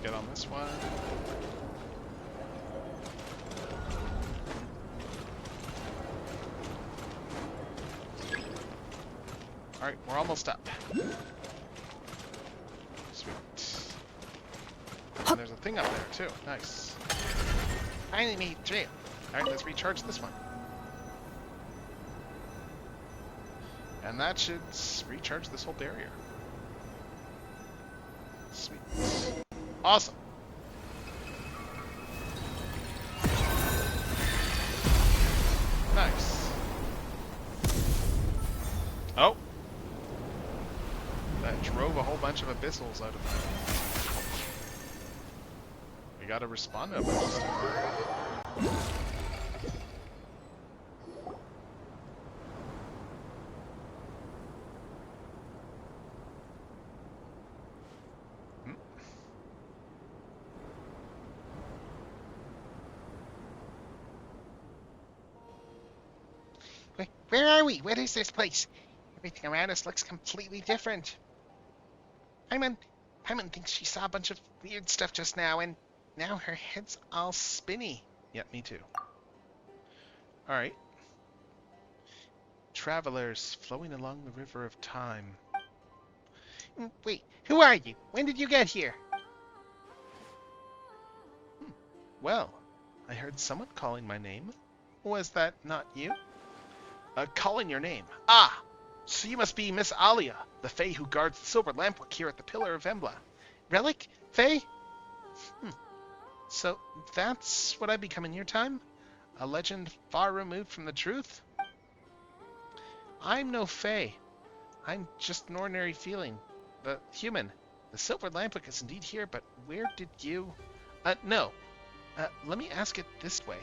Get on this one. Alright, we're almost up. Sweet. And there's a thing up there too. Nice. Finally made it through. Alright, let's recharge this one. And that should recharge this whole barrier. Sweet. Awesome. Nice. Oh. That drove a whole bunch of abyssals out of it. We gotta respond to them. Where are we? What is this place? Everything around us looks completely different. Paimon thinks she saw a bunch of weird stuff just now, and now her head's all spinny. Yep, me too. Alright. Travelers flowing along the river of time. Wait, who are you? When did you get here? Well, I heard someone calling my name. Was that not you? Calling your name. Ah! So you must be Miss Alia, the Fae who guards the silver lampwick here at the Pillar of Embla. Relic? Fae? So that's what I become in your time? A legend far removed from the truth? I'm no Fae. I'm just an ordinary feeling. The human. The silver lampwick is indeed here, but where did you... No. Let me ask it this way.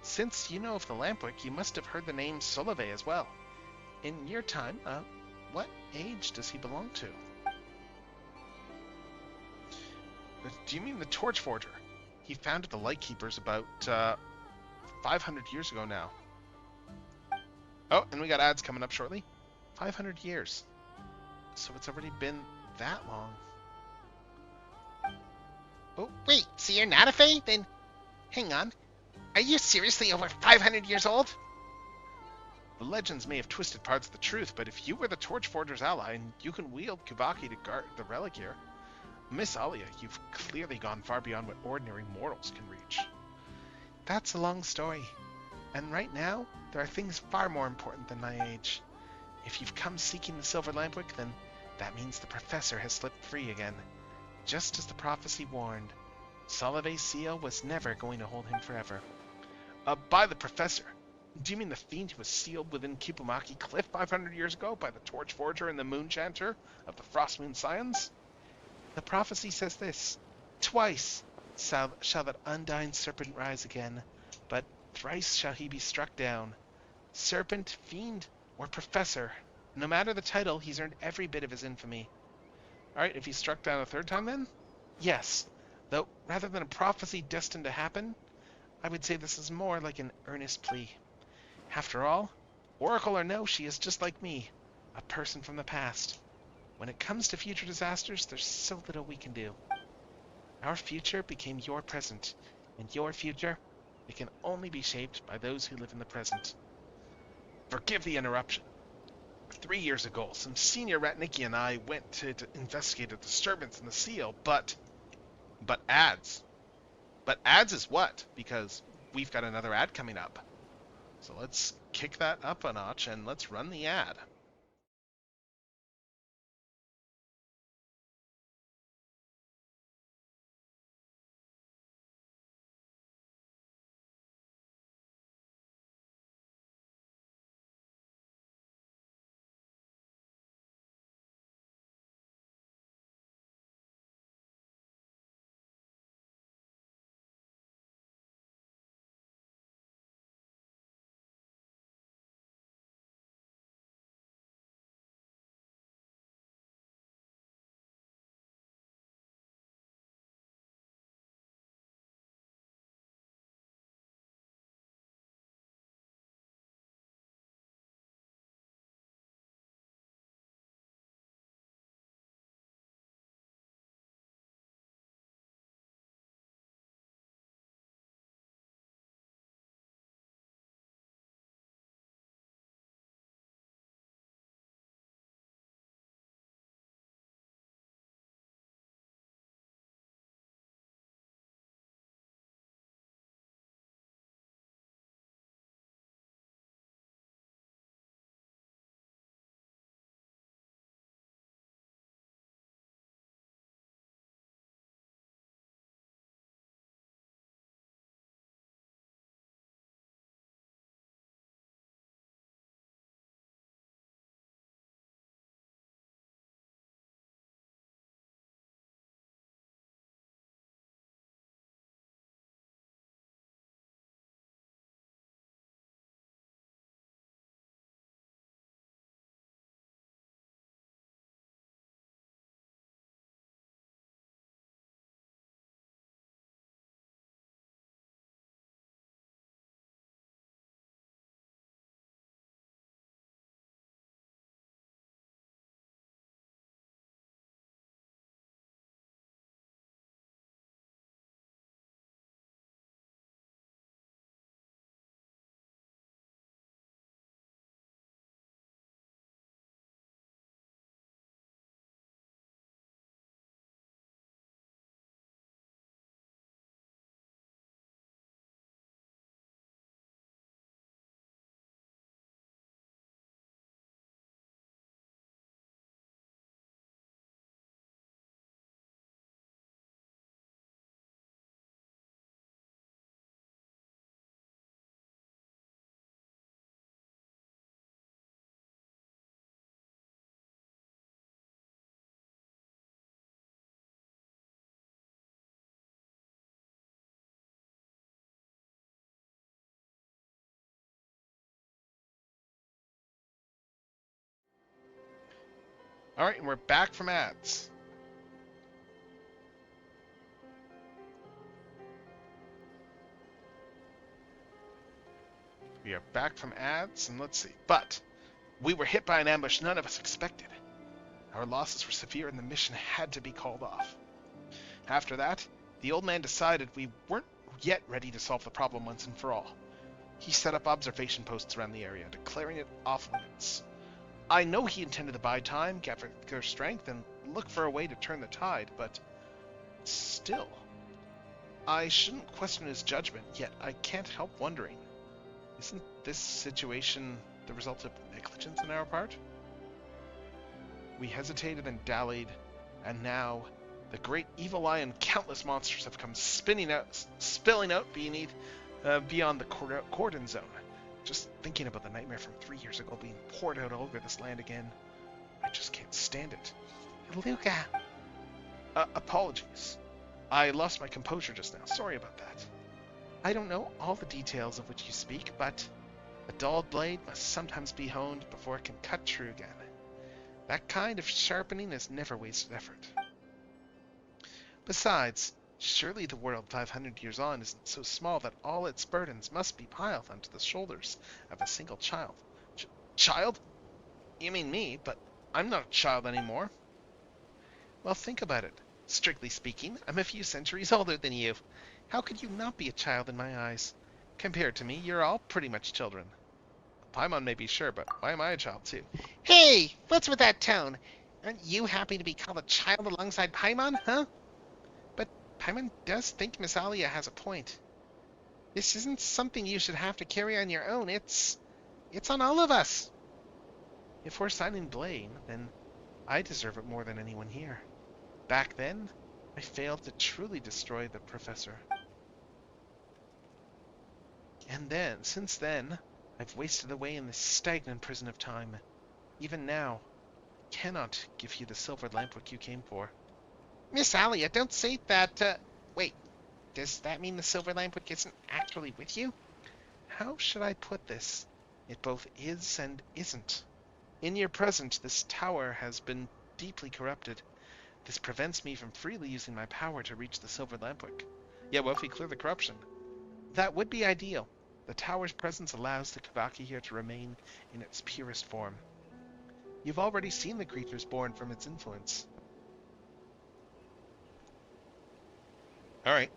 Since you know of the lampwick, you must have heard the name Solove as well. In your time, what age does he belong to? Do you mean the Torch Forger? He founded the Lightkeepers about 500 years ago now. Oh, and we got ads coming up shortly. 500 years. So it's already been that long. Oh, wait, so you're not a Fae? Then, hang on. Are you seriously over 500 years old? The legends may have twisted parts of the truth, but if you were the Torch Forger's ally, and you can wield Kuvaki to guard the relic here, Miss Alia, you've clearly gone far beyond what ordinary mortals can reach. That's a long story, and right now, there are things far more important than my age. If you've come seeking the Silver Lampwick, then that means the Professor has slipped free again. Just as the prophecy warned, Solove's seal was never going to hold him forever. By the Professor, Do you mean the fiend who was sealed within Kipumaki Cliff 500 years ago by the Torch Forger and the Moon Chanter of the Frost Moon Scions? The prophecy says this: twice shall that undying serpent rise again, but thrice shall he be struck down. Serpent, fiend, or professor, no matter the title, he's earned every bit of his infamy. Alright, if he's struck down a third time then? Yes, though rather than a prophecy destined to happen, I would say this is more like an earnest plea. After all, Oracle or no, she is just like me, a person from the past. When it comes to future disasters, there's so little we can do. Our future became your present, and your future, it can only be shaped by those who live in the present. Forgive the interruption. 3 years ago, some senior Ratnicki and I went to investigate a disturbance in the seal, but ads. But ads is what? Because we've got another ad coming up. So let's kick that up a notch and let's run the ad. All right, and we're back from ads. We are back from ads, and let's see. But we were hit by an ambush none of us expected. Our losses were severe, and the mission had to be called off. After that, the old man decided we weren't yet ready to solve the problem once and for all. He set up observation posts around the area, declaring it off limits. I know he intended to buy time, gather their strength, and look for a way to turn the tide, but still, I shouldn't question his judgment, yet I can't help wondering, isn't this situation the result of negligence on our part? We hesitated and dallied, and now the great evil eye and countless monsters have come spilling out beyond the cordon zone. Just thinking about the nightmare from 3 years ago being poured out all over this land again. I just can't stand it. Luca! Apologies. I lost my composure just now. Sorry about that. I don't know all the details of which you speak, but a dulled blade must sometimes be honed before it can cut true again. That kind of sharpening is never wasted effort. Besides, surely the world 500 years on isn't so small that all its burdens must be piled onto the shoulders of a single child. Child? You mean me, but I'm not a child anymore. Well, think about it. Strictly speaking, I'm a few centuries older than you. How could you not be a child in my eyes? Compared to me, you're all pretty much children. Paimon may be sure, but why am I a child too? Hey, what's with that tone? Aren't you happy to be called a child alongside Paimon, huh? But Paimon does think Miss Alia has a point. This isn't something you should have to carry on your own. It's on all of us. If we're signing blame, then I deserve it more than anyone here. Back then, I failed to truly destroy the professor. And then, since then, I've wasted away in this stagnant prison of time. Even now, I cannot give you the silver lampwick you came for. Miss Alia, don't say that, Wait, does that mean the silver lampwick isn't actually with you? How should I put this? It both is and isn't. In your present, this tower has been deeply corrupted. This prevents me from freely using my power to reach the silver lampwick. Yeah, well, if we clear the corruption, that would be ideal. The tower's presence allows the Kavaki here to remain in its purest form. You've already seen the creatures born from its influence. Alright.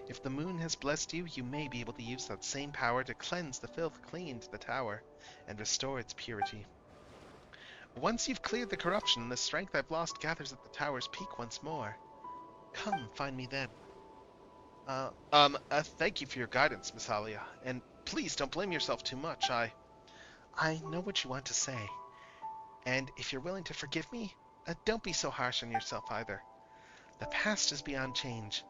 If the moon has blessed you, you may be able to use that same power to cleanse the filth clean to the tower and restore its purity. Once you've cleared the corruption, the strength I've lost gathers at the tower's peak once more. Come, find me then. Thank you for your guidance, Miss Alia, and please don't blame yourself too much. I know what you want to say, and if you're willing to forgive me, don't be so harsh on yourself either. The past is beyond change,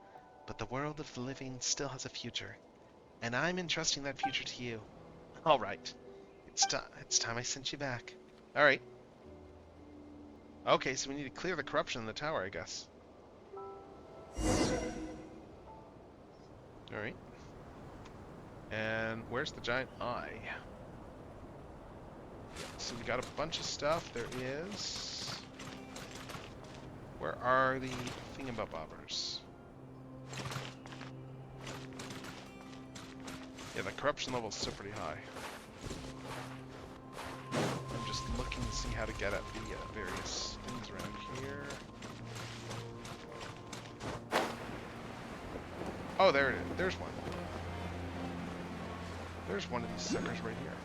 but the world of the living still has a future, and I'm entrusting that future to you. All right, it's time I sent you back. All right. Okay, so we need to clear the corruption in the tower, I guess. Alright. And where's the giant eye? So we got a bunch of stuff. There is... Where are the thingamabobbers? Yeah, the corruption level is still pretty high. I'm just looking to see how to get at the various things around here. Oh, there it is. There's one. There's one of these suckers right here.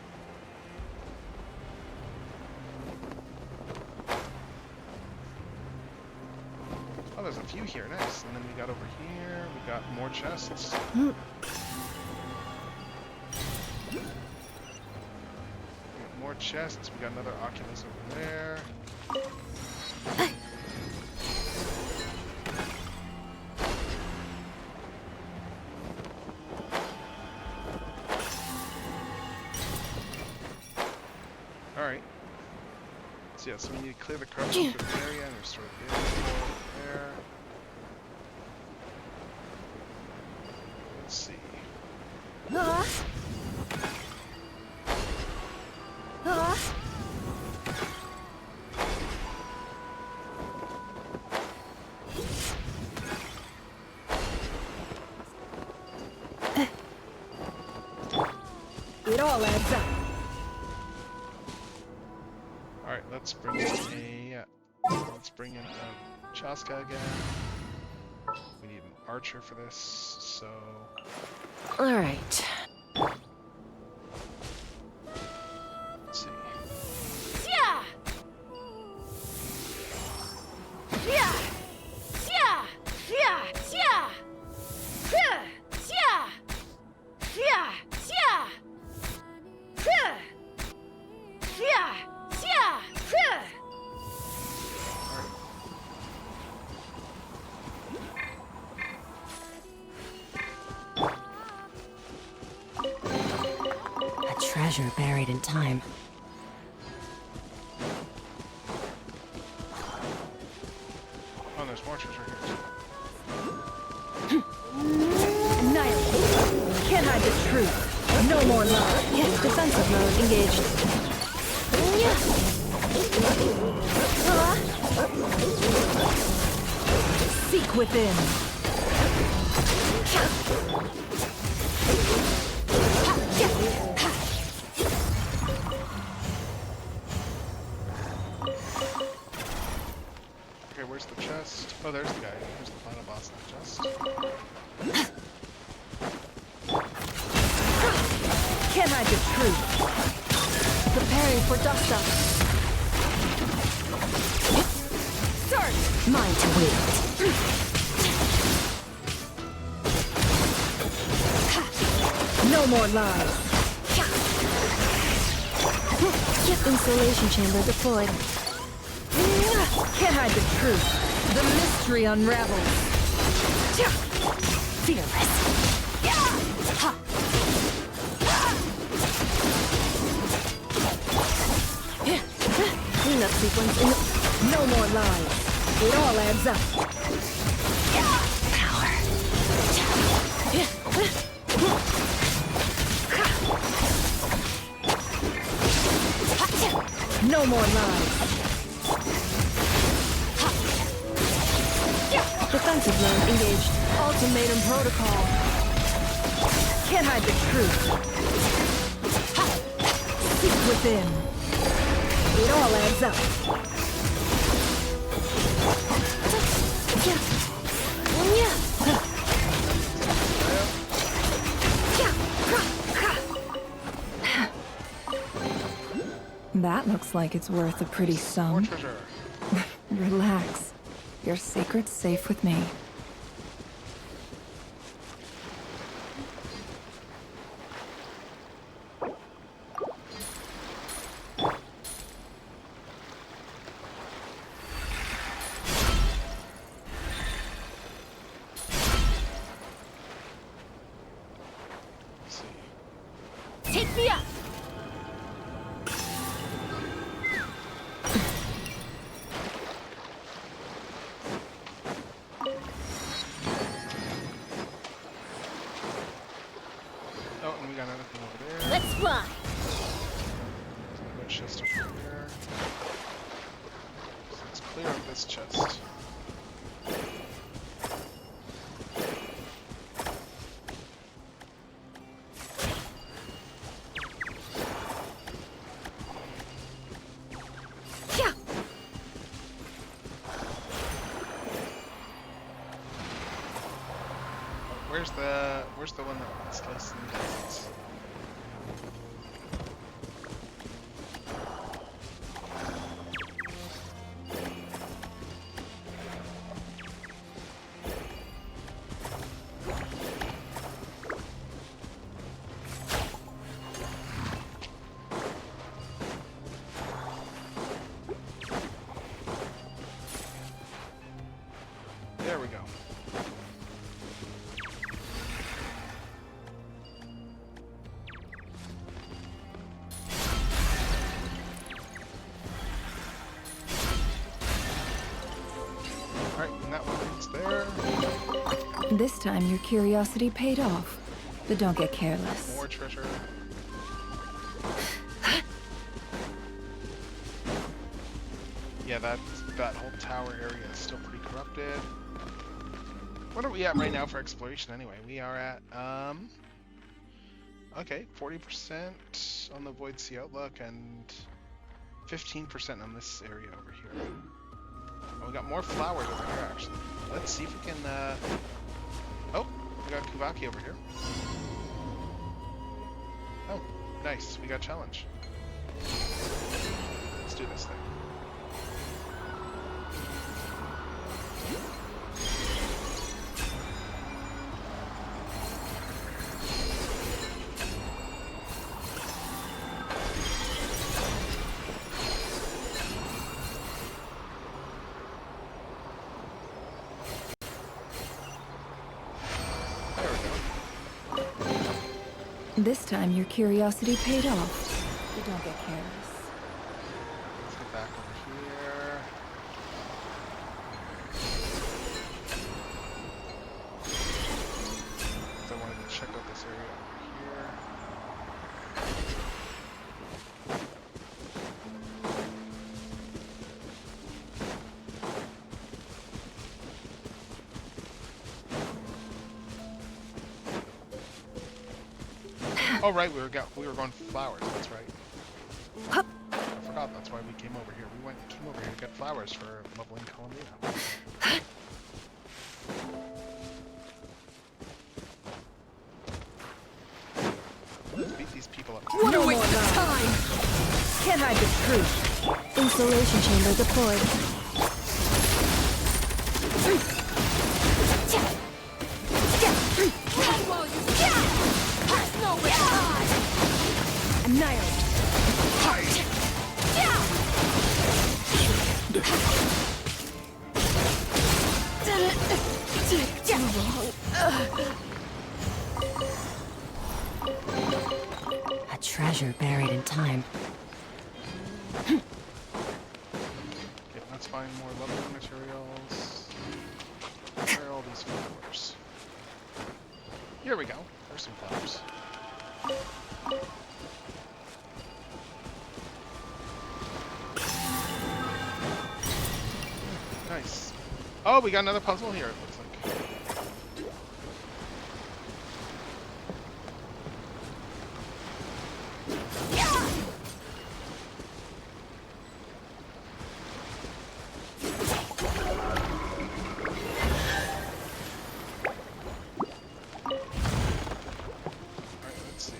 Oh, there's a few here. Nice. And then we got over here. We got more chests. More chests. We got another Oculus over there. Alright. So yeah, so we need to clear the corruption for the area and restore the area there. Let's see. It all adds up. Alright, let's bring in a Chaska again. We need an archer for this, so... Alright. Let's see. Yeah! Yeah! Yeah! Yeah! Yeah! Yeah! Yeah! Yeah! Yeah! Yeah! Yeah! treasure buried in time. Oh, there's more treasure here. Annihilate. Can't hide the truth. No more lies. Defensive mode engaged. Seek within. Okay, where's the chest? Oh, there's the guy. Here's the final boss in the chest. Can't hide the truth. Preparing for dust up. Start! Mine to wield. No more lies. Installation chamber deployed. Can't hide the truth. The mystery unravels. Fearless. Cleanup sequence in. No more lies. It all adds up. Power. No more lies. Defensive mode engaged. Ultimatum protocol. Can't hide the truth. Seek within. It all adds up. That looks like it's worth a pretty More sum. treasure. Relax. Your secret's safe with me. Let's see. Take me up! Oh, and we got another thing over there. Let's fly. There's another chest over here. So let's clear up this chest. Where's the one that's less than deserts? There we go. Alright, and that one leads there. This time your curiosity paid off. But don't get careless. More treasure. Yeah, that whole tower area is still pretty corrupted. What are we at right now for exploration anyway? We are at, okay, 40% on the Void Sea Outlook and 15% on this area over here. Oh, we got more flowers over here, actually. Let's see if we can, oh, we got Kuvaki over here. Oh, nice. We got challenge. Let's do this thing. This time your curiosity paid off. You don't get careless. Let's get back over here. I wanted to check out this area over here. Oh right, we were going for flowers. That's right. I forgot. That's why we came over here. We came over here to get flowers for leveling Columbina. Let's beat these people up. What a waste of time! Can't hide the truth. Insulation chamber deployed. Run while you can! There's no time! Annihilate! Did it take too long? A treasure buried in time. Okay, let's find more leveling materials. Where are all these flowers? Here we go. There's some flowers. Nice. Oh, we got another puzzle here, it looks like. Alright, let's see.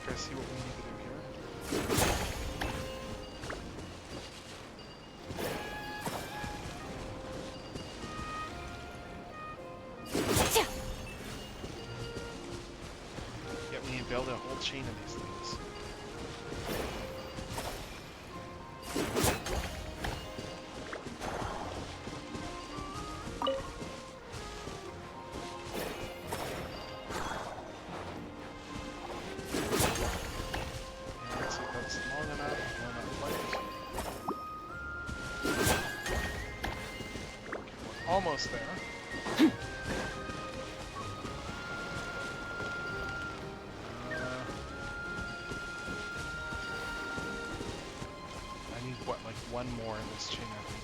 I see what we need to do here. Yeah, we need to build a whole chain of these things. Let's see if that's long enough. No, not quite. Okay, we're almost there. I need what, like one more in this chain, I think.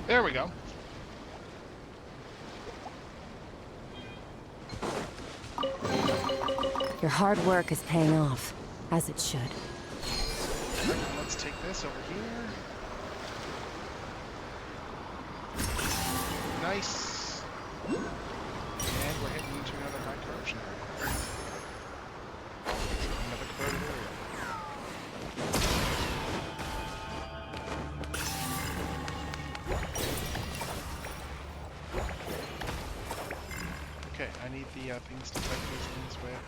There we go. Your hard work is paying off, as it should. Let's take this over here. Nice. And we're heading into another high corruption area. Another corroded area. Okay, I need the things to fight those things with.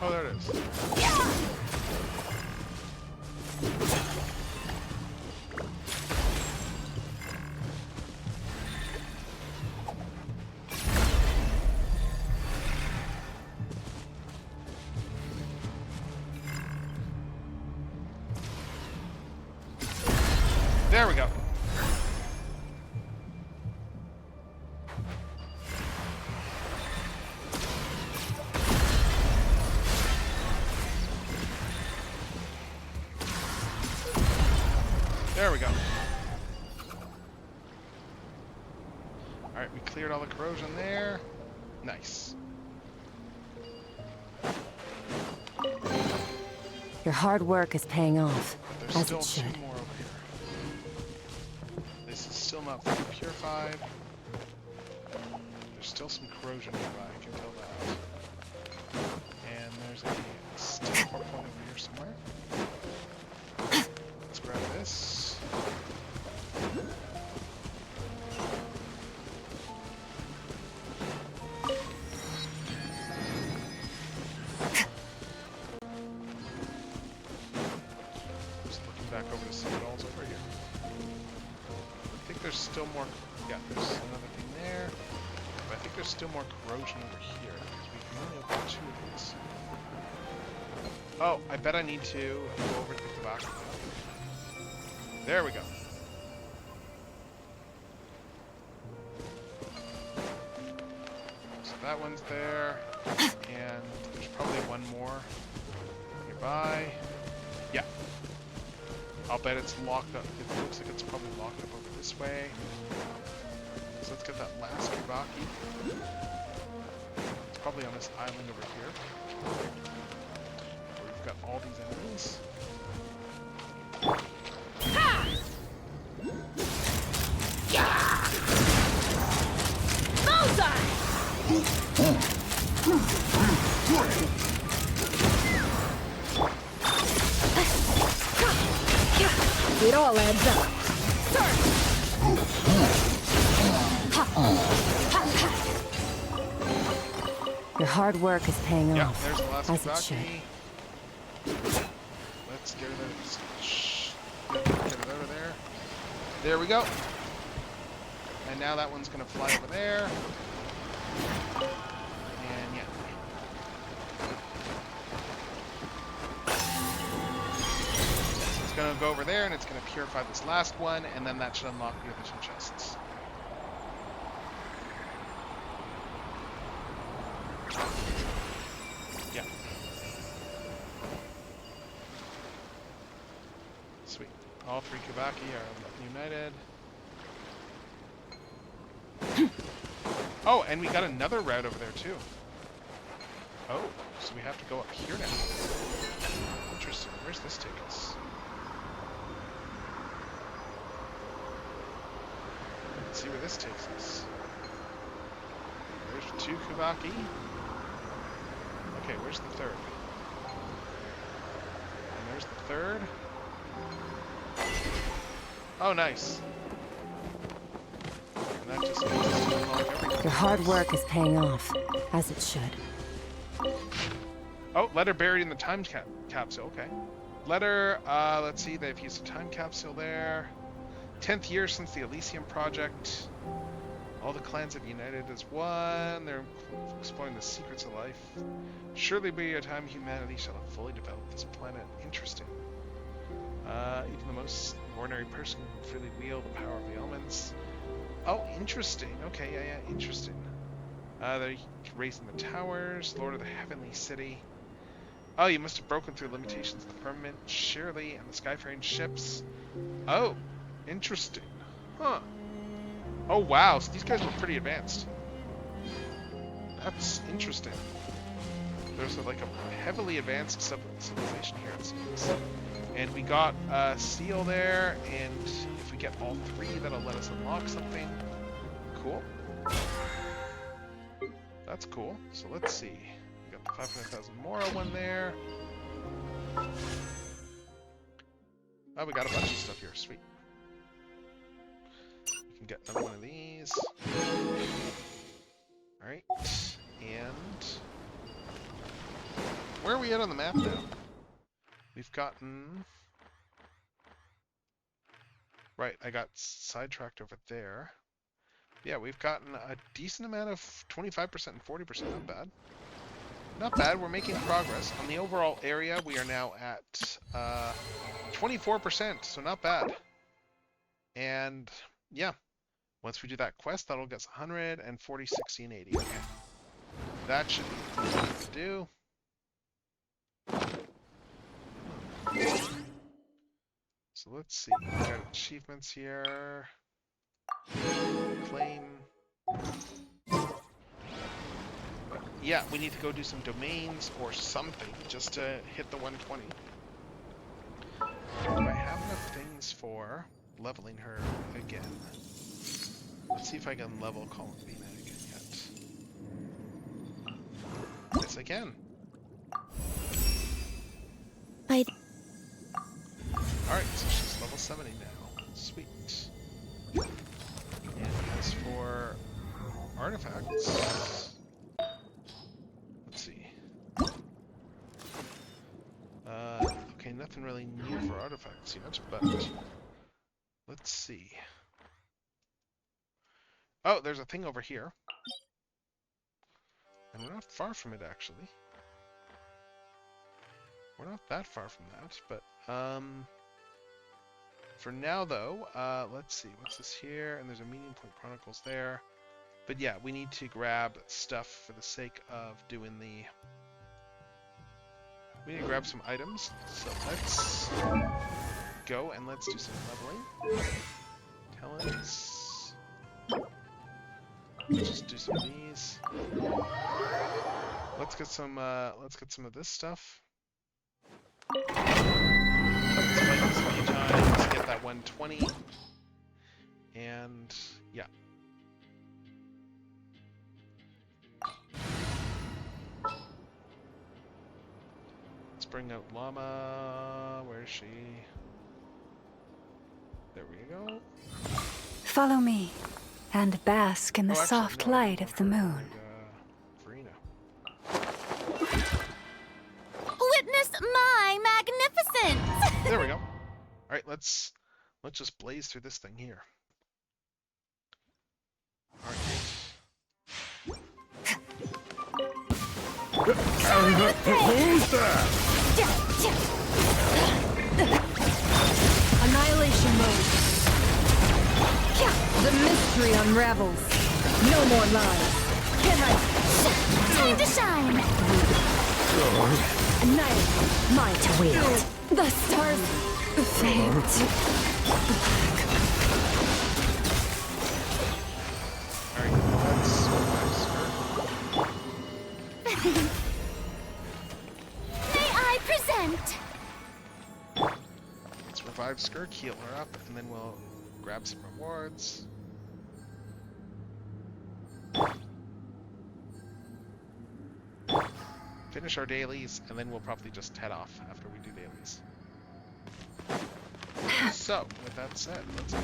Oh, there it is. There we go. There we go. Alright, we cleared all the corrosion there. Nice. Your hard work is paying off, There's as still it should. 2 more over here. This is still not fully purified. There's still some corrosion nearby, I can tell that. And there's a steel port point over here somewhere. Let's grab this. Just looking back over to see what all's over here. I think there's still more. Yeah, there's another thing there. But I think there's still more corrosion over here because we can only open 2 of these. Oh, I bet I need to go over to the back. There we go. So that one's there, and there's probably one more nearby. Yeah. I'll bet it's locked up. It looks like it's probably locked up over this way. So let's get that last Kibaki. It's probably on this island over here. Where we've got all these enemies. It all adds up. Your hard work is paying Yeah, off, there's the last as it Kibaki. should. Let's get it out of there. There we go. And now that one's gonna fly over there. And yeah. So it's gonna go over there and it's gonna purify this last one, and then that should unlock the other 2 chests. Yeah. Sweet. All 3 Kibaki are united. Oh, and we got another route over there too. Oh, so we have to go up here now. Interesting. Where's this take us? Let's see where this takes us. There's 2 Kibaki. Okay, where's the 3rd? And there's the 3rd. Oh, nice. And that just makes us unlock everything. Your hard work is paying off, as it should. Oh, letter buried in the time capsule. Okay. Letter, let's see, they've used a time capsule there. 10th year since the Elysium project. All the clans have united as one. They're exploring the secrets of life. Surely be a time humanity shall have fully developed this planet. Interesting. Even the most ordinary person can freely wield the power of the elements. Oh, interesting. Okay, yeah, interesting. They're raising the towers. Lord of the Heavenly City. Oh, you must have broken through limitations of the firmament, surely, and the skyfaring ships. Oh, interesting. Huh. Oh, wow. So these guys were pretty advanced. That's interesting. There's like a heavily advanced civilization here, it seems. And we got a seal there, and if we get all three, that'll let us unlock something. Cool. That's cool. So let's see. We got the 500,000 Mora one there. Oh, we got a bunch of stuff here. Sweet. We can get another one of these. Alright. And where are we at on the map now? We've gotten... Right, I got sidetracked over there. Yeah, we've gotten a decent amount of 25% and 40%. Not bad. Not bad. We're making progress. On the overall area, we are now at 24%, so not bad. And yeah, once we do that quest, that'll get us 100 and 40, 60, and 80. Okay. That should be easy to do. So let's see. We got achievements here. Claim. Yeah, we need to go do some domains or something just to hit the 120. Do I have enough things for leveling her again? Let's see if I can level Columbina again yet. Yes, I can. Alright, so she's level 70 now. Sweet. And as for artifacts, let's see. Okay, nothing really new for artifacts yet, but let's see. Oh, there's a thing over here. And we're not far from it, actually. We're not that far from that, but, for now, though, let's see. What's this here? And there's a Meeting Point Chronicles there. But yeah, we need to grab stuff for the sake of doing the... We need to grab some items. So let's go and let's do some leveling. Talents. Let's just do some of these. Let's get some of this stuff. Let's fight this a few times, get that 120. And yeah. Let's bring out Llama. Where is she? There we go. Follow me, and bask in the soft light of the moon. Witness my magnificence! There we go. Alright, let's just blaze through this thing here. Alright. Who's that? Annihilation mode. The mystery unravels. No more lies. Time to shine! Annihilate my to wield. The stars fade. May I present? Let's revive Skirk, heal her up, and then we'll grab some rewards. Finish our dailies, and then we'll probably just head off after we do dailies. So, with that said, let's go.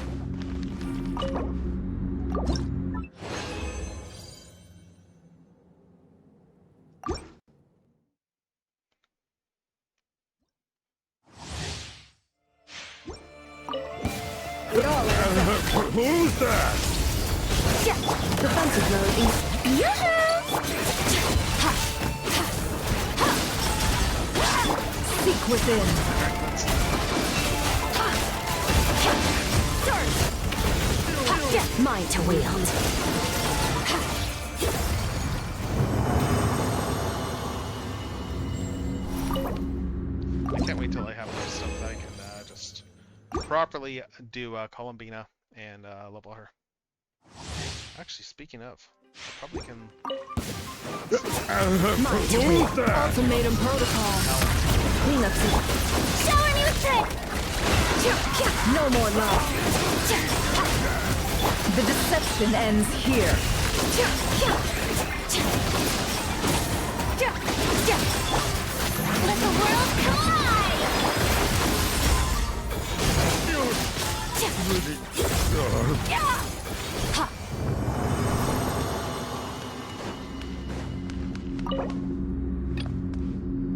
Who's that? Defensive mode is seek within. Mine to wield. I can't wait till I have enough stuff that I can just properly do Columbina and level her. Actually, speaking of, I probably can... Ultimatum protocol. Cleanup. Shower me with trick! No more love. The deception ends here. Let the world collide!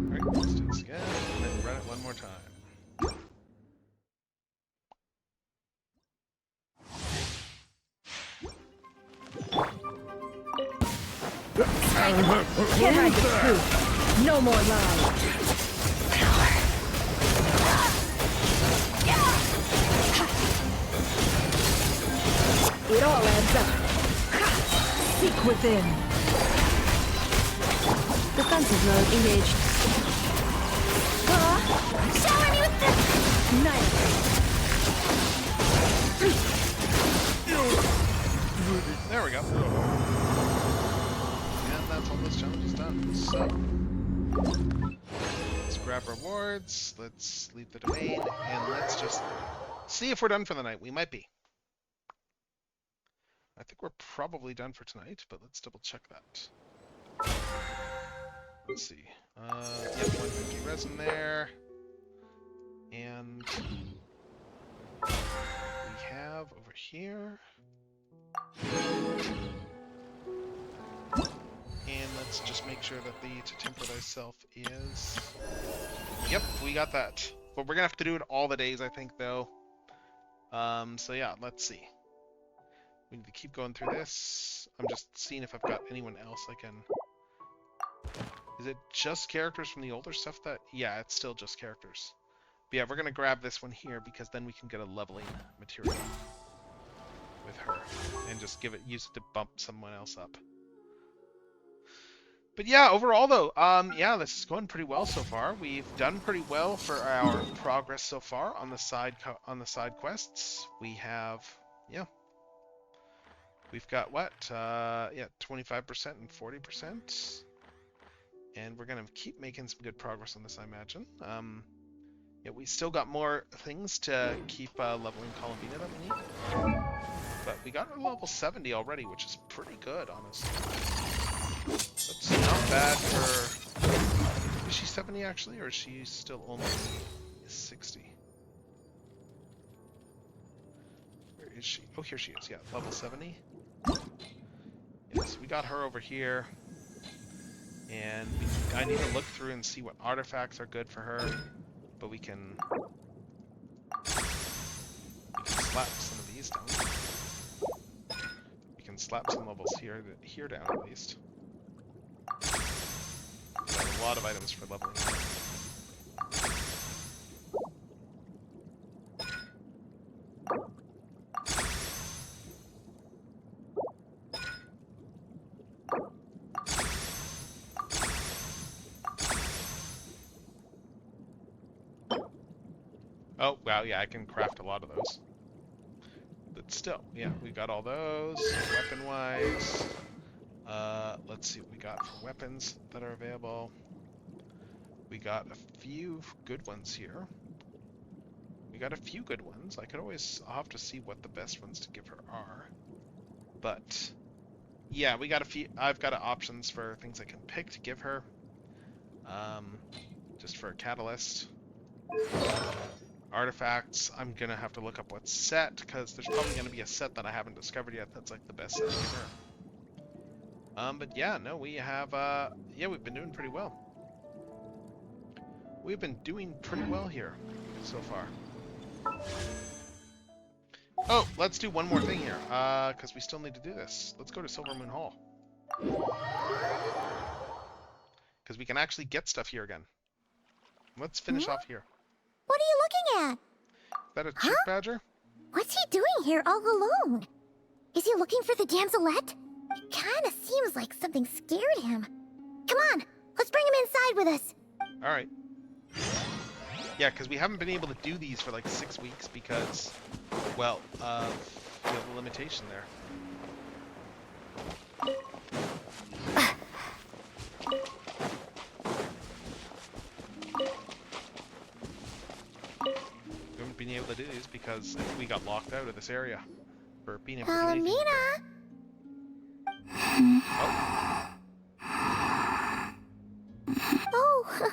Alright, let's do this again, and then run it one more time. Can't hide the truth. No more lies. It all adds up. Seek within. Defensive mode engaged. Shower me with this! Nice. There we go. And that's all this challenge is done. So, let's grab rewards, let's leave the domain, and let's just see if we're done for the night. We might be. I think we're probably done for tonight, but let's double check that. Let's see. Yep, 150 resin there. And we have over here. And let's just make sure that the to temper thyself is... Yep, we got that. But we're gonna have to do it all the days, I think, though. So yeah, let's see. We need to keep going through this. I'm just seeing if I've got anyone else I can... Is it just characters from the older stuff that... Yeah, it's still just characters. But yeah, we're gonna grab this one here because then we can get a leveling material with her. And just use it to bump someone else up. But yeah, overall though, yeah, this is going pretty well so far. We've done pretty well for our progress so far on the side quests. We have, yeah, we've got what? Yeah, 25% and 40%, and we're gonna keep making some good progress on this, I imagine. Yeah, we still got more things to keep leveling Columbina that we need, but we got to level 70 already, which is pretty good, honestly. That's not bad for... Is she 70 actually, or is she still only 60? Where is she? Oh, here she is. Yeah, level 70. Yes, we got her over here. And I need to look through and see what artifacts are good for her. But we can slap some of these down. We can slap some levels here down at least. Got a lot of items for leveling. Oh, wow, yeah, I can craft a lot of those. But still, yeah, we got all those, weapon-wise. Let's see what we got for weapons that are available. We got a few good ones here. I'll have to see what the best ones to give her are. But, yeah, we got a few, I've got options for things I can pick to give her. Just for a catalyst. Artifacts, I'm gonna have to look up what set, because there's probably gonna be a set that I haven't discovered yet that's like the best set to give her. But yeah, no, we have, yeah, we've been doing pretty well. We've been doing pretty well here so far. Oh, let's do one more thing here, because we still need to do this. Let's go to Silver Moon Hall. Because we can actually get stuff here again. Let's finish off here. What are you looking at? Is that a chick badger? What's he doing here all alone? Is he looking for the damselette? It kinda seems like something scared him. Come on, let's bring him inside with us. Alright. Yeah, because we haven't been able to do these for like 6 weeks because, well, we have a limitation there. We haven't been able to do these because we got locked out of this area for being able to do anything. Oh,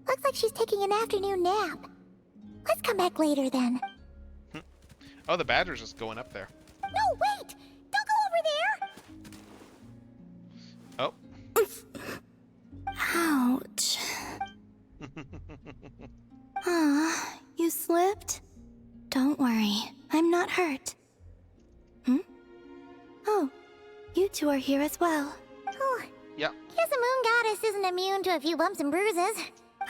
looks like she's taking an afternoon nap. Let's come back later then. Oh, the badger's just going up there. No, wait! Don't go over there! Oh. Ouch. Aw, you slipped? Don't worry, I'm not hurt. Oh, you two are here as well. Oh, yep. Guess the moon goddess isn't immune to a few bumps and bruises.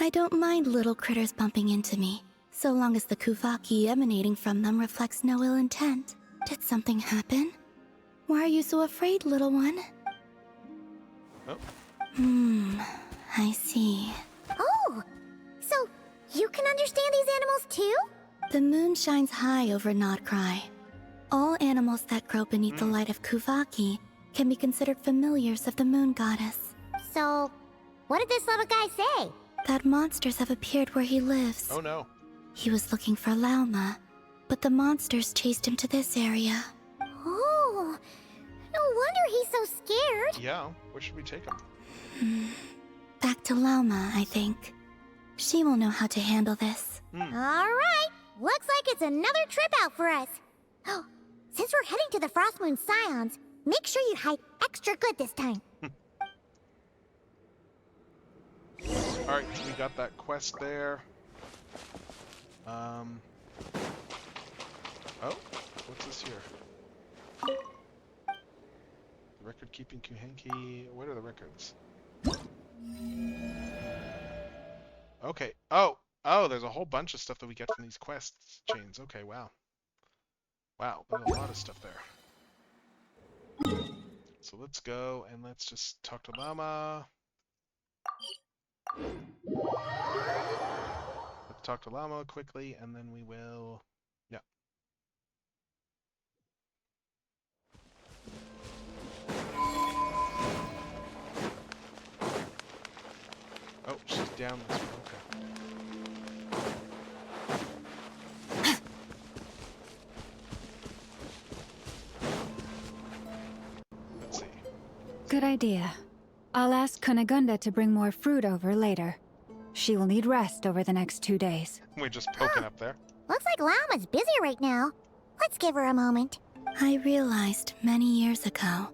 I don't mind little critters bumping into me, so long as the kuvaki emanating from them reflects no ill intent. Did something happen? Why are you so afraid, little one? Oh. I see. Oh, so you can understand these animals too? The moon shines high over Nodcry. All animals that grow beneath the light of Kuvaki can be considered familiars of the moon goddess. So, what did this little guy say? That monsters have appeared where he lives. Oh no. He was looking for Lauma, but the monsters chased him to this area. Oh, no wonder he's so scared. Yeah, where should we take him? Back to Lauma, I think. She will know how to handle this. All right, looks like it's another trip out for us. Oh, since we're heading to the Frost Moon Scions, make sure you hide extra good this time. Alright, so we got that quest there. Oh, what's this here? Record keeping Kuhenki. What are the records? Okay. Oh, there's a whole bunch of stuff that we get from these quests chains. Okay, wow. Wow, there's a lot of stuff there. So let's go and let's just talk to Llama. Let's talk to Llama quickly, and then we will... Yeah. Oh, she's down this way. Okay. Let's see. Good idea. I'll ask Kunigunda to bring more fruit over later. She will need rest over the next 2 days. We're just poking up there. Looks like Llama's busy right now. Let's give her a moment. I realized many years ago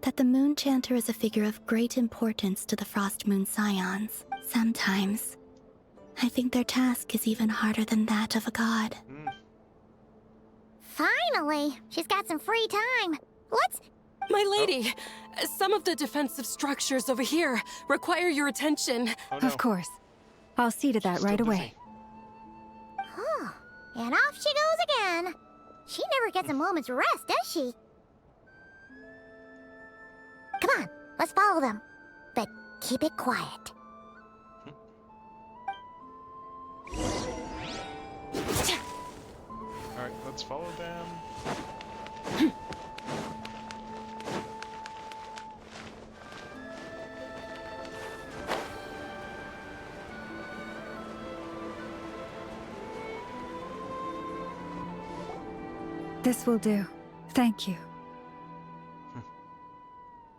that the Moon Chanter is a figure of great importance to the Frost Moon Scions. Sometimes, I think their task is even harder than that of a god. Finally, she's got some free time. Let's... My lady, some of the defensive structures over here require your attention. Oh, no. Of course. I'll see to that right away. Huh. And off she goes again. She never gets a moment's rest, does she? Come on, let's follow them. But keep it quiet. Alright, let's follow them. This will do. Thank you.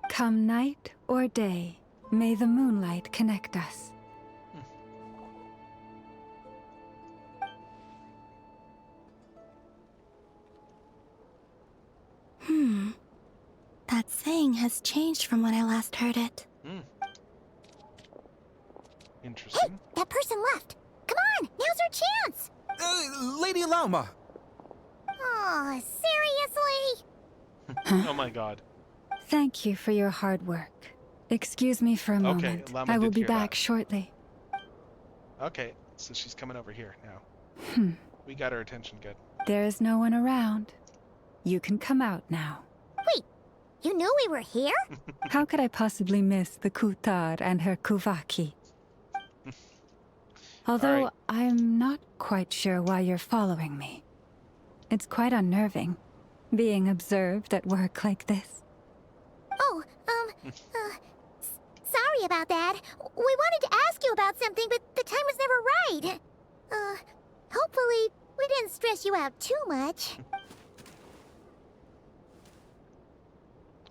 Come night or day, may the moonlight connect us. That saying has changed from when I last heard it. Interesting. Hey, that person left. Come on, now's our chance. Lady Lauma! Oh, Oh my god. Thank you for your hard work. Excuse me for a moment. Llama I will did be hear back that. shortly. Okay, so she's coming over here now. Hmm. We got her attention good. There is no one around. You can come out now. Wait, you knew we were here? How could I possibly miss the Kutar and her Kuvaki? Although right. I'm not quite sure why you're following me. It's quite unnerving, being observed at work like this. Oh, sorry about that. We wanted to ask you about something, but the time was never right. Hopefully we didn't stress you out too much.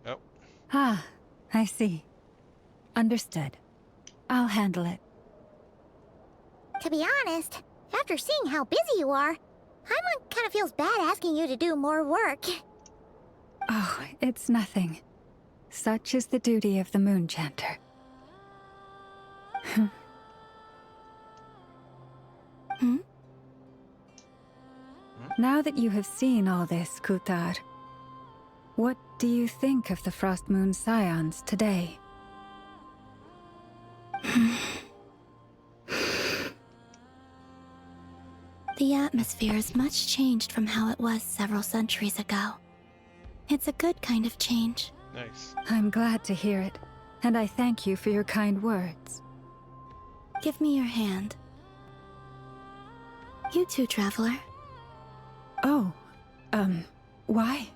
Oh. Ah, I see. Understood. I'll handle it. To be honest, after seeing how busy you are, Paimon kind of feels bad asking you to do more work. Oh, it's nothing. Such is the duty of the Moon Chanter. Now that you have seen all this, Kutar, what do you think of the Frost Moon Scions today? The atmosphere is much changed from how it was several centuries ago. It's a good kind of change. Nice. I'm glad to hear it, and I thank you for your kind words. Give me your hand. You too, traveler. Oh, why?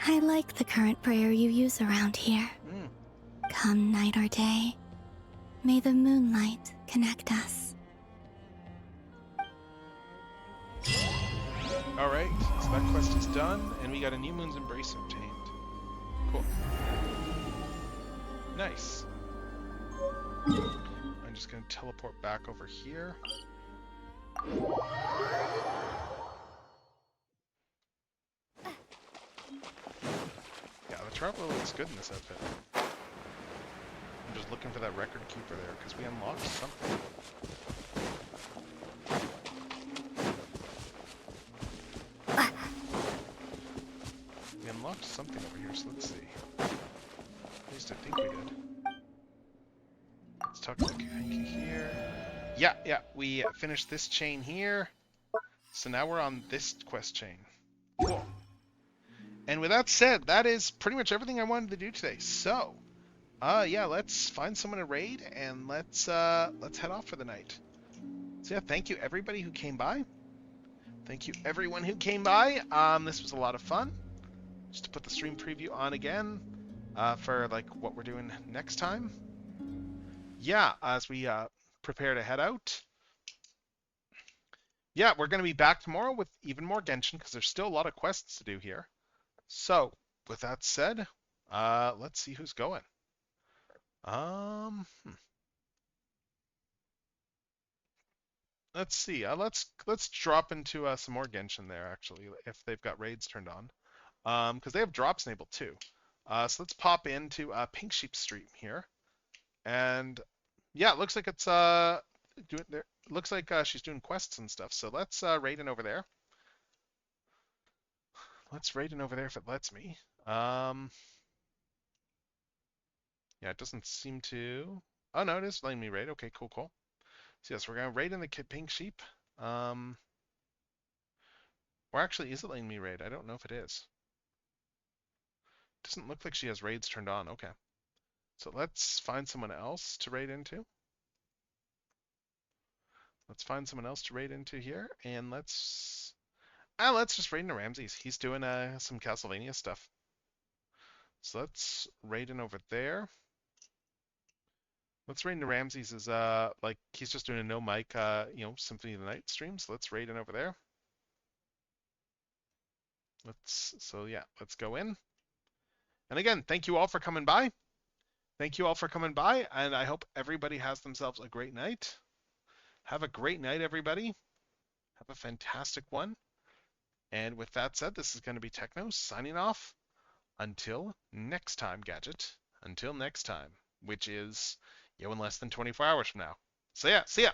I like the current prayer you use around here. Come night or day, may the moonlight connect us. Alright, so that quest is done, and we got a New Moon's Embrace obtained. Cool. Nice. I'm just gonna teleport back over here. Yeah, the Traveler looks good in this outfit. I'm just looking for that record keeper there, because we unlocked something. We unlocked something over here, so let's see. At least I think we did. Let's talk to Hanky here. Yeah, we finished this chain here. So now we're on this quest chain. Cool. And with that said, that is pretty much everything I wanted to do today. So, yeah, let's find someone to raid and let's head off for the night. So yeah, thank you everybody who came by. Thank you everyone who came by. This was a lot of fun. Just to put the stream preview on again for like what we're doing next time. Yeah, as we prepare to head out. Yeah, we're going to be back tomorrow with even more Genshin because there's still a lot of quests to do here. So, with that said, let's see who's going. Let's see. Let's drop into some more Genshin there actually, if they've got raids turned on, because they have drops enabled too. So let's pop into Pink Sheep Street here, and yeah, it looks like it's doing there. Looks like she's doing quests and stuff. So let's raid in over there. Let's raid in over there if it lets me. Yeah, it doesn't seem to. Oh no, it is letting me raid. Okay, cool. So yes, we're gonna raid in the Pink Sheep. Or actually, is it letting me raid? I don't know if it is. Doesn't look like she has raids turned on. Okay. So let's find someone else to raid into. Let's find someone else to raid into here, and let's just raid into Ramses. He's doing some Castlevania stuff. So let's raid in over there. Let's raid into Ramses is like he's just doing a no mic Symphony of the Night stream. So let's raid in over there. Let's go in. And again, thank you all for coming by. Thank you all for coming by, and I hope everybody has themselves a great night. Have a great night, everybody. Have a fantastic one. And with that said, this is going to be Techno signing off. Until next time, Gadget. Until next time, which is in less than 24 hours from now. So yeah, see ya.